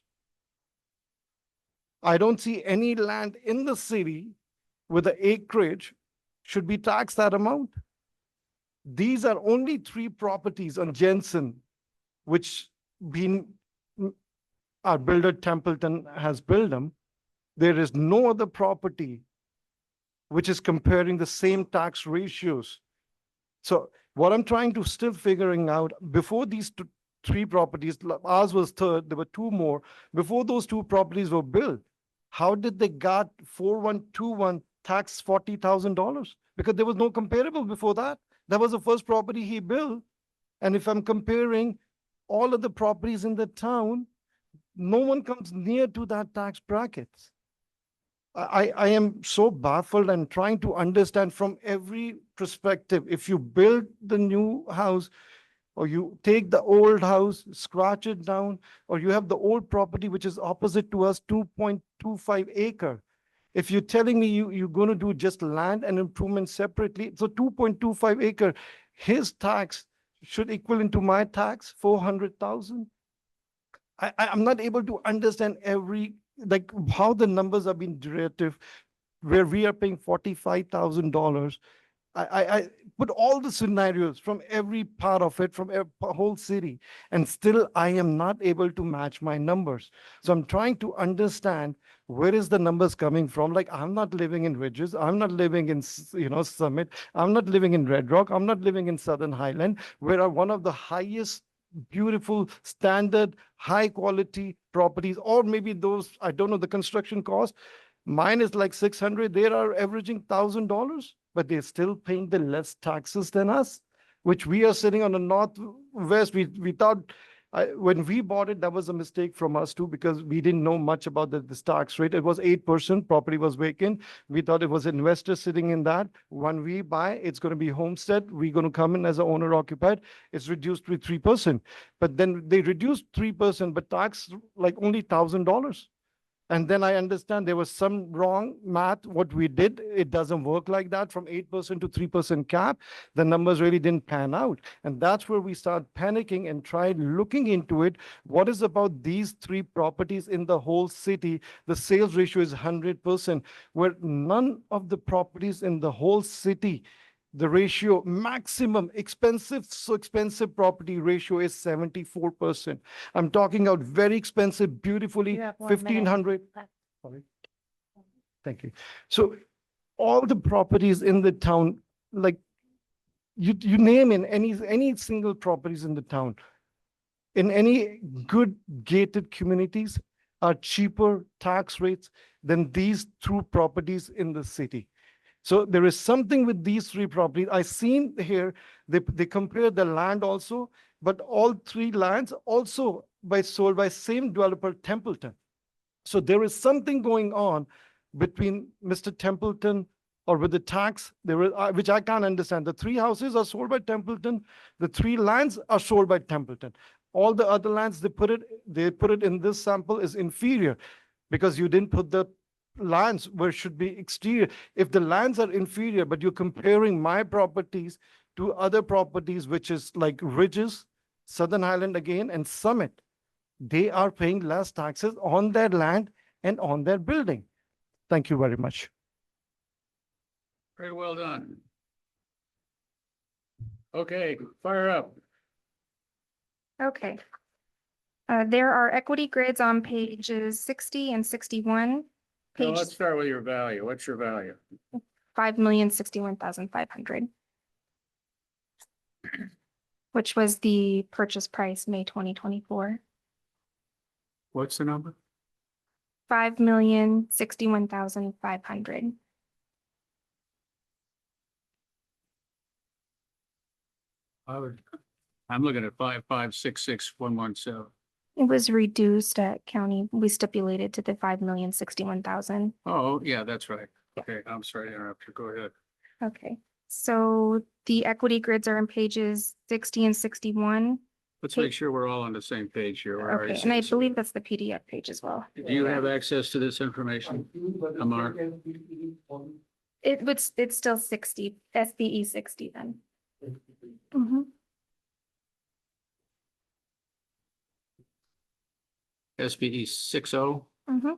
I don't see any land in the city with the acreage should be taxed that amount. These are only 3 properties on Jensen, which our builder Templeton has built them. There is no other property which is comparing the same tax ratios. So what I'm trying to still figuring out, before these 3 properties, ours was third, there were 2 more, before those 2 properties were built, how did they got 4121 tax $40,000? Because there was no comparable before that. That was the first property he built. And if I'm comparing all of the properties in the town, no one comes near to that tax brackets. I am so baffled and trying to understand from every perspective. If you build the new house, or you take the old house, scratch it down, or you have the old property, which is opposite to us, 2.25 acre. If you're telling me you're going to do just land and improvement separately, so 2.25 acre, his tax should equivalent to my tax, 400,000. I'm not able to understand like how the numbers are being derivative, where we are paying $45,000. I put all the scenarios from every part of it, from a whole city, and still I am not able to match my numbers. So I'm trying to understand where is the numbers coming from. Like, I'm not living in Ridges, I'm not living in Summit, I'm not living in Red Rock, I'm not living in Southern Highland, where are one of the highest beautiful standard high quality properties, or maybe those, I don't know the construction cost. Mine is like 600, they are averaging $1,000, but they're still paying the less taxes than us, which we are sitting on the northwest. We thought when we bought it, that was a mistake from us too, because we didn't know much about this tax rate. It was 8%, property was vacant. We thought it was investors sitting in that. When we buy, it's going to be homestead. We're going to come in as an owner occupied. It's reduced to 3%. But then they reduced 3%, but tax like only $1,000. And then I understand there was some wrong math. What we did, it doesn't work like that. From 8% to 3% cap, the numbers really didn't pan out. And that's where we start panicking and tried looking into it. What is about these 3 properties in the whole city? The sales ratio is 100%, where none of the properties in the whole city, the ratio maximum expensive property ratio is 74%. I'm talking about very expensive, beautifully, You have 1 minute 1,500. left. Sorry. Thank you. So all the properties in the town, like you name in any single properties in the town, in any good gated communities, are cheaper tax rates than these 2 properties in the city. So there is something with these 3 properties. I seen here, they compare the land also, but all 3 lands also sold by same developer, Templeton. So there is something going on between Mr. Templeton or with the tax, which I can't understand. The 3 houses are sold by Templeton. The 3 lands are sold by Templeton. All the other lands, they put it in this sample is inferior, because you didn't put the lands where it should be exterior. If the lands are inferior, but you're comparing my properties to other properties, which is like Ridges, Southern Highland again, and Summit, they are paying less taxes on their land and on their building. Thank you very much. Very well done. Okay, fire up. Okay. There are equity grids on pages 60 and 61. Now Page let's start with your value. What's your value? 5,061,500, which was the purchase price, May 2024. What's the number? 5,061,500. I'm looking at 5,566,117. It was reduced at county. We stipulated to the 5,061,000. Oh, yeah, that's right. Okay, I'm sorry to interrupt you. Go ahead. Okay, so the equity grids are in pages 60 and 61. Let's Okay. make sure we're all on the same page here. Where are Okay, you? and I believe that's the PDF page as well. Do you have access to this information, Amar? It's still 60, SBE 60 then. Mhm. SBE 60? Mhm.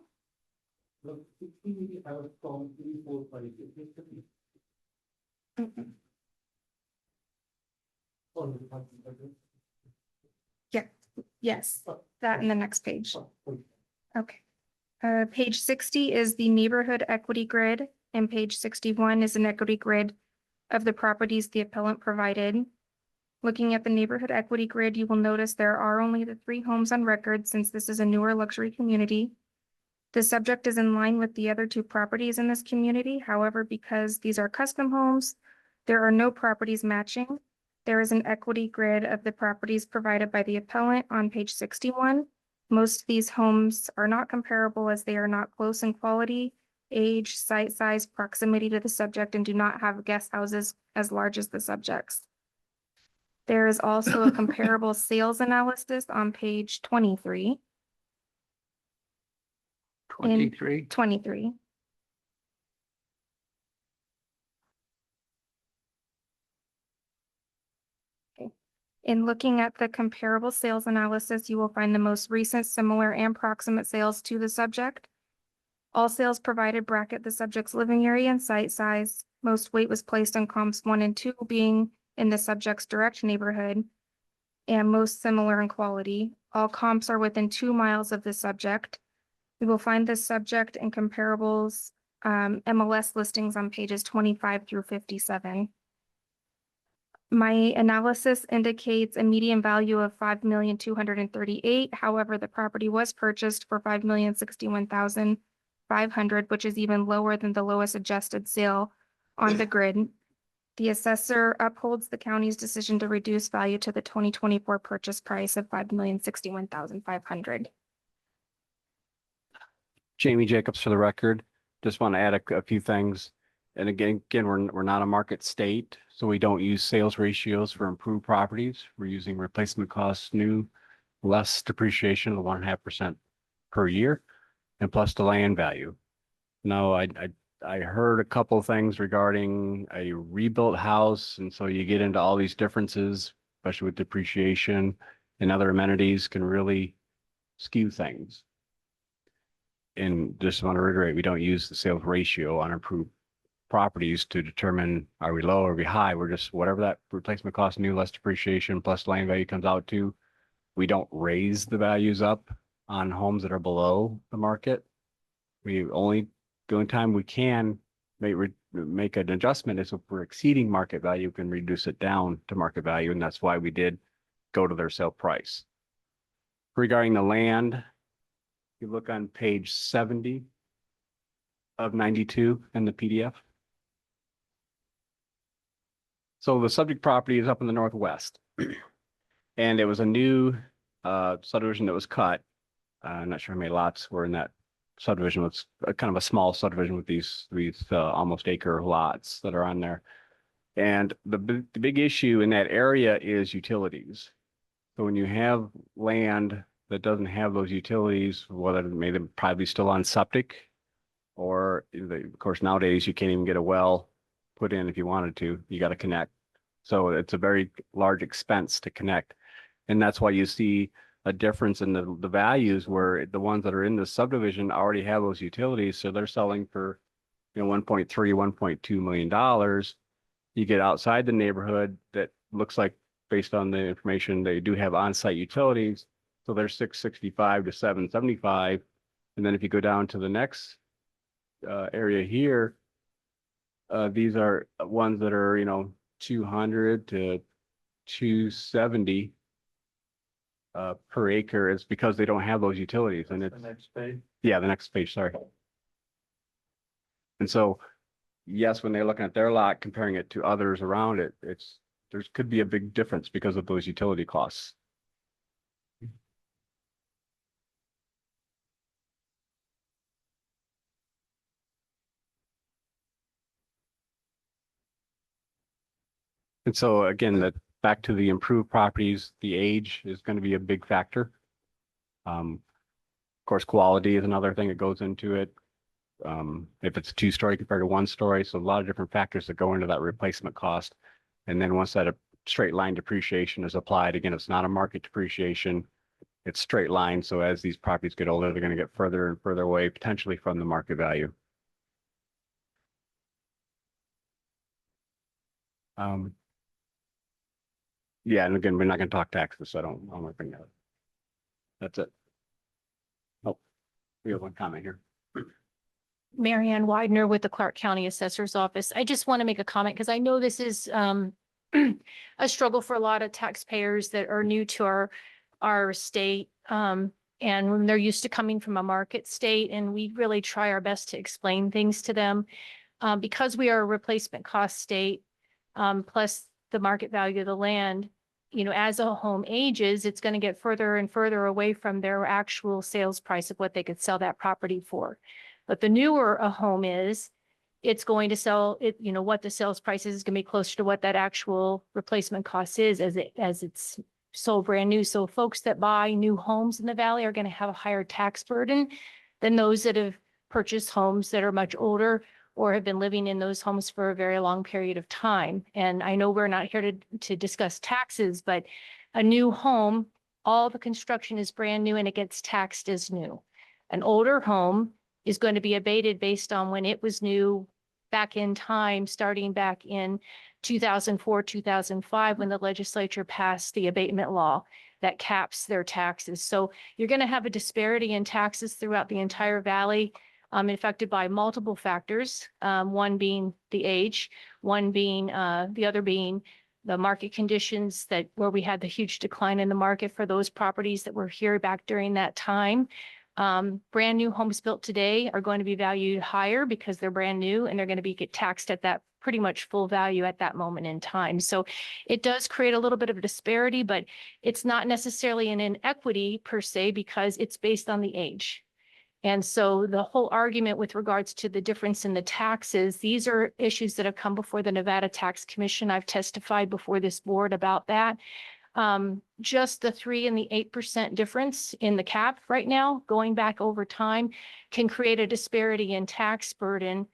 Mhm. Yeah, yes, that in the next page. Okay. Page 60 is the neighborhood equity grid, and page 61 is an equity grid of the properties the appellant provided. Looking at the neighborhood equity grid, you will notice there are only the 3 homes on record since this is a newer luxury community. The subject is in line with the other 2 properties in this community. However, because these are custom homes, there are no properties matching. There is an equity grid of the properties provided by the appellant on page 61. Most of these homes are not comparable as they are not close in quality, age, site size, proximity to the subject, and do not have guest houses as large as the subjects. There is also a comparable sales analysis on page 23. 23? 23. Okay. In looking at the comparable sales analysis, you will find the most recent, similar, and proximate sales to the subject. All sales provided bracket the subject's living area and site size. Most weight was placed on comps 1 and 2 being in the subject's direct neighborhood and most similar in quality. All comps are within 2 miles of the subject. We will find this subject and comparables MLS listings on pages 25 through 57. My analysis indicates a median value of 5,238,000. However, the property was purchased for 5,061,500, which is even lower than the lowest adjusted sale on the grid. The assessor upholds the county's decision to reduce value to the 2024 purchase price of 5,061,500. Jamie Jacobs for the record. Just want to add a few things. And again, we're not a market state, so we don't use sales ratios for improved properties. We're using replacement costs new, less depreciation of 1.5% per year, and plus the land value. Now, I heard a couple of things regarding a rebuilt house, and so you get into all these differences, especially with depreciation and other amenities can really skew things. And just want to reiterate, we don't use the sales ratio on improved properties to determine are we low or are we high. We're just whatever that replacement cost, new less depreciation plus land value comes out to. We don't raise the values up on homes that are below the market. The only time we can make an adjustment is if we're exceeding market value, we can reduce it down to market value, and that's why we did go to their sale price. Regarding the land, you look on page 70 of 92 in the PDF. So the subject property is up in the northwest. And it was a new subdivision that was cut. I'm not sure how many lots were in that subdivision. It's kind of a small subdivision with these almost acre lots that are on there. And the big issue in that area is utilities. So when you have land that doesn't have those utilities, whether maybe they're probably still on septic, or of course nowadays you can't even get a well put in if you wanted to. You got to connect. So it's a very large expense to connect. And that's why you see a difference in the values where the ones that are in the subdivision already have those utilities. So they're selling for, 1.3, $1.2 million. You get outside the neighborhood that looks like, based on the information, they do have on-site utilities. So they're 665 to 775. And then if you go down to the next area here, these are ones that are, 200 to 270 per acre. It's because they don't have those utilities. And it's The next page. the next page, sorry. And so, yes, when they're looking at their lot, comparing it to others around it, there could be a big difference because of those utility costs. And so again, that back to the improved properties, the age is going to be a big factor. Of course, quality is another thing that goes into it. If it's a 2-story compared to 1-story, so a lot of different factors that go into that replacement cost. And then once that straight line depreciation is applied, again, it's not a market depreciation. It's straight line. So as these properties get older, they're going to get further and further away, potentially from the market value. Yeah, and again, we're not going to talk taxes, so I don't want to bring that up. That's it. Oh, we have one comment here. Marianne Widener with the Clark County Assessor's Office. I just want to make a comment because I know this is a struggle for a lot of taxpayers that are new to our state. And when they're used to coming from a market state, and we really try our best to explain things to them. Because we are a replacement cost state, plus the market value of the land, you know, as a home ages, it's going to get further and further away from their actual sales price of what they could sell that property for. But the newer a home is, it's going to sell it, you know, what the sales price is going to be closer to what that actual replacement cost is as it's sold brand new. So folks that buy new homes in the valley are going to have a higher tax burden than those that have purchased homes that are much older or have been living in those homes for a very long period of time. And I know we're not here to discuss taxes, but a new home, all the construction is brand new and it gets taxed as new. An older home is going to be abated based on when it was new back in time, starting back in 2004, 2005, when the legislature passed the abatement law that caps their taxes. So you're going to have a disparity in taxes throughout the entire valley, affected by multiple factors, one being the age, one being the other being the market conditions where we had the huge decline in the market for those properties that were here back during that time. Brand new homes built today are going to be valued higher because they're brand new and they're going to get taxed at that pretty much full value at that moment in time. So it does create a little bit of a disparity, but it's not necessarily an inequity per se because it's based on the age. And so the whole argument with regards to the difference in the taxes, these are issues that have come before the Nevada Tax Commission. I've testified before this board about that. Just the 3% and the 8% difference in the cap right now, going back over time, can create a disparity in tax burden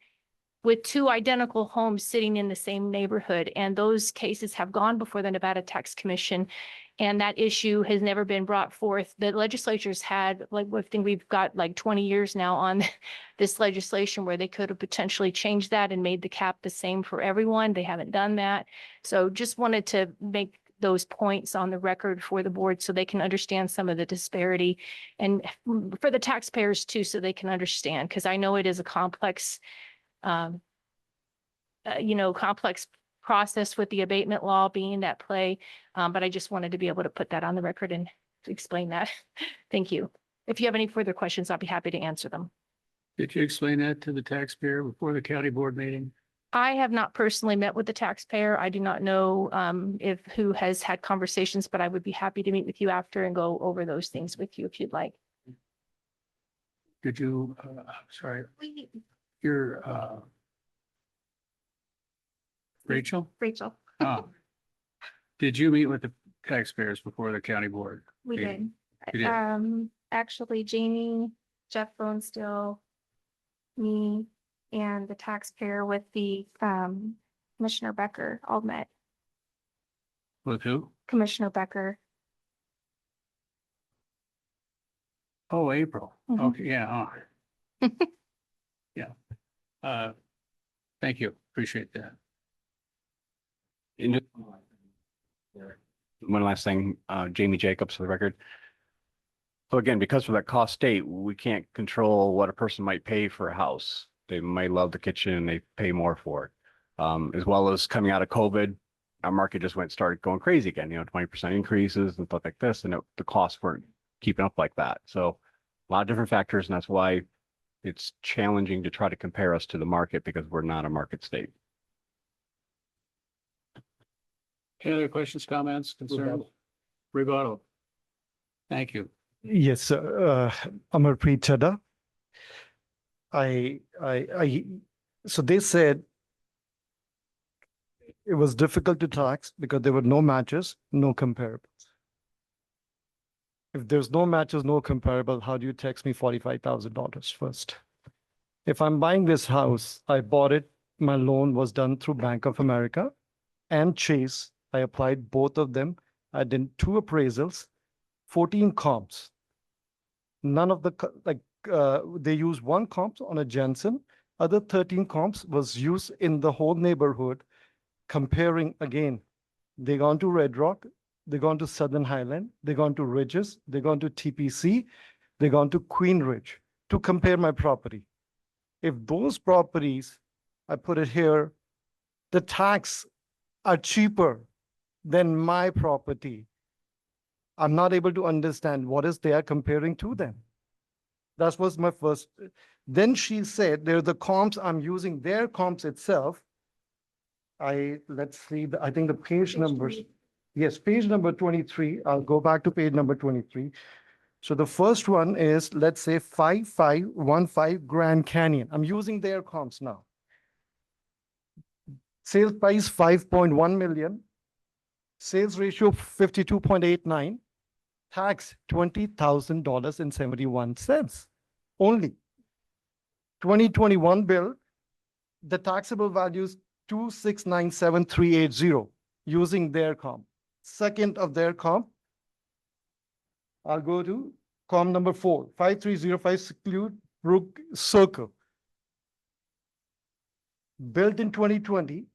with 2 identical homes sitting in the same neighborhood. And those cases have gone before the Nevada Tax Commission. And that issue has never been brought forth. The legislature's had, like, I think we've got like 20 years now on this legislation where they could have potentially changed that and made the cap the same for everyone. They haven't done that. So just wanted to make those points on the record for the board so they can understand some of the disparity and for the taxpayers too, so they can understand, because I know it is a complex, complex process with the abatement law being at play. But I just wanted to be able to put that on the record and explain that. Thank you. If you have any further questions, I'll be happy to answer them. Did you explain that to the taxpayer before the county board meeting? I have not personally met with the taxpayer. I do not know who has had conversations, but I would be happy to meet with you after and go over those things with you if you'd like. Did you, sorry, your Rachel? Rachel. Did you meet with the taxpayers before the county board? We meeting? did. You did. Actually, Jamie, Jeff Bonestill, me, and the taxpayer with the Commissioner Becker all met. With who? Commissioner Becker. Oh, April. Mhm. Okay, yeah. Yeah. Thank you. Appreciate that. And one last thing, Jamie Jacobs for the record. So again, because we're that cost state, we can't control what a person might pay for a house. They might love the kitchen and they pay more for it. As well as coming out of COVID, our market just started going crazy again, 20% increases and stuff like this, and the costs weren't keeping up like that. So a lot of different factors, and that's why it's challenging to try to compare us to the market because we're not a market state. Any other questions, comments, concerns? Rebuttal. Thank you. Yes, Amarpreet Chadha. So they said It was difficult to tax because there were no matches, no comparables. If there's no matches, no comparable, how do you tax me $45,000 first? If I'm buying this house, I bought it, my loan was done through Bank of America and Chase. I applied both of them. I did 2 appraisals, 14 comps. None of the, they used 1 comp on a Jensen, other 13 comps was used in the whole neighborhood, comparing again. They gone to Red Rock, they gone to Southern Highland, they gone to Ridges, they gone to TPC, they gone to Queen Ridge to compare my property. If those properties, I put it here, the tax are cheaper than my property, I'm not able to understand what is they are comparing to them. That was my first. Then she said, they're the comps, I'm using their comps itself. Let's see, I think the page numbers. Yes, page number 23. I'll go back to page number 23. So the first one is, let's say 5515 Grand Canyon. I'm using their comps now. Sales price 5.1 million. Sales ratio 52.89. Tax $20,000.71 only. 2021 bill, the taxable value is 2697380 using their comp. Second of their comp, I'll go to comp number 4, 5305 Seclude Brook Circle. Built in 2020,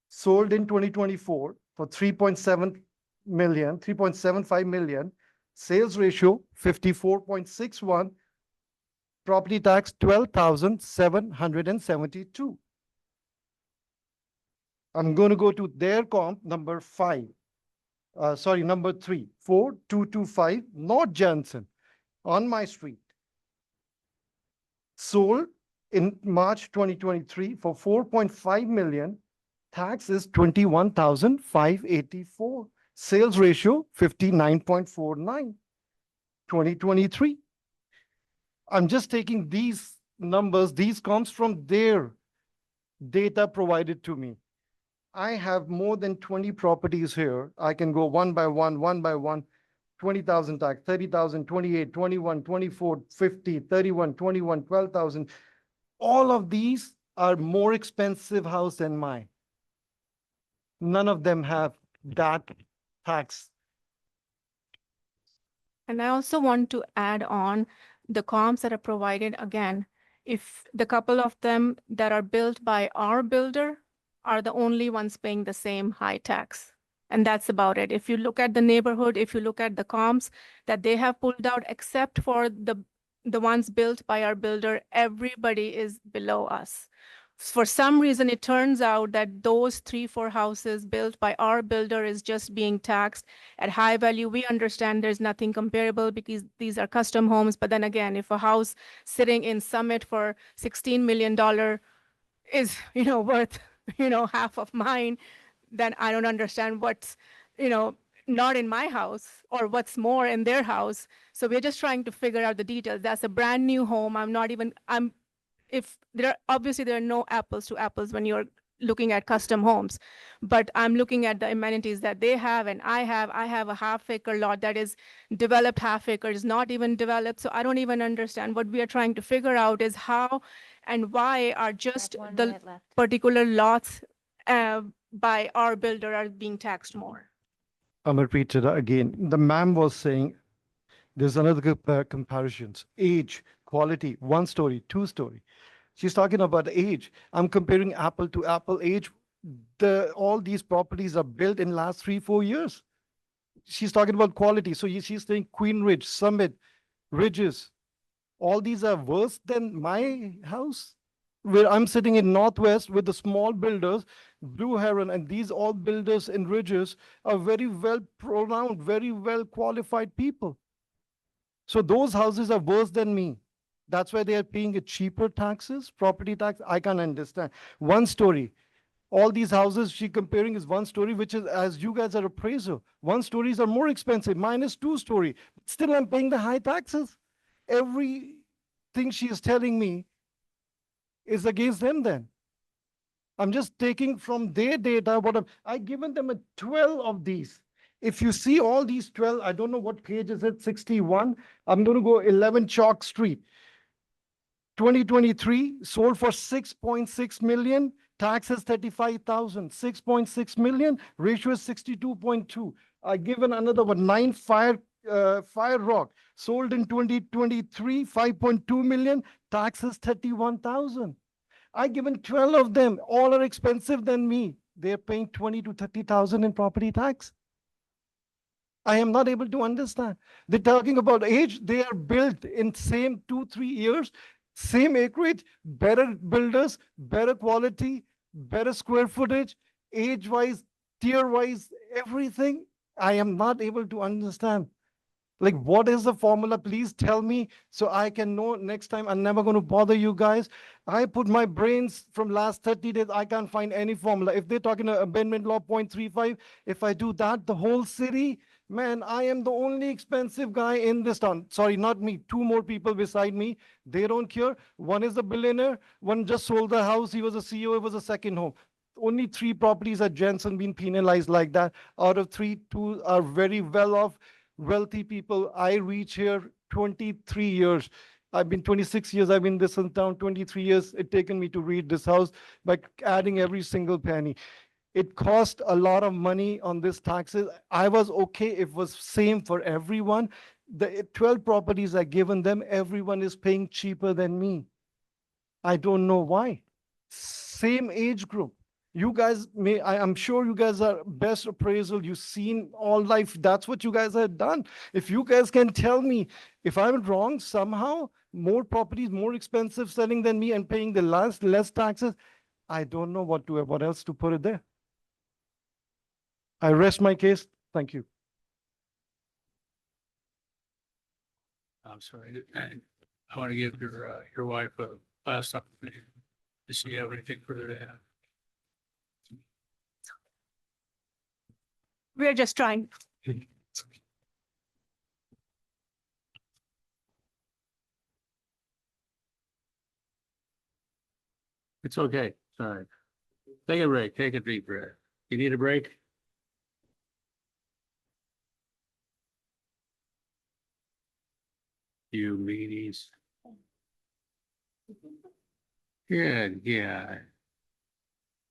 sold in 2024 for 3.75 million, sales ratio 54.61, property tax 12,772. I'm going to go to their comp number 3, 4225 North Johnson on my street. Sold in March 2023 for 4.5 million. Tax is 21,584. Sales ratio 59.49. 2023. I'm just taking these numbers, these comps from their data provided to me. I have more than 20 properties here. I can go one by one, 20,000 tax, 30,000, 28, 21, 24, 50, 31, 21, 12,000. All of these are more expensive house than mine. None of them have that tax. And I also want to add on the comps that are provided again. If the couple of them that are built by our builder are the only ones paying the same high tax. And that's about it. If you look at the neighborhood, if you look at the comps that they have pulled out, except for the ones built by our builder, everybody is below us. For some reason, it turns out that those 3-4 houses built by our builder is just being taxed at high value. We understand there's nothing comparable because these are custom homes. But then again, if a house sitting in Summit for $16 million is, worth, half of mine, then I don't understand what's, not in my house or what's more in their house. So we're just trying to figure out the details. That's a brand new home. If there are no apples to apples when you're looking at custom homes, but I'm looking at the amenities that they have and I have a half-acre lot that is developed, half-acre is not even developed. So I don't even understand. What we are trying to figure out is how and why are just the particular lots by our builder are being taxed more. I'm going to repeat it again. The ma'am was saying there's another comparisons, age, quality, 1-story, 2-story. She's talking about age. I'm comparing apple to apple age. All these properties are built in last 3-4 years. She's talking about quality. So she's saying Queen Ridge, Summit, Ridges, all these are worse than my house, where I'm sitting in Northwest with the small builders, Blue Heron, and these all builders in Ridges are very well pronounced, very well qualified people. So those houses are worse than me. That's why they are paying a cheaper taxes, property tax. I can't understand. 1-story. All these houses she comparing is 1-story, which is, as you guys are appraiser, 1-stories are more expensive. Mine is 2-story. Still, I'm paying the high taxes. Everything she is telling me is against them then. I'm just taking from their data, I given them a 12 of these. If you see all these 12, I don't know what page is it, 61. I'm going to go 11 Chalk Street. 2023 sold for 6.6 million, taxes 35,000, 6.6 million, ratio is 62.2. I given another one, 9 Fire Rock, sold in 2023, 5.2 million, taxes 31,000. I given 12 of them, all are expensive than me. They're paying 20 to 30,000 in property tax. I am not able to understand. They're talking about age. They are built in same 2-3 years, same acreage, better builders, better quality, better square footage, age-wise, tier-wise, everything. I am not able to understand. Like, what is the formula? Please tell me so I can know next time. I'm never going to bother you guys. I put my brains from last 30 days. I can't find any formula. If they're talking amendment law 0.35, if I do that, the whole city, man, I am the only expensive guy in this town. Sorry, not me. 2 more people beside me. They don't care. One is a billionaire. One just sold the house. He was a CEO. It was a second home. Only 3 properties at Jensen being penalized like that. Out of 3, 2 are very well off, wealthy people. I reach here 23 years. I've been 26 years. I've been this in town 23 years. It taken me to read this house by adding every single penny. It cost a lot of money on this taxes. I was okay if it was same for everyone. The 12 properties I given them, everyone is paying cheaper than me. I don't know why. Same age group. You guys I'm sure you guys are best appraisal. You've seen all life. That's what you guys have done. If you guys can tell me if I'm wrong somehow, more properties, more expensive selling than me and paying the less taxes, I don't know what else to put it there. I rest my case. Thank you. I'm sorry. I want to give your wife a last opportunity. Does she have anything further to add? We're just trying. It's okay. Sorry. Take a break. Take a deep breath. You need a break? You meanies. Good, yeah.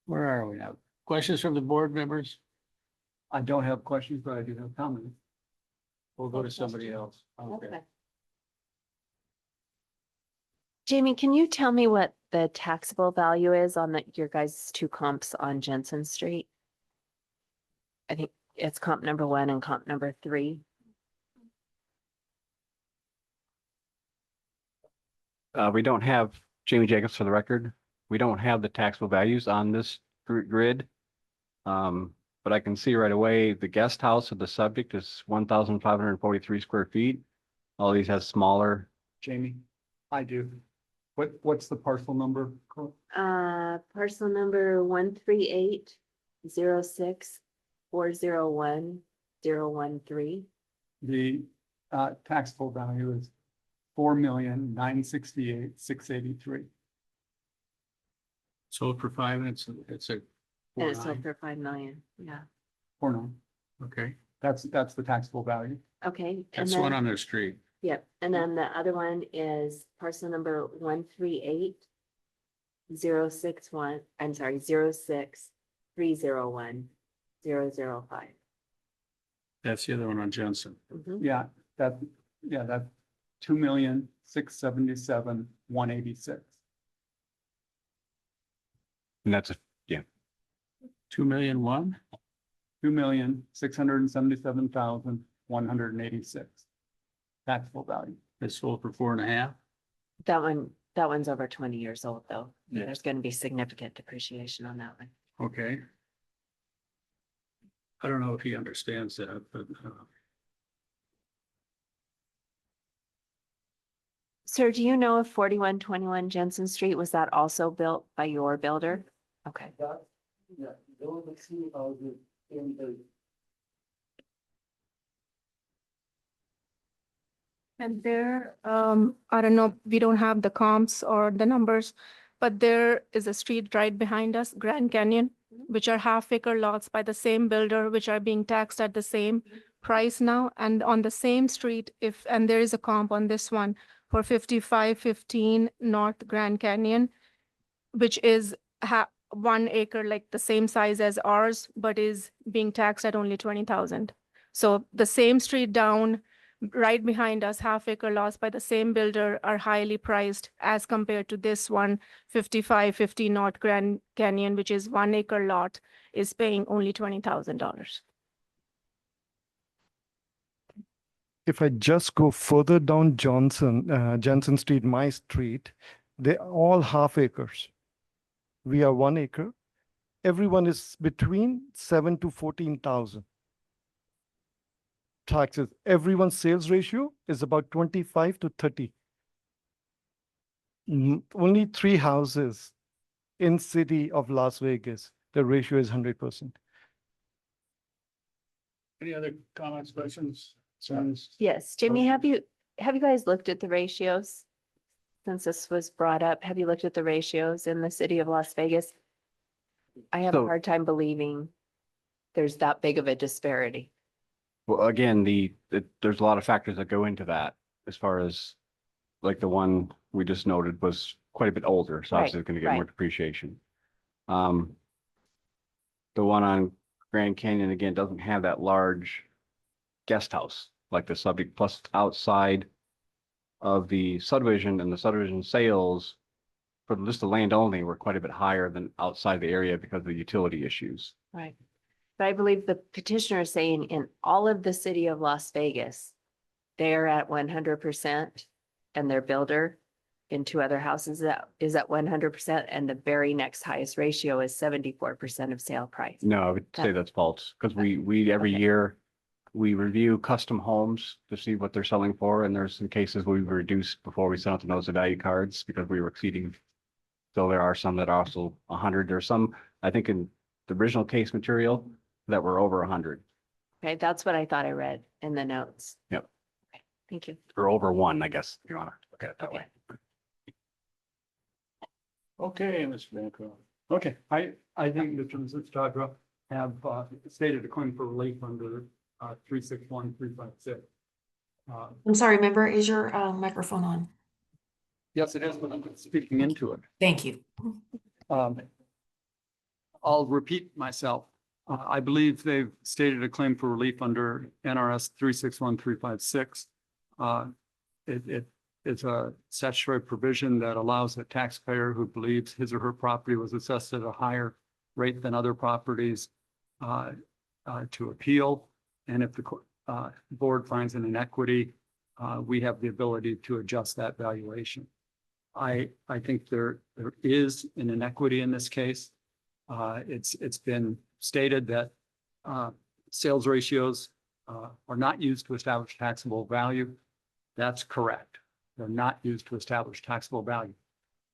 Where are we now? Questions from the board members? I don't have questions, but I do have comments. We'll go to somebody else. Okay. Jamie, can you tell me what the taxable value is on your guys' 2 comps on Jensen Street? I think it's comp number 1 and comp number 3. We don't have, Jamie Jacobs for the record, we don't have the taxable values on this grid. But I can see right away, the guest house of the subject is 1,543 square feet. All these have smaller. Jamie, I do. What's the parcel number? Parcel number 138-06-401-013. The taxable value is 4,968,683. Sold for 5 and it's a. And it's sold for 5 million. Yeah. 49. Okay, That's the taxable value. Okay. And that's then, one on the street. yep. And then the other one is parcel number 138-061. I'm sorry, 06-301-005. That's the other one on Jensen. Yeah, that's 2,677,186. And that's 2 million one? 2,677,186. Taxable value. It's sold for 4.5. That one's over 20 years old though. Yeah. There's going to be significant depreciation on that one. Okay. I don't know if he understands that, but Sir, do you know if 4121 Jensen Street, was that also built by your builder? Okay. And there, I don't know, we don't have the comps or the numbers, but there is a street right behind us, Grand Canyon, which are half-acre lots by the same builder, which are being taxed at the same price now. And on the same street, and there is a comp on this one for 5515 North Grand Canyon, which is 1 acre, like the same size as ours, but is being taxed at only 20,000. So the same street down, right behind us, half-acre lots by the same builder are highly priced as compared to this one, 5550 North Grand Canyon, which is 1 acre lot, is paying only $20,000. If I just go further down Johnson Street, my street, they're all half acres. We are 1 acre. Everyone is between 7 to 14,000. Taxes. Everyone's sales ratio is about 25 to 30. Only 3 houses in city of Las Vegas, the ratio is 100%. Any other comments, questions, concerns? Yes, Jamie, have you guys looked at the ratios? Since this was brought up, have you looked at the ratios in the city of Las Vegas? I have a So- hard time believing there's that big of a disparity. Well, again, there's a lot of factors that go into that as far as like the one we just noted was quite a bit older, so obviously it's going to get more right. depreciation. The one on Grand Canyon, again, doesn't have that large guest house like the subject, plus outside of the subdivision and the subdivision sales for just the land only were quite a bit higher than outside the area because of the utility issues. Right. But I believe the petitioner is saying in all of the city of Las Vegas, they are at 100% and their builder in 2 other houses that is at 100%, and the very next highest ratio is 74% of sale price. No, I would say that's false because we every year we review custom homes to see what they're selling for, and there's some cases we've reduced before we sent out the notice of value cards because we were exceeding. So there are some that are also 100. There's some, I think, in the original case material that were over 100 Okay, that's what I thought I read in the notes. Yep. Okay, thank you. or over 1, I guess, if you want to look at it that Okay. way. Okay, Mr. Bancroft. Okay, I think the Mrs. Chadra have stated a claim for relief under 361-356. I'm sorry, member, is your microphone on? Yes, it is, but I'm speaking into it. Thank you. I'll repeat myself. I believe they've stated a claim for relief under NRS 361-356. It's a statutory provision that allows a taxpayer who believes his or her property was assessed at a higher rate than other properties to appeal. And if the board finds an inequity, we have the ability to adjust that valuation. I think there is an inequity in this case. It's been stated that sales ratios are not used to establish taxable value. That's correct. They're not used to establish taxable value.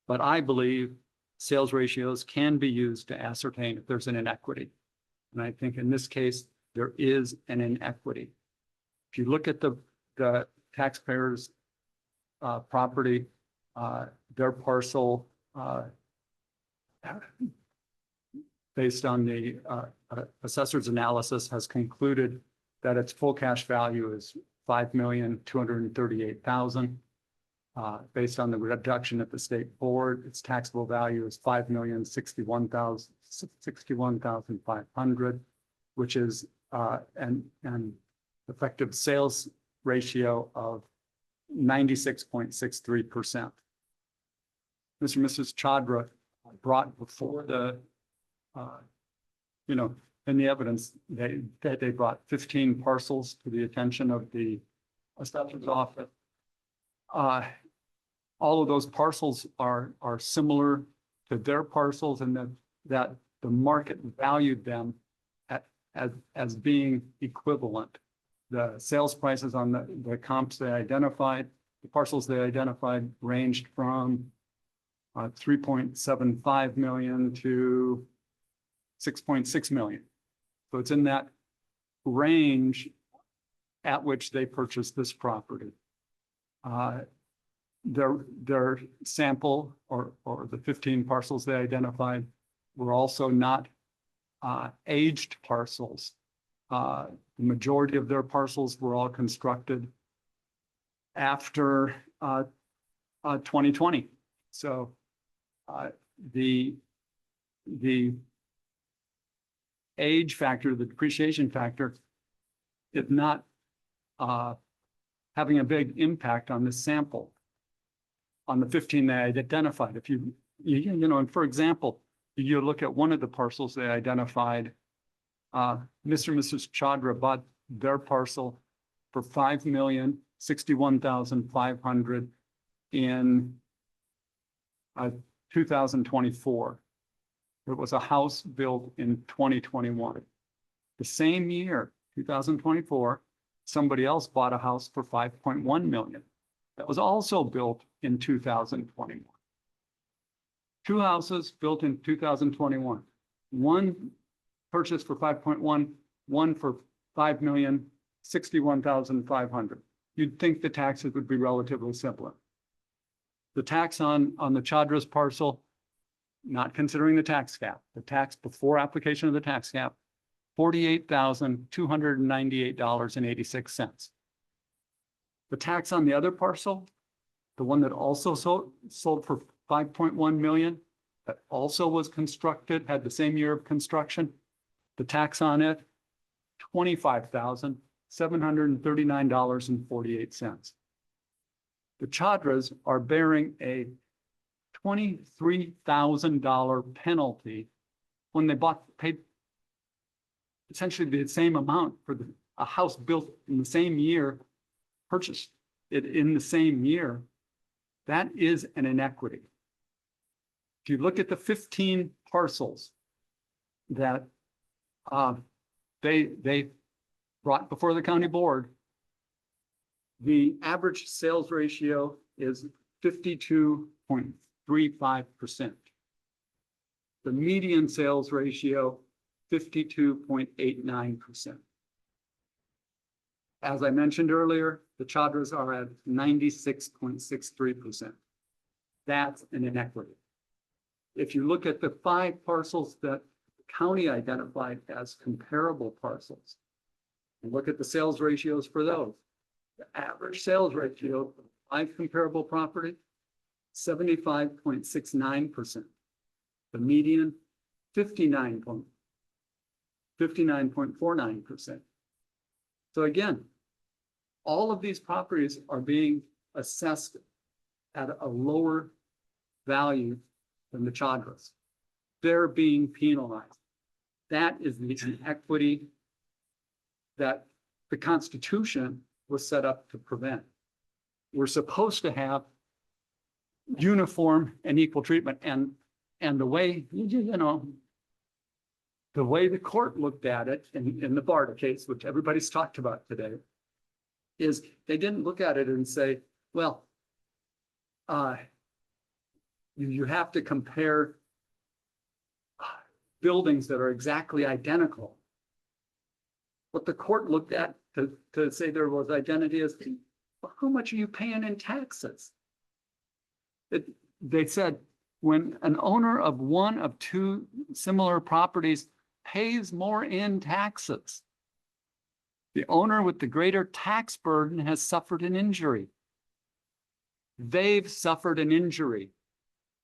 But I believe sales ratios can be used to ascertain if there's an inequity. And I think in this case, there is an inequity. If you look at the taxpayers' property, their parcel, based on the assessor's analysis, has concluded that its full cash value is $5,238,000. Based on the reduction at the state board, its taxable value is $5,061,500, which is an effective sales ratio of 96.63%. Mr. and Mrs. Chadra brought before in the evidence, they brought 15 parcels to the attention of the assessor's office. All of those parcels are similar to their parcels, and that the market valued them as being equivalent. The sales prices on the comps they identified, the parcels they identified, ranged from 3.75 million to 6.6 million. So it's in that range at which they purchased this property. their sample or the 15 parcels they identified were also not aged parcels. The majority of their parcels were all constructed after 2020. So the age factor, the depreciation factor, is not having a big impact on this sample, on the 15 they identified. If you know, and for example, you look at one of the parcels they identified, Mr. and Mrs. Chandra bought their parcel for $5,061,500 in 2024. It was a house built in 2021. The same year, 2024, somebody else bought a house for 5.1 million. That was also built in 2021. Two houses built in 2021. One purchased for 5.1, one for 5,061,500. You'd think the taxes would be relatively simpler. The tax on the Chadra's parcel, not considering the tax cap, the tax before application of the tax cap, $48,298.86. The tax on the other parcel, the one that also sold for 5.1 million, that also was constructed, had the same year of construction, the tax on it, $25,739.48. The Chandras are bearing a $23,000 penalty when they paid essentially the same amount for a house built in the same year, purchased it in the same year. That is an inequity. If you look at the 15 parcels that they brought before the county board, the average sales ratio is 52.35%. The median sales ratio, 52.89%. As I mentioned earlier, the Chandras are at 96.63%. That's an inequity. If you look at the 5 parcels that the county identified as comparable parcels, and look at the sales ratios for those, the average sales ratio for 5 comparable property, 75.69%. The median, 59.49%. So again, all of these properties are being assessed at a lower value than the Chandras. They're being penalized. That is the inequity that the Constitution was set up to prevent. We're supposed to have uniform and equal treatment, and the way, the way the court looked at it in the BARDA case, which everybody's talked about today, is they didn't look at it and say, well, you have to compare buildings that are exactly identical. What the court looked at to say there was identity is, well, how much are you paying in taxes? They said, when an owner of one of 2 similar properties pays more in taxes, the owner with the greater tax burden has suffered an injury. They've suffered an injury.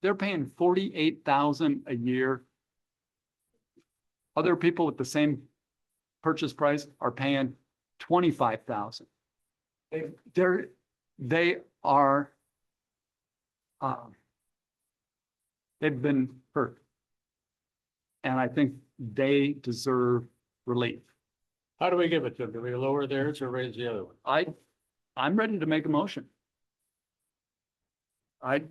They're paying $48,000 a year. Other people with the same purchase price are paying $25,000. They've been hurt. And I think they deserve relief. How do we give it to them? Do we lower theirs or raise the other one? I'm ready to make a motion. I'd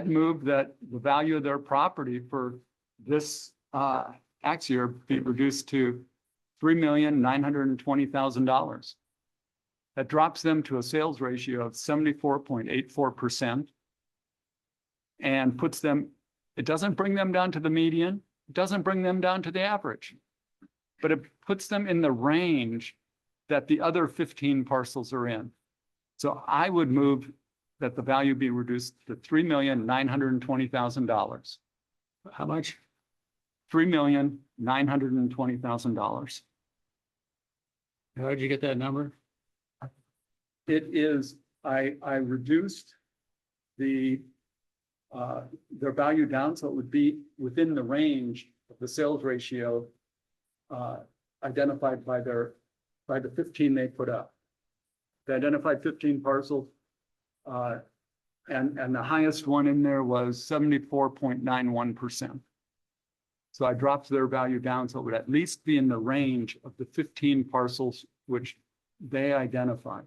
move that the value of their property for this tax year be reduced to $3,920,000. That drops them to a sales ratio of 74.84% and puts them, it doesn't bring them down to the median, it doesn't bring them down to the average, but it puts them in the range that the other 15 parcels are in. So I would move that the value be reduced to $3,920,000. How much? $3,920,000. How did you get that number? It is, I reduced their value down, so it would be within the range of the sales ratio identified by the 15 they put up. They identified 15 parcels, and the highest one in there was 74.91%. So I dropped their value down so it would at least be in the range of the 15 parcels which they identified.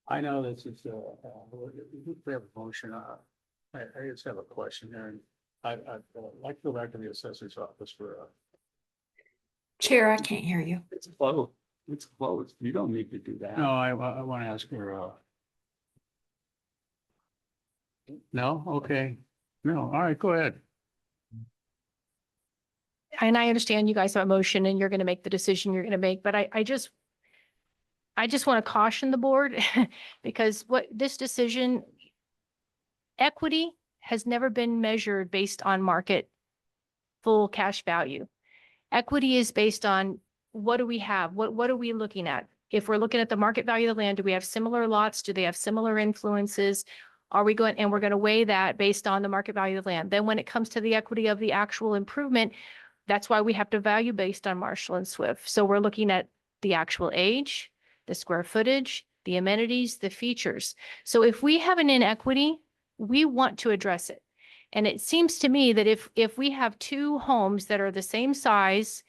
I know this is, we have a motion. I just have a question there, and I'd like to go back to the assessor's office for Chair, I can't hear you. It's closed. It's closed. You don't need to do that. No, I want to ask her, no, okay, no, all right, go ahead. And I understand you guys have a motion and you're going to make the decision you're going to make, but I just want to caution the board because what this decision, equity has never been measured based on market full cash value. Equity is based on what do we have? What are we looking at? If we're looking at the market value of the land, do we have similar lots? Do they have similar influences? Are we going, and we're going to weigh that based on the market value of the land. Then when it comes to the equity of the actual improvement, that's why we have to value based on Marshall and Swift. So we're looking at the actual age, the square footage, the amenities, the features. So if we have an inequity, we want to address it. And it seems to me that if we have two homes that are the same size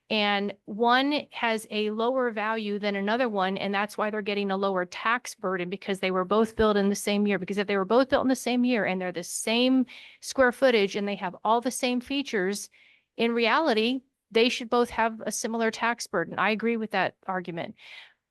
and one has a lower value than another one, and that's why they're getting a lower tax burden because they were both built in the same year. Because if they were both built in the same year and they're the same square footage and they have all the same features, in reality, they should both have a similar tax burden. I agree with that argument.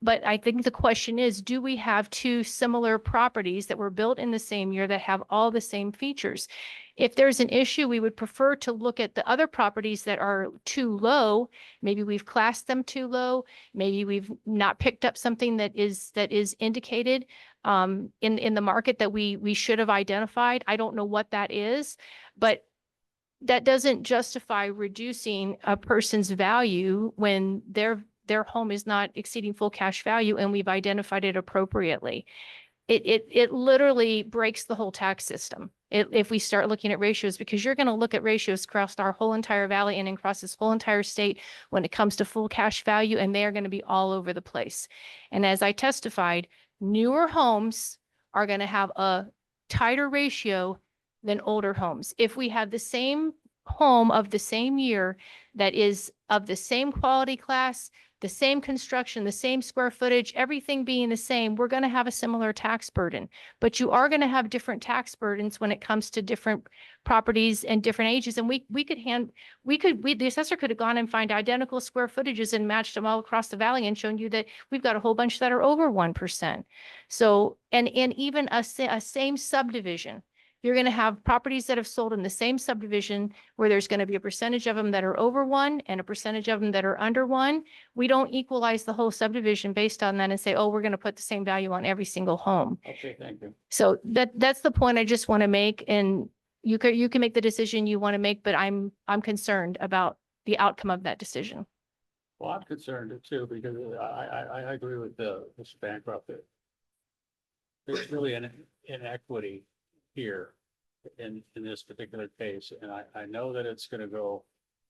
But I think the question is, do we have two similar properties that were built in the same year that have all the same features? If there's an issue, we would prefer to look at the other properties that are too low. Maybe we've classed them too low. Maybe we've not picked up something that is indicated in the market that we should have identified. I don't know what that is, but that doesn't justify reducing a person's value when their home is not exceeding full cash value and we've identified it appropriately. It literally breaks the whole tax system if we start looking at ratios, because you're going to look at ratios across our whole entire valley and across this whole entire state when it comes to full cash value, and they are going to be all over the place. And as I testified, newer homes are going to have a tighter ratio than older homes. If we have the same home of the same year that is of the same quality class, the same construction, the same square footage, everything being the same, we're going to have a similar tax burden. But you are going to have different tax burdens when it comes to different properties and different ages. And the assessor could have gone and find identical square footages and matched them all across the valley and shown you that we've got a whole bunch that are over 1%. So, and even a same subdivision, you're going to have properties that have sold in the same subdivision where there's going to be a percentage of them that are over 1 and a percentage of them that are under 1. We don't equalize the whole subdivision based on that and say, oh, we're going to put the same value on every single home. Okay, thank you. So that's the point I just want to make. And you can make the decision you want to make, but I'm concerned about the outcome of that decision. Well, I'm concerned too, because I agree with Mr. Bancroft that there's really an inequity here in this particular case. And I know that it's going to go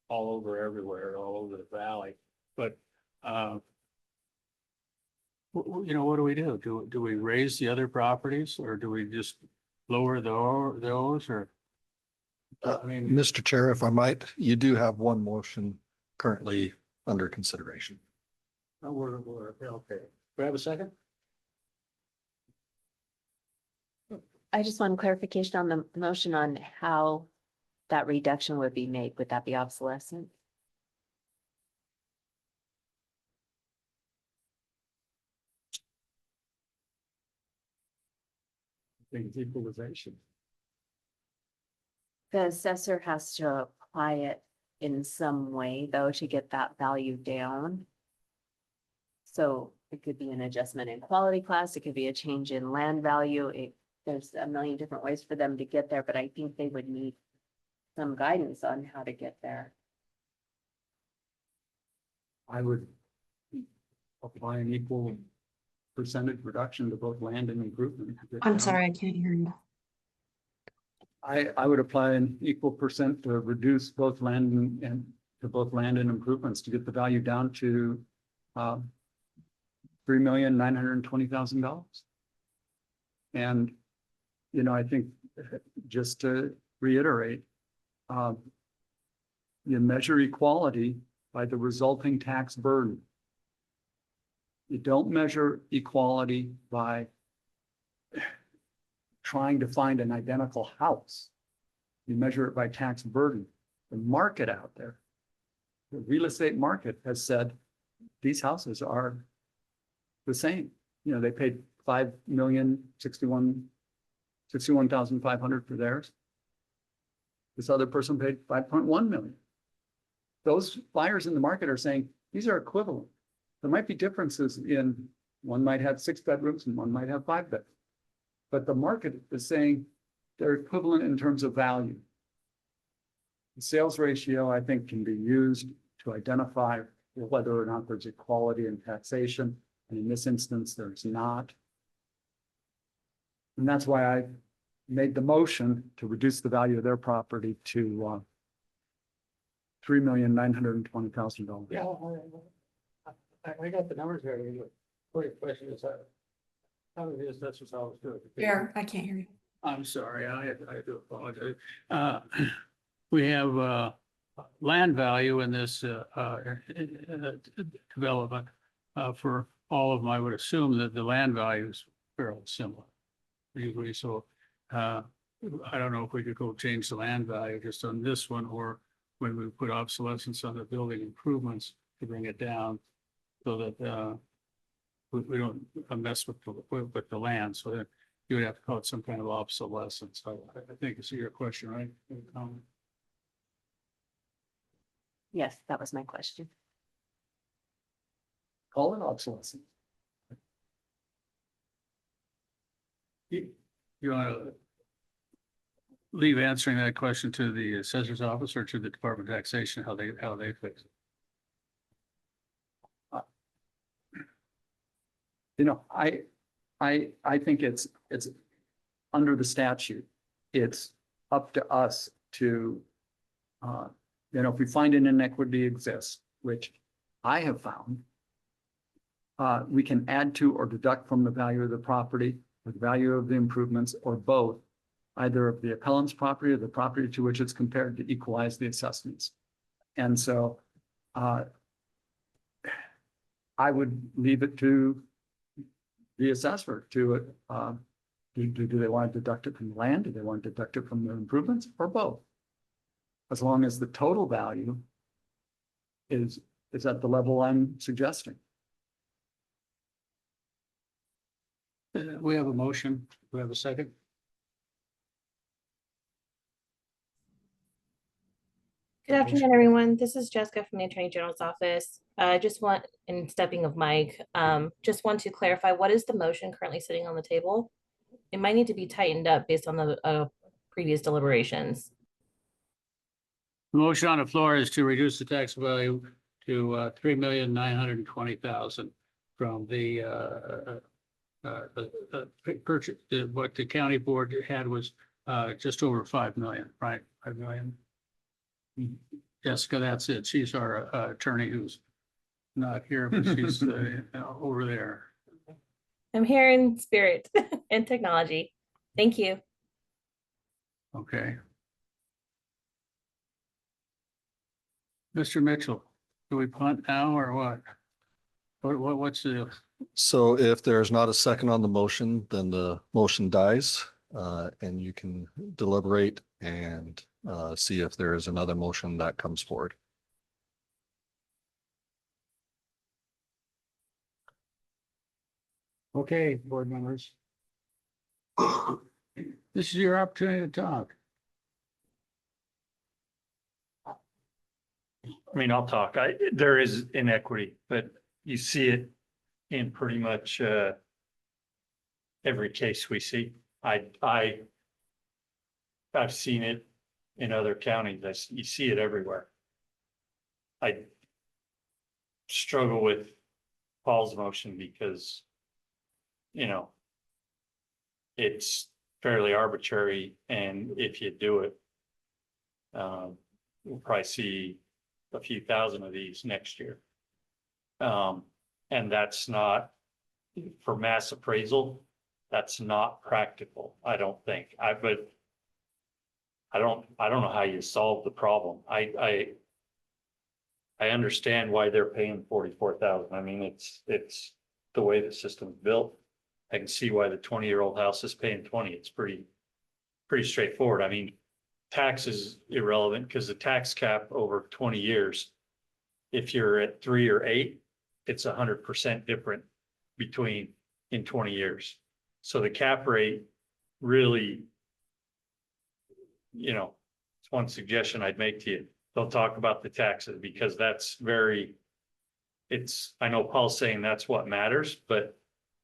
all over everywhere, all over the valley, but what do we do? Do we raise the other properties, or do we just lower those, or? I mean, Mr. Chair, if I might, you do have one motion currently under consideration. we're okay. Do we have a second? I just want clarification on the motion on how that reduction would be made. Would that be obsolescent? I think it's equalization. The assessor has to apply it in some way, though, to get that value down. So It could be an adjustment in quality class, it could be a change in land value. There's a million different ways for them to get there, but I think they would need some guidance on how to get there. I would apply an equal percentage reduction to both land and improvement. I'm sorry, I can't hear you. I would apply an equal percent to reduce both land and to both land and improvements to get the value down to $3,920,000. And, you know, I think just to reiterate, you measure equality by the resulting tax burden. You don't measure equality by trying to find an identical house. You measure it by tax burden. The market out there, the real estate market has said these houses are the same. You know, they paid $5,061,500 for theirs. This other person paid 5.1 million. Those buyers in the market are saying these are equivalent. There might be differences in one might have 6 bedrooms and one might have 5 bedrooms. But the market is saying they're equivalent in terms of value. The sales ratio, I think, can be used to identify whether or not there's equality in taxation. And in this instance, there's not. And that's why I made the motion to reduce the value of their property to $3,920,000. Yeah, I got the numbers here. The question is, how did the assessors always do it? Chair, I can't hear you. I'm sorry, I do apologize. We have land value in this development for all of them. I would assume that the land value is fairly similar. Do you agree? So I don't know if we could go change the land value just on this one, or when we put obsolescence on the building improvements to bring it down so that we don't mess with the land. So that you would have to call it some kind of obsolescence. I think it's your question, right? Yes, that was my question. Call it obsolescence. You want to leave answering that question to the assessor's office or to the Department of Taxation, how they fix it? You know, I think it's under the statute. It's up to us to, you know, if we find an inequity exists, which I have found, we can add to or deduct from the value of the property, or the value of the improvements, or both, either of the appellant's property or the property to which it's compared, to equalize the assessments. And so I would leave it to the assessor to, do they want to deduct it from the land? Do they want to deduct it from the improvements, or both? As long as the total value is at the level I'm suggesting. We have a motion. We have a second. Good afternoon, everyone. This is Jessica from the Attorney General's office. Just want, in stepping of Mike, just want to clarify, what is the motion currently sitting on the table? It might need to be tightened up based on the previous deliberations. The motion on the floor is to reduce the tax value to $3,920,000 from the purchase. What the county board had was just over 5 million, right? 5 million. Jessica, that's it. She's our attorney who's not here, but she's over there. I'm here in spirit and technology. Thank you. Okay. Mr. Mitchell, do we punt now or what? What's the? So if there's not a second on the motion, then the motion dies, and you can deliberate and see if there is another motion that comes forward. Okay, board members. This is your opportunity to talk. I mean, I'll talk. There is inequity, but you see it in pretty much every case we see. I've seen it in other counties. You see it everywhere. I struggle with Paul's motion because, you know, it's fairly arbitrary, and if you do it, we'll probably see a few thousand of these next year. And that's not, for mass appraisal, that's not practical, I don't think. But I don't know how you solve the problem. I understand why they're paying 44,000. I mean, it's the way the system's built. I can see why the 20-year-old house is paying 20. It's pretty straightforward. I mean, tax is irrelevant because the tax cap over 20 years, if you're at 3 or 8, it's 100% different between in 20 years. So the cap rate really, you know, it's one suggestion I'd make to you. Don't talk about the taxes because that's I know Paul's saying that's what matters, but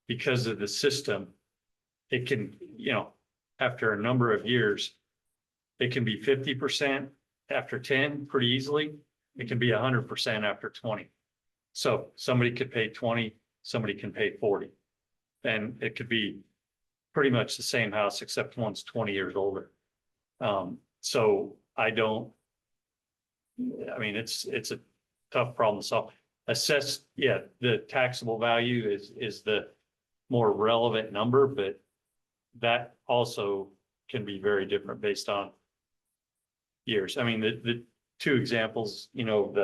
because of the system, it can, you know, after a number of years, it can be 50% after 10 pretty easily. It can be 100% after 20. So somebody could pay 20, somebody can pay 40. And it could be pretty much the same house, except one's 20 years older. So I mean, it's a tough problem to solve. Assess, yeah, the taxable value is the more relevant number, but that also can be very different based on years. I mean, the two examples, you know,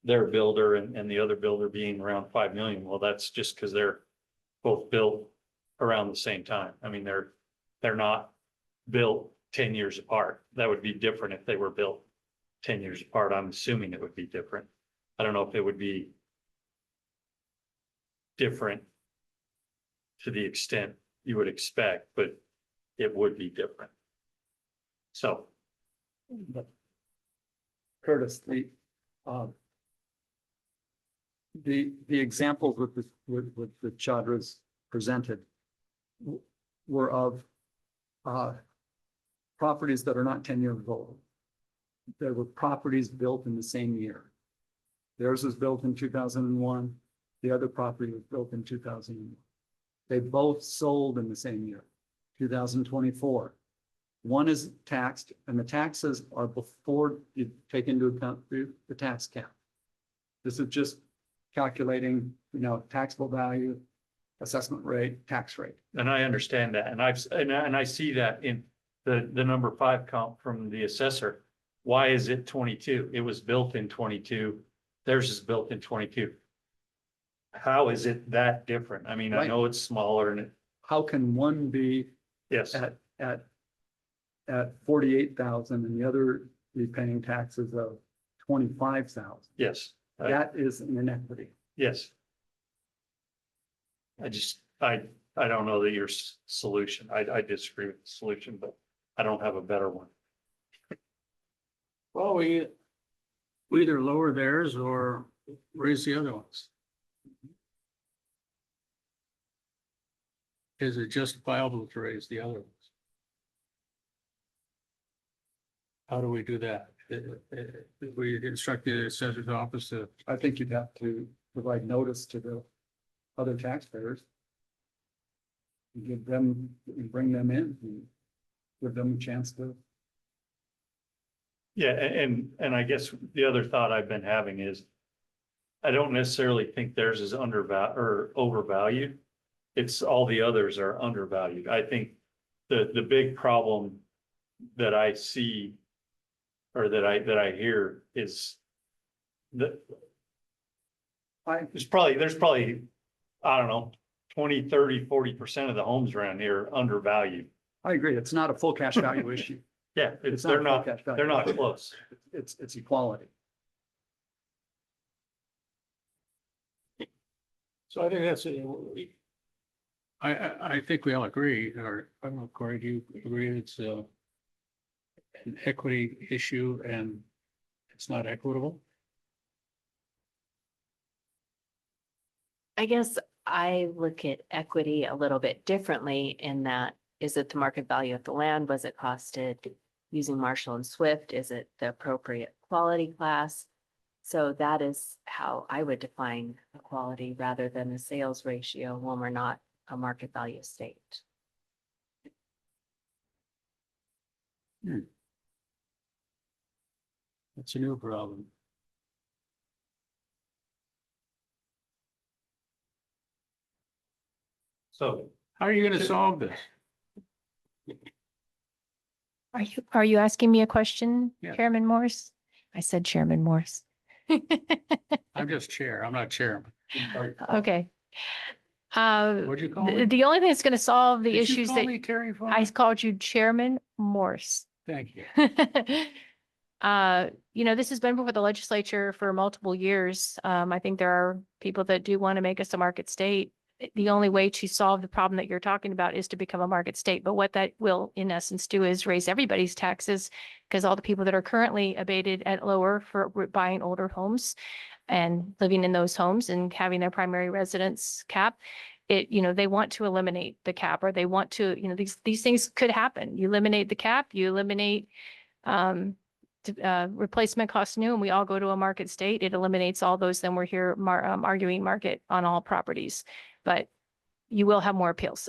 their builder and the other builder being around 5 million. Well, that's just because they're both built around the same time. I mean, they're not built 10 years apart. That would be different if they were built 10 years apart. I'm assuming it would be different. I don't know if it would be different to the extent you would expect, but it would be different. So. Curtis, the examples with the Chandras presented were of properties that are not 10 years old. There were properties built in the same year. Theirs was built in 2001. The other property was built in 2001. They both sold in the same year, 2024. One is taxed, and the taxes are before you take into account the tax cap. This is just calculating, you know, taxable value, assessment rate, tax rate. And I understand that, and I see that in the number 5 comp from the assessor. Why is it 22? It was built in 22. Theirs is built in 22. How is it that different? I mean, I know it's smaller and how can one be yes at 48,000 and the other be paying taxes of 25,000? Yes. That is an inequity. Yes. I don't know that your solution. I disagree with the solution, but I don't have a better one. Well, we either lower theirs or raise the other ones. Is it justifiable to raise the other ones? How do we do that? If we instruct the assessor's office to, I think you'd have to provide notice to the other taxpayers. Give them, bring them in, and give them a chance to. Yeah, and I guess the other thought I've been having is I don't necessarily think theirs is undervalued or overvalued. It's all the others are undervalued. I think the big problem that I see or that I hear is that there's probably, I don't know, 20, 30, 40% of the homes around here are undervalued. I agree. It's not a full cash value issue. Yeah, they're not close. It's equality. so I think that's, I think we all agree, or I don't know, Corey, do you agree it's an equity issue and it's not equitable? I guess I look at equity a little bit differently in that, is it the market value of the land? Was it costed using Marshall and Swift? Is it the appropriate quality class? So that is how I would define equality rather than a sales ratio when we're not a market value state. That's a new problem. So How are you gonna solve this? Are you asking me a question, Yeah. Chairman Morse? I said Chairman Morse. I'm just chair. I'm not chairman. Okay. What'd you call me? The only thing that's going to solve the Did you issues call that me Terry Funk? I called you Chairman Morse. Thank you. This has been before the legislature for multiple years. I think there are people that do want to make us a market state. The only way to solve the problem that you're talking about is to become a market state. But what that will, in essence, do is raise everybody's taxes because all the people that are currently abated at lower for buying older homes and living in those homes and having their primary residence cap, they want to eliminate the cap, or they want to, these things could happen. You eliminate the cap, you eliminate replacement cost new, and we all go to a market state. It eliminates all those. Then we're here arguing market on all properties, but you will have more appeals.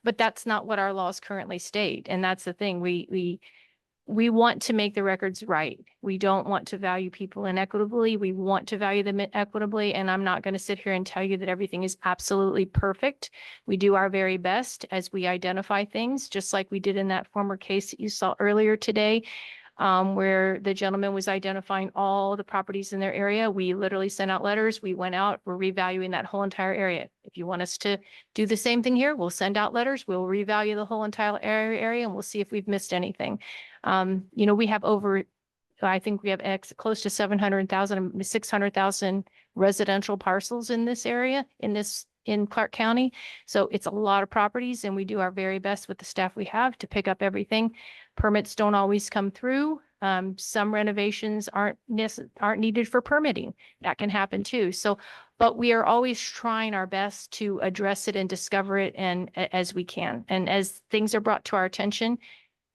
But that's not what our laws currently state, and that's the thing. We want to make the records right. We don't want to value people inequitably. We want to value them equitably. And I'm not going to sit here and tell you that everything is absolutely perfect. We do our very best as we identify things, just like we did in that former case that you saw earlier today, where the gentleman was identifying all the properties in their area. We literally sent out letters. We went out, we're revaluing that whole entire area. If you want us to do the same thing here, we'll send out letters. We'll revalue the whole entire area and we'll see if we've missed anything. We have I think we have close to 700,000, 600,000 residential parcels in this area, in Clark County. So it's a lot of properties, and we do our very best with the staff we have to pick up everything. Permits don't always come through. Some renovations aren't needed for permitting. That can happen too. So, but we are always trying our best to address it and discover it and as we can. And as things are brought to our attention,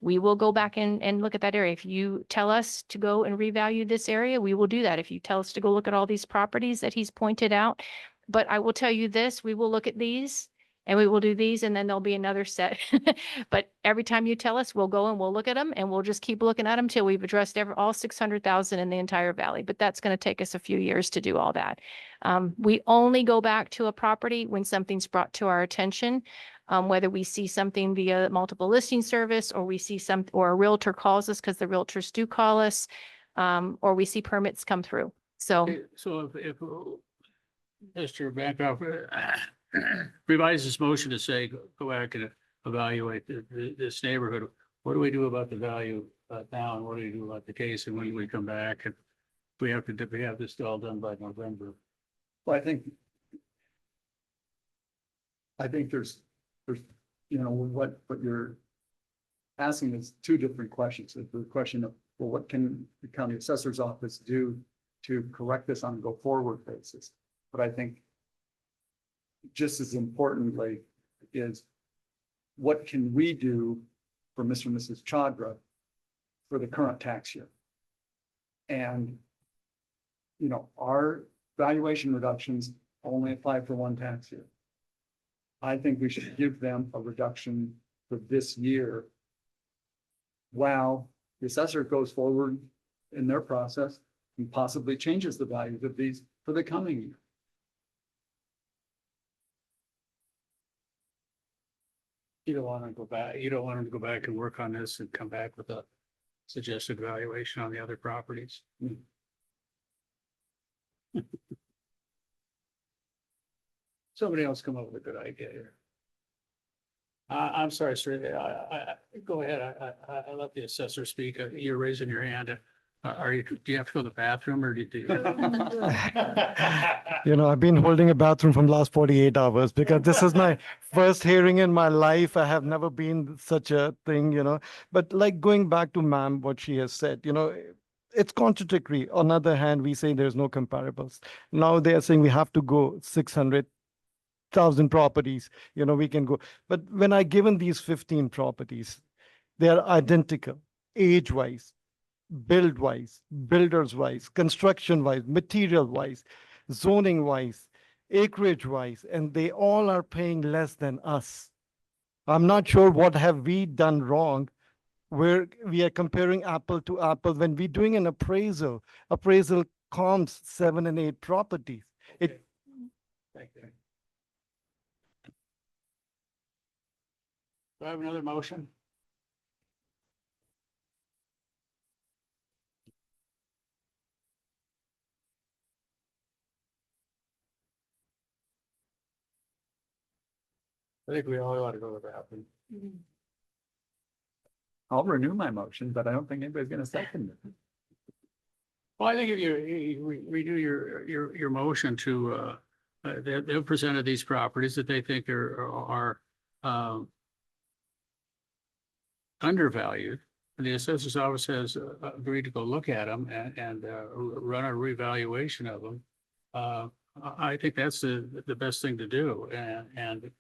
we will go back and look at that area. If you tell us to go and revalue this area, we will do that. If you tell us to go look at all these properties that he's pointed out. But I will tell you this, we will look at these and we will do these, and then there'll be another set. But every time you tell us, we'll go and we'll look at them, and we'll just keep looking at them till we've addressed all 600,000 in the entire valley. But that's going to take us a few years to do all that. We only go back to a property when something's brought to our attention. Whether we see something via multiple listing service, or we see or a realtor calls us, because the realtors do call us, or we see permits come through. So if Mr. Bancroft revises his motion to say, go back and evaluate this neighborhood, what do we do about the value now, and what do we do about the case, and when do we come back? And we have this all done by November. Well, I think there's, what you're asking is two different questions. The question of, well, what can the county assessor's office do to correct this on a go forward basis? But I think just as importantly is, what can we do for Mr. and Mrs. Chandra for the current tax year? And, our valuation reductions only apply for one tax year. I think we should give them a reduction for this year while the assessor goes forward in their process and possibly changes the values of these for the coming year. You don't want to go back. You don't want him to go back and work on this and come back with a suggested valuation on the other properties. Somebody else come up with a good idea here. I'm sorry, sir. Go ahead. I let the assessor speak. You're raising your hand. Do you have to go to the bathroom, or do you? I've been holding a bathroom from the last 48 hours because this is my first hearing in my life. I have never been such a thing, but like going back to ma'am, what she has said, it's contradictory. On the other hand, we say there's no comparables. Now they are saying we have to go 600,000 properties, we can go. But when I given these 15 properties, they are identical, age-wise, build-wise, builders-wise, construction-wise, material-wise, zoning-wise, acreage-wise, and they all are paying less than us. I'm not sure what have we done wrong where we are comparing apple to apple when we're doing an appraisal comps 7 and 8 properties. It Thank you. Do I have another motion? I think we all ought to go with that one. I'll renew my motion, but I don't think anybody's gonna second it. Well, I think if you redo your motion to, they've presented these properties that they think are undervalued. And the assessor's office has agreed to go look at them and run a revaluation of them. I think that's the best thing to do, and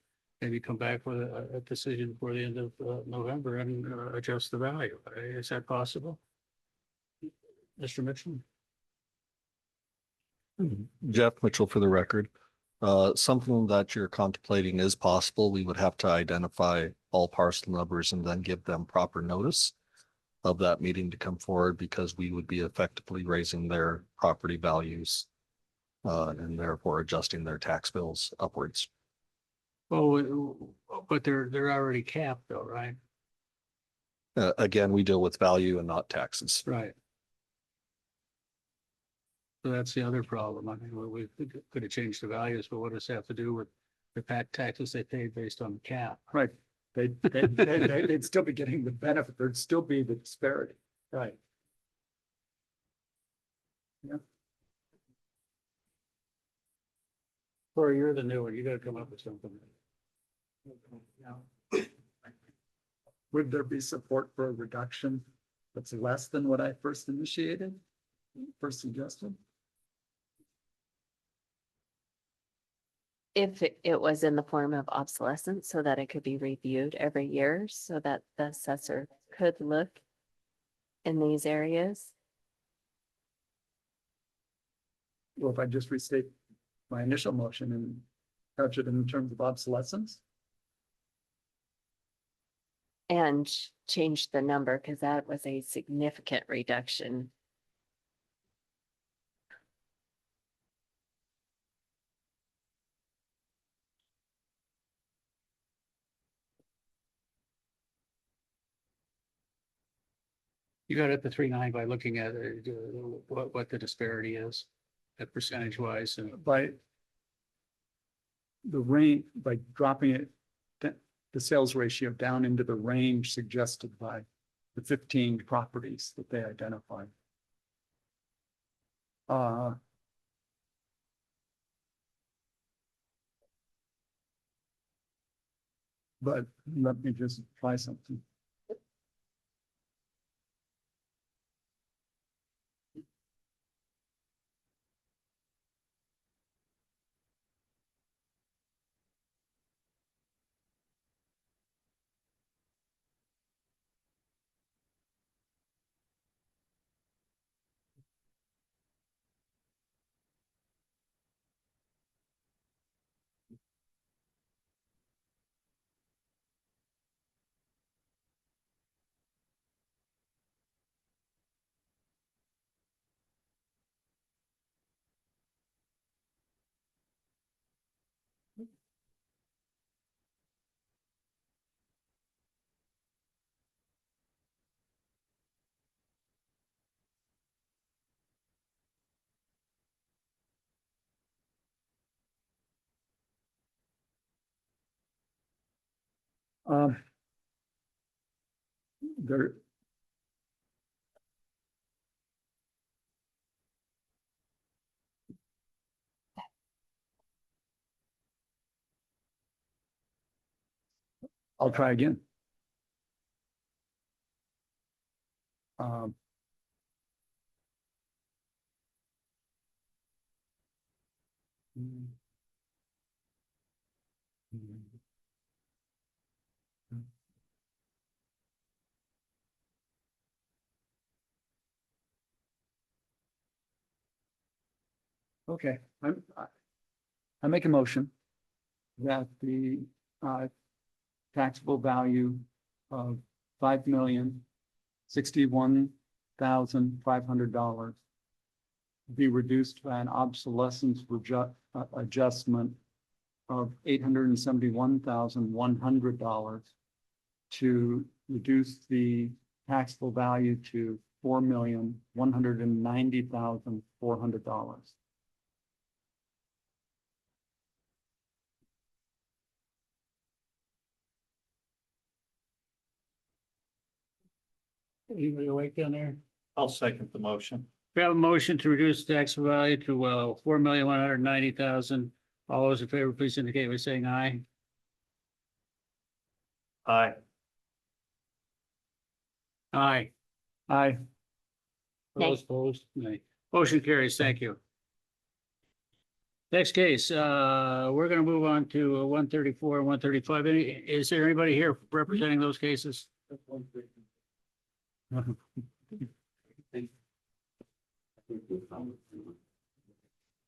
maybe come back with a decision before the end of November and adjust the value. Is that possible? Mr. Mitchell? Jeff Mitchell for the record. Something that you're contemplating is possible. We would have to identify all parcel numbers and then give them proper notice of that meeting to come forward, because we would be effectively raising their property values and therefore adjusting their tax bills upwards. Well, but they're already capped though, right? Again, we deal with value and not taxes. Right. So that's the other problem. I mean, we could have changed the values, but what does that have to do with the taxes they paid based on the cap? Right. They'd still be getting the benefit. There'd still be the disparity. Right. Yeah. Corey, you're the new one. You gotta come up with something. Would there be support for a reduction that's less than what I first suggested? If it was in the form of obsolescence, so that it could be reviewed every year, so that the assessor could look in these areas. Well, if I just restate my initial motion and couch it in terms of obsolescence? And change the number, because that was a significant reduction. You got it to 3.9 by looking at what the disparity is, at percentage wise, and By the range, by dropping it, the sales ratio down into the range suggested by the 15 properties that they identified. But let me just try something. There. I'll try again. Okay, I make a motion that the taxable value of $5,061,500 be reduced by an obsolescence adjustment of $871,100 to reduce the taxable value to $4,190,400. Anybody awake down there? I'll second the motion. We have a motion to reduce tax value to $4,190,000. All those in favor, please indicate by saying aye. Aye. Aye. Aye. Those opposed? Nay. Motion carries. Thank you. Next case, we're gonna move on to 134 and 135. Is there anybody here representing those cases?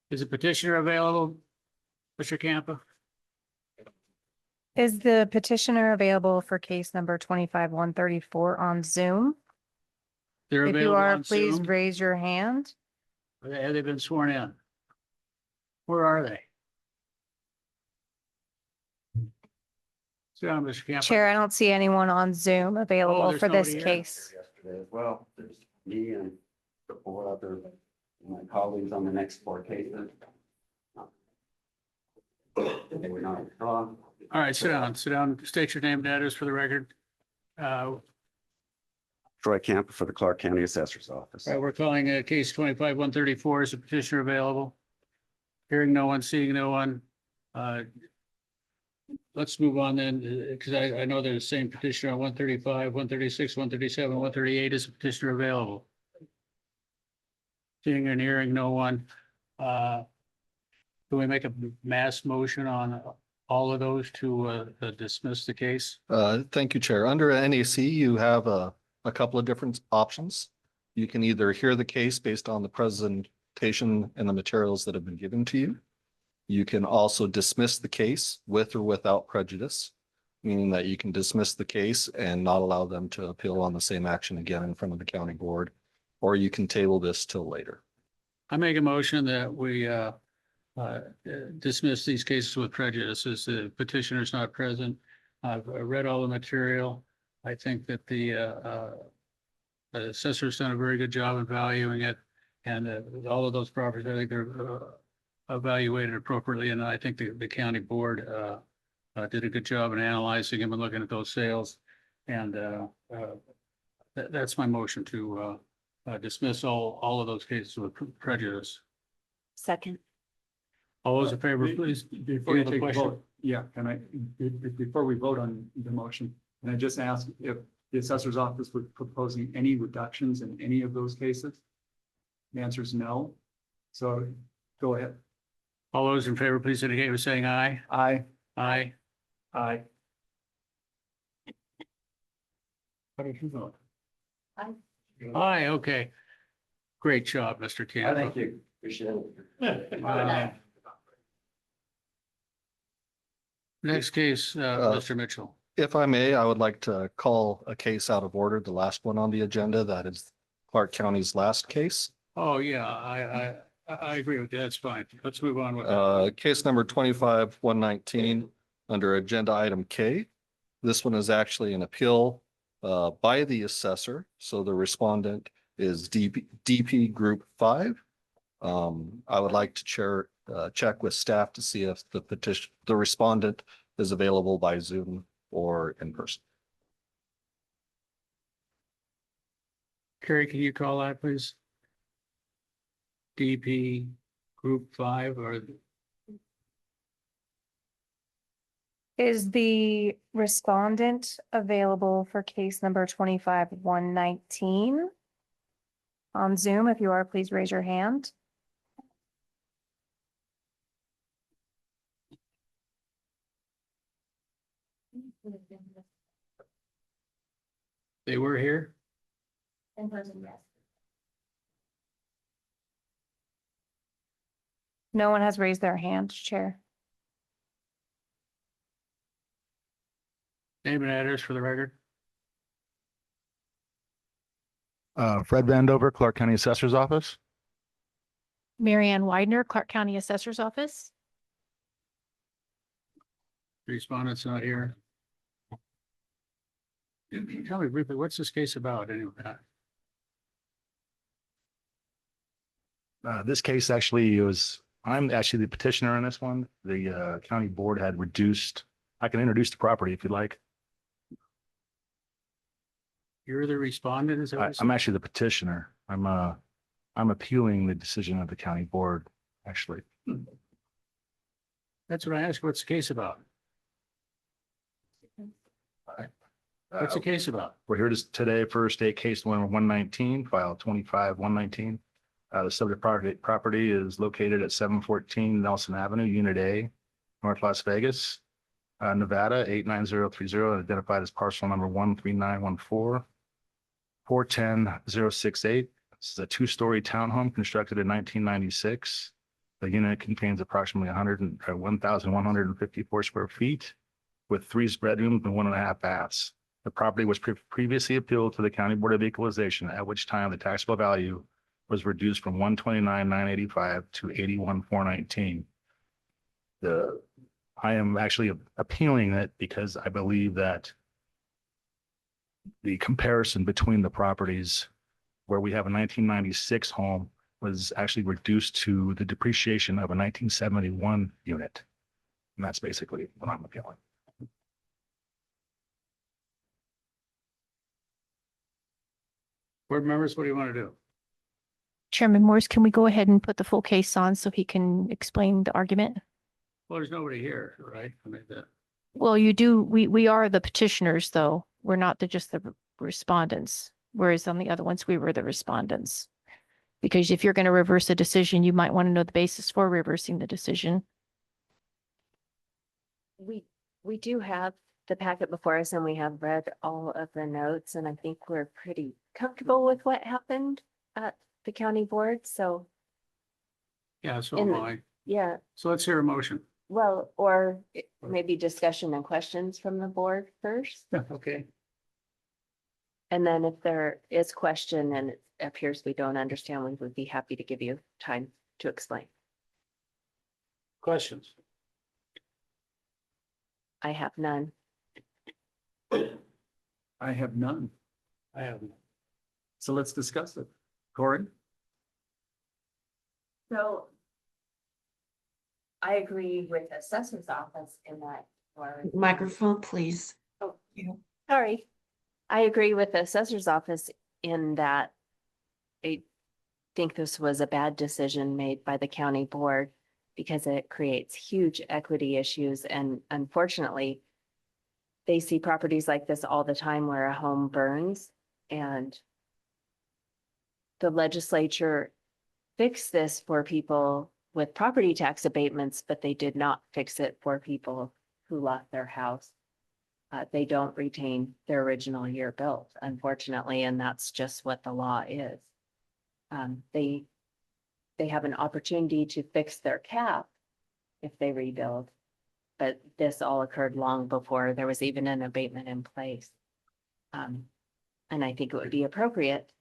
Is the petitioner available, Mr. Campa? Is the petitioner available for case number 25-134 on Zoom? They're If you available are, on please Zoom? raise your hand. Have they been sworn in? Where are they? Sit down, Mr. Campa. Chair, I don't see anyone on Zoom available there's for this nobody here. case. Yesterday as well, there's me and four other my colleagues on the next four cases. They were not wrong. All right, sit down, state your name and address for the record. Troy Camp for the Clark County Assessor's Office. We're calling case 25-134. Is the petitioner available? Hearing no one, seeing no one. Let's move on then, because I know there's the same petitioner on 135, 136, 137, 138. Is the petitioner available? Seeing and hearing no one. Can we make a mass motion on all of those to dismiss the case? Thank you, Chair. Under NAC, you have a couple of different options. You can either hear the case based on the presentation and the materials that have been given to you. You can also dismiss the case with or without prejudice, meaning that you can dismiss the case and not allow them to appeal on the same action again in front of the county board, or you can table this till later. I make a motion that we dismiss these cases with prejudice as the petitioner is not present. I've read all the material. I think that the assessor's done a very good job in valuing it, and all of those properties, I think they're evaluated appropriately, and I think the county board did a good job in analyzing them and looking at those sales. And that's my motion to dismiss all of those cases with prejudice. Second. All those in favor, please. Before you have a take a question? vote, yeah, before we vote on the motion, can I just ask if the assessor's office was proposing any reductions in any of those cases? The answer is no. So go ahead. All those in favor, please indicate by saying aye. Aye. Aye. Aye. How did you vote? Aye. Aye, okay. Great job, Mr. Camp. Thank you. Appreciate it. Next case, Mr. Mitchell. If I may, I would like to call a case out of order, the last one on the agenda. That is Clark County's last case. Oh, yeah, I agree with you. That's fine. Let's move on with that. Case number 25-119 under agenda item K. This one is actually an appeal by the assessor. So the respondent is DP Group 5. I would like to check with staff to see if the respondent is available by Zoom or in person. Carrie, can you call that, please? DP Group 5 or Is the respondent available for case number 25-119 on Zoom? If you are, please raise your hand. They were here? In person, yes. No one has raised their hand, Chair. Name and address for the record. Fred Vandover, Clark County Assessor's Office. Marianne Widener, Clark County Assessor's Office. Respondent's not here. Can you tell me briefly, what's this case about anyway? This case actually I'm actually the petitioner on this one. The county board had reduced, I can introduce the property if you'd like. You're the respondent, is that what you I'm said? actually the petitioner. I'm appealing the decision of the county board, actually. That's what I asked. What's the case about? What's the case about? We're here today for state case number 119, file 25-119. The subject property is located at 714 Nelson Avenue, Unit A, North Las Vegas, Nevada 89030, identified as parcel number 13914-410068. This is a two-story townhome constructed in 1996. The unit contains approximately 1,154 square feet with 3 bedrooms and 1.5 baths. The property was previously appealed to the County Board of Equalization, at which time the taxable value was reduced from 129,985 to 81,419. I am actually appealing it because I believe that the comparison between the properties where we have a 1996 home was actually reduced to the depreciation of a 1971 unit. And that's basically what I'm appealing. Board members, what do you want to do? Chairman Morse, can we go ahead and put the full case on so he can explain the argument? Well, there's nobody here, right? Well, we are the petitioners, though. We're not just the respondents, whereas on the other ones, we were the respondents. Because if you're going to reverse a decision, you might want to know the basis for reversing the decision. We do have the packet before us and we have read all of the notes and I think we're pretty comfortable with what happened at the county board, so. Yeah, so am I. Yeah, So let's hear a motion. well, or maybe discussion and questions from the board first. Okay. And then if there is question and it appears we don't understand, we would be happy to give you time to explain. Questions? I have none. I have none. I have. So let's discuss it. Corey? So I agree with the assessor's office in that. Microphone, please. Oh, sorry. I agree with the assessor's office in that I think this was a bad decision made by the county board because it creates huge equity issues. And unfortunately, they see properties like this all the time where a home burns and the legislature fixed this for people with property tax abatements, but they did not fix it for people who lost their house. They don't retain their original year built, unfortunately, and that's just what the law is. They have an opportunity to fix their cap if they rebuild, but this all occurred long before there was even an abatement in place. And I think it would be appropriate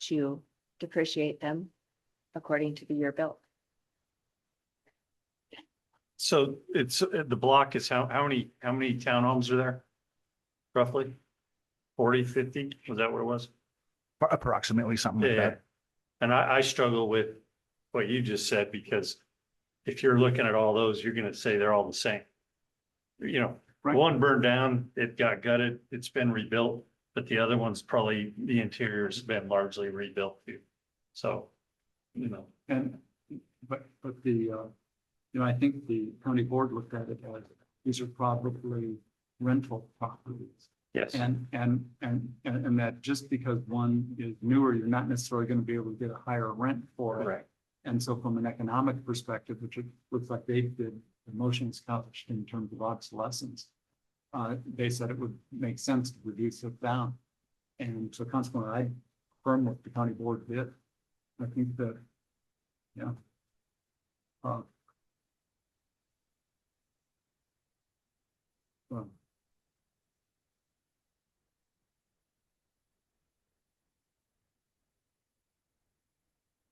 to depreciate them according to the year built. So it's, the block is how many townhomes are there? Roughly 40, 50? Was that what it was? Approximately something like Yeah. that. And I struggle with what you just said, because if you're looking at all those, you're gonna say they're all the same. You know, one burned down, it got gutted, it's been rebuilt, but the other one's probably, the interior's been largely rebuilt too. So, you know. But I think the county board looked at it as these are probably rental properties. Yes. And that just because one is newer, you're not necessarily going to be able to get a higher rent for it. Right. And so from an economic perspective, which it looks like they did, the motions couched in terms of obsolescence, they said it would make sense to reduce it down. And so consequently, I affirm what the county board did. I think that, yeah. Well,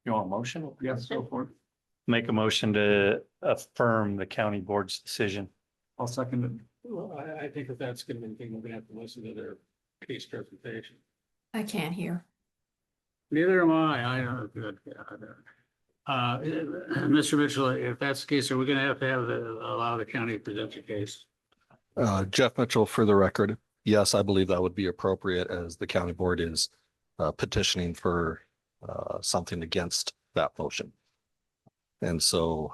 You want a motion? yes, so forth. Make a motion to affirm the county board's decision. I'll second it. Well, I think that that's gonna be, we're gonna have to listen to their case presentation. I can't hear. Neither am I know, good. Mr. Mitchell, if that's the case, are we gonna have to allow the county to present your case? Jeff Mitchell, for the record, yes, I believe that would be appropriate as the county board is petitioning for something against that motion. And so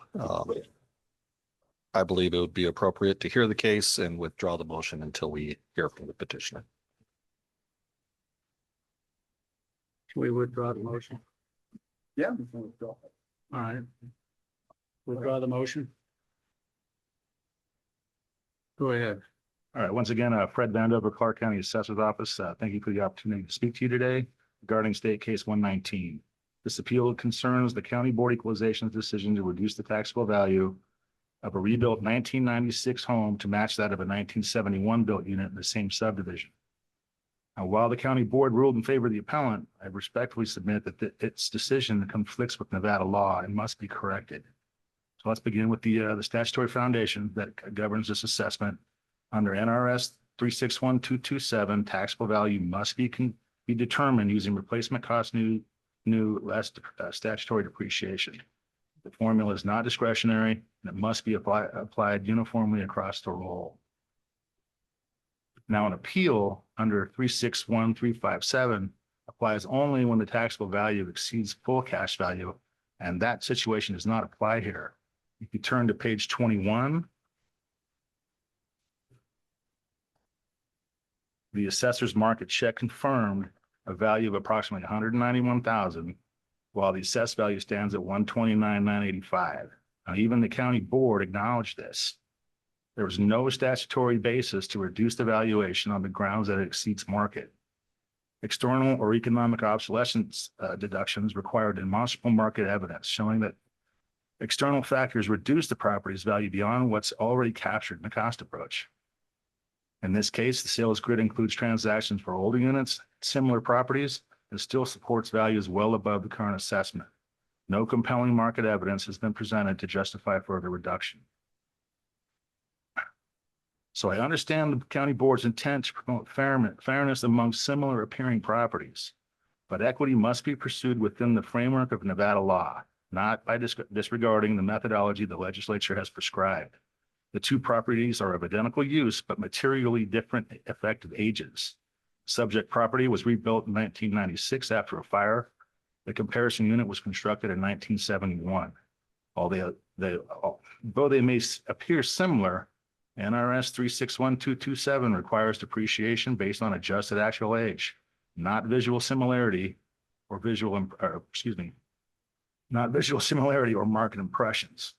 I believe it would be appropriate to hear the case and withdraw the motion until we hear from the petitioner. Can we withdraw the motion? Yeah. we can withdraw. All right. Withdraw the motion. Go ahead. All right, once again, Fred Vandover, Clark County Assessor's Office. Thank you for the opportunity to speak to you today regarding state case 119. This appeal concerns the County Board of Equalization's decision to reduce the taxable value of a rebuilt 1996 home to match that of a 1971 built unit in the same subdivision. Now, while the county board ruled in favor of the appellant, I respectfully submit that its decision conflicts with Nevada law and must be corrected. So let's begin with the statutory foundation that governs this assessment. Under NRS 361227, taxable value must be determined using replacement cost new less statutory depreciation. The formula is not discretionary and it must be applied uniformly across the roll. Now, an appeal under 361357 applies only when the taxable value exceeds full cash value, and that situation does not apply here. If you turn to page 21, the assessor's market check confirmed a value of approximately 191,000, while the assessed value stands at 129,985. Now, even the county board acknowledged this. There was no statutory basis to reduce the valuation on the grounds that it exceeds market. External or economic obsolescence deductions require demonstrable market evidence showing that external factors reduce the property's value beyond what's already captured in the cost approach. In this case, the sales grid includes transactions for older units, similar properties, and still supports values well above the current assessment. No compelling market evidence has been presented to justify further reduction. So I understand the county board's intent to promote fairness among similar appearing properties, but equity must be pursued within the framework of Nevada law, not by disregarding the methodology the legislature has prescribed. The two properties are of identical use, but materially different effective ages. Subject property was rebuilt in 1996 after a fire. The comparison unit was constructed in 1971. Though they may appear similar, NRS 361227 requires depreciation based on adjusted actual age, not visual similarity or not visual similarity or market impressions.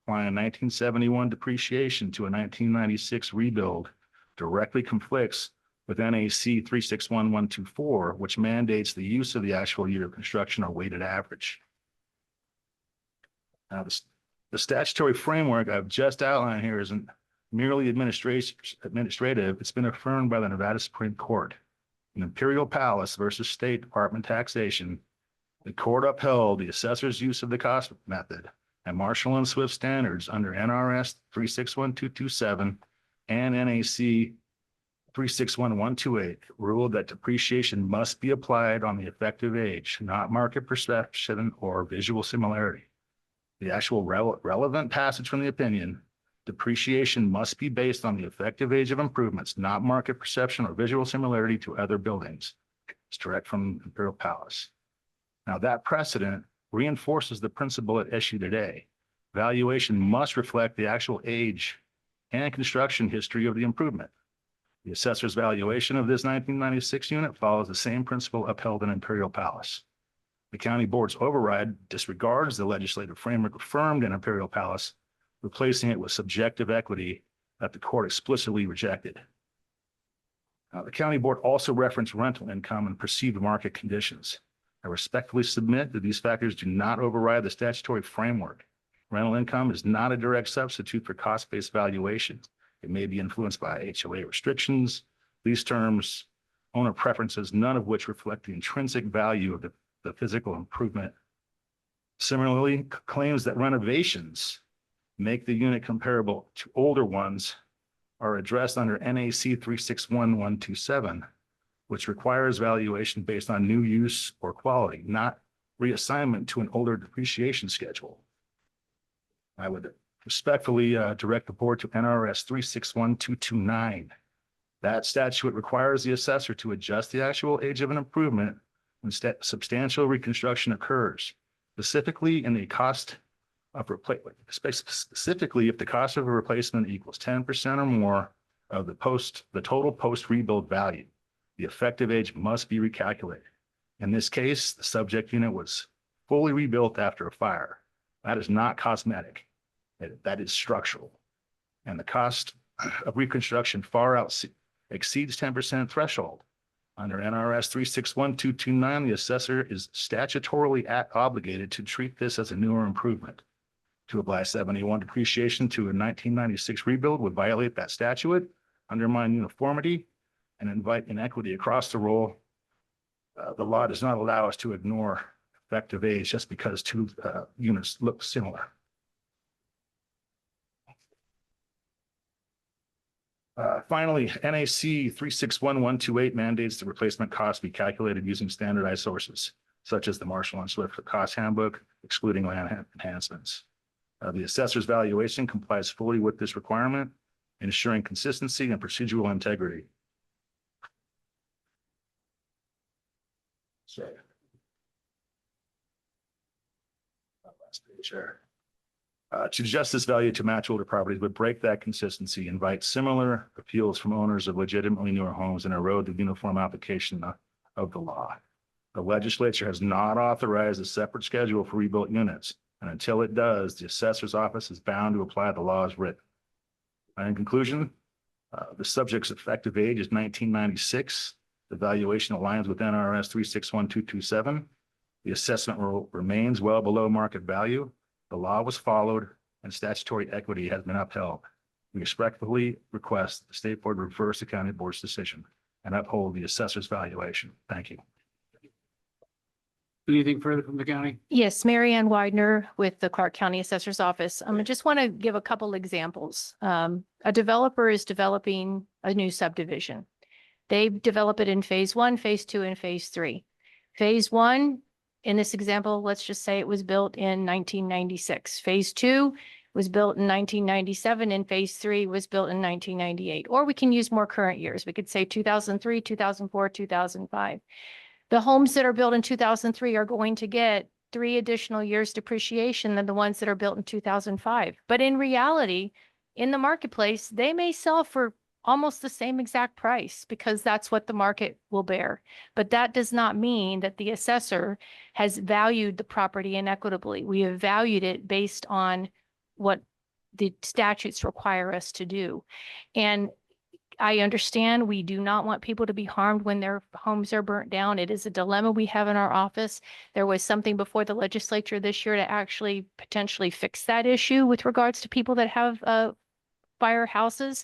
Applying a 1971 depreciation to a 1996 rebuild directly conflicts with NAC 361124, which mandates the use of the actual year of construction or weighted average. Now, the statutory framework I've just outlined here isn't merely administrative. It's been affirmed by the Nevada Supreme Court. In Imperial Palace versus State Department Taxation, the court upheld the assessor's use of the cost method and Marshall and Swift standards under NRS 361227 and NAC 361128 ruled that depreciation must be applied on the effective age, not market perception or visual similarity. The actual relevant passage from the opinion, depreciation must be based on the effective age of improvements, not market perception or visual similarity to other buildings. It's direct from Imperial Palace. Now, that precedent reinforces the principle at issue today. Valuation must reflect the actual age and construction history of the improvement. The assessor's valuation of this 1996 unit follows the same principle upheld in Imperial Palace. The county board's override disregards the legislative framework affirmed in Imperial Palace, replacing it with subjective equity that the court explicitly rejected. The county board also referenced rental income and perceived market conditions. I respectfully submit that these factors do not override the statutory framework. Rental income is not a direct substitute for cost-based valuation. It may be influenced by HOA restrictions, lease terms, owner preferences, none of which reflect the intrinsic value of the physical improvement. Similarly, claims that renovations make the unit comparable to older ones are addressed under NAC 361127, which requires valuation based on new use or quality, not reassignment to an older depreciation schedule. I would respectfully direct the board to NRS 361229. That statute requires the assessor to adjust the actual age of an improvement when substantial reconstruction occurs, specifically in the cost of replacement, specifically if the cost of a replacement equals 10% or more of the total post rebuild value. The effective age must be recalculated. In this case, the subject unit was fully rebuilt after a fire. That is not cosmetic. That is structural. And the cost of reconstruction far exceeds 10% threshold. Under NRS 361229, the assessor is statutorily obligated to treat this as a newer improvement. To apply 71 depreciation to a 1996 rebuild would violate that statute, undermine uniformity, and invite inequity across the roll. The law does not allow us to ignore effective age just because two units look similar. Finally, NAC 361128 mandates the replacement cost be calculated using standardized sources, such as the Marshall and Swift Cost Handbook, excluding land enhancements. The assessor's valuation complies fully with this requirement, ensuring consistency and procedural integrity. So, last page here. To adjust this value to match older properties would break that consistency, invite similar appeals from owners of legitimately newer homes, and erode the uniform application of the law. The legislature has not authorized a separate schedule for rebuilt units, and until it does, the assessor's office is bound to apply the law as written. In conclusion, the subject's effective age is 1996. The valuation aligns with NRS 361227. The assessment remains well below market value. The law was followed and statutory equity has been upheld. We respectfully request the state board reverse the county board's decision and uphold the assessor's valuation. Thank you. Anything further from the county? Yes, Mary Ann Widener with the Clark County Assessor's Office. I just want to give a couple examples. A developer is developing a new subdivision. They develop it in phase 1, phase 2, and phase 3. Phase 1, in this example, let's just say it was built in 1996. Phase 2 was built in 1997, and phase 3 was built in 1998. Or we can use more current years. We could say 2003, 2004, 2005. The homes that are built in 2003 are going to get 3 additional years depreciation than the ones that are built in 2005. But in reality, in the marketplace, they may sell for almost the same exact price because that's what the market will bear. But that does not mean that the assessor has valued the property inequitably. We have valued it based on what the statutes require us to do. And I understand we do not want people to be harmed when their homes are burnt down. It is a dilemma we have in our office. There was something before the legislature this year to actually potentially fix that issue with regards to people that have fire houses.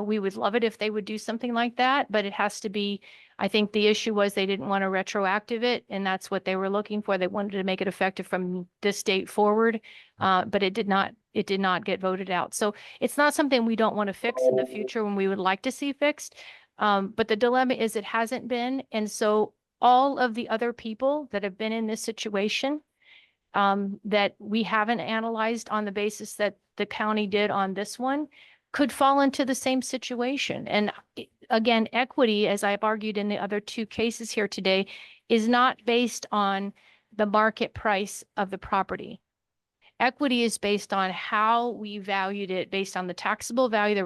We would love it if they would do something like that, but it has to be, I think the issue was they didn't want to retroactive it, and that's what they were looking for. They wanted to make it effective from this date forward, but it did not get voted out. So it's not something we don't want to fix in the future when we would like to see fixed. But the dilemma is it hasn't been. And so all of the other people that have been in this situation that we haven't analyzed on the basis that the county did on this one could fall into the same situation. And again, equity, as I've argued in the other 2 cases here today, is not based on the market price of the property. Equity is based on how we valued it based on the taxable value, the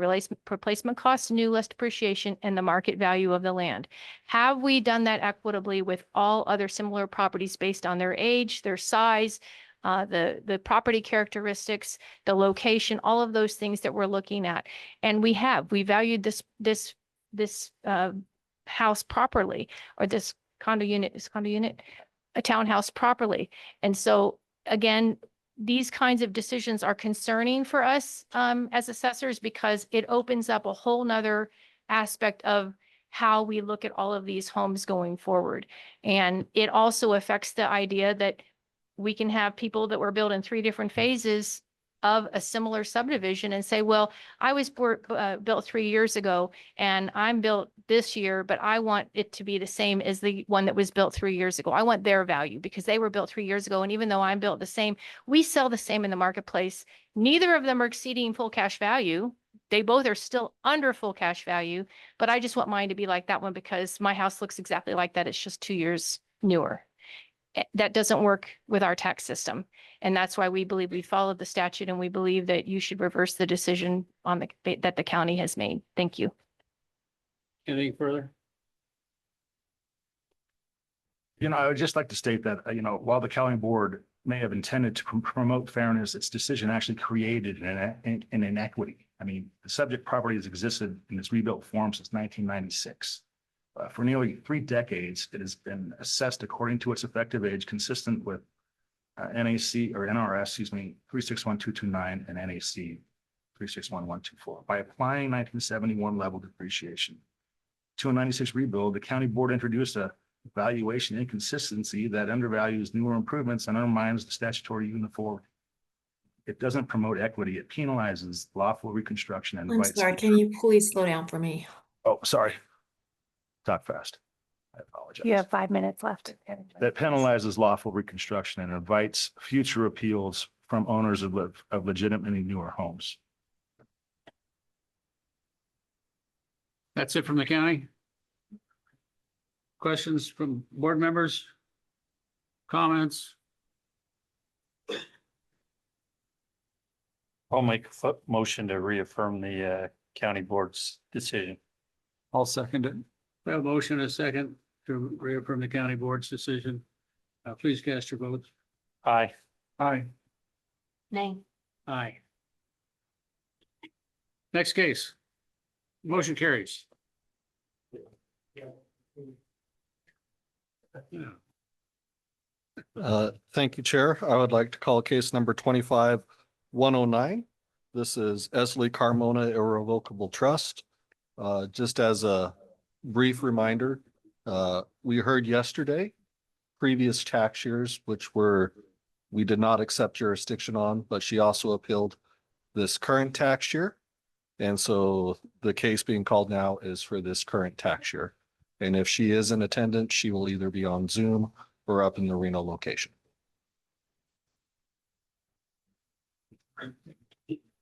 replacement cost, new less depreciation, and the market value of the land. Have we done that equitably with all other similar properties based on their age, their size, the property characteristics, the location, all of those things that we're looking at? And we valued this house properly, or this condo unit, a townhouse properly. And so again, these kinds of decisions are concerning for us as assessors, because it opens up a whole nother aspect of how we look at all of these homes going forward. And it also affects the idea that we can have people that were built in 3 different phases of a similar subdivision and say, well, I was built 3 years ago and I'm built this year, but I want it to be the same as the one that was built 3 years ago. I want their value because they were built 3 years ago. And even though I'm built the same, we sell the same in the marketplace. Neither of them are exceeding full cash value. They both are still under full cash value, but I just want mine to be like that one because my house looks exactly like that. It's just 2 years newer. That doesn't work with our tax system. And that's why we believe we followed the statute, and we believe that you should reverse the decision on that the county has made. Thank you. Anything further? I would just like to state that, while the county board may have intended to promote fairness, its decision actually created an inequity. I mean, the subject property has existed in its rebuilt form since 1996. For nearly 3 decades, it has been assessed according to its effective age, consistent with NAC or NRS, 361229 and NAC 361124. By applying 1971 level depreciation to a 96 rebuild, the county board introduced a valuation inconsistency that undervalues newer improvements and undermines the statutory uniformity. It doesn't promote equity. It penalizes lawful reconstruction and I'm invites. sorry, can you please slow down for me? Oh, sorry. Talk fast. I apologize. You have 5 minutes left. That penalizes lawful reconstruction and invites future appeals from owners of legitimately newer homes. That's it from the county? Questions from board members? Comments? I'll make a motion to reaffirm the county board's decision. I'll second it. We have a motion and a second to reaffirm the county board's decision. Please cast your votes. Aye. Aye. Nay. Aye. Next case. Motion carries. Thank you, Chair. I would like to call case number 25-109. This is Esley Carmona Irrevocable Trust. Just as a brief reminder, we heard yesterday previous tax years, we did not accept jurisdiction on, but she also appealed this current tax year. And so the case being called now is for this current tax year. And if she is in attendance, she will either be on Zoom or up in the Reno location.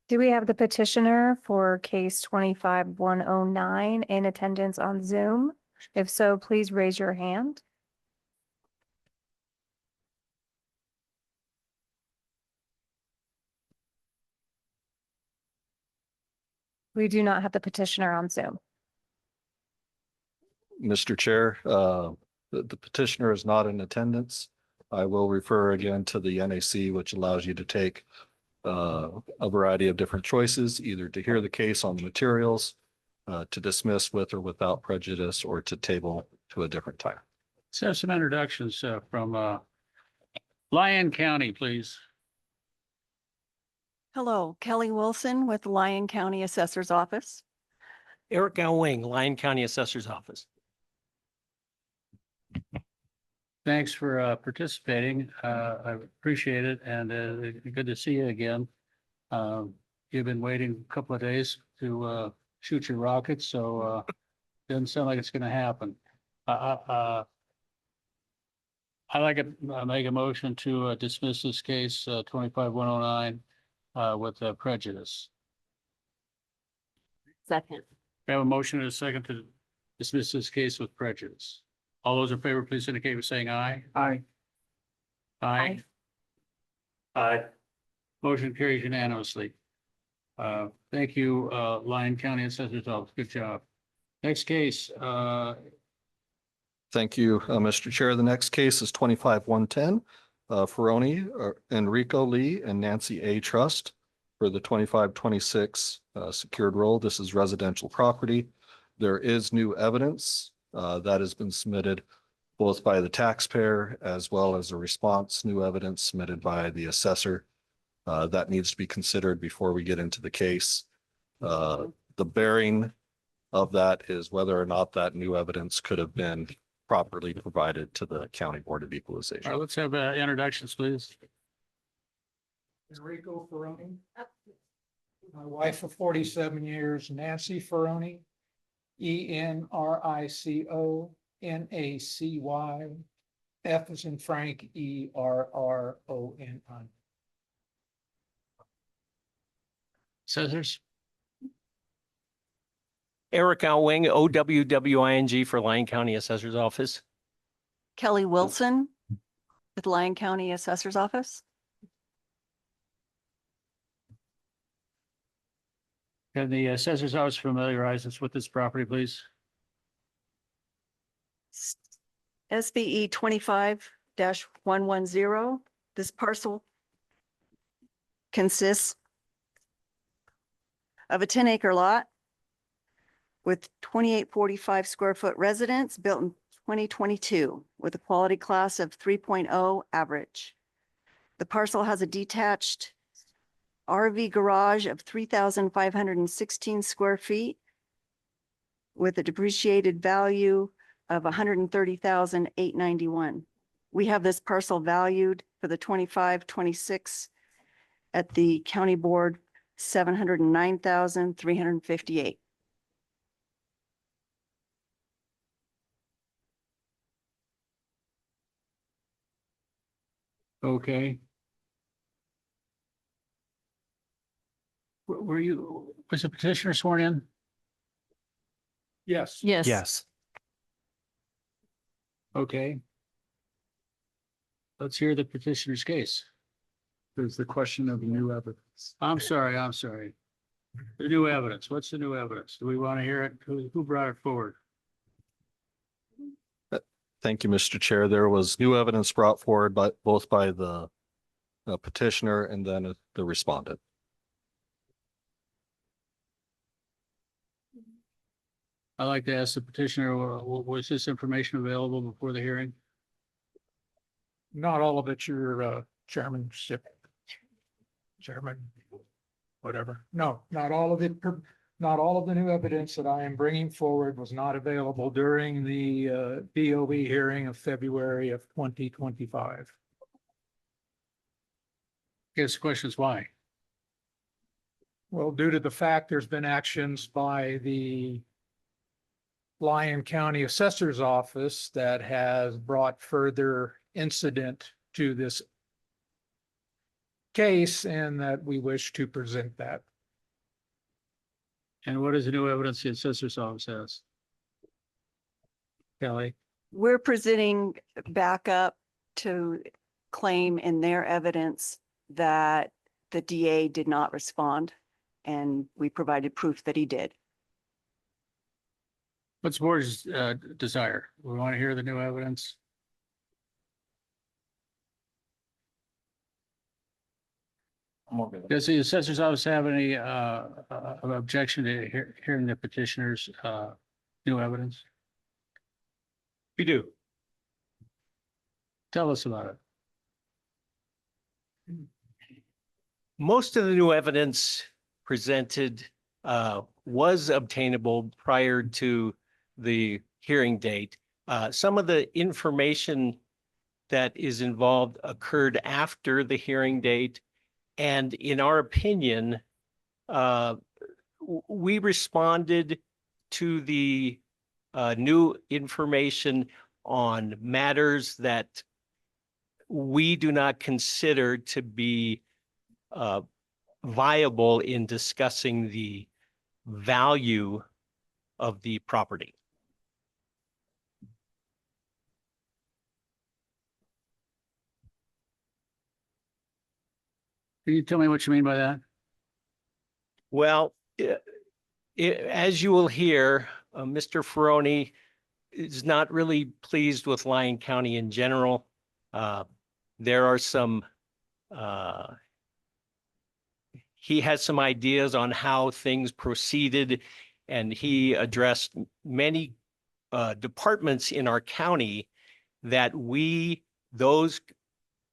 Do we have the petitioner for case 25-109 in attendance on Zoom? If so, please raise your hand. We do not have the petitioner on Zoom. Mr. Chair, the petitioner is not in attendance. I will refer again to the NAC, which allows you to take a variety of different choices, either to hear the case on the materials, to dismiss with or without prejudice, or to table to a different time. Let's have some introductions from Lyon County, please. Hello, Kelly Wilson with Lyon County Assessor's Office. Eric Wing, Lyon County Assessor's Office. Thanks for participating. I appreciate it, and good to see you again. You've been waiting a couple of days to shoot your rockets, so doesn't sound like it's going to happen. I make a motion to dismiss this case 25-109 with prejudice. Second. We have a motion and a second to dismiss this case with prejudice. All those in favor, please indicate by saying aye. Aye. Aye. Aye. Motion carries unanimously. Thank you, Lyon County Assessor's Office. Good job. Next case. Thank you, Mr. Chair. The next case is 25-110, Ferroni, Enrico Lee and Nancy A. Trust for the 25-26 secured roll. This is residential property. There is new evidence That has been submitted both by the taxpayer as well as a response, new evidence submitted by the assessor. That needs to be considered before we get into the case. The bearing of that is whether or not that new evidence could have been properly provided to the County Board of Equalization. All right, let's have introductions, please. Enrico Ferroni. My wife of 47 years, Nancy Ferroni. ENRICONACY. F as in Frank, ERRONI. Assessors. Eric Owing, OWWING for Lyon County Assessor's Office. Kelly Wilson with Lyon County Assessor's Office. Can the assessor's office familiarize us with this property, please? SBE 25-110. This parcel consists of a 10-acre lot with 2845 square foot residence built in 2022 with a quality class of 3.0 average. The parcel has a detached RV garage of 3,516 square feet with a depreciated value of 130,891. We have this parcel valued for the 25-26 at the county board, 709,358. Okay. Was the petitioner sworn in? Yes. Yes. Okay. Let's hear the petitioner's case. There's the question of new evidence. I'm sorry. The new evidence. What's the new evidence? Do we want to hear it? Who brought it forward? Thank you, Mr. Chair. There was new evidence brought forward by both by the petitioner and then the respondent. I'd like to ask the petitioner, was this information available before the hearing? Not all of it, your chairmanship. Chairman, whatever. No, not all of it. Not all of the new evidence that I am bringing forward was not available during the BOE hearing of February of 2025. Guess the question is why? Well, due to the fact there's been actions by the Lyon County Assessor's Office that has brought further incident to this case and that we wish to present that. And what is the new evidence the assessor's office has? Kelly? We're presenting back up to claim in their evidence that the DA did not respond, and we provided proof that he did. What's the board's desire? We want to hear the new evidence. Does the assessor's office have any objection to hearing the petitioner's new evidence? We do. Tell us about it. Most of the new evidence presented was obtainable prior to the hearing date. Some of the information that is involved occurred after the hearing date. And in our opinion, we responded to the new information on matters that we do not consider to be viable in discussing the value of the property. Can you tell me what you mean by that? Well, as you will hear, Mr. Ferroni is not really pleased with Lyon County in general. There are some, he has some ideas on how things proceeded, and he addressed many departments in our county that those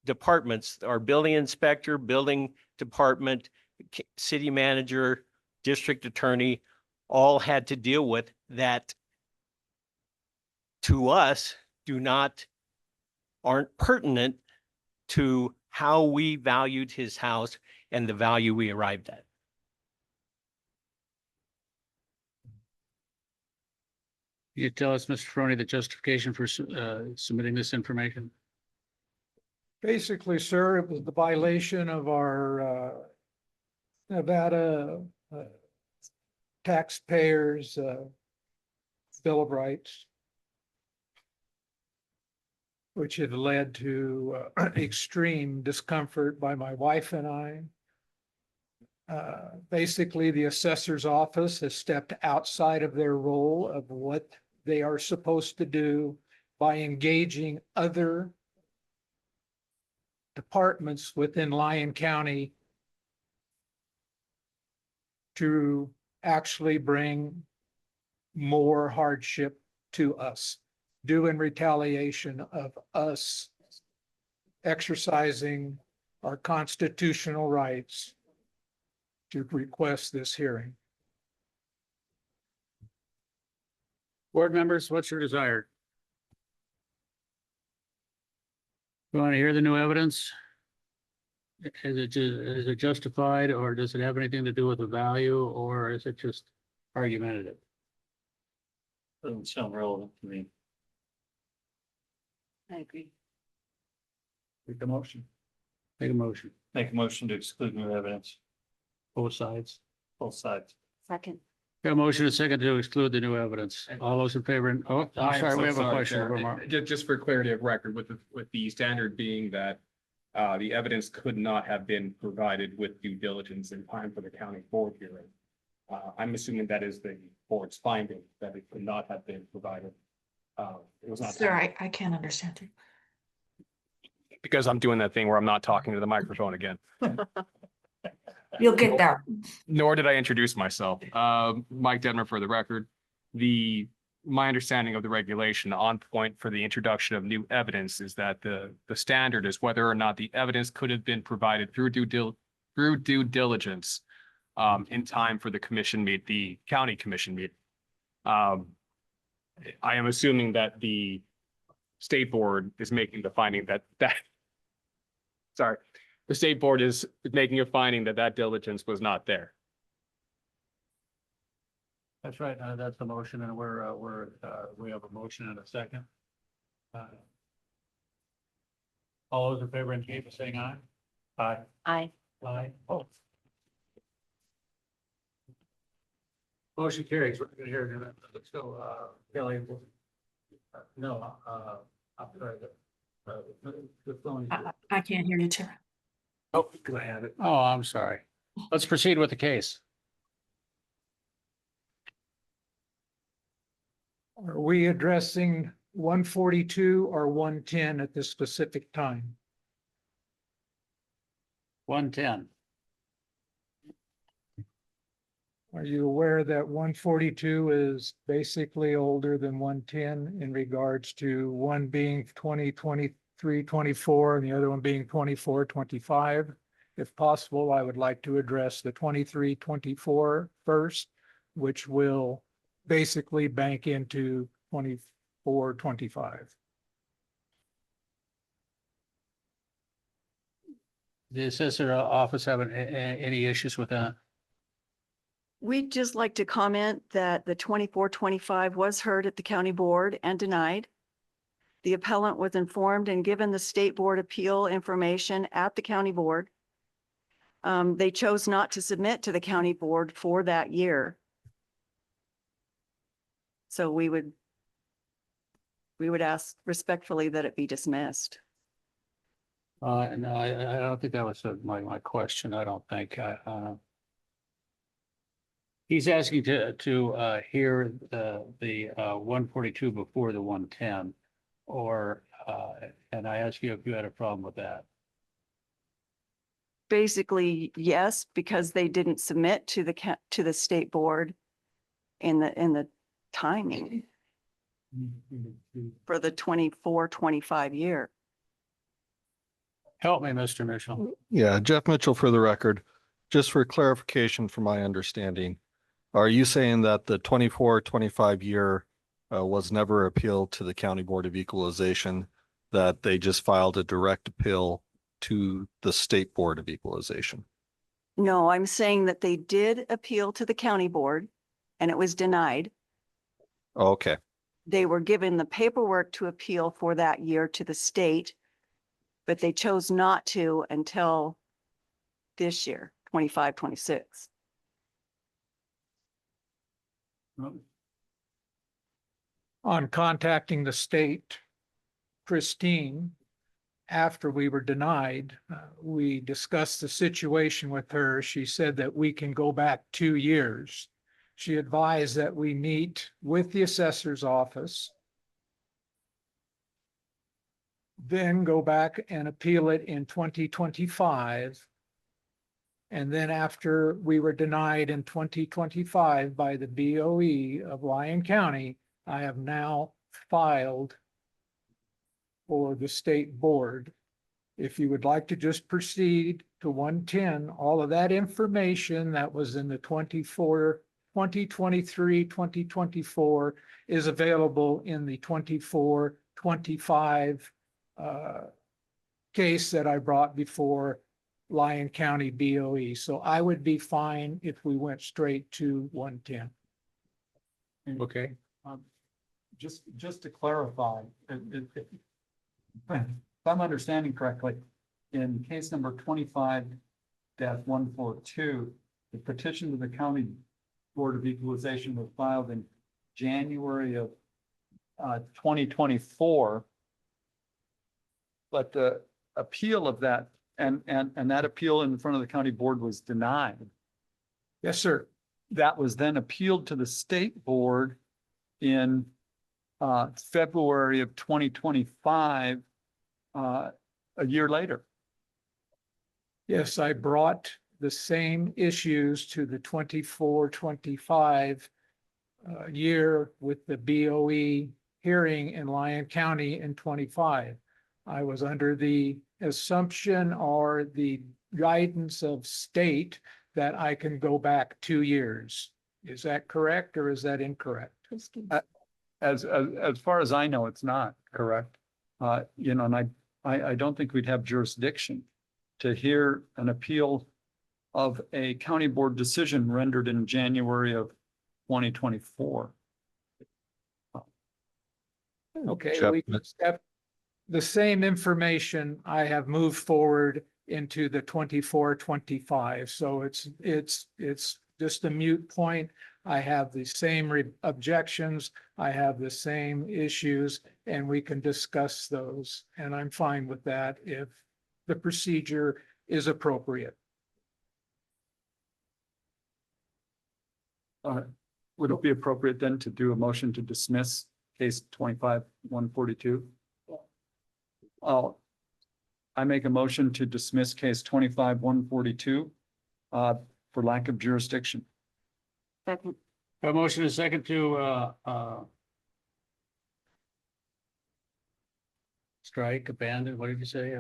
departments, our building inspector, building department, city manager, district attorney, all had to deal with that to us aren't pertinent to how we valued his house and the value we arrived at. You tell us, Mr. Ferroni, the justification for submitting this information? Basically, sir, it was the violation of our Nevada taxpayers' Bill of Rights, which had led to extreme discomfort by my wife and I. Basically, the assessor's office has stepped outside of their role of what they are supposed to do by engaging other departments within Lyon County to actually bring more hardship to us, due in retaliation of us exercising our constitutional rights to request this hearing. Board members, what's your desire? You want to hear the new evidence? Is it justified, or does it have anything to do with the value, or is it just argumentative? Doesn't sound relevant to me. I agree. Make a motion. Make a motion. Make a motion to exclude new evidence, Both sides. both sides. Second. Got a motion and a second to exclude the new evidence. All those in favor? Oh, I'm sorry, we have a question. Just for clarity of record, with the standard being that the evidence could not have been provided with due diligence in time for the county board hearing. I'm assuming that is the board's finding, that it could not have been provided. It was not. Sir, I can't understand you. Because I'm doing that thing where I'm not talking to the microphone again. You'll get there. Nor did I introduce myself. Mike Dedmer for the record. My understanding of the regulation on point for the introduction of new evidence is that the standard is whether or not the evidence could have been provided through due diligence in time for the county commission meet. I am assuming that the state board is making the finding the state board is making a finding that diligence was not there. That's right. That's the motion, and we have a motion and a second. All those in favor indicate by saying aye. Aye. Aye. Aye. Oh. Motion carries. We're gonna hear, let's go, Kelly. No, I'm sorry. The phone. I can't hear you, Chair. Oh, go ahead. Oh, I'm sorry. Let's proceed with the case. Are we addressing 142 or 110 at this specific time? 110. Are you aware that 142 is basically older than 110 in regards to one being 2023, 24, and the other one being 24, 25? If possible, I would like to address the 23, 24 first, which will basically bank into 24, 25. The assessor office having any issues with that? We'd just like to comment that the 24-25 was heard at the county board and denied. The appellant was informed and given the state board appeal information at the county board. They chose not to submit to the county board for that year. So we would ask respectfully that it be dismissed. No, I don't think that was my question. I don't think. He's asking to hear the 142 before the 110, or and I asked you if you had a problem with that. Basically, yes, because they didn't submit to the state board in the timing. for the 24-25 year. Help me, Mr. Mitchell. Yeah, Jeff Mitchell for the record. Just for clarification for my understanding, are you saying that the 24-25 year was never appealed to the County Board of Equalization, that they just filed a direct appeal to the State Board of Equalization? No, I'm saying that they did appeal to the county board and it was denied. Okay, They were given the paperwork to appeal for that year to the state, but they chose not to until this year, 25-26. On contacting the state, Christine, after we were denied, we discussed the situation with her. She said that we can go back 2 years. She advised that we meet with the assessor's office, then go back and appeal it in 2025. And then after we were denied in 2025 by the BOE of Lyon County, I have now filed for the state board. If you would like to just proceed to 110, all of that information that was in the 2023, 2024 is available in the 24-25 case that I brought before Lyon County BOE. So I would be fine if we went straight to 110. Okay. Just to clarify, if I'm understanding correctly, in case number 25-142, the petition to the County Board of Equalization was filed in January of 2024. But the appeal of that and that appeal in front of the county board was denied. Yes, sir. That was then appealed to the state board in February of 2025, a year later. Yes, I brought the same issues to the 24-25 year with the BOE hearing in Lyon County in 25. I was under the assumption or the guidance of state that I can go back 2 years. Is that correct or is that incorrect? As far as I know, it's not correct. And I don't think we'd have jurisdiction to hear an appeal of a county board decision rendered in January of 2024. Okay, Jeff, we can step the same information I have moved forward into the 24-25. So it's just a moot point. I have the same objections. I have the same issues and we can discuss those. And I'm fine with that if the procedure is appropriate. Would it be appropriate then to do a motion to dismiss case 25-142? I make a motion to dismiss case 25-142 for lack of jurisdiction. Second. A motion is second to strike, abandon, what did you say?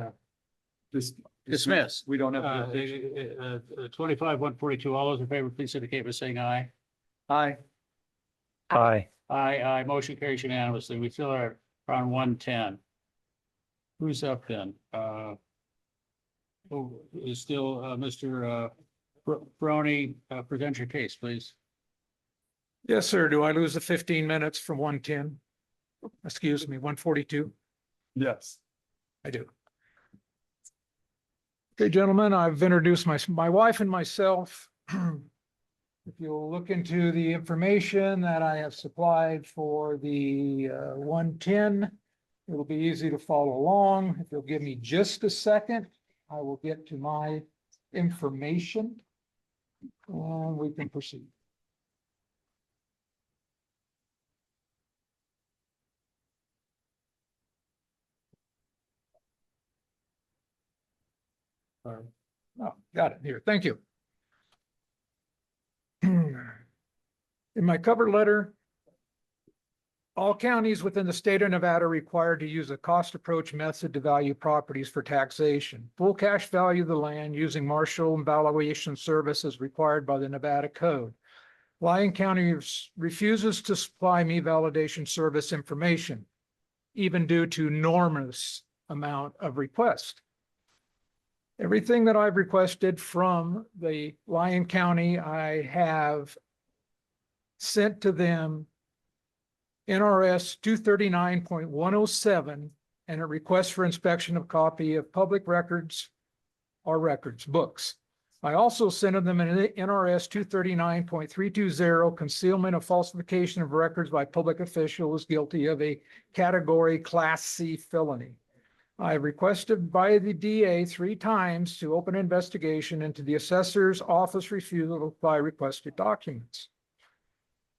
Dismiss. We don't have. 25-142. All those in favor, please indicate by saying aye. Aye. Aye. Aye. Motion carries unanimously. We still are on 110. Who's up then? Is still Mr. Brony, present your case, please. Yes, sir. Do I lose the 15 minutes from 110? Excuse me, 142? Yes. I do. Okay, gentlemen, I've introduced my wife and myself. If you'll look into the information that I have supplied for the 110, it'll be easy to follow along. If you'll give me just a second, I will get to my information and we can proceed. Oh, got it here. Thank you. In my cover letter, All counties within the state of Nevada are required to use a cost approach method to value properties for taxation. Full cash value of the land using Marshall and valuation service is required by the Nevada Code. Lyon County refuses to supply me validation service information, even due to enormous amount of requests. Everything that I've requested from the Lyon County, I have sent to them NRS 239.107 and a request for inspection of copy of public records or records books. I also sent them an NRS 239.320 concealment of falsification of records by public officials guilty of a category Class C felony. I requested by the DA 3 times to open an investigation into the assessor's office refusal to supply requested documents.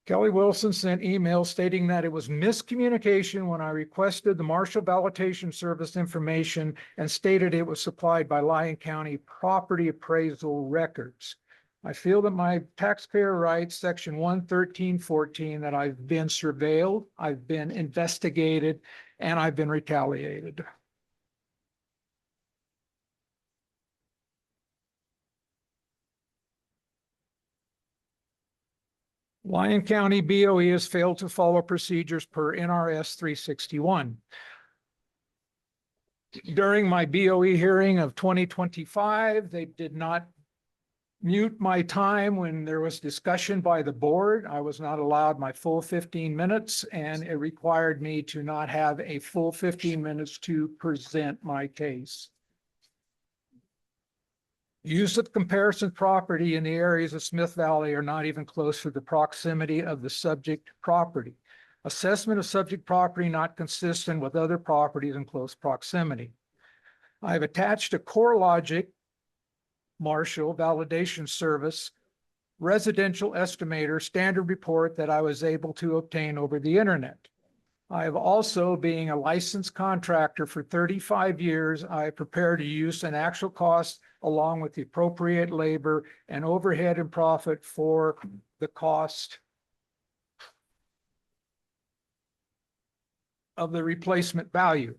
Kelly Wilson sent emails stating that it was miscommunication when I requested the Marshall Validation Service information and stated it was supplied by Lyon County Property Appraisal Records. I feel that my taxpayer rights, section 113.14, that I've been surveilled, I've been investigated, and I've been retaliated. Lyon County BOE has failed to follow procedures per NRS 361. During my BOE hearing of 2025, they did not mute my time when there was discussion by the board. I was not allowed my full 15 minutes, and it required me to not have a full 15 minutes to present my case. Use of comparison property in the areas of Smith Valley are not even close to the proximity of the subject property. Assessment of subject property not consistent with other properties in close proximity. I've attached a CoreLogic Marshall Validation Service residential estimator standard report that I was able to obtain over the internet. I have also, being a licensed contractor for 35 years, I prepare to use an actual cost along with the appropriate labor and overhead and profit for the cost of the replacement value.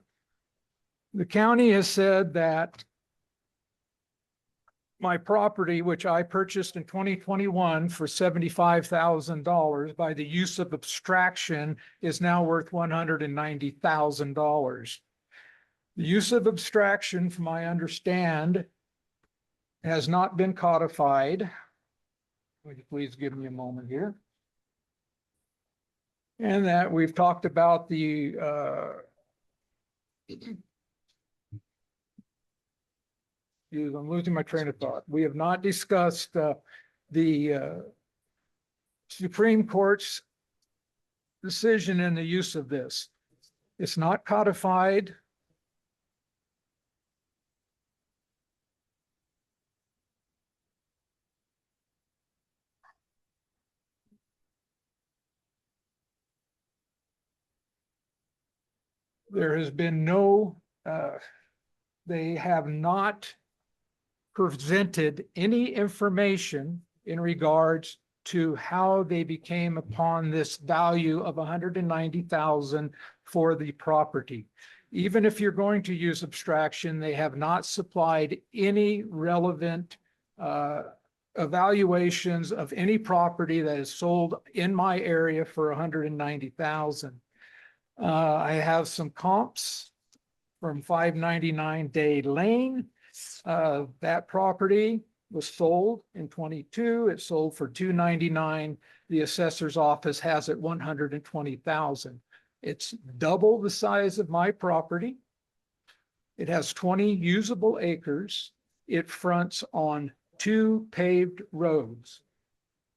The county has said that my property, which I purchased in 2021 for $75,000 by the use of abstraction, is now worth $190,000. The use of abstraction, from my understand, has not been codified. Would you please give me a moment here? And that we've talked about the I'm losing my train of thought. We have not discussed the Supreme Court's decision in the use of this. It's not codified. There has been no, they have not presented any information in regards to how they became upon this value of $190,000 for the property. Even if you're going to use abstraction, they have not supplied any relevant evaluations of any property that is sold in my area for $190,000. I have some comps from 599 Day Lane. That property was sold in 22. It sold for $299. The assessor's office has it $120,000. It's double the size of my property. It has 20 usable acres. It fronts on 2 paved roads.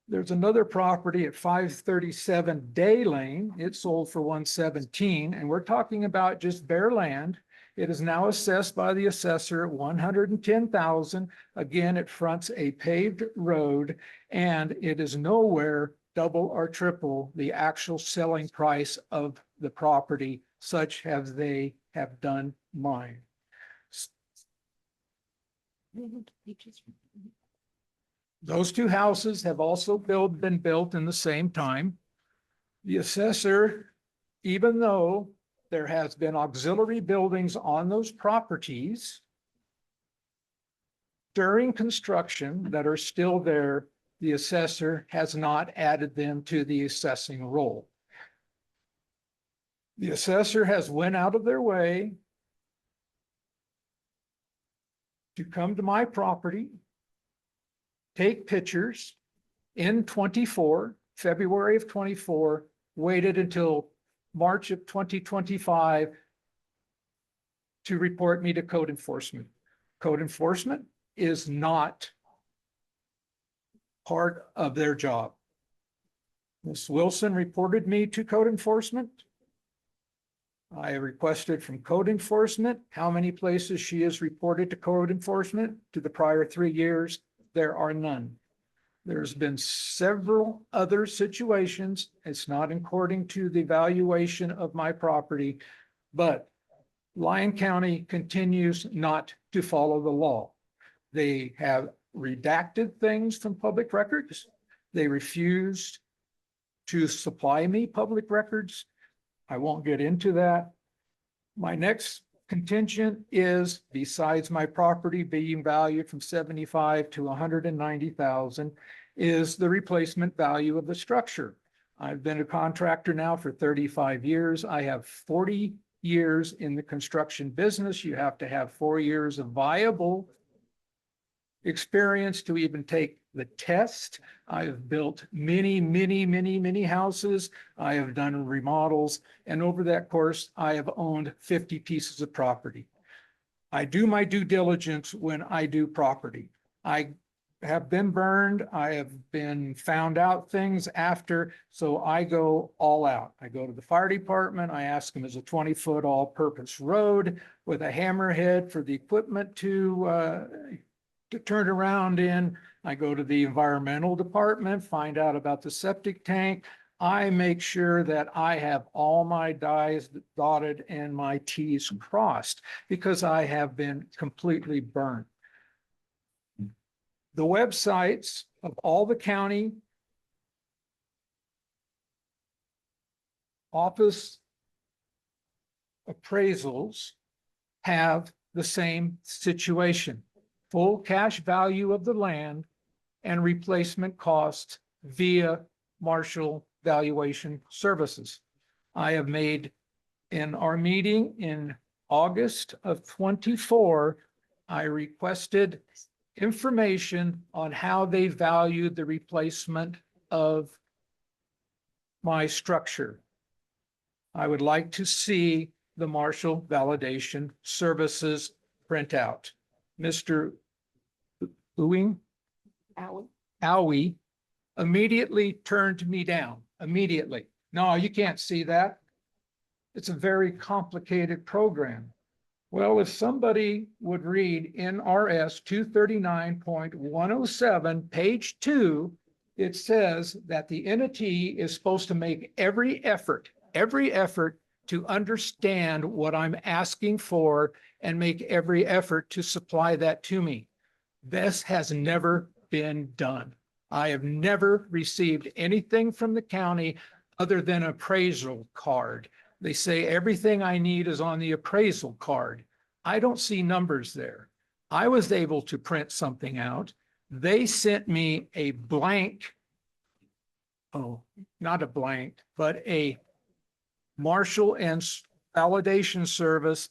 There's another property at 537 Day Lane. It sold for $117, and we're talking about just bare land. It is now assessed by the assessor at $110,000. Again, it fronts a paved road, and it is nowhere double or triple the actual selling price of the property, such as they have done mine. Those 2 houses have also been built in the same time. The assessor even though there has been auxiliary buildings on those properties during construction that are still there, the assessor has not added them to the assessing roll. The assessor has went out of their way to come to my property, take pictures in 24, February of 24, waited until March of 2025 to report me to code enforcement. Code enforcement is not part of their job. Ms. Wilson reported me to code enforcement. I requested from code enforcement how many places she has reported to code enforcement to the prior 3 years. There are none. There's been several other situations. It's not according to the valuation of my property, but Lyon County continues not to follow the law. They have redacted things from public records. They refused to supply me public records. I won't get into that. My next contingent is, besides my property being valued from 75 to 190,000, is the replacement value of the structure. I've been a contractor now for 35 years. I have 40 years in the construction business. You have to have 4 years of viable experience to even take the test. I have built many houses. I have done remodels, and over that course, I have owned 50 pieces of property. I do my due diligence when I do property. I have been burned. I have been found out things after, so I go all out. I go to the fire department. I ask them, is a 20-foot all-purpose road with a hammerhead for the equipment to turn around in. I go to the environmental department, find out about the septic tank. I make sure that I have all my I's dotted and my T's crossed because I have been completely burned. The websites of all the county office appraisals have the same situation. Full cash value of the land and replacement cost via Marshall Valuation Services. I have made, in our meeting in August of 24, I requested information on how they valued the replacement of my structure. I would like to see the Marshall Validation Services printout. Mr. Owie immediately turned me down, immediately. No, you can't see that. It's a very complicated program. Well, if somebody would read NRS 239.107, page 2, it says that the entity is supposed to make every effort to understand what I'm asking for and make every effort to supply that to me. This has never been done. I have never received anything from the county other than an appraisal card. They say everything I need is on the appraisal card. I don't see numbers there. I was able to print something out. They sent me a blank, not a blank, but a Marshall and Validation Service.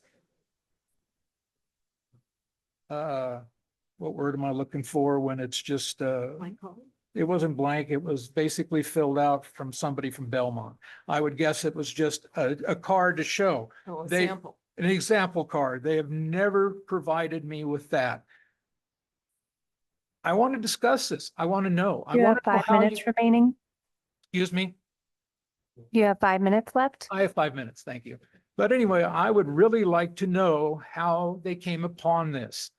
What word am I looking for when it's just, it wasn't blank. It was basically filled out from somebody from Belmont. I would guess it was just a card to show. Sample. An example card. They have never provided me with that. I want to discuss this. I want to know. You have 5 minutes remaining. Excuse me? You have 5 minutes left. I have 5 minutes. Thank you. But anyway, I would really like to know how they came upon this.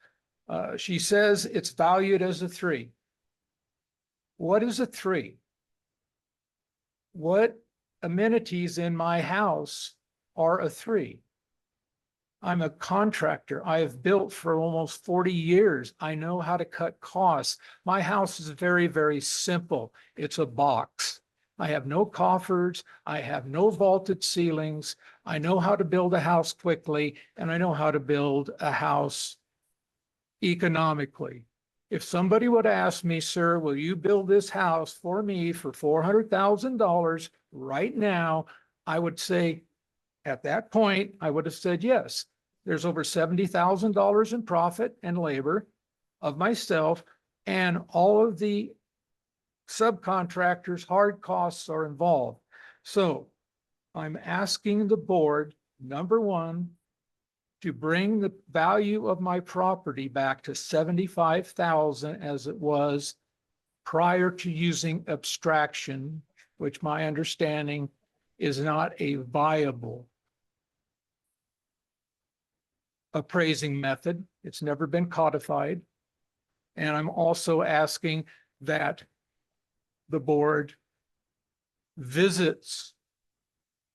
She says it's valued as a 3. What is a 3? What amenities in my house are a 3? I'm a contractor. I have built for almost 40 years. I know how to cut costs. My house is very, very simple. It's a box. I have no coffers. I have no vaulted ceilings. I know how to build a house quickly, and I know how to build a house economically. If somebody would ask me, sir, will you build this house for me for $400,000 right now? I would say, at that point, I would have said yes. There's over $70,000 in profit and labor of myself, and all of the subcontractors' hard costs are involved. So I'm asking the board, number one, to bring the value of my property back to 75,000 as it was prior to using abstraction, which my understanding is not a viable appraising method. It's never been codified. And I'm also asking that the board visits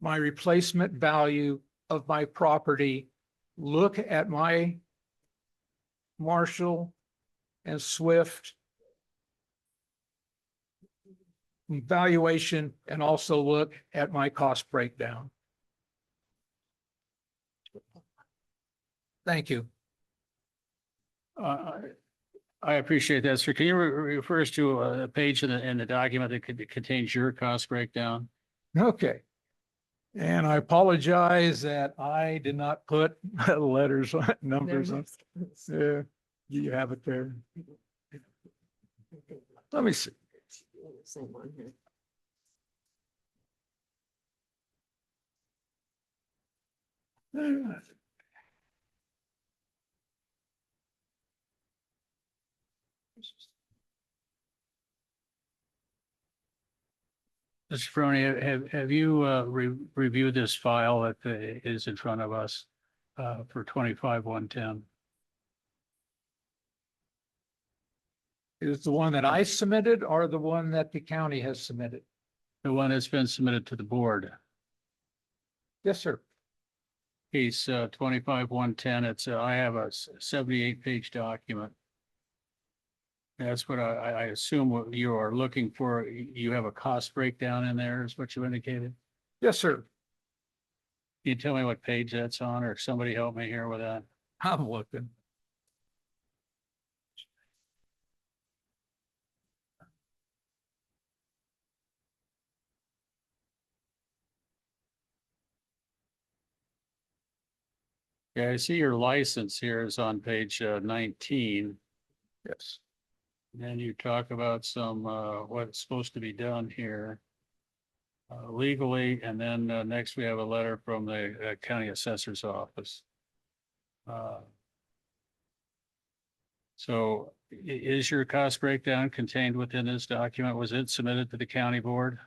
my replacement value of my property, look at my Marshall and Swift valuation, and also look at my cost breakdown. Thank you. I appreciate that, sir. Can you refer us to a page in the document that contains your cost breakdown? Okay. And I apologize that I did not put letters, numbers on. Yeah, you have it there. Let me see. Mr. Ferroni, have you reviewed this file that is in front of us for 25-110? Is the one that I submitted or the one that the county has submitted? The one that's been submitted to the board. Yes, sir. Case 25-110. It's I have a 78-page document. That's what I assume what you are looking for. You have a cost breakdown in there is what you indicated. Yes, sir. Can you tell me what page that's on, or somebody help me here with that? I'm looking. Yeah, I see your license here is on page 19. Yes. And you talk about some, what's supposed to be done here legally, and then next we have a letter from the county assessor's office. So is your cost breakdown contained within this document? Was it submitted to the county board?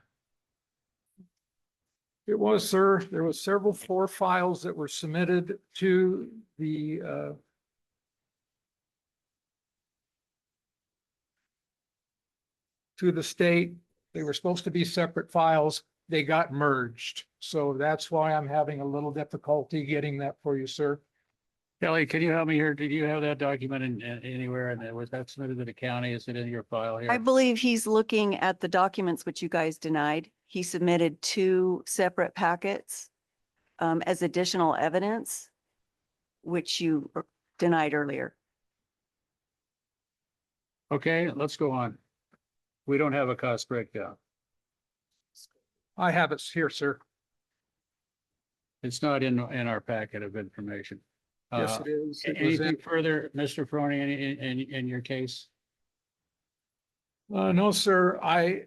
It was, sir. There was several floor files that were submitted to the state. They were supposed to be separate files. They got merged. So that's why I'm having a little difficulty getting that for you, sir. Kelly, can you help me here? Did you have that document in anywhere, and was that submitted to the county? Is it in your file here? I believe he's looking at the documents which you guys denied. He submitted 2 separate packets as additional evidence, which you denied earlier. Okay, let's go on. We don't have a cost breakdown. I have it here, sir. It's not in our packet of information. Yes, it is. It was Anything further, Mr. Ferroni, in your case? No, sir. I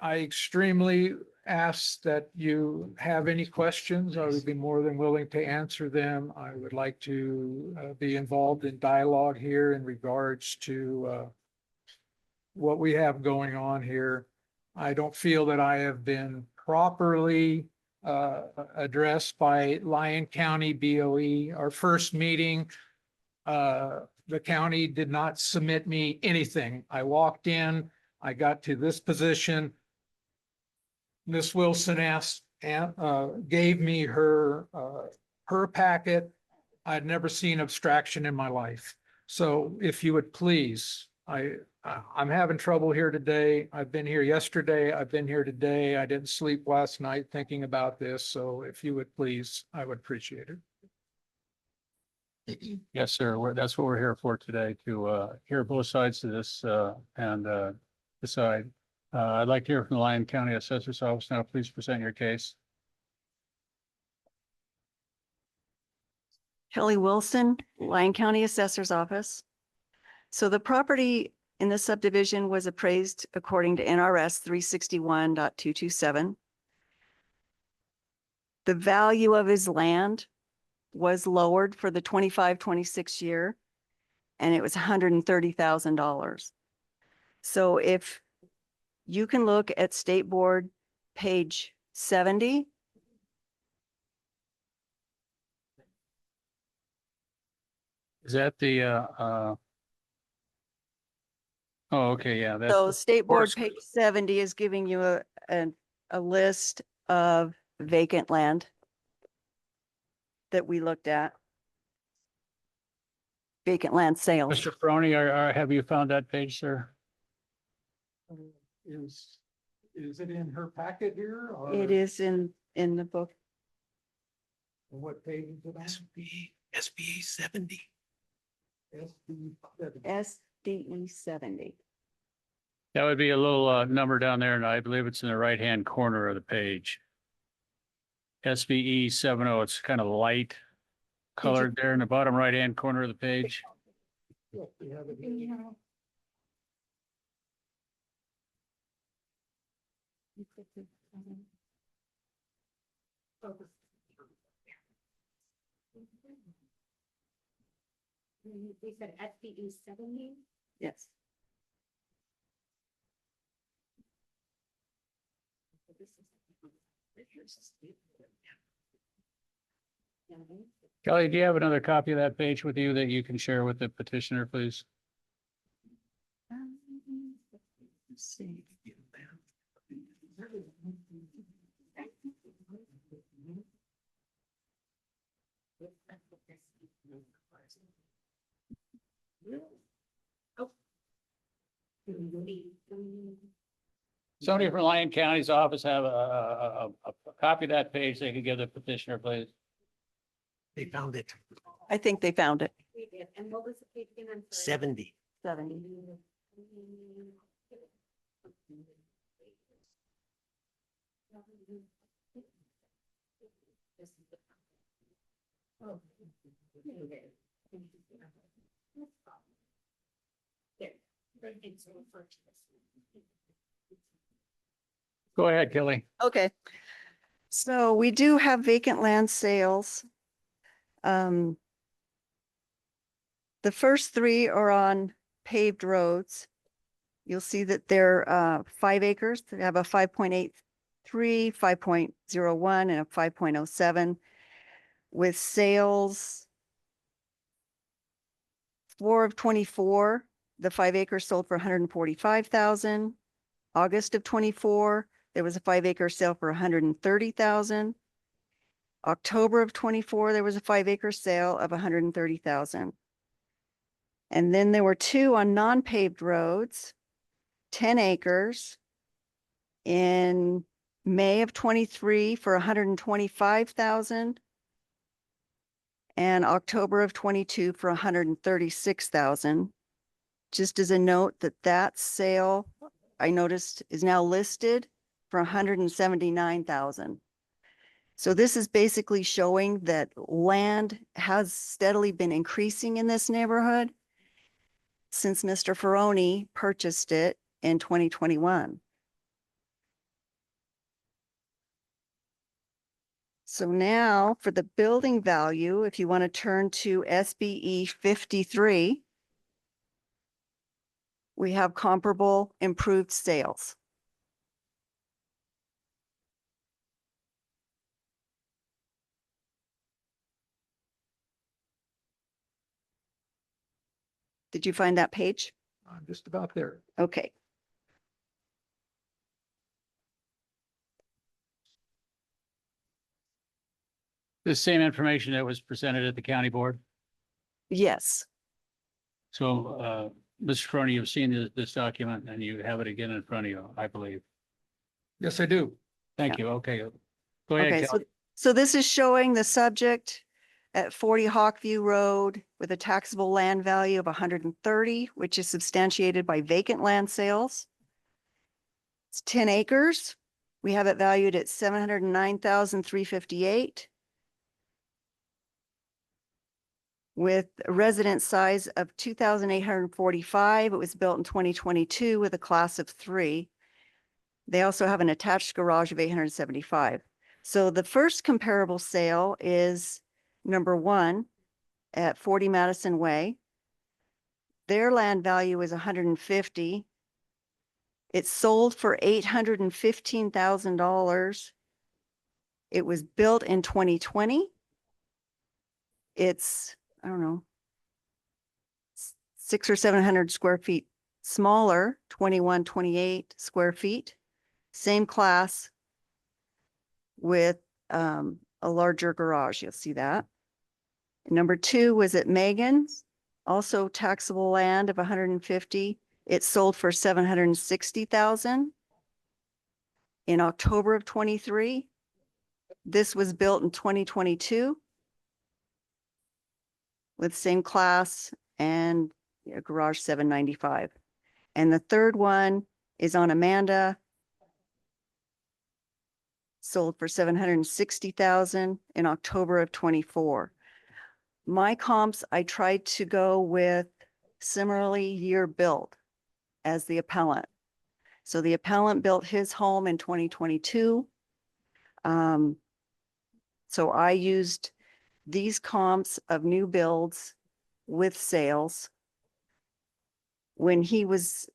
extremely ask that you have any questions. I would be more than willing to answer them. I would like to be involved in dialogue here in regards to what we have going on here. I don't feel that I have been properly addressed by Lyon County BOE. Our first meeting, the county did not submit me anything. I walked in, I got to this position. Ms. Wilson gave me her packet. I'd never seen abstraction in my life. So if you would please I'm having trouble here today. I've been here yesterday. I've been here today. I didn't sleep last night thinking about this. So if you would please, I would appreciate it. Yes, sir. That's what we're here for today, to hear both sides of this and decide. I'd like to hear from the Lyon County Assessor's Office now. Please present your case. Kelly Wilson, Lyon County Assessor's Office. So the property in the subdivision was appraised according to NRS 361.227. The value of his land was lowered for the 25-26 year, and it was $130,000. So if you can look at State Board page 70. Is that the oh, okay, yeah, that's. So State Board Forest- page 70 is giving you a list of vacant land that we looked at. Vacant land sales. Mr. Ferroni, have you found that page, sir? Is it in her packet here or? It is in the book. What page is it on? SBE 70. SDE 70. That would be a little number down there, and I believe it's in the right-hand corner of the page. SBE 70, it's kind of light colored there in the bottom right-hand corner of the page. You said SBE 70? Yes. Kelly, do you have another copy of that page with you that you can share with the petitioner, please? Let's see. Somebody from Lyon County's office have a copy of that page they can give the petitioner, please? They found it. I think they found it. We did. And what was the page again? I'm sorry. 70. 70. Go ahead, Kelly. Okay. So we do have vacant land sales. The first three are on paved roads. You'll see that they're 5 acres. They have a 5.83, 5.01, and a 5.07 with sales. 4 of 24, the 5 acres sold for 145,000. August of 24, there was a 5 acre sale for 130,000. October of 24, there was a 5 acre sale of 130,000. And then there were 2 on non-paved roads, 10 acres in May of 23 for 125,000. And October of 22 for 136,000. Just as a note that sale, I noticed, is now listed for 179,000. So this is basically showing that land has steadily been increasing in this neighborhood since Mr. Ferroni purchased it in 2021. So now for the building value, if you want to turn to SBE 53, we have comparable improved sales. Did you find that page? I'm just about there. Okay. The same information that was presented at the county board. Yes. So Mr. Crony, you've seen this document and you have it again in front of you, I believe. Yes, I do. Thank you. Okay. Go ahead, Okay, Kelly. so this is showing the subject at 40 Hawkview Road with a taxable land value of 130, which is substantiated by vacant land sales. It's 10 acres. We have it valued at 709,358. With a residence size of 2,845. It was built in 2022 with a class of 3. They also have an attached garage of 875. So the first comparable sale is number 1 at 40 Madison Way. Their land value is 150. It sold for $815,000. It was built in 2020. It's, I don't know, 600 or 700 square feet smaller, 28 square feet, same class with a larger garage. You'll see that. Number 2 was at Megan's, also taxable land of 150. It sold for 760,000 in October of 23. This was built in 2022 with same class and a garage 795. And the third one is on Amanda. Sold for 760,000 in October of 24. My comps, I tried to go with similarly year built as the appellant. So the appellant built his home in 2022. So I used these comps of new builds with sales. When he was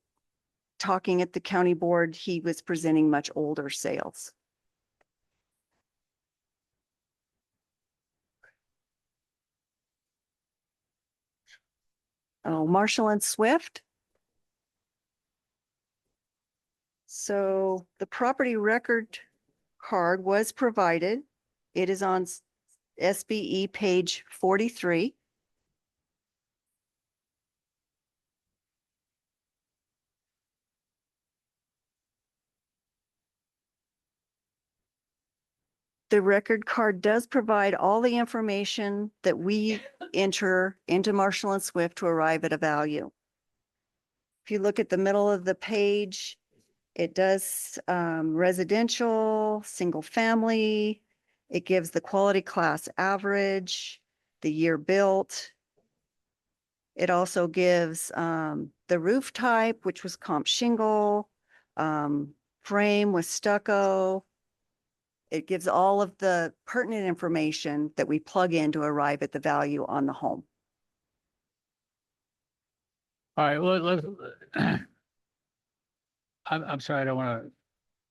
talking at the county board, he was presenting much older sales. Oh, Marshall and Swift. So the property record card was provided. It is on SBE page 43. The record card does provide all the information that we enter into Marshall and Swift to arrive at a value. If you look at the middle of the page, it does residential, single family. It gives the quality class average, the year built. It also gives the roof type, which was comp shingle, frame with stucco. It gives all of the pertinent information that we plug in to arrive at the value on the home. All right, well, let's, I'm sorry, I don't want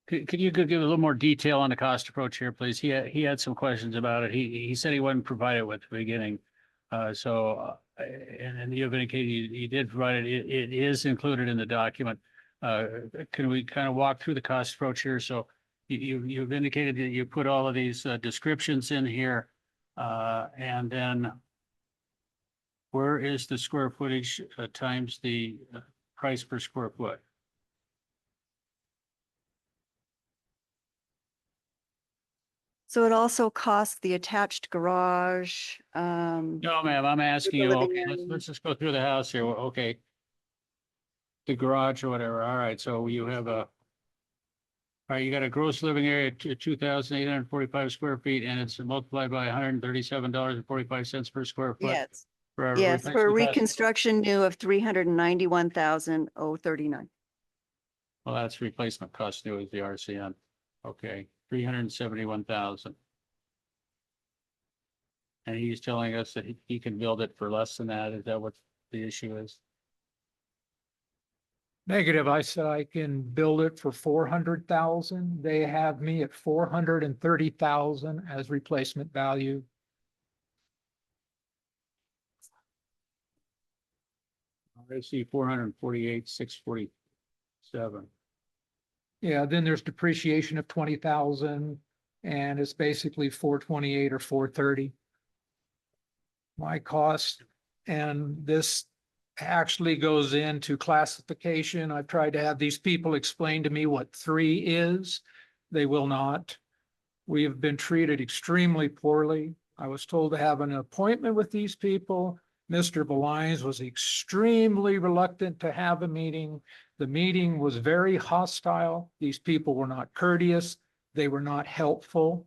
to, could you give a little more detail on the cost approach here, please? He had some questions about it. He said he wasn't provided with the beginning. And you've indicated you did provide it. It is included in the document. Can we kind of walk through the cost approach here? So you've indicated that you put all of these descriptions in here, and then where is the square footage times the price per square foot? So it also costs the attached garage. No, ma'am, I'm asking you, okay, let's just go through the house here. Well, okay. The garage or whatever. All right, so you have all right, you got a gross living area of 2,845 square feet, and it's multiplied by $137.45 per square foot. Yes. For Yes, for replacement cost. reconstruction new of 391,039. Well, that's replacement cost new is the RCN. Okay, 371,000. And he's telling us that he can build it for less than that. Is that what the issue is? Negative. I said I can build it for 400,000. They have me at 430,000 as replacement value. I see 448,647. Yeah, then there's depreciation of 20,000 and it's basically 428 or 430. My cost and this actually goes into classification. I've tried to have these people explain to me what 3 is. They will not. We have been treated extremely poorly. I was told to have an appointment with these people. Mr. Belines was extremely reluctant to have a meeting. The meeting was very hostile. These people were not courteous. They were not helpful.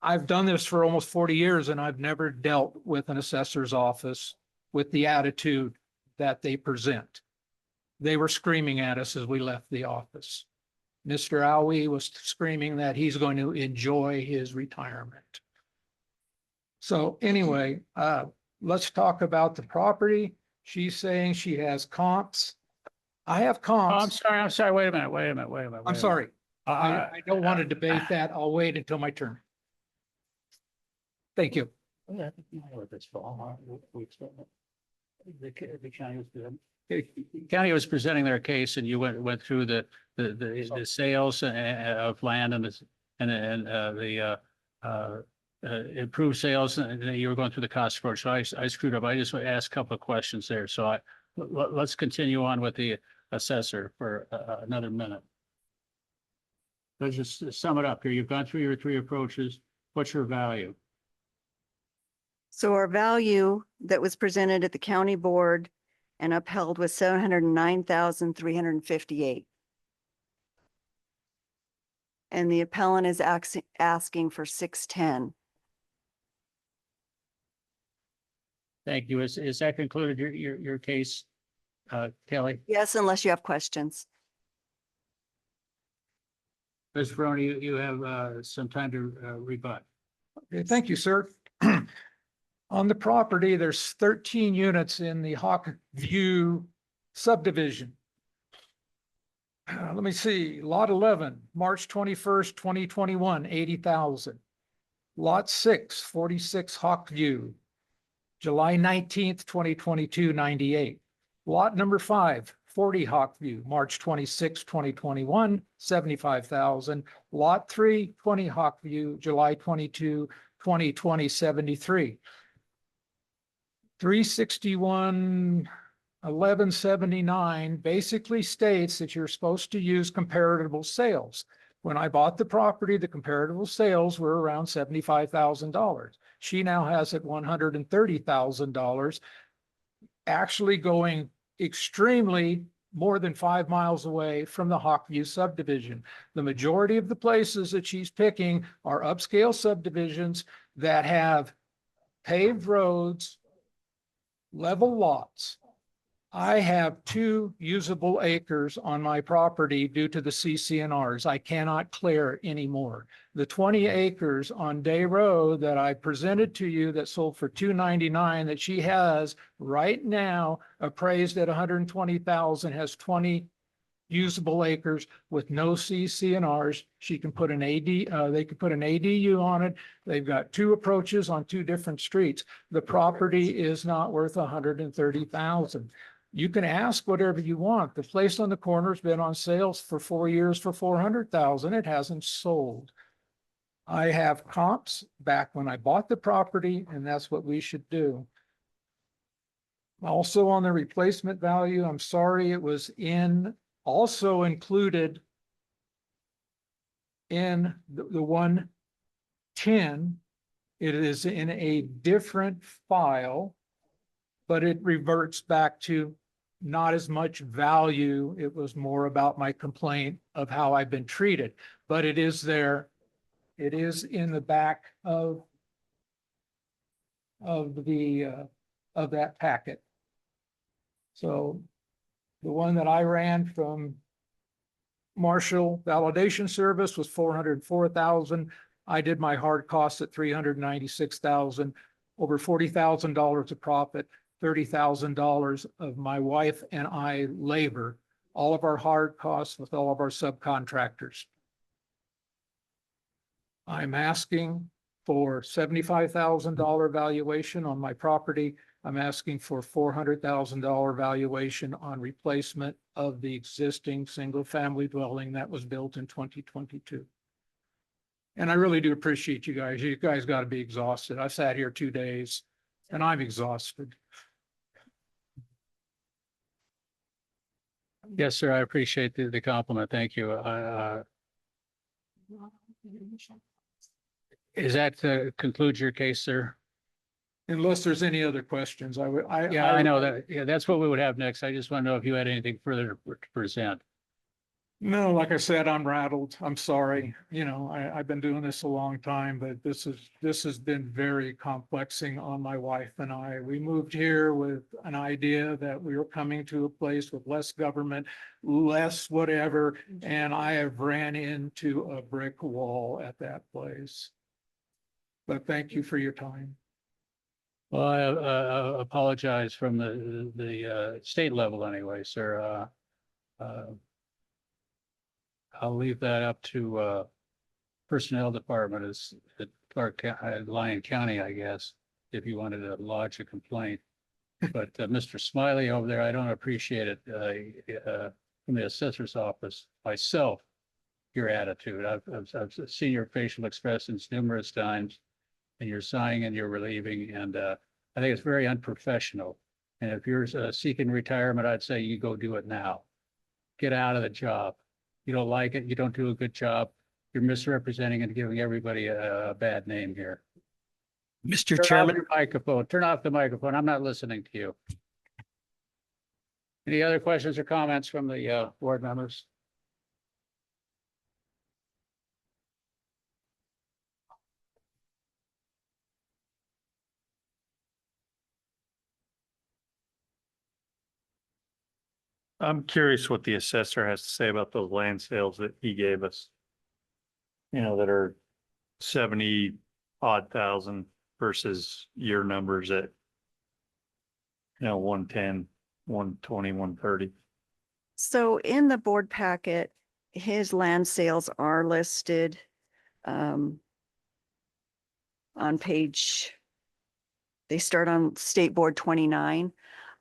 I've done this for almost 40 years and I've never dealt with an assessor's office with the attitude that they present. They were screaming at us as we left the office. Mr. Owie was screaming that he's going to enjoy his retirement. So anyway, let's talk about the property. She's saying she has comps. I have Oh, I'm comps. sorry. Wait a minute. I'm sorry. I don't want to debate that. I'll wait until my turn. Thank you. The county was presenting their case and you went through the sales of land and the improved sales, and then you were going through the cost approach. So I screwed up. I just asked a couple of questions there. So let's continue on with the assessor for another minute. Let's just sum it up here. You've gone through your 3 approaches. What's your value? So our value that was presented at the county board and upheld was 709,358. And the appellant is asking for 610. Thank you. Is that concluded your case, Kelly? Yes, unless you have questions. Ms. Ferroni, you have some time to rebut. Okay, thank you, sir. On the property, there's 13 units in the Hawk View subdivision. Let me see, lot 11, March 21st, 2021, 80,000. Lot 6, 46 Hawk View, July 19th, 2022, 98. Lot number 5, 40 Hawk View, March 26, 2021, 75,000. Lot 3, 20 Hawk View, July 22, 2020, 73. 361,1179 basically states that you're supposed to use comparable sales. When I bought the property, the comparable sales were around $75,000. She now has it $130,000, actually going extremely more than 5 miles away from the Hawkview subdivision. The majority of the places that she's picking are upscale subdivisions that have paved roads, level lots. I have 2 usable acres on my property due to the CCNRs. I cannot clear anymore. The 20 acres on Day Road that I presented to you that sold for $299 that she has right now appraised at $120,000 has 20 usable acres with no CCNRs. She can put an they could put an ADU on it. They've got 2 approaches on 2 different streets. The property is not worth $130,000. You can ask whatever you want. The place on the corner has been on sales for 4 years for $400,000. It hasn't sold. I have comps back when I bought the property, and that's what we should do. Also on the replacement value, I'm sorry, it was also included in the 110. It is in a different file, but it reverts back to not as much value. It was more about my complaint of how I've been treated, but it is there. It is in the back of that packet. So the one that I ran from Marshall Validation Service was $404,000. I did my hard costs at $396,000, over $40,000 of profit, $30,000 of my wife and I labor, all of our hard costs with all of our subcontractors. I'm asking for $75,000 valuation on my property. I'm asking for $400,000 valuation on replacement of the existing single-family dwelling that was built in 2022. And I really do appreciate you guys. You guys got to be exhausted. I sat here 2 days and I'm exhausted. Yes, sir. I appreciate the compliment. Thank you. Is that concludes your case, sir? Unless there's any other questions, I would, Yeah, I know that. Yeah, that's what we would have next. I just want to know if you had anything further to present. No, like I said, I'm rattled. I'm sorry. You know, I've been doing this a long time, but this has been very complexing on my wife and I. We moved here with an idea that we were coming to a place with less government, less whatever, and I have ran into a brick wall at that place. But thank you for your time. Well, I apologize from the state level anyway, sir. I'll leave that up to Personnel Department as at Lyon County, I guess, if you wanted to lodge a complaint. But Mr. Smiley over there, I don't appreciate it from the assessor's office myself, your attitude. I've seen your facial expressions numerous times, and you're sighing and you're relieving, and I think it's very unprofessional. And if you're seeking retirement, I'd say you go do it now. Get out of the job. You don't like it, you don't do a good job, you're misrepresenting and giving everybody a bad name here. Mr. Turn off Chairman. your microphone, turn off the microphone. I'm not listening to you. Any other questions or comments from the board members? I'm curious what the assessor has to say about those land sales that he gave us. You know, that are 70 odd thousand versus your numbers at, you know, 110, 120, 130. So in the board packet, his land sales are listed on page, they start on State Board 29.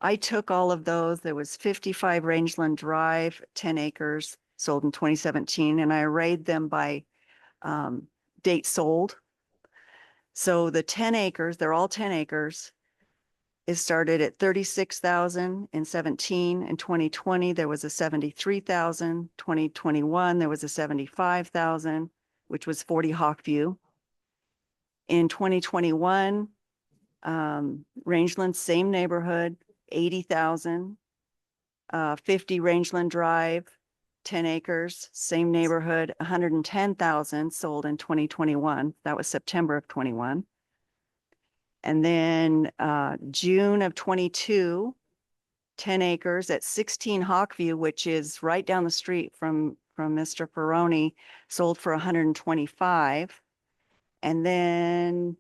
I took all of those. There was 55 Rangeland Drive, 10 acres, sold in 2017, and I arrayed them by date sold. So the 10 acres, they're all 10 acres. It started at 36,000 in 17. In 2020, there was a 73,000. 2021, there was a 75,000, which was 40 Hawkview. In 2021, Rangeland, same neighborhood, 80,000. 50 Rangeland Drive, 10 acres, same neighborhood, 110,000 sold in 2021. That was September of 21. And then June of 22, 10 acres at 16 Hawkview, which is right down the street from Mr. Peroni, sold for 125. And then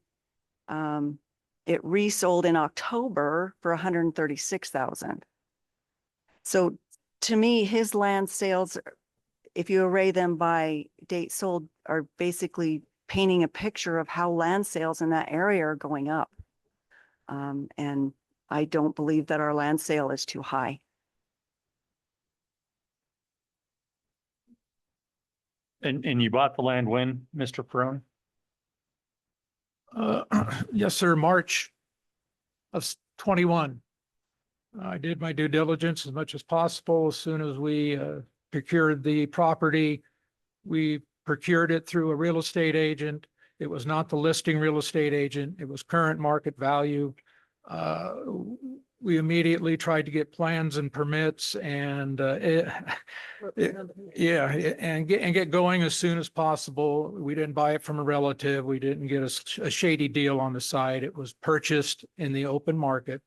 it resold in October for 136,000. So to me, his land sales, if you array them by date sold, are basically painting a picture of how land sales in that area are going up. And I don't believe that our land sale is too high. And you bought the land when, Mr. Perone? Yes, sir, March of 21. I did my due diligence as much as possible. As soon as we procured the property, we procured it through a real estate agent. It was not the listing real estate agent. It was current market value. We immediately tried to get plans and permits and get going as soon as possible. We didn't buy it from a relative. We didn't get a shady deal on the side. It was purchased in the open market.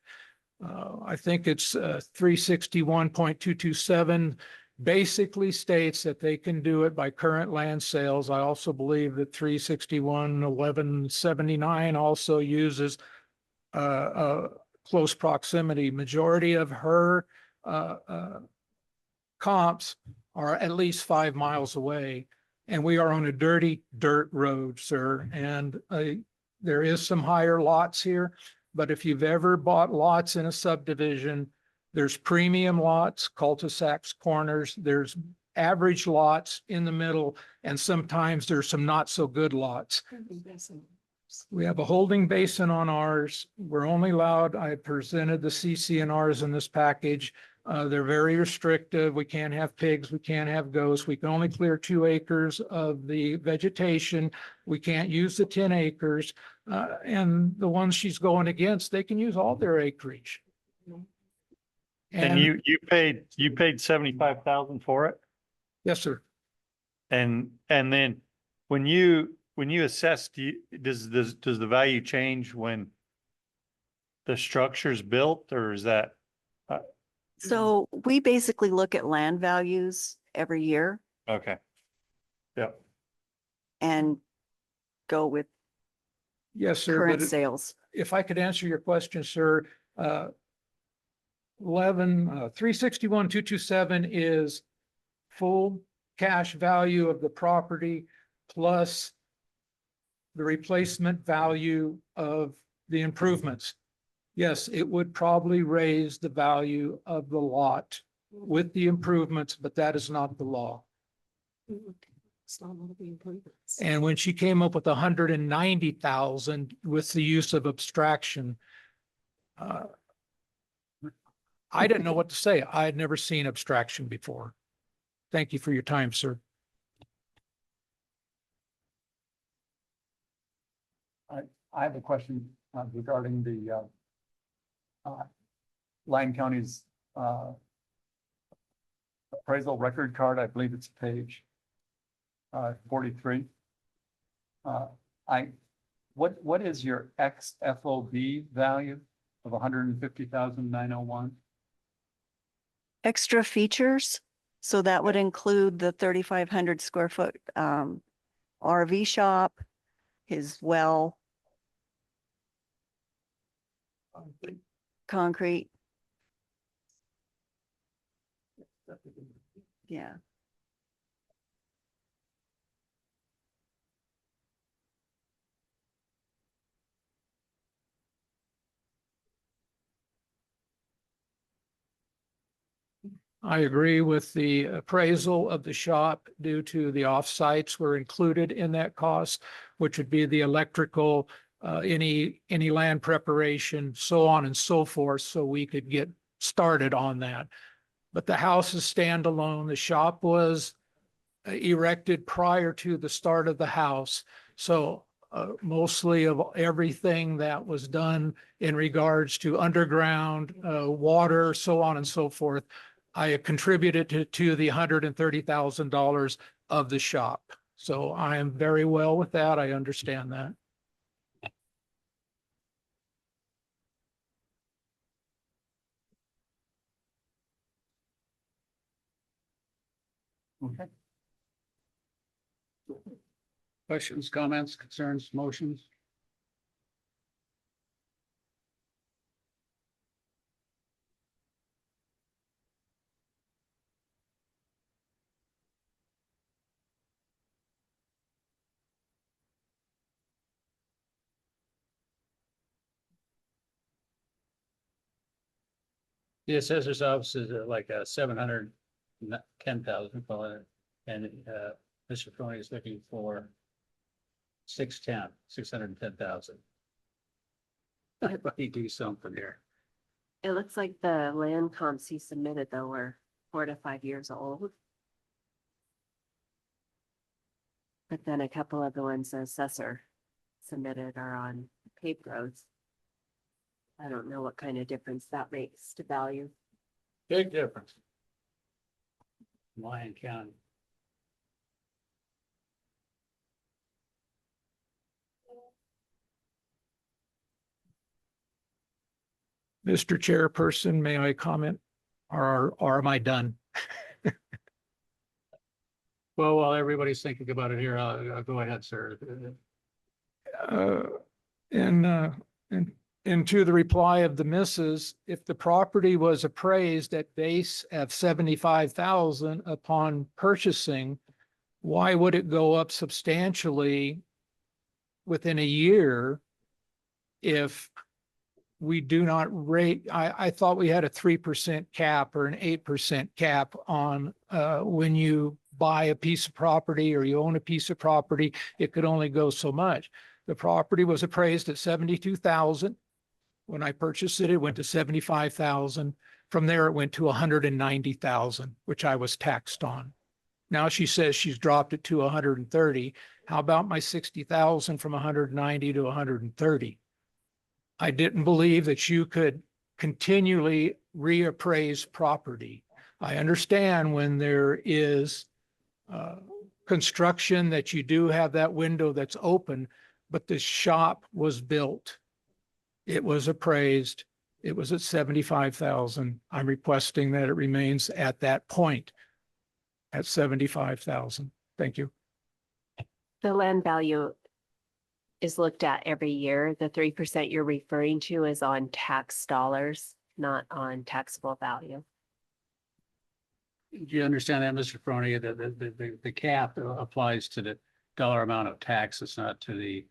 I think it's 361.227 basically states that they can do it by current land sales. I also believe that 361.1179 also uses close proximity. Majority of her comps are at least 5 miles away, and we are on a dirty dirt road, sir. And there is some higher lots here. But if you've ever bought lots in a subdivision, there's premium lots, cul-de-sacs, corners, there's average lots in the middle, and sometimes there's some not so good lots. We have a holding basin on ours. We're only allowed, I presented the CC&Rs in this package. They're very restrictive. We can't have pigs. We can't have goats. We can only clear 2 acres of the vegetation. We can't use the 10 acres. And the ones she's going against, they can use all their acreage. And you paid 75,000 for it? Yes, sir. And then when you assess, does the value change when the structure's built, or is that? So we basically look at land values every year Okay. Yep. and go with Yes, sir. current But sales. if I could answer your question, sir, 361,227 is full cash value of the property plus the replacement value of the improvements. Yes, it would probably raise the value of the lot with the improvements, but that is not the law. And when she came up with 190,000 with the use of abstraction, I didn't know what to say. I had never seen abstraction before. Thank you for your time, sir. I have a question regarding the Lyon County's appraisal record card. I believe it's page 43. What is your ex-FOB value of 150,901? Extra features. So that would include the 3,500 square foot RV shop, his well, concrete. Yeah. I agree with the appraisal of the shop due to the offsites were included in that cost, which would be the electrical, any land preparation, so on and so forth, so we could get started on that. But the house is standalone. The shop was erected prior to the start of the house. So mostly of everything that was done in regards to underground, water, so on and so forth, I contributed to the $130,000 of the shop. So I am very well with that. I understand that. Okay. Questions, comments, concerns, motions? The assessor's office is like a 710,000, and Mr. Tony is looking for 610,000. Everybody do something here. It looks like the land comps he submitted though were 4 to 5 years old. But then a couple of the ones the assessor submitted are on paved roads. I don't know what kind of difference that makes to value. Big difference. Lyon County. Mr. Chairperson, may I comment or am I done? Well, while everybody's thinking about it here, I'll go ahead, sir. And to the reply of the missus, if the property was appraised at base of 75,000 upon purchasing, why would it go up substantially within a year if we do not rate, I thought we had a 3% cap or an 8% cap on when you buy a piece of property or you own a piece of property, it could only go so much. The property was appraised at 72,000. When I purchased it, it went to 75,000. From there, it went to 190,000, which I was taxed on. Now she says she's dropped it to 130. How about my 60,000 from 190 to 130? I didn't believe that you could continually reappraise property. I understand when there is construction that you do have that window that's open, but the shop was built. It was appraised. It was at 75,000. I'm requesting that it remains at that point at 75,000. Thank you. The land value is looked at every year. The 3% you're referring to is on tax dollars, not on taxable value. Do you understand that, Mr. Froney? The cap applies to the dollar amount of tax. It's not to the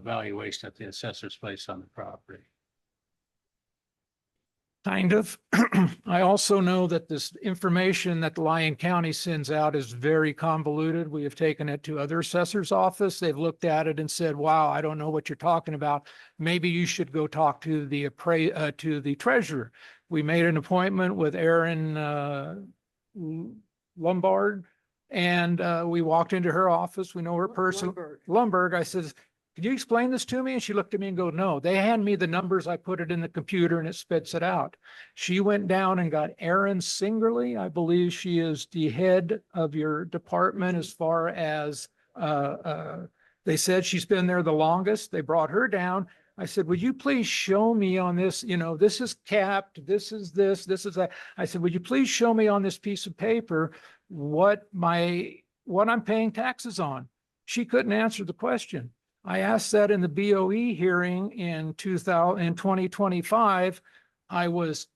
valuation that the assessors place on the property. Kind of. I also know that this information that Lyon County sends out is very convoluted. We have taken it to other assessors' office. They've looked at it and said, wow, I don't know what you're talking about. Maybe you should go talk to the treasurer. We made an appointment with Aaron Lombard, and we walked into her office. We know her person. Lumberg. I says, could you explain this to me? And she looked at me and go, no. They hand me the numbers. I put it in the computer and it spits it out. She went down and got Erin Singerly. I believe she is the head of your department as far as they said she's been there the longest. They brought her down. I said, would you please show me on this, you know, this is capped, this is this, this is that. I said, would you please show me on this piece of paper what I'm paying taxes on? She couldn't answer the question. I asked that in the BOE hearing in 2025. I was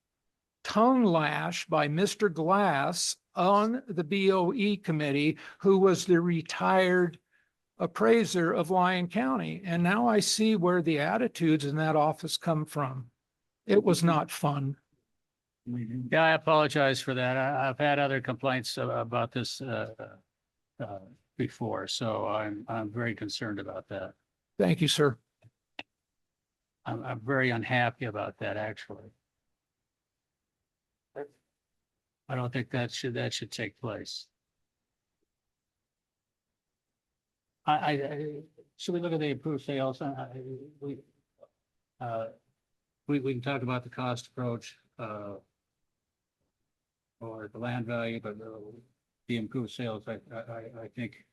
tongue lashed by Mr. Glass on the BOE committee, who was the retired appraiser of Lyon County. And now I see where the attitudes in that office come from. It was not fun. Yeah, I apologize for that. I've had other complaints about this before, so I'm very concerned about that. Thank you, sir. I'm very unhappy about that, actually. I don't think that should take place. Should we look at the improved sales? We can talk about the cost approach or the land value, but the improved sales, I think.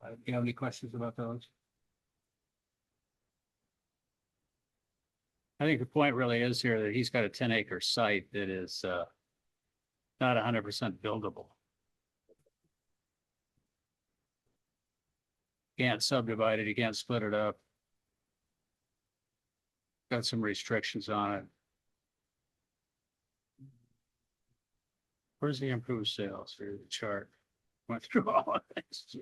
Do you have any questions about those? I think the point really is here that he's got a 10-acre site that is not 100% buildable. Can't subdivide it, you can't split it up. Got some restrictions on it. Where's the improved sales? Here's the chart. Went through all of this.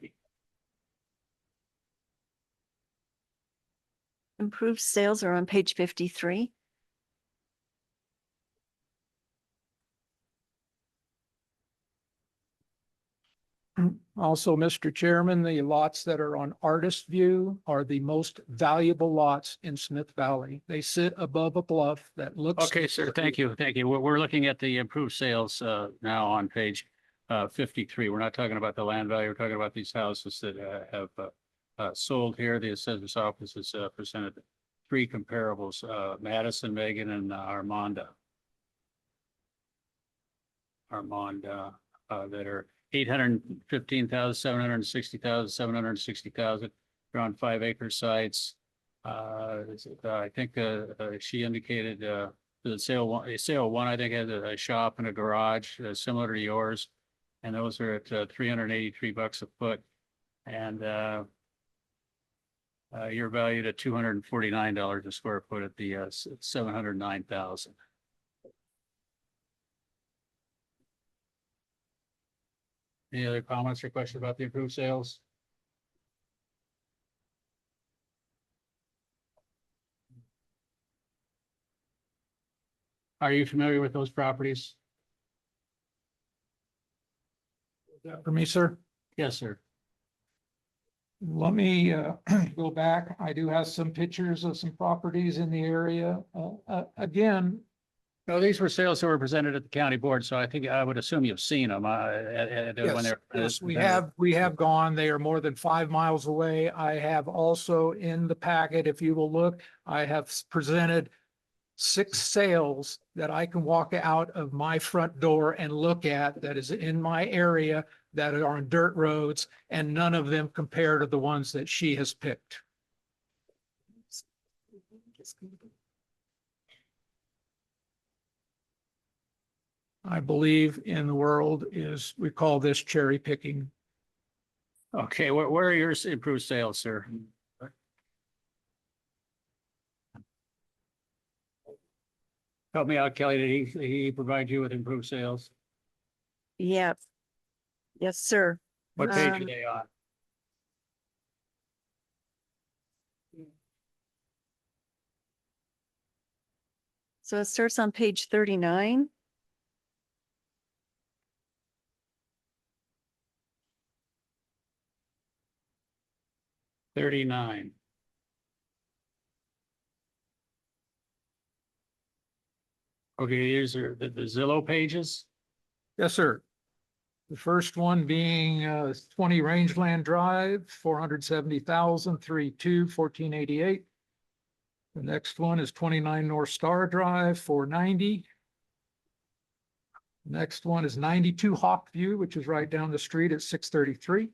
Improved sales are on page 53. Also, Mr. Chairman, the lots that are on Artist View are the most valuable lots in Smith Valley. They sit above a bluff that looks. Okay, sir, thank you, thank you. We're looking at the improved sales now on page 53. We're not talking about the land value. We're talking about these houses that have sold here. The assessor's office has presented three comparables, Madison, Megan, and Armanda. That are 815,000, 760,000, 760,000. They're on 5-acre sites. I think she indicated the sale one, I think, has a shop and a garage similar to yours, and those are at $383 a foot, and you're valued at $249 a square foot at the 709,000. Any other comments or questions about the improved sales? Are you familiar with those properties? For me, sir, Yes, sir. let me go back. I do have some pictures of some properties in the area. Again, No, these were sales that were presented at the county board, so I think I would assume you've seen them, when yes, they're. yes, we have gone. They are more than 5 miles away. I have also in the packet, if you will look, I have presented 6 sales that I can walk out of my front door and look at that is in my area that are on dirt roads, and none of them compare to the ones that she has picked. I believe in the world is, we call this cherry picking. Okay, where are your improved sales, sir? Help me out, Kelly. Did he provide you with improved sales? Yeah. Yes, sir. What page are they on? So it starts on page 39. $39. Okay, these are the Zillow pages. Yes, sir. The first one being 20 Rangeland Drive, 470,000, 1488. The next one is 29 North Star Drive, 490. The next one is 92 Hawk View, which is right down the street at 633.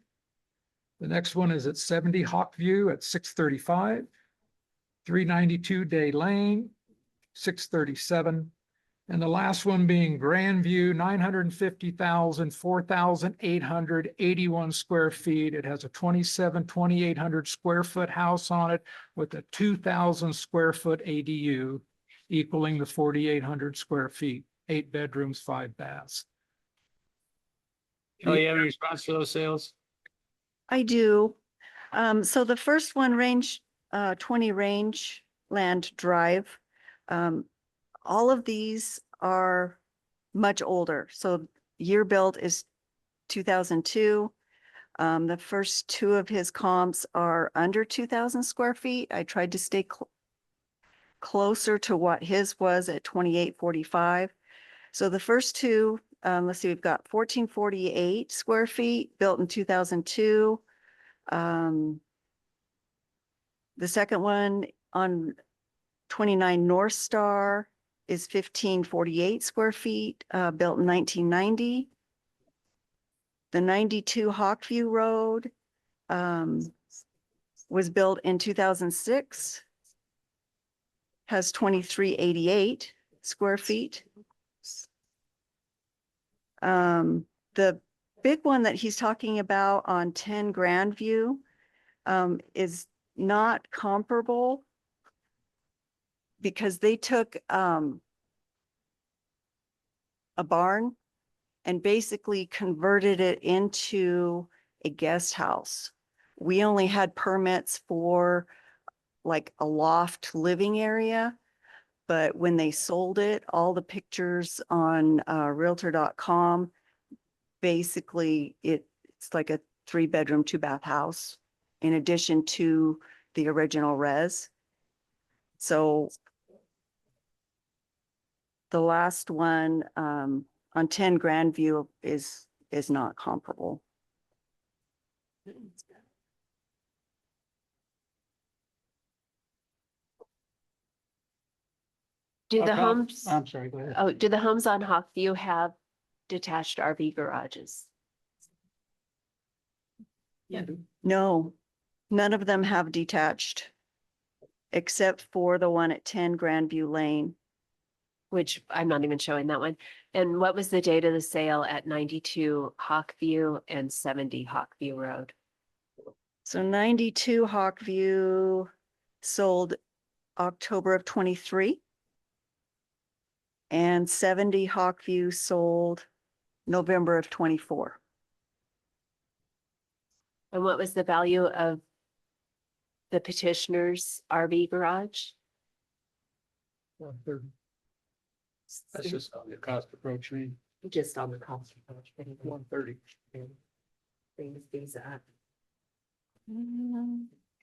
The next one is at 70 Hawk View at 635. 392 Day Lane, 637. And the last one being Grandview, 950,000, 4,881 square feet. It has a 2,800 square foot house on it with a 2,000 square foot ADU equaling the 4,800 square feet, 8 bedrooms, 5 baths. Do you have any response to those sales? I do. So the first one, 20 Rangeland Drive. All of these are much older. So year built is 2002. The first 2 of his comps are under 2,000 square feet. I tried to stay closer to what his was at 2845. So the first 2, let's see, we've got 1448 square feet built in 2002. The second one on 29 North Star is 1548 square feet, built in 1990. The 92 Hawkview Road was built in 2006, has 2388 square feet. The big one that he's talking about on 10 Grandview is not comparable because they took a barn and basically converted it into a guest house. We only had permits for like a loft living area, but when they sold it, all the pictures on realtor.com, basically it's like a 3-bedroom, 2-bath house in addition to the original res. So the last one on 10 Grandview is not comparable. Do the homes, I'm sorry, go ahead. oh, do the homes on Hawkview have detached RV garages? No, none of them have detached except for the one at 10 Grandview Lane. Which I'm not even showing that one. And what was the date of the sale at 92 Hawkview and 70 Hawkview Road? So 92 Hawkview sold October of 23. And 70 Hawkview sold November of 24. And what was the value of the petitioner's RV garage? 130. That's just on the cost approach, I mean, Just on the cost approach. 130. Brings these up.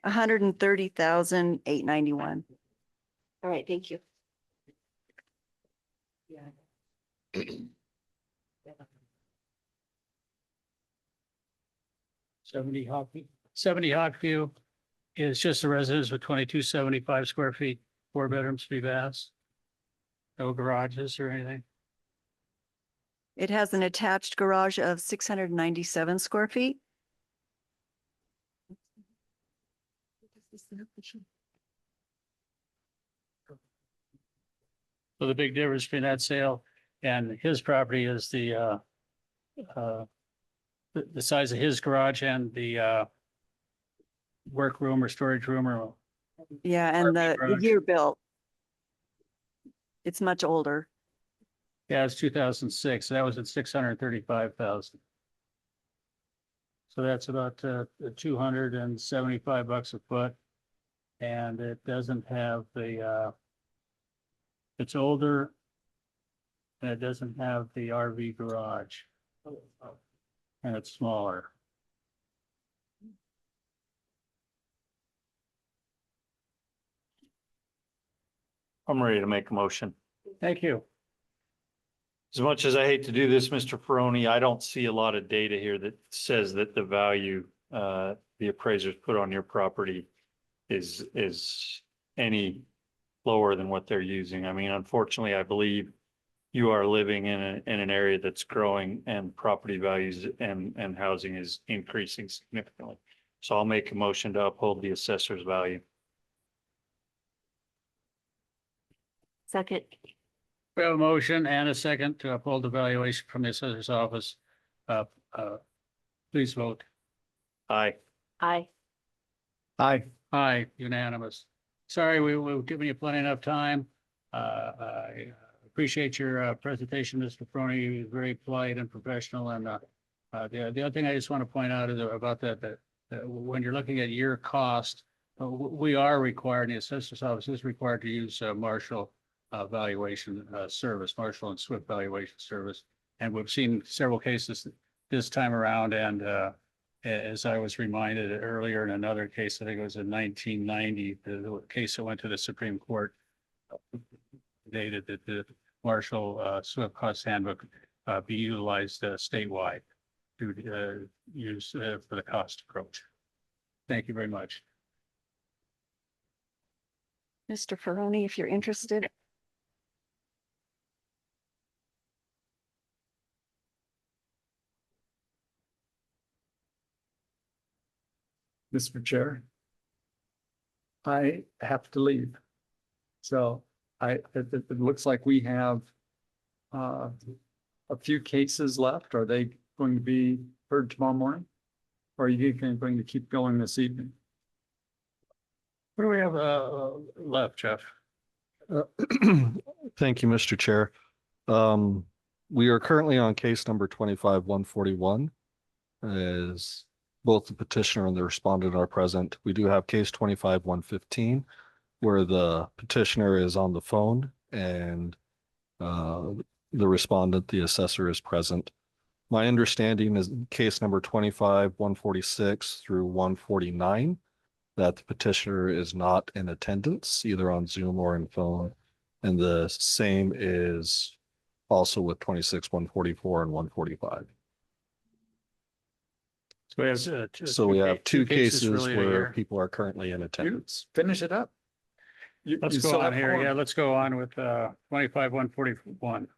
$130,891. All right, thank you. Yeah. 70 Hawkview is just a residence with 2275 square feet, 4 bedrooms, 3 baths. No garages or anything. It has an attached garage of 697 square feet. So the big difference between that sale and his property is the size of his garage and the workroom or storage room or. Yeah, and the garage. year built. It's much older. Yeah, it's 2006. That was at 635,000. So that's about $275 a foot. And it doesn't have the it's older. And it doesn't have the RV garage. And it's smaller. I'm ready to make a motion. Thank you. As much as I hate to do this, Mr. Ferroni, I don't see a lot of data here that says that the value the appraisers put on your property is any lower than what they're using. I mean, unfortunately, I believe you are living in an area that's growing and property values and housing is increasing significantly. So I'll make a motion to uphold the assessor's value. Second. We have a motion and a second to uphold the valuation from the assessor's office. Please vote. Aye. Aye. Aye. Aye, unanimous. Sorry, we've given you plenty enough time. I appreciate your presentation, Mr. Froni. He was very polite and professional. And the other thing I just want to point out is about that when you're looking at year cost, we are required, and the assessor's office is required to use Marshall valuation service, Marshall and Swift valuation service. And we've seen several cases this time around. And as I was reminded earlier in another case, I think it was in 1990, the case that went to the Supreme Court stated that the Marshall Swift cost handbook be utilized statewide to use for the cost approach. Thank you very much. Mr. Ferroni, if you're interested. Mr. Chair. I have to leave. So it looks like we have a few cases left. Are they going to be heard tomorrow morning? Or are you going to keep going this evening? What do we have left, Jeff? Thank you, Mr. Chair. We are currently on case number 25-141. As both the petitioner and the respondent are present. We do have case 25-115, where the petitioner is on the phone and the respondent, the assessor, is present. My understanding is case number 25-146 through 149, that the petitioner is not in attendance, either on Zoom or in phone. And the same is also with 26-144 and 145. So we have two cases really where people are currently in attendance. Finish it up. Let's go on here. Yeah, let's go on with 25-141.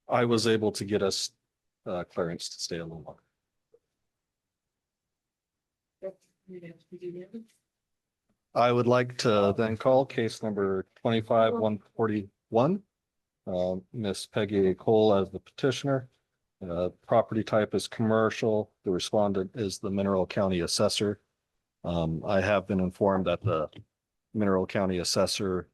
I was able to get us clearance to stay a little longer. I would like to then call case number 25-141. Miss Peggy Cole as the petitioner. Property type is commercial. The respondent is the Mineral County Assessor. I have been informed that the Mineral County Assessor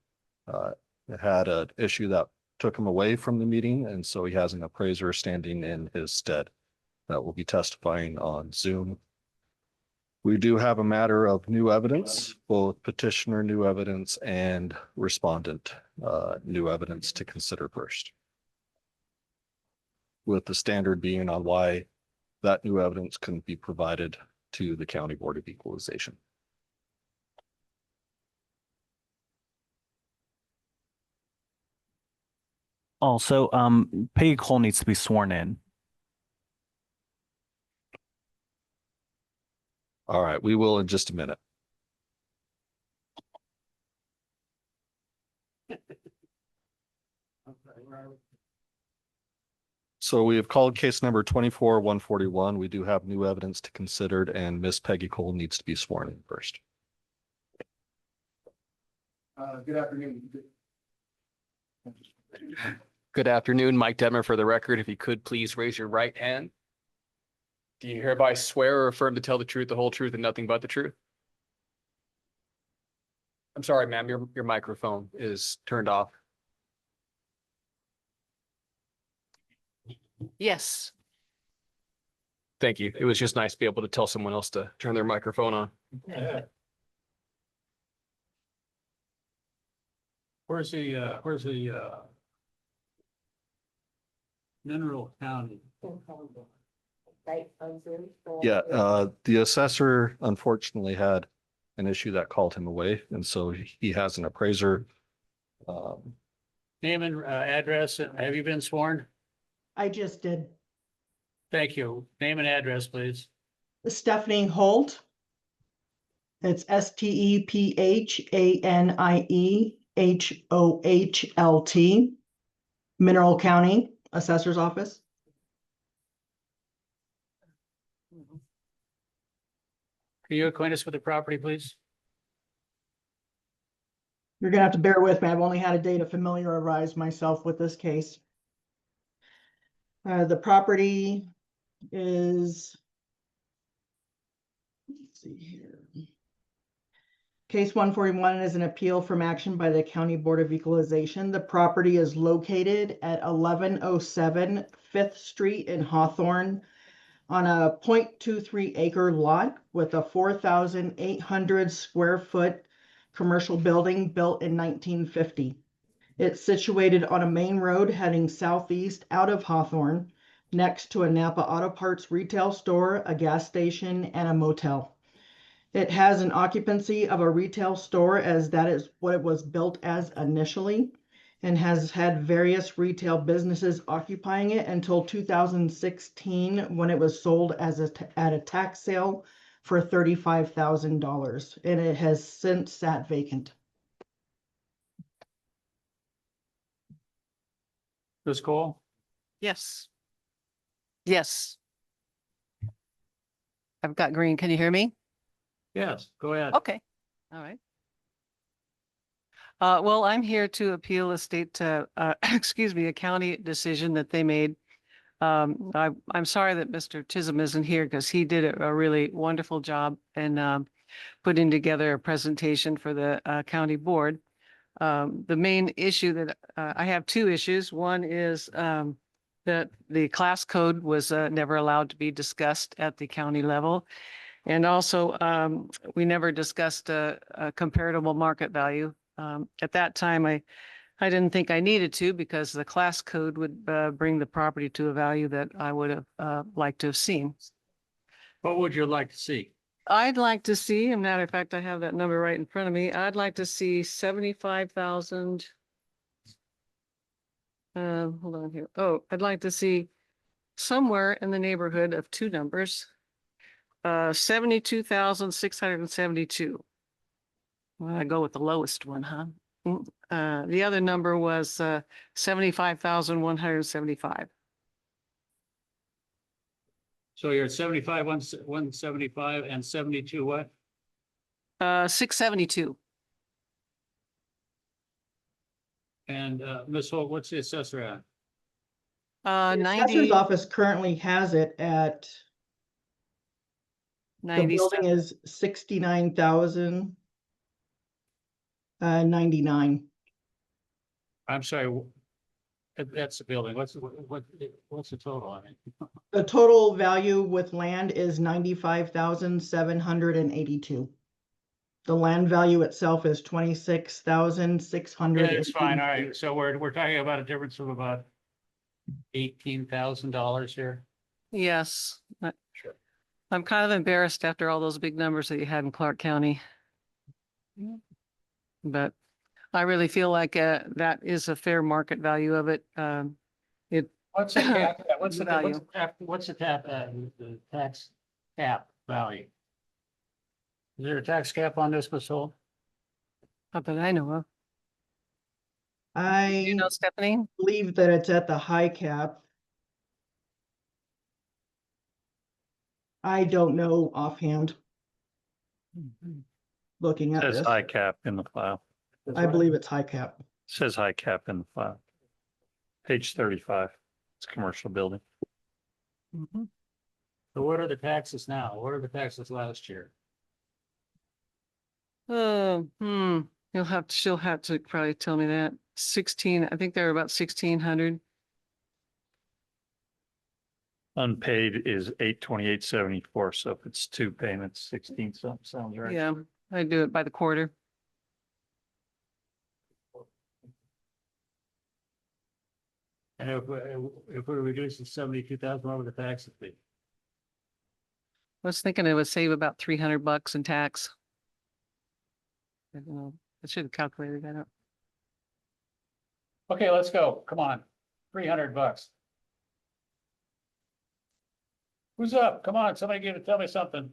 had an issue that took him away from the meeting, and so he has an appraiser standing in his stead that will be testifying on Zoom. We do have a matter of new evidence, both petitioner new evidence and respondent new evidence to consider first. With the standard being on why that new evidence couldn't be provided to the County Board of Equalization. Also, Peggy Cole needs to be sworn in. All right, we will in just a minute. So we have called case number 24-141. We do have new evidence to consider, and Miss Peggy Cole needs to be sworn in first. Good afternoon. Good afternoon, Mike Detmer for the record. If you could please raise your right hand. Do you hereby swear or affirm to tell the truth, the whole truth, and nothing but the truth? I'm sorry, ma'am, your microphone is turned off. Yes. Thank you. It was just nice to be able to tell someone else to turn their microphone on. Where's the Mineral County? Yeah, the assessor unfortunately had an issue that called him away, and so he has an appraiser. Name and address. Have you been sworn? I just did. Thank you. Name and address, please. Stephanie Holt. It's STEPHANIEHOHLT. Mineral County Assessor's Office. Can you acquaint us with the property, please? You're gonna have to bear with me. I've only had a day to familiarize myself with this case. The property is, let's see here. Case 141 is an appeal from action by the County Board of Equalization. The property is located at 1107 5th Street in Hawthorne on a 0.23 acre lot with a 4,800 square foot commercial building built in 1950. It's situated on a main road heading southeast out of Hawthorne, next to a Napa Auto Parts retail store, a gas station, and a motel. It has an occupancy of a retail store, as that is what it was built as initially, and has had various retail businesses occupying it until 2016, when it was sold as at a tax sale for $35,000, and it has since sat vacant. Ms. Cole? Yes. Yes. I've got green. Can you hear me? Yes, go ahead. Okay. All right. Well, I'm here to appeal a state, excuse me, a county decision that they made. I'm sorry that Mr. Chisholm isn't here because he did a really wonderful job in putting together a presentation for the county board. The main issue that I have two issues. One is that the class code was never allowed to be discussed at the county level. And also, we never discussed a comparable market value. At that time, I didn't think I needed to because the class code would bring the property to a value that I would have liked to have seen. What would you like to see? I'd like to see, as a matter of fact, I have that number right in front of me. I'd like to see 75,000. Hold on here. Oh, I'd like to see somewhere in the neighborhood of two numbers. 72,672. Well, I go with the lowest one, huh? The other number was 75,175. So you're at 75, 175 and 72 what? 672. And Ms. Holt, what's the assessor at? The 90. assessor's office currently has it at, the building is 69,099. I'm sorry, That's the building. What's the total? I mean, The total value with land is 95,782. The land value itself is 26,600. yeah, it's fine. All right. So we're talking about a difference of about $18,000 here. Yes. I'm kind of embarrassed after all those big numbers that you had in Clark County. But I really feel like that is a fair market value of it. It What's the cap? What's the value. What's the the tax cap value? Is there a tax cap on this, Ms. Holt? Not that I know of. I You know, Stephanie? believe that it's at the high cap. I don't know offhand. Looking at Says this, high cap in the file. I believe it's high cap. Says high cap in the file. Page 35. It's a commercial building. So what are the taxes now? What are the taxes last year? She'll have to probably tell me that. 16, I think they're about 1,600. Unpaid is 828.74. So if it's two payments, 16 something sounds right. Yeah, I do it by the quarter. And if we reduce to 72,000, what would the taxes be? I was thinking it would save about $300 in tax. I don't know. I should have calculated that out. Okay, let's go. Come on. $300. Who's up? Come on, somebody tell me something.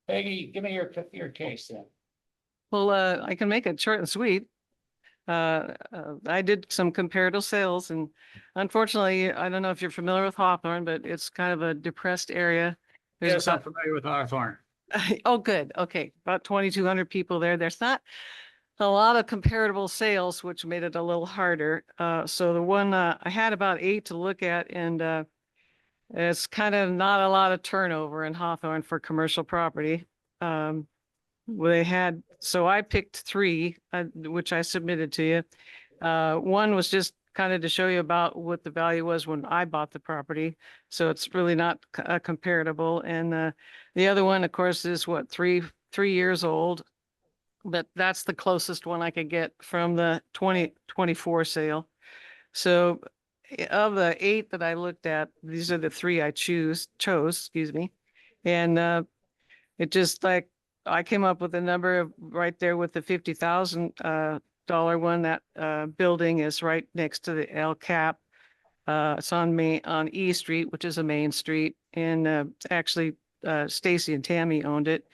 Peggy, give me your case then. Well, I can make it short and sweet. I did some comparative sales, and unfortunately, I don't know if you're familiar with Hawthorne, but it's kind of a depressed area. There's Yes, I'm familiar with Hawthorne. Oh, good. Okay. About 2,200 people there. There's not a lot of comparable sales, which made it a little harder. So the one, I had about 8 to look at, and it's kind of not a lot of turnover in Hawthorne for commercial property. So I picked 3, which I submitted to you. One was just kind of to show you about what the value was when I bought the property. So it's really not comparable. And the other one, of course, is what, 3 years old. But that's the closest one I could get from the 2024 sale. So of the 8 that I looked at, these are the 3 I chose, excuse me. And it just like, I came up with a number of right there with the $50,000 one. That building is right next to the El Cap. It's on E Street, which is a main street, and actually Stacy and Tammy owned it,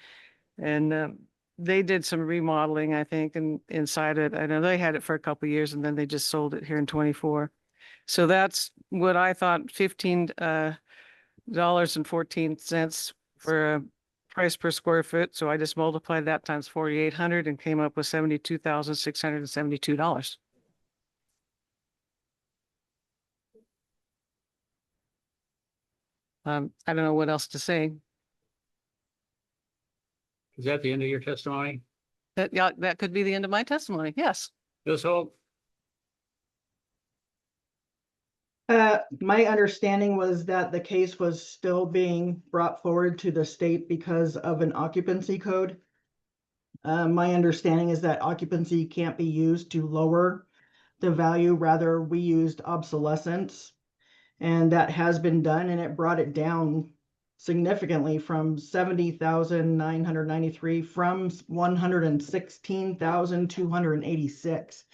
and they did some remodeling, I think, and inside it. I know they had it for a couple of years, and then they just sold it here in 24. So that's what I thought, $15.14 for a price per square foot. So I just multiplied that times 4,800 and came up with $72,672. I don't know what else to say. Is that the end of your testimony? That could be the end of my testimony. Yes. Ms. Holt? My understanding was that the case was still being brought forward to the state because of an occupancy code. My understanding is that occupancy can't be used to lower the value. Rather, we used obsolescence, and that has been done, and it brought it down significantly from 70,993 from 116,286.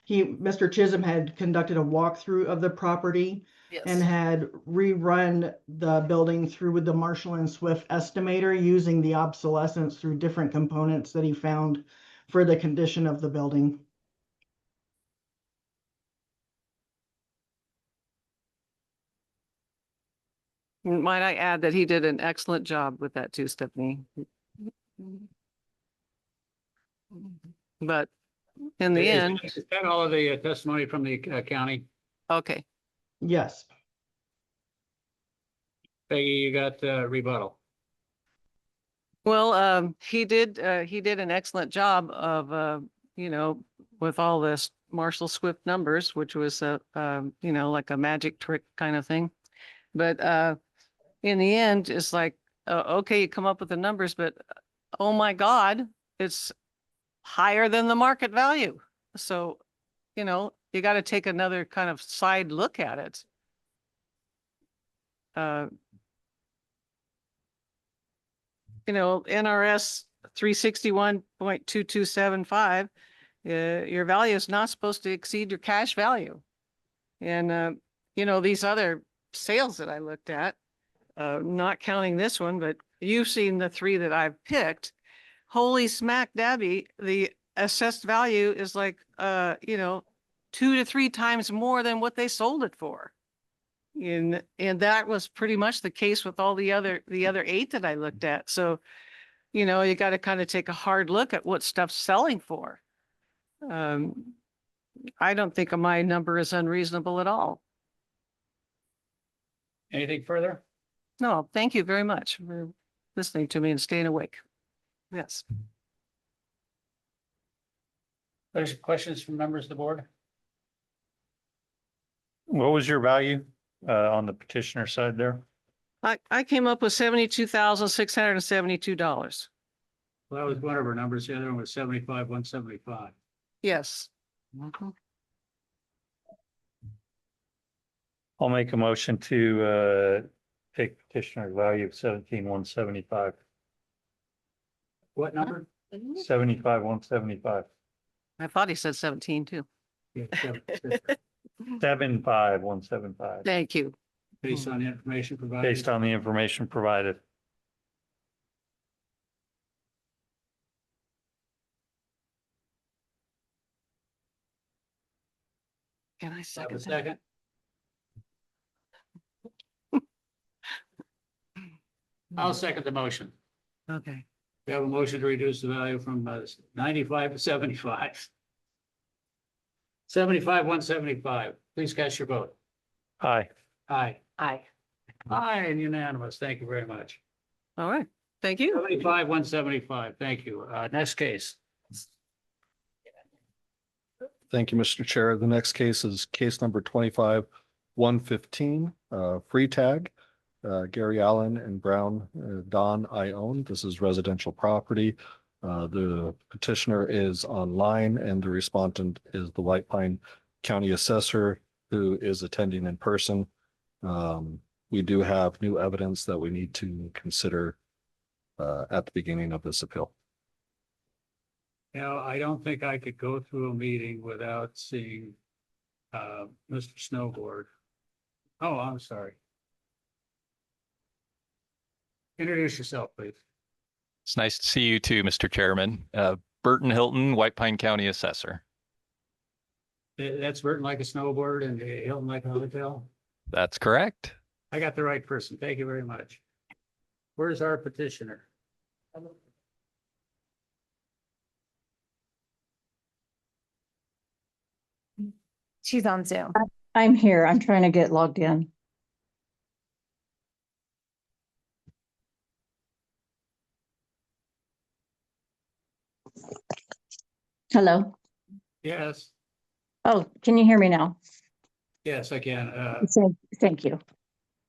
Mr. Chisholm had conducted a walkthrough of the property and had rerun the building through with the Marshall and Swift estimator using the obsolescence through different components that he found for the condition of the building. Might I add that he did an excellent job with that too, Stephanie. But in the end. Is that all of the testimony from the county? Okay. Yes. Peggy, you got rebuttal. Well, he did an excellent job of, with all this Marshall Swift numbers, which was like a magic trick kind of thing. But in the end, it's like, okay, you come up with the numbers, but oh my God, it's higher than the market value. So, you got to take another kind of side look at it. NRS 361.2275, your value is not supposed to exceed your cash value. And, these other sales that I looked at, not counting this one, but you've seen the three that I've picked. Holy smack dabby, the assessed value is like, 2 to 3 times more than what they sold it for. And that was pretty much the case with all the other 8 that I looked at. So, you got to kind of take a hard look at what stuff's selling for. I don't think my number is unreasonable at all. Anything further? No, thank you very much for listening to me and staying awake. Yes. There's questions from members of the board? What was your value on the petitioner side there? I came up with $72,672. Well, that was one of our numbers. The other one was 75,175. Yes. I'll make a motion to take petitioner value of 17,175. What number? 75,175. I thought he said 17 too. Yeah, 75,175. Thank you. Based on the information provided. Based on the information provided. Can I Have a second that? second? I'll second the motion. Okay. We have a motion to reduce the value from 95 to 75. 75,175. Please cast your vote. Aye. Aye. Aye. Aye, and unanimous. Thank you very much. All right. Thank you. 75,175. Thank you. Next case. Thank you, Mr. Chair. The next case is case number 25-115, free tag. Gary Allen and Brown Don I own. This is residential property. The petitioner is online and the respondent is the White Pine County Assessor who is attending in person. We do have new evidence that we need to consider at the beginning of this appeal. Now, I don't think I could go through a meeting without seeing Mr. Snowboard. Oh, I'm sorry. Introduce yourself, please. It's nice to see you too, Mr. Chairman. Burton Hilton, White Pine County Assessor. That's Burton like a snowboard and Hilton like a hotel? That's correct. I got the right person. Thank you very much. Where's our petitioner? She's on Zoom. I'm here. I'm trying to get logged in. Hello. Yes, Oh, can you hear me now? yes, I can. Thank you.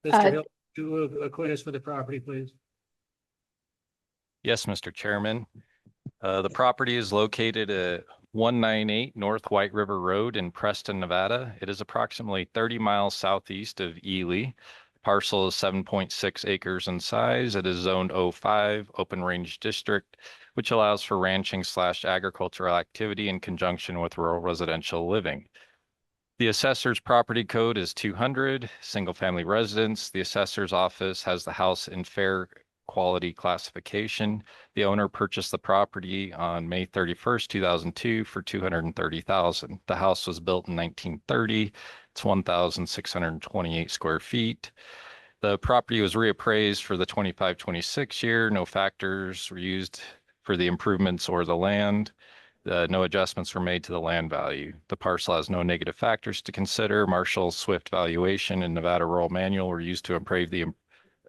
Mr. Hilton, do acquaint us with the property, please. Yes, Mr. Chairman. The property is located at 198 North White River Road in Preston, Nevada. It is approximately 30 miles southeast of Ely. Parcel is 7.6 acres in size. It is zoned 05 Open Range District, which allows for ranching / agricultural activity in conjunction with rural residential living. The assessor's property code is 200, single-family residence. The assessor's office has the house in fair quality classification. The owner purchased the property on May 31st, 2002 for $230,000. The house was built in 1930. It's 1,628 square feet. The property was reappraised for the 25-26 year. No factors were used for the improvements or the land. No adjustments were made to the land value. The parcel has no negative factors to consider. Marshall Swift valuation and Nevada Rural Manual were used to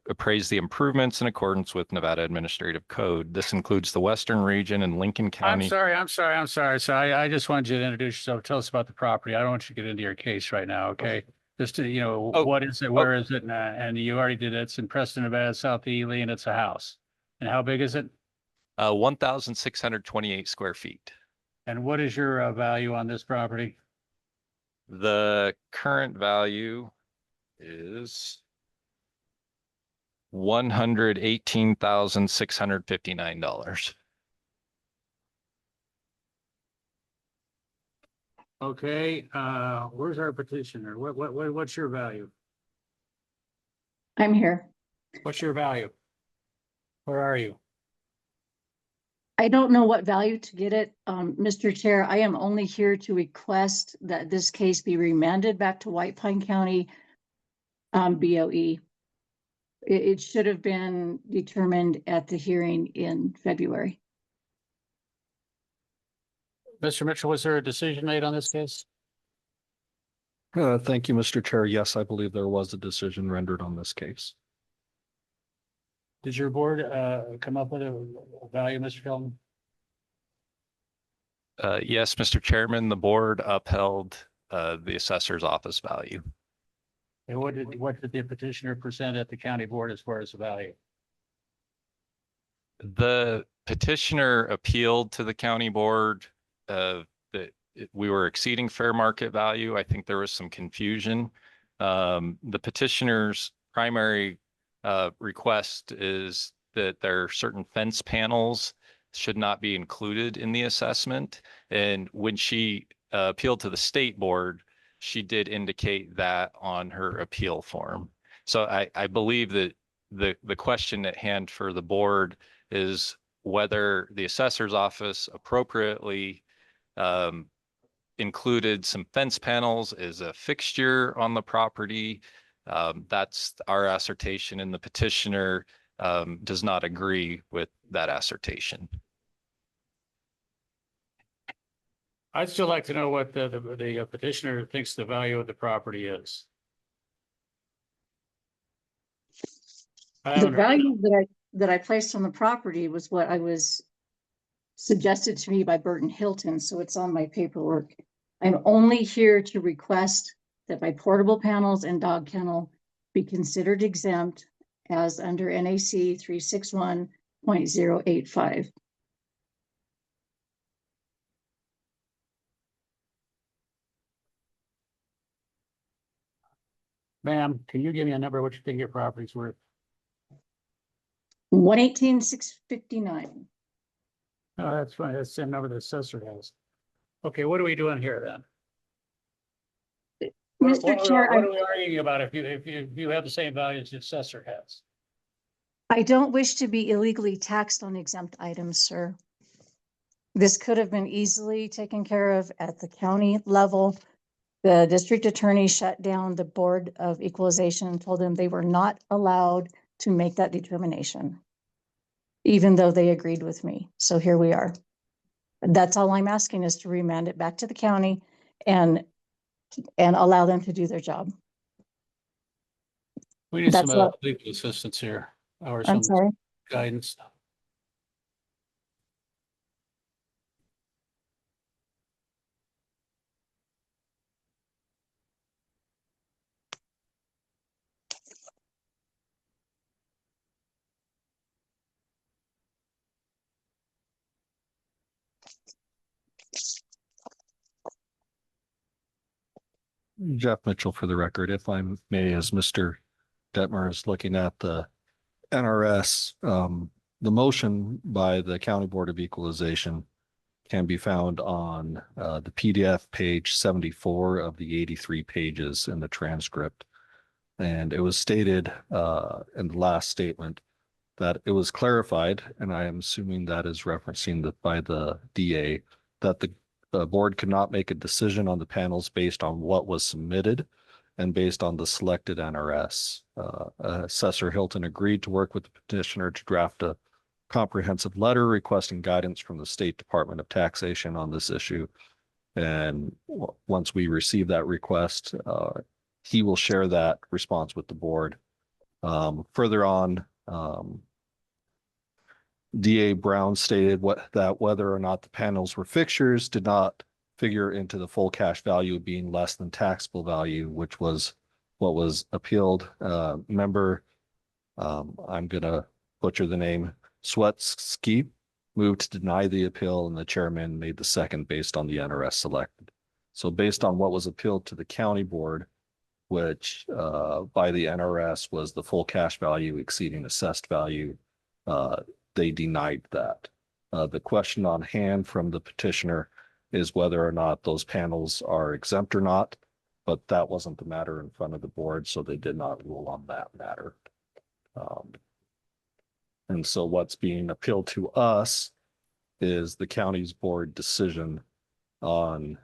appraise the improvements in accordance with Nevada Administrative Code. This includes the Western region and Lincoln I'm County. sorry. So I just wanted you to introduce yourself. Tell us about the property. I don't want you to get into your case right now, okay? Just to, what is it, where is it? And you already did it. It's in Preston, Nevada, South Ely, and it's a house. And how big is it? 1,628 square feet. And what is your value on this property? The current value is $118,659. Okay, where's our petitioner? What's your value? I'm here. What's your value? Where are you? I don't know what value to get it. Mr. Chair, I am only here to request that this case be remanded back to White Pine County BOE. It should have been determined at the hearing in February. Mr. Mitchell, was there a decision made on this case? Thank you, Mr. Chair. Yes, I believe there was a decision rendered on this case. Did your board come up with a value, Mr. Feldman? Yes, Mr. Chairman, the board upheld the assessor's office value. And what did the petitioner present at the county board as far as the value? The petitioner appealed to the county board that we were exceeding fair market value. I think there was some confusion. The petitioner's primary request is that there are certain fence panels should not be included in the assessment. And when she appealed to the state board, she did indicate that on her appeal form. So I believe that the question at hand for the board is whether the assessor's office appropriately included some fence panels as a fixture on the property. That's our assertion, and the petitioner does not agree with that assertion. I'd still like to know what the petitioner thinks the value of the property is. The value that I placed on the property was what I was suggested to me by Burton Hilton, so it's on my paperwork. I'm only here to request that my portable panels and dog kennel be considered exempt as under NAC 361.085. Ma'am, can you give me a number of what you think your property's worth? 118,659. Oh, that's fine. That's the same number the assessor has. Okay, what are we doing here then? Mr. Chair, what are we arguing about if you have the same value as the assessor has? I don't wish to be illegally taxed on exempt items, sir. This could have been easily taken care of at the county level. The district attorney shut down the Board of Equalization and told them they were not allowed to make that determination, even though they agreed with me. So here we are. That's all I'm asking, is to remand it back to the county and allow them to do their job. We need That's some what- legal assistance here or I'm some sorry. guidance. Jeff Mitchell for the record, if I may, as Mr. Detmer is looking at the NRS, the motion by the County Board of Equalization can be found on the PDF page 74 of the 83 pages in the transcript. And it was stated in the last statement that it was clarified, and I am assuming that is referencing by the DA, that the board could not make a decision on the panels based on what was submitted and based on the selected NRS. Assessor Hilton agreed to work with the petitioner to draft a comprehensive letter requesting guidance from the State Department of Taxation on this issue. And once we receive that request, he will share that response with the board Further on, DA Brown stated that whether or not the panels were fixtures did not figure into the full cash value being less than taxable value, which was what was appealed. Member, I'm gonna butcher the name, Swetsky, moved to deny the appeal, and the chairman made the second based on the NRS selected. So based on what was appealed to the county board, which by the NRS was the full cash value exceeding assessed value, they denied that. The question on hand from the petitioner is whether or not those panels are exempt or not, but that wasn't the matter in front of the board, so they did not rule on that matter. And so what's being appealed to us is the county's board decision on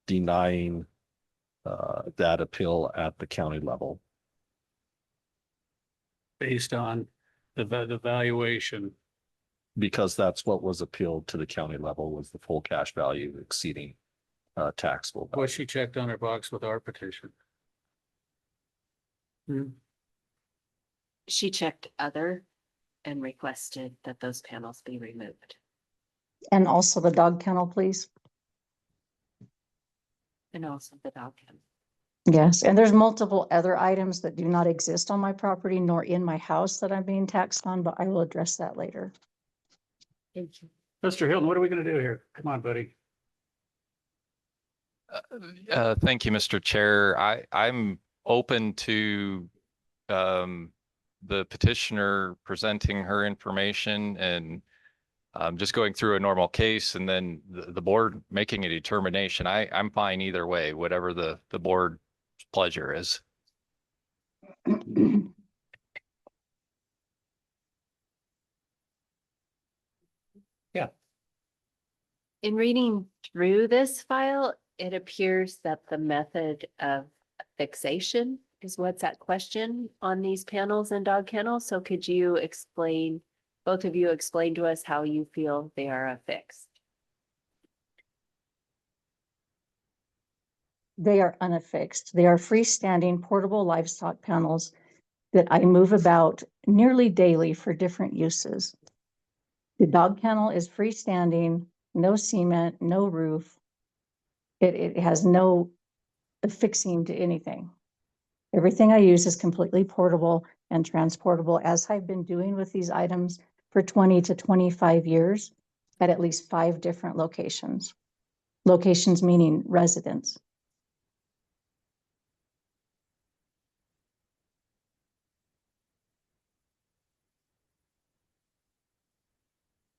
denying that appeal at the county level. Based on the valuation. Because that's what was appealed to the county level, was the full cash value exceeding taxable value. What she checked on her box with our petition. She checked other and requested that those panels be removed. And also the dog kennel, please. And also the dog kennel. Yes, and there's multiple other items that do not exist on my property nor in my house that I'm being taxed on, but I will address that later. Thank you. Mr. Hilton, what are we gonna do here? Come on, buddy. Thank you, Mr. Chair. I'm open to the petitioner presenting her information and just going through a normal case and then the board making a determination. I'm fine either way, whatever the board's pleasure is. Yeah. In reading through this file, it appears that the method of fixation is what's at question on these panels and dog kennels. So could you explain, both of you explain to us how you feel they are affixed? They are unaffixed. They are freestanding portable livestock panels that I move about nearly daily for different uses. The dog kennel is freestanding, no cement, no roof. It has no affixing to anything. Everything I use is completely portable and transportable, as I've been doing with these items for 20 to 25 years at least 5 different locations. Locations meaning residents.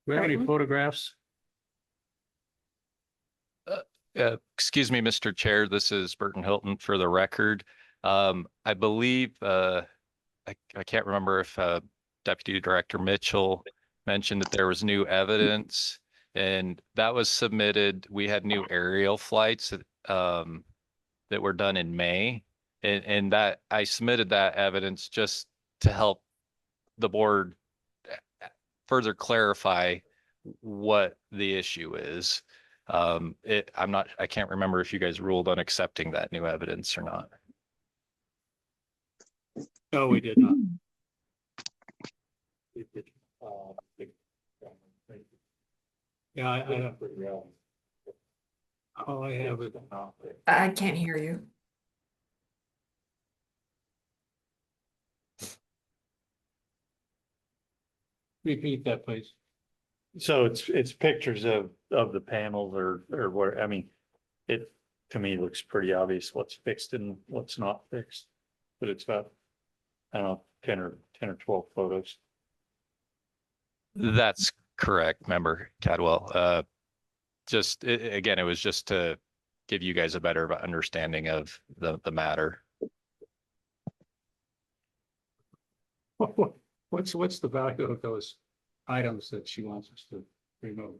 Do we have any photographs? Excuse me, Mr. Chair, this is Burton Hilton for the record. I believe, I can't remember if Deputy Director Mitchell mentioned that there was new evidence and that was submitted. We had new aerial flights that were done in May. And that I submitted that evidence just to help the board further clarify what the issue is. I can't remember if you guys ruled on accepting that new evidence or not. No, we did not. Yeah, all I have is. I can't hear you. Repeat that, please. So it's pictures of the panels or what, I mean, it to me looks pretty obvious what's fixed and what's not fixed. But it's about, I don't know, 10 or 12 photos. That's correct, Member Cadwell. Again, it was just to give you guys a better understanding of the matter. What's the value of those items that she wants us to remove?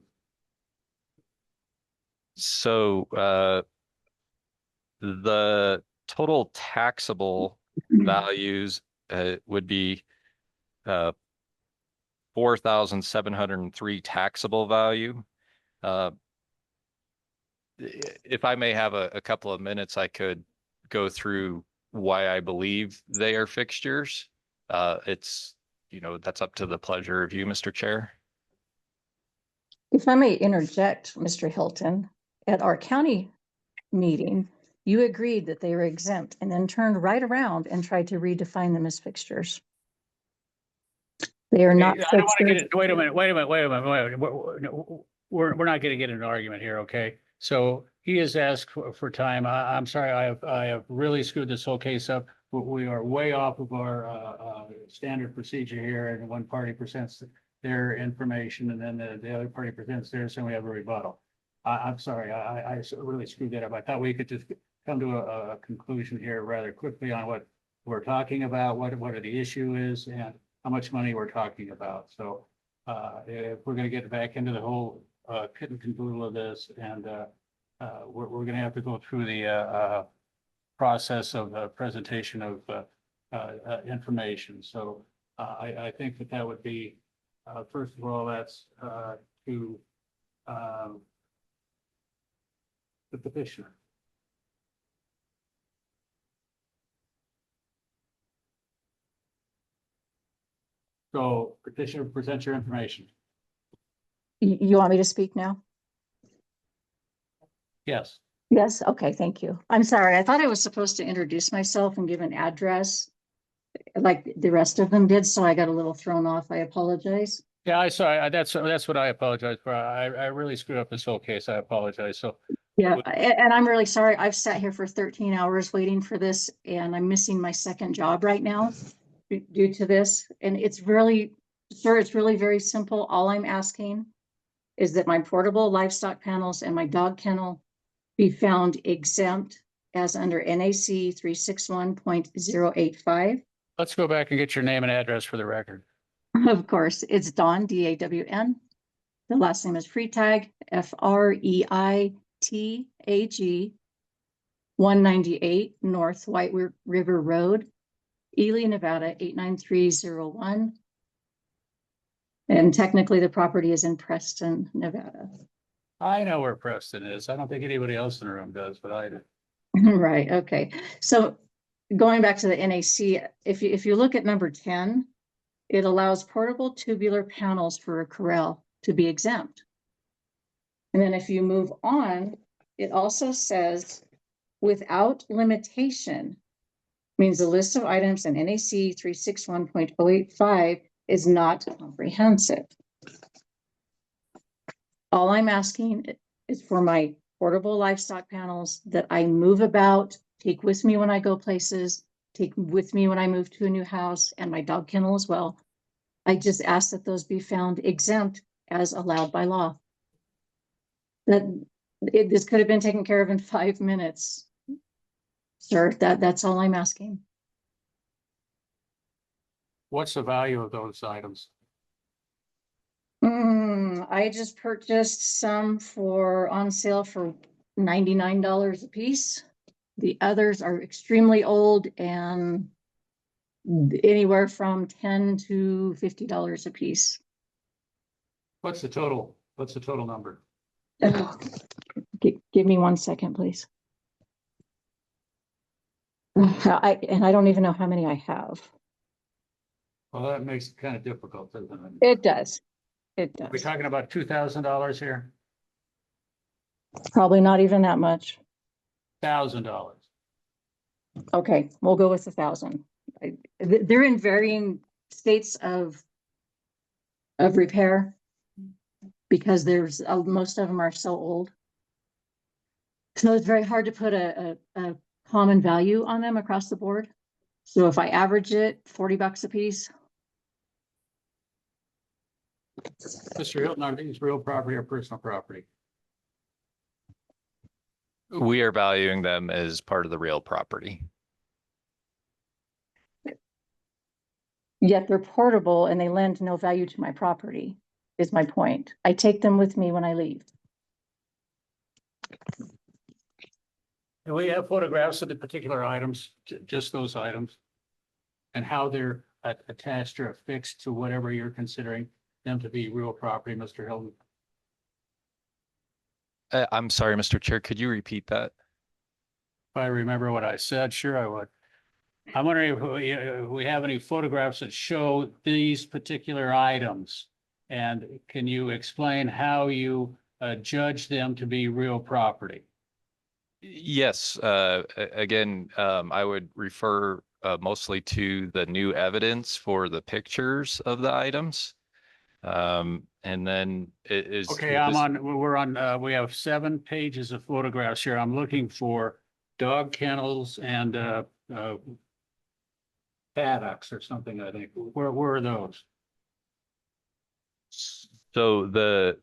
So the total taxable values would be 4,703 taxable value. If I may have a couple of minutes, I could go through why I believe they are fixtures. It's, that's up to the pleasure of you, Mr. Chair. If I may interject, Mr. Hilton, at our county meeting, you agreed that they were exempt and then turned right around and tried to redefine them as fixtures. They are not I don't want to get fixtures. it. Wait a minute. We're not going to get into an argument here, okay? So he has asked for time. I'm sorry, I have really screwed this whole case up. We are way off of our standard procedure here, and one party presents their information, and then the other party presents theirs, and we have a rebuttal. I'm sorry, I really screwed that up. I thought we could just come to a conclusion here rather quickly on what we're talking about, what the issue is, and how much money we're talking about. So if we're going to get back into the whole kit and caboodle of this, and we're going to have to go through the process of presentation of information. So I think that would be, first of all, that's to the petitioner. So petitioner, present your information. You want me to speak now? Yes. Yes, okay, thank you. I'm sorry, I thought I was supposed to introduce myself and give an address like the rest of them did, so I got a little thrown off. I apologize. Yeah, I saw, that's what I apologize for. I really screwed up this whole case. I apologize. So Yeah, and I'm really sorry. I've sat here for 13 hours waiting for this, and I'm missing my second job right now due to this. And it's really, sir, it's really very simple. All I'm asking is that my portable livestock panels and my dog kennel be found exempt as under NAC 361.085. let's go back and get your name and address for the record. Of course, it's Dawn, D-A-W-N. The last name is Freitag, F-R-E-I-T-A-G, 198 North White River Road, Ely, Nevada, 89301. And technically the property is in Preston, Nevada. I know where Preston is. I don't think anybody else in the room does, but I do. Right, okay. So going back to the NAC, if you look at number 10, it allows portable tubular panels for a corral to be exempt. And then if you move on, it also says without limitation, means the list of items in NAC 361.085 is not comprehensive. All I'm asking is for my portable livestock panels that I move about, take with me when I go places, take with me when I move to a new house, and my dog kennel as well. I just ask that those be found exempt as allowed by law. This could have been taken care of in 5 minutes. Sir, that's all I'm asking. What's the value of those items? I just purchased some on sale for $99 a piece. The others are extremely old and anywhere from $10 to $50 a piece. What's the total? What's the total number? Give me 1 second, please. I don't even know how many I have. Well, that makes it kind of difficult, doesn't it? It does. It We're does. talking about $2,000 here, Probably not even that much. $1,000. Okay, we'll go with 1,000. They're in varying states of repair because there's most of them are so old. So it's very hard to put a common value on them across the board. So if I average it, $40 a piece. Mr. Hilton, are these real property or personal property? We are valuing them as part of the real property. Yet they're portable and they lend no value to my property, is my point. I take them with me when I leave. And we have photographs of the particular items, just those items, and how they're attached or affixed to whatever you're considering them to be real property, Mr. Hilton. I'm sorry, Mr. Chair, could you repeat that? If I remember what I said, sure I would. I'm wondering if we have any photographs that show these particular items. And can you explain how you judge them to be real property? Yes, again, I would refer mostly to the new evidence for the pictures of the items. And then it is. Okay, we're on, we have 7 pages of photographs here. I'm looking for dog kennels and paddocks or something, I think. Where are those? So the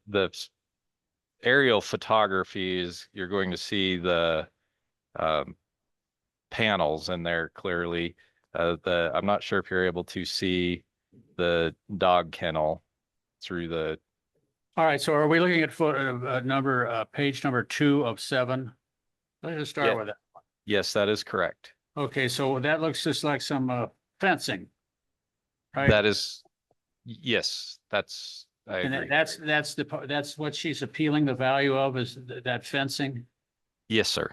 aerial photography is, you're going to see the panels in there clearly. I'm not sure if you're able to see the dog kennel through the. All right, so are we looking at page number 2 of 7? Let's just start Yeah. with it. Yes, that is correct. Okay, so that looks just like some fencing, right? That is, yes, I And agree. that's what she's appealing the value of, is that fencing. Yes, sir.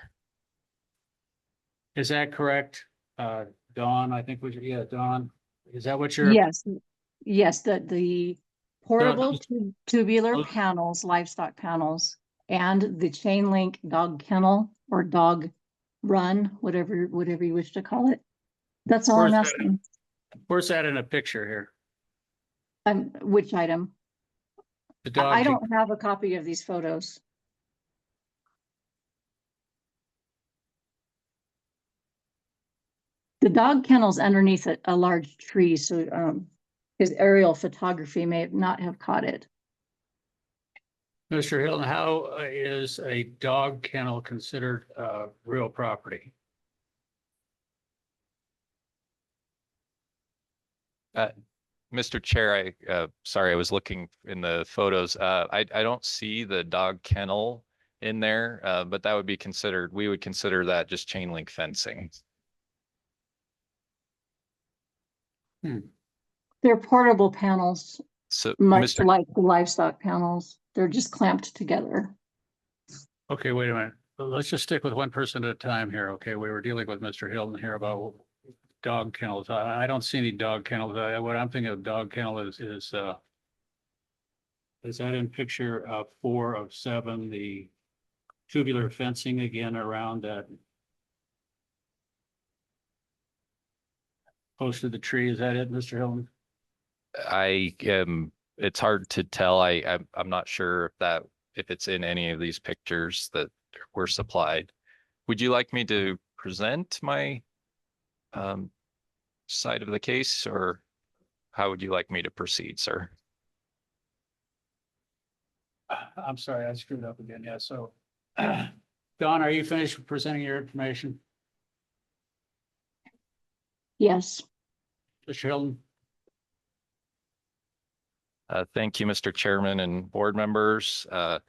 Is that correct? Dawn, I think Dawn, is that what you're? Yes, yes, the portable tubular panels, livestock panels, and the chain link dog kennel or dog run, whatever you wish to call it. That's all I'm asking. Where's that in a picture here? Which item? The dog. I don't have a copy of these photos. The dog kennel's underneath a large tree, so his aerial photography may not have caught it. Mr. Hilton, how is a dog kennel considered real property? Mr. Chair, sorry, I was looking in the photos. I don't see the dog kennel in there, but that would be considered, we would consider that just chain link fencing. They're portable panels, So, much like the livestock panels. They're just clamped together. Okay, wait a minute. Let's just stick with one person at a time here. Okay, we were dealing with Mr. Hilton here about dog kennels. I don't see any dog kennels. What I'm thinking of dog kennel is that in picture 4 of 7, the tubular fencing again around that post of the tree. Is that it, Mr. Hilton? It's hard to tell. I'm not sure if it's in any of these pictures that were supplied. Would you like me to present my side of the case, or how would you like me to proceed, sir? I'm sorry, I screwed up again. Yeah, so Don, are you finished presenting your information? Yes. Mr. Hilton? Thank you, Mr. Chairman and board members. The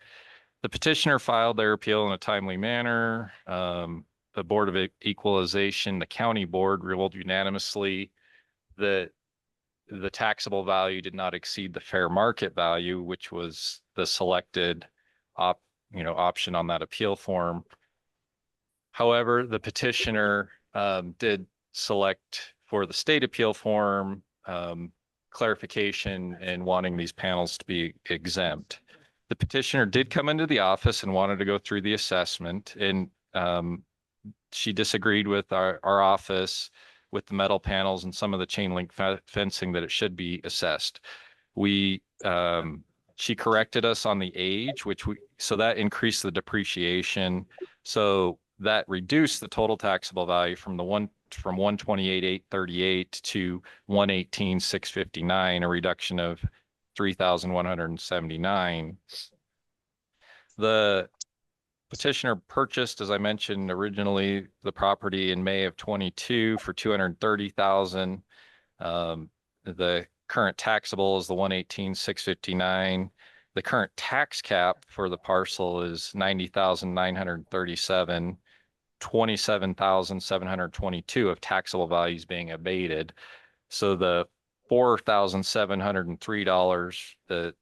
petitioner filed their appeal in a timely manner. The Board of Equalization, the county board ruled unanimously that the taxable value did not exceed the fair market value, which was the selected option on that appeal form. However, the petitioner did select for the state appeal form clarification and wanting these panels to be exempt. The petitioner did come into the office and wanted to go through the assessment, and she disagreed with our office with the metal panels and some of the chain link fencing that it should be assessed. She corrected us on the age, so that increased the depreciation. So that reduced the total taxable value from 128,838 to 118,659, a reduction of 3,179. The petitioner purchased, as I mentioned originally, the property in May of 22 for 230,000. The current taxable is the 118,659. The current tax cap for the parcel is 90,937. 27,722 of taxable values being abated. So the $4,703 that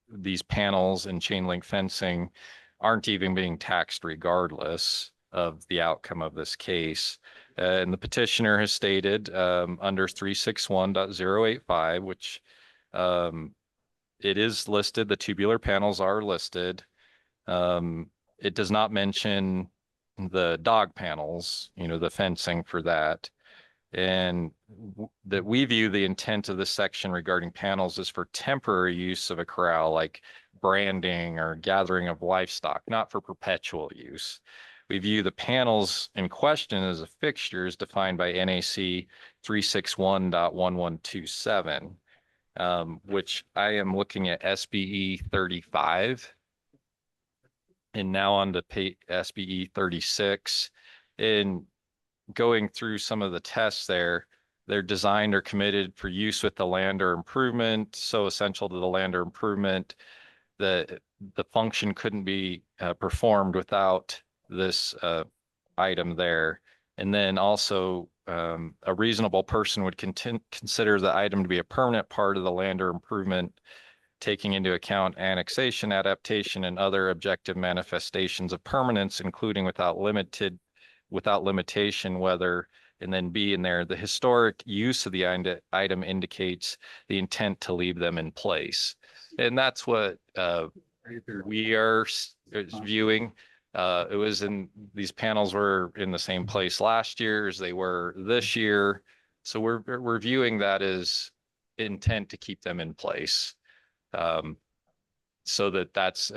these panels and chain link fencing aren't even being taxed regardless of the outcome of this case. And the petitioner has stated under 361.085, which it is listed, the tubular panels are listed. It does not mention the dog panels, the fencing for that. And that we view the intent of this section regarding panels is for temporary use of a corral, like branding or gathering of livestock, not for perpetual use. We view the panels in question as a fixtures defined by NAC 361.1127, which I am looking at SBE 35 and now on to SBE 36. And going through some of the tests there, they're designed or committed for use with the land or improvement, so essential to the land or improvement that the function couldn't be performed without this item there. And then also a reasonable person would consider the item to be a permanent part of the land or improvement, taking into account annexation, adaptation, and other objective manifestations of permanence, including without limitation, whether, and then B in there, the historic use of the item indicates the intent to leave them in place. And that's what we are viewing. It was these panels were in the same place last year as they were this year. So we're viewing that as intent to keep them in place. So that's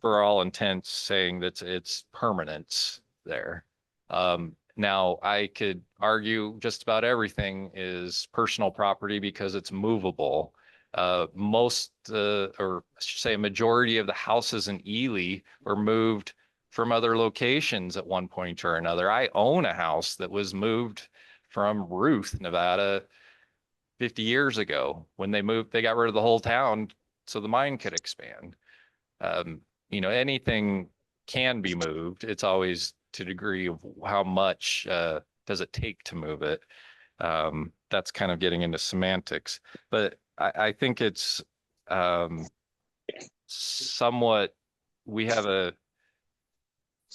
for all intents saying that it's permanence there. Now I could argue just about everything is personal property because it's movable. Most, or I should say a majority of the houses in Ely were moved from other locations at one point or another. I own a house that was moved from Ruth, Nevada 50 years ago. When they moved, they got rid of the whole town so the mine could expand. Anything can be moved. It's always to degree of how much does it take to move it. That's kind of getting into semantics, but I think it's somewhat,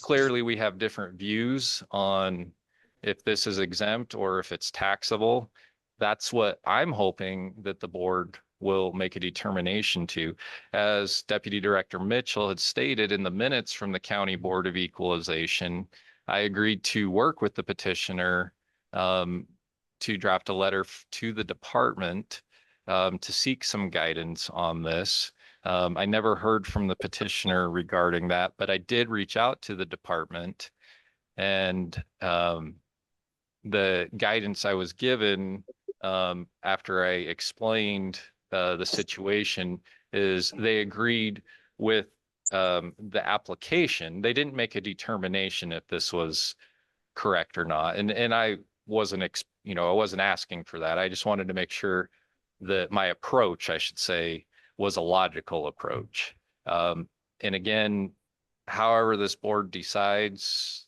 clearly we have different views on if this is exempt or if it's taxable. That's what I'm hoping that the board will make a determination to. As Deputy Director Mitchell had stated in the minutes from the County Board of Equalization, I agreed to work with the petitioner to draft a letter to the department to seek some guidance on this. I never heard from the petitioner regarding that, but I did reach out to the department, and the guidance I was given after I explained the situation is they agreed with the application. They didn't make a determination if this was correct or not. And I wasn't, I wasn't asking for that. I just wanted to make sure that my approach, I should say, was a logical approach. And again, however this board decides,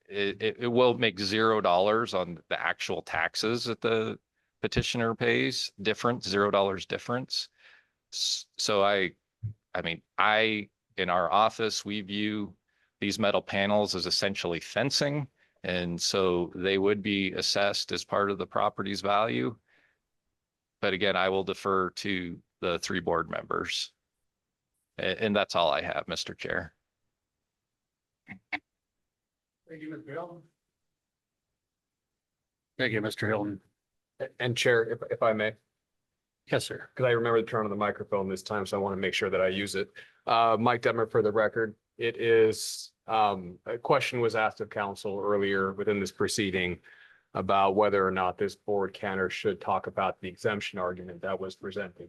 it will make $0 on the actual taxes that the petitioner pays, $0 difference. So I mean, in our office, we view these metal panels as essentially fencing. And so they would be assessed as part of the property's value. But again, I will defer to the three board members. And that's all I have, Mr. Chair. Thank you, Mr. Hilton. Thank you, Mr. Hilton. And Chair, if I may, Yes, sir. because I remember to turn on the microphone this time, so I want to make sure that I use it. Mike Detmer for the record. It is, a question was asked of council earlier within this proceeding about whether or not this board can or should talk about the exemption argument that was presented.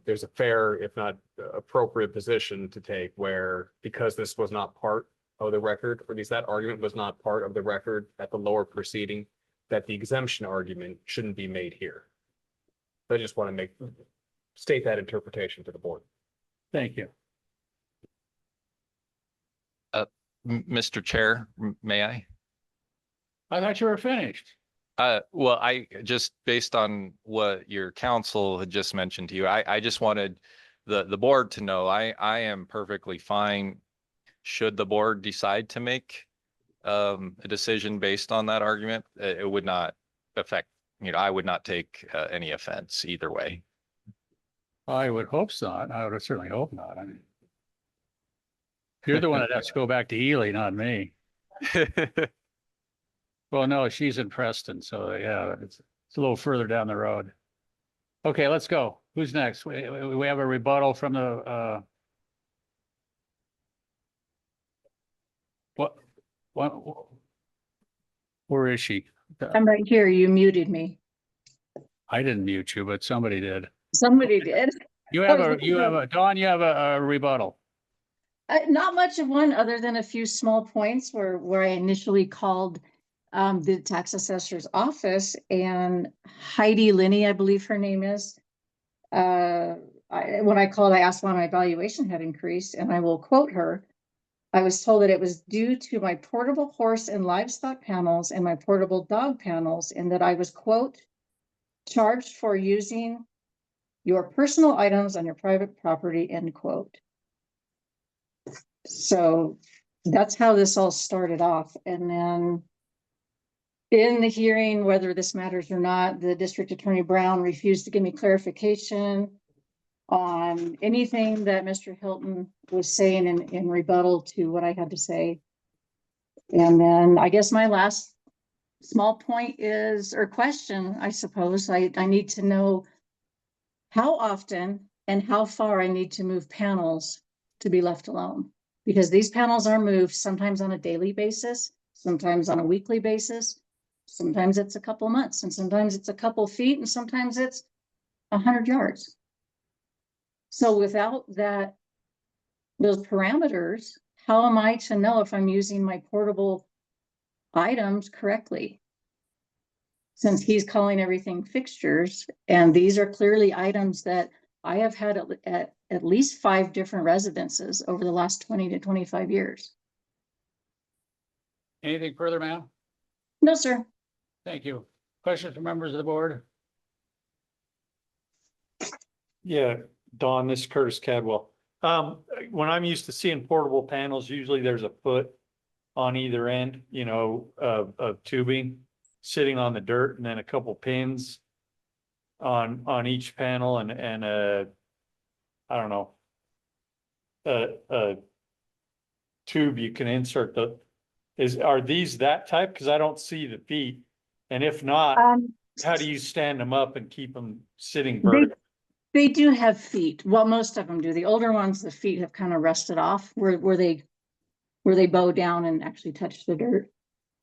There's a fair, if not appropriate position to take where, because this was not part of the record, or at least that argument was not part of the record at the lower proceeding, that the exemption argument shouldn't be made here. I just want to state that interpretation to the board. Thank you. Mr. Chair, may I? I thought you were finished. Well, I just, based on what your counsel had just mentioned to you, I just wanted the board to know I am perfectly fine should the board decide to make a decision based on that argument, it would not affect, I would not take any offense either way. I would hope not. I would certainly hope not. I mean, you're the one that has to go back to Ely, not me. Well, no, she's in Preston, so yeah, it's a little further down the road. Okay, let's go. Who's next? We have a rebuttal from the what? Where is she? I'm right here. You muted me. I didn't mute you, but somebody did. Somebody did. You have Dawn, you have a rebuttal. Not much of one, other than a few small points where I initially called the tax assessor's office, and Heidi Linney, I believe her name is. When I called, I asked why my valuation had increased, and I will quote her. I was told that it was due to my portable horse and livestock panels and my portable dog panels, and that I was, quote, charged for using your personal items on your private property, end quote. So that's how this all started off. And then in the hearing, whether this matters or not, the District Attorney Brown refused to give me clarification on anything that Mr. Hilton was saying in rebuttal to what I had to say. And then I guess my last small point is, or question, I suppose, I need to know how often and how far I need to move panels to be left alone. Because these panels are moved sometimes on a daily basis, sometimes on a weekly basis, sometimes it's a couple months, and sometimes it's a couple feet, and sometimes it's 100 yards. So without those parameters, how am I to know if I'm using my portable items correctly? Since he's calling everything fixtures, and these are clearly items that I have had at least 5 different residences over the last 20 to 25 years. Anything further, ma'am? No, sir. Thank you. Questions from members of the board? Yeah, Don, this is Curtis Cadwell. When I'm used to seeing portable panels, usually there's a foot on either end, of tubing sitting on the dirt, and then a couple pins on each panel, and I don't know, a tube you can insert are these that type? Because I don't see the feet. And if not, how do you stand them up and keep them sitting vertical? They do have feet. Well, most of them do. The older ones, the feet have kind of rusted off where they bow down and actually touch the dirt.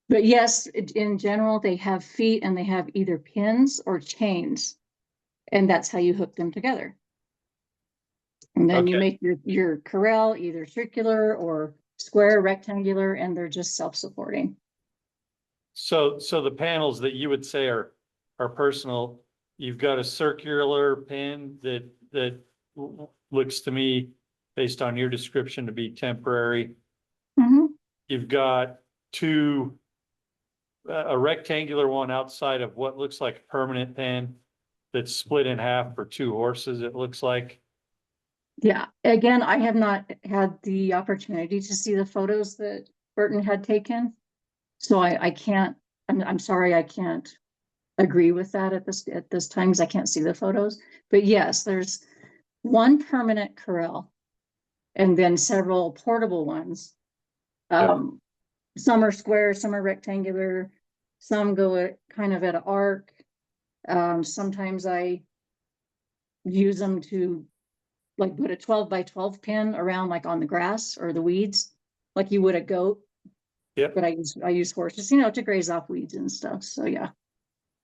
But yes, in general, they have feet, and they have either pins or chains, and that's how you hook them together. And then you make your corral either circular or square, rectangular, and they're just self-supporting. So the panels that you would say are personal, you've got a circular pin that looks to me, based on your description, to be temporary. Mm-hmm. You've got a rectangular one outside of what looks like a permanent pen that's split in half for 2 horses, it looks like. Yeah, again, I have not had the opportunity to see the photos that Burton had taken. So I can't, I'm sorry, I can't agree with that at this time, because I can't see the photos. But yes, there's one permanent corral and then several portable ones. Some are square, some are rectangular, some go kind of at an arc. Sometimes I use them to like put a 12 by 12 pin around, like on the grass or the weeds, like you would a goat. Yeah. But I use horses, to graze off weeds and stuff. So yeah.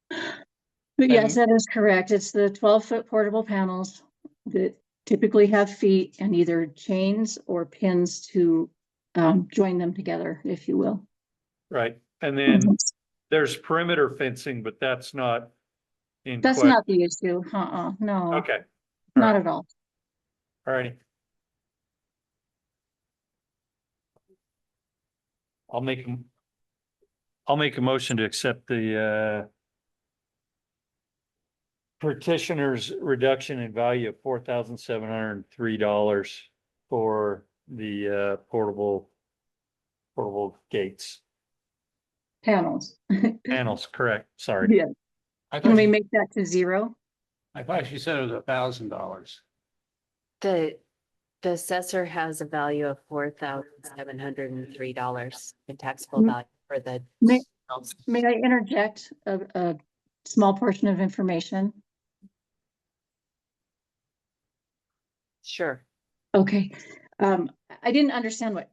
But yes, that is correct. It's the 12-foot portable panels that typically have feet and either chains or pins to join them together, if you will. Right. And then there's perimeter fencing, but that's not That's not the issue. No. Okay. Not at all. All righty. I'll make a motion to accept the petitioner's reduction in value of $4,703 for the portable gates. Panels. Panels, correct, sorry. Yeah. Can we make that to 0? I thought she said it was $1,000. The assessor has a value of $4,703 in taxable value for the. May I interject a small portion of information? Sure. Okay. I didn't understand what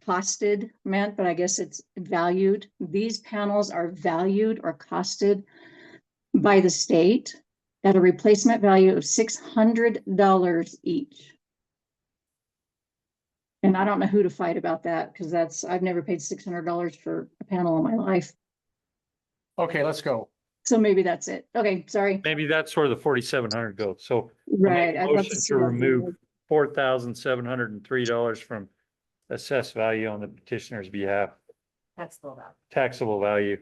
costed meant, but I guess it's valued. These panels are valued or costed by the state at a replacement value of $600 each. And I don't know who to fight about that because I've never paid $600 for a panel in my life. Okay, let's go. So maybe that's it. Okay, sorry. Maybe that's where the 4,700 goes. So I'll Right. make a I'd love motion to see to that. remove $4,703 from assessed value on the petitioner's behalf, Taxable value. taxable value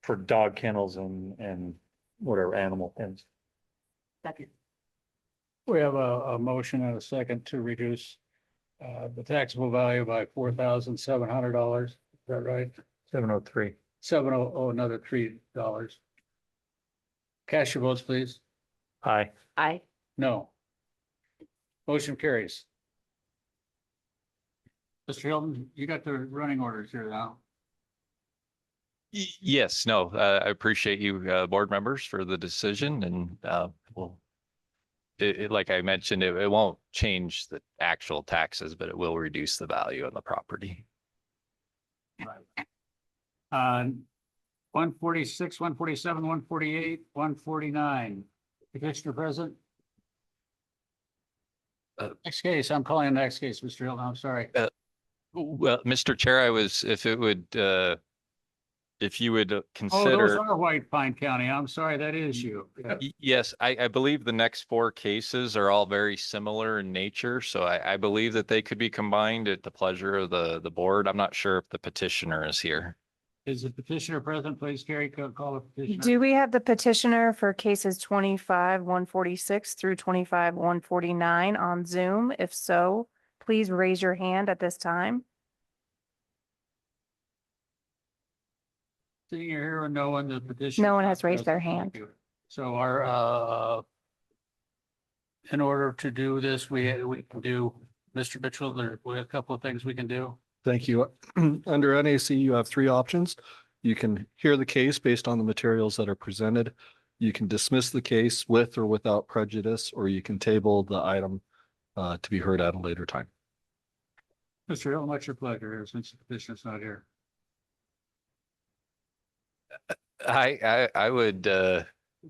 for dog kennels and whatever animal pens. Second. We have a motion and a second to reduce the taxable value by $4,700. Is that right? 703. Another $3. Cast your votes, please. Aye. Aye. No. Motion carries. Mr. Hilton, you got the running orders here now. Yes, no, I appreciate you, board members, for the decision, and like I mentioned, it won't change the actual taxes, but it will reduce the value of the property. 146, 147, 148, 149. Petitioner present. Next case, I'm calling the next case, Mr. Hilton, I'm sorry. Well, Mr. Chair, if you would Oh, those consider. are White Pine County. I'm sorry, that is you. Yes, I believe the next 4 cases are all very similar in nature, so I believe that they could be combined at the pleasure of the board. I'm not sure if the petitioner is here. Is the petitioner present? Please, Carrie, call the petitioner. Do we have the petitioner for cases 25-146 through 25-149 on Zoom? If so, please raise your hand at this time. Seeing here and no one, the petitioner. No one has raised their hand. Thank you. So in order to do this, we can do, Mr. Mitchell, we have a couple of things we can do. Thank you. Under NAC, you have 3 options. You can hear the case based on the materials that are presented. You can dismiss the case with or without prejudice, or you can table the item to be heard at a later time. Mr. Hill, what's your pleasure here since the petitioner's not here? I would,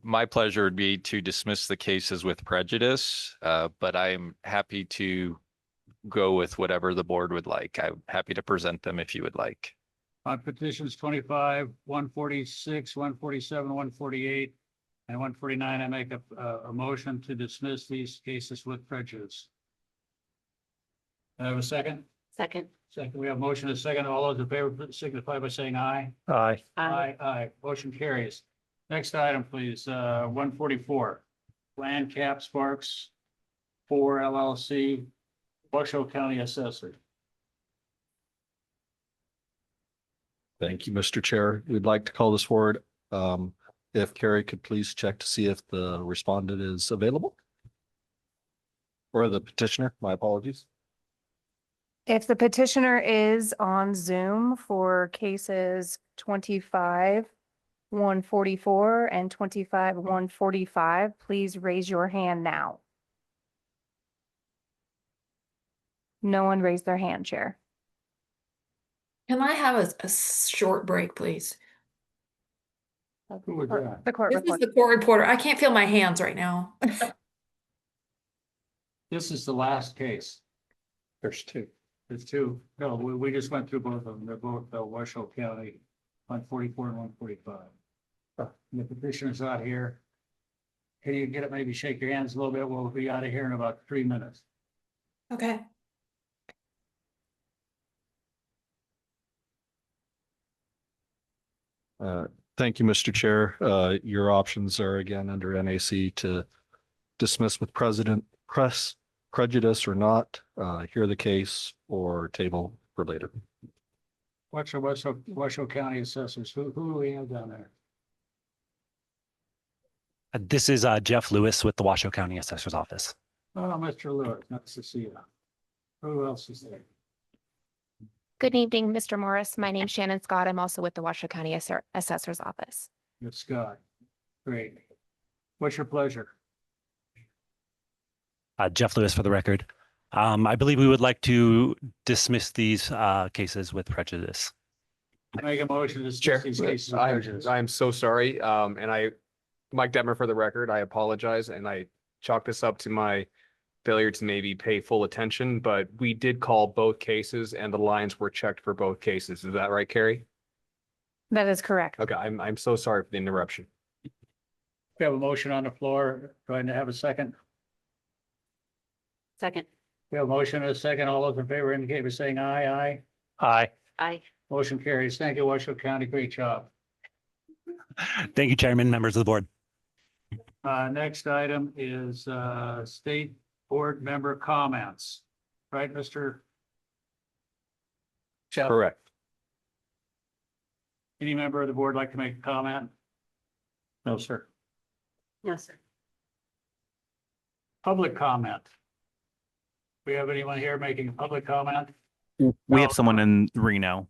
my pleasure would be to dismiss the cases with prejudice, but I'm happy to go with whatever the board would like. I'm happy to present them if you would like. On petitions 25, 146, 147, 148, and 149, I make a motion to dismiss these cases with prejudice. Do I have a second? Second. Second, we have motion and a second. All those in favor signify by saying aye. Aye. Aye. Motion carries. Next item, please, 144. Land Cap Sparks 4 LLC, Washoe County Assessor. Thank you, Mr. Chair. We'd like to call this forward. If Carrie could please check to see if the respondent is available. Or the petitioner, my apologies. If the petitioner is on Zoom for cases 25-144 and 25-145, please raise your hand now. No one raised their hand, Chair. Can I have a short break, please? Who would that? The court This is reporter. the court reporter. I can't feel my hands right now. This is the last case. There's 2. There's 2. No, we just went through both of them. They're both Washoe County, 144 and 145. And the petitioner's out here. Can you get it? Maybe shake your hands a little bit. We'll be out of here in about 3 minutes. Okay. Thank you, Mr. Chair. Your options are again under NAC to dismiss with prejudice or not, hear the case or table for later. Washoe County Assessors, who do we have down there? This is Jeff Lewis with the Washoe County Assessor's Office. Oh, Mr. Lewis, nice to see you. Who else is there? Good evening, Mr. Morris. My name's Shannon Scott. I'm also with the Washoe County Assessor's Office. It's Scott. Great. What's your pleasure? Jeff Lewis for the record. I believe we would like to dismiss these cases with prejudice. Make a motion to Chair, dismiss these cases. with prejudice. I'm so sorry. Mike Detmer for the record, I apologize, and I chalk this up to my failure to maybe pay full attention, but we did call both cases and the lines were checked for both cases. Is that right, Carrie? That is correct. Okay, I'm so sorry for the interruption. We have a motion on the floor. Do I have a second? Second. We have a motion and a second. All those in favor indicate by saying aye, aye. Aye. Aye. Motion carries. Thank you, Washoe County. Great job. Thank you, Chairman, members of the board. Next item is state board member comments. Right, Mr. Shep? Correct. Any member of the board like to make a comment? No, sir. No, sir. Public comment. We have anyone here making a public comment? We have someone in Reno.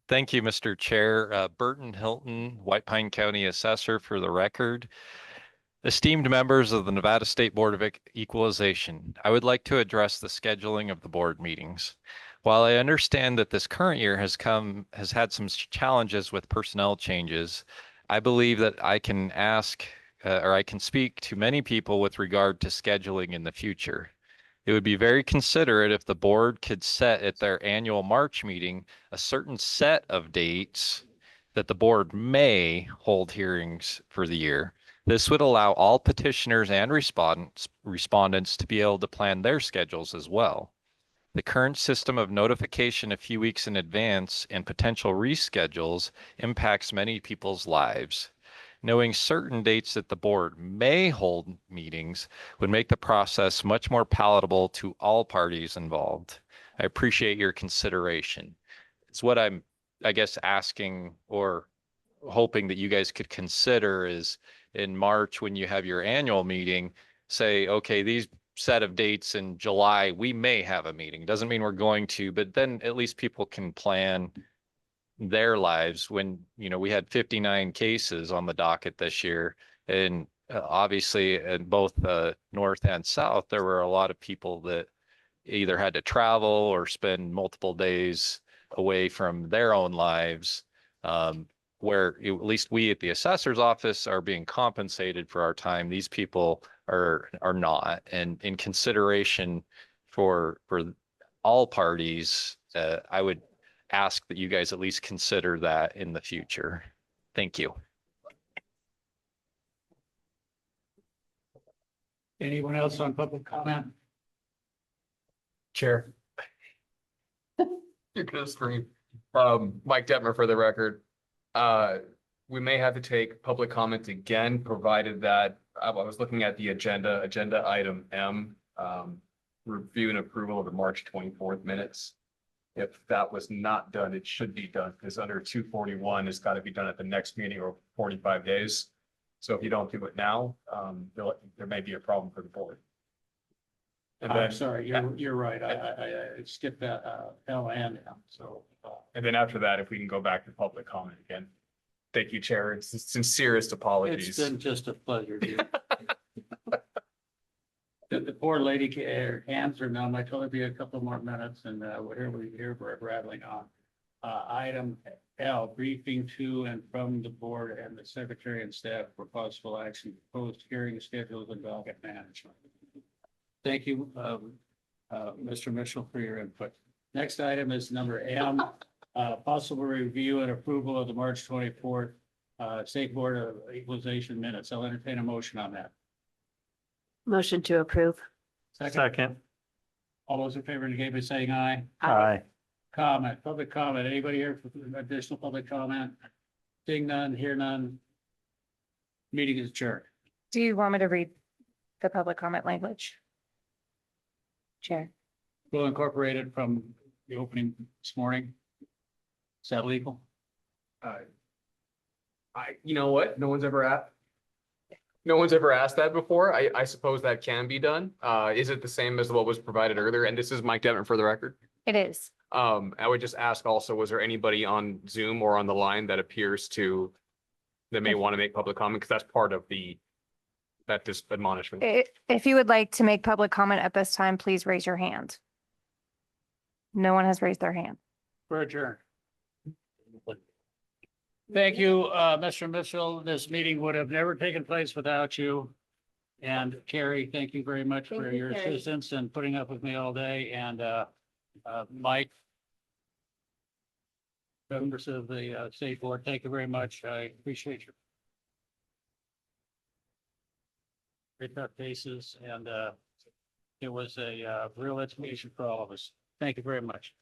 Thank you, Mr. Chair. Burton Hilton, White Pine County Assessor for the record. Esteemed members of the Nevada State Board of Equalization, I would like to address the scheduling of the board meetings. While I understand that this current year has had some challenges with personnel changes, I believe that I can I can speak to many people with regard to scheduling in the future. It would be very considerate if the board could set at their annual March meeting a certain set of dates that the board may hold hearings for the year. This would allow all petitioners and respondents to be able to plan their schedules as well. The current system of notification a few weeks in advance and potential reschedules impacts many people's lives. Knowing certain dates that the board may hold meetings would make the process much more palatable to all parties involved. I appreciate your consideration. It's what I'm, I guess, asking or hoping that you guys could consider is in March when you have your annual meeting, say, okay, these set of dates in July, we may have a meeting. Doesn't mean we're going to, but then at least people can plan their lives when, you know, we had 59 cases on the docket this year. And obviously in both north and south, there were a lot of people that either had to travel or spend multiple days away from their own lives, where at least we at the assessor's office are being compensated for our time. These people are not. And in consideration for all parties, I would ask that you guys at least consider that in the future. Thank you. Anyone else on public comment? Chair. You're gonna scream. Mike Detmer for the record. We may have to take public comment again, provided that I was looking at the agenda item M, review and approval of the March 24th minutes. If that was not done, it should be done because under 241, it's got to be done at the next meeting or 45 days. So if you don't do it now, there may be a problem for the board. And I'm then, sorry, you're right. I skipped that L and M. So. And then after that, if we can go back to public comment again. Thank you, Chair. It's the sincerest apologies. It's been just a pleasure. The poor lady, her hands are numb. I told her it'd be a couple more minutes and we're rattling on. Item L, briefing to and from the board and the secretary and staff for possible action, proposed hearing schedules and docket management. Thank you, Mr. Mitchell, for your input. Next item is number M, possible review and approval of the March 24th State Board of Equalization minutes. I'll entertain a motion on that. Motion to approve. Second. All those in favor indicate by saying aye. Aye. public comment. Anybody here for additional public comment? Seeing none, hear none. Meeting is adjourned. Do you want me to read the public comment language? Chair. We'll incorporate it from the opening this morning. Is that legal? You know what? No one's ever asked that before. I suppose that can be done. Is it the same as what was provided earlier? And this is Mike Devon for the record. It is. I would just ask also, was there anybody on Zoom or on the line that may want to make public comment? Because that's part of this admonishment. If you would like to make public comment at this time, please raise your hand. No one has raised their hand. We're adjourned. Thank you, Mr. Mitchell. This meeting would have never taken place without you. And Carrie, thank you very much for your assistance and putting up with me all day. And Mike, members of the state board, thank you very much. I appreciate your great tough cases, and it was a real education for all of us. Thank you very much.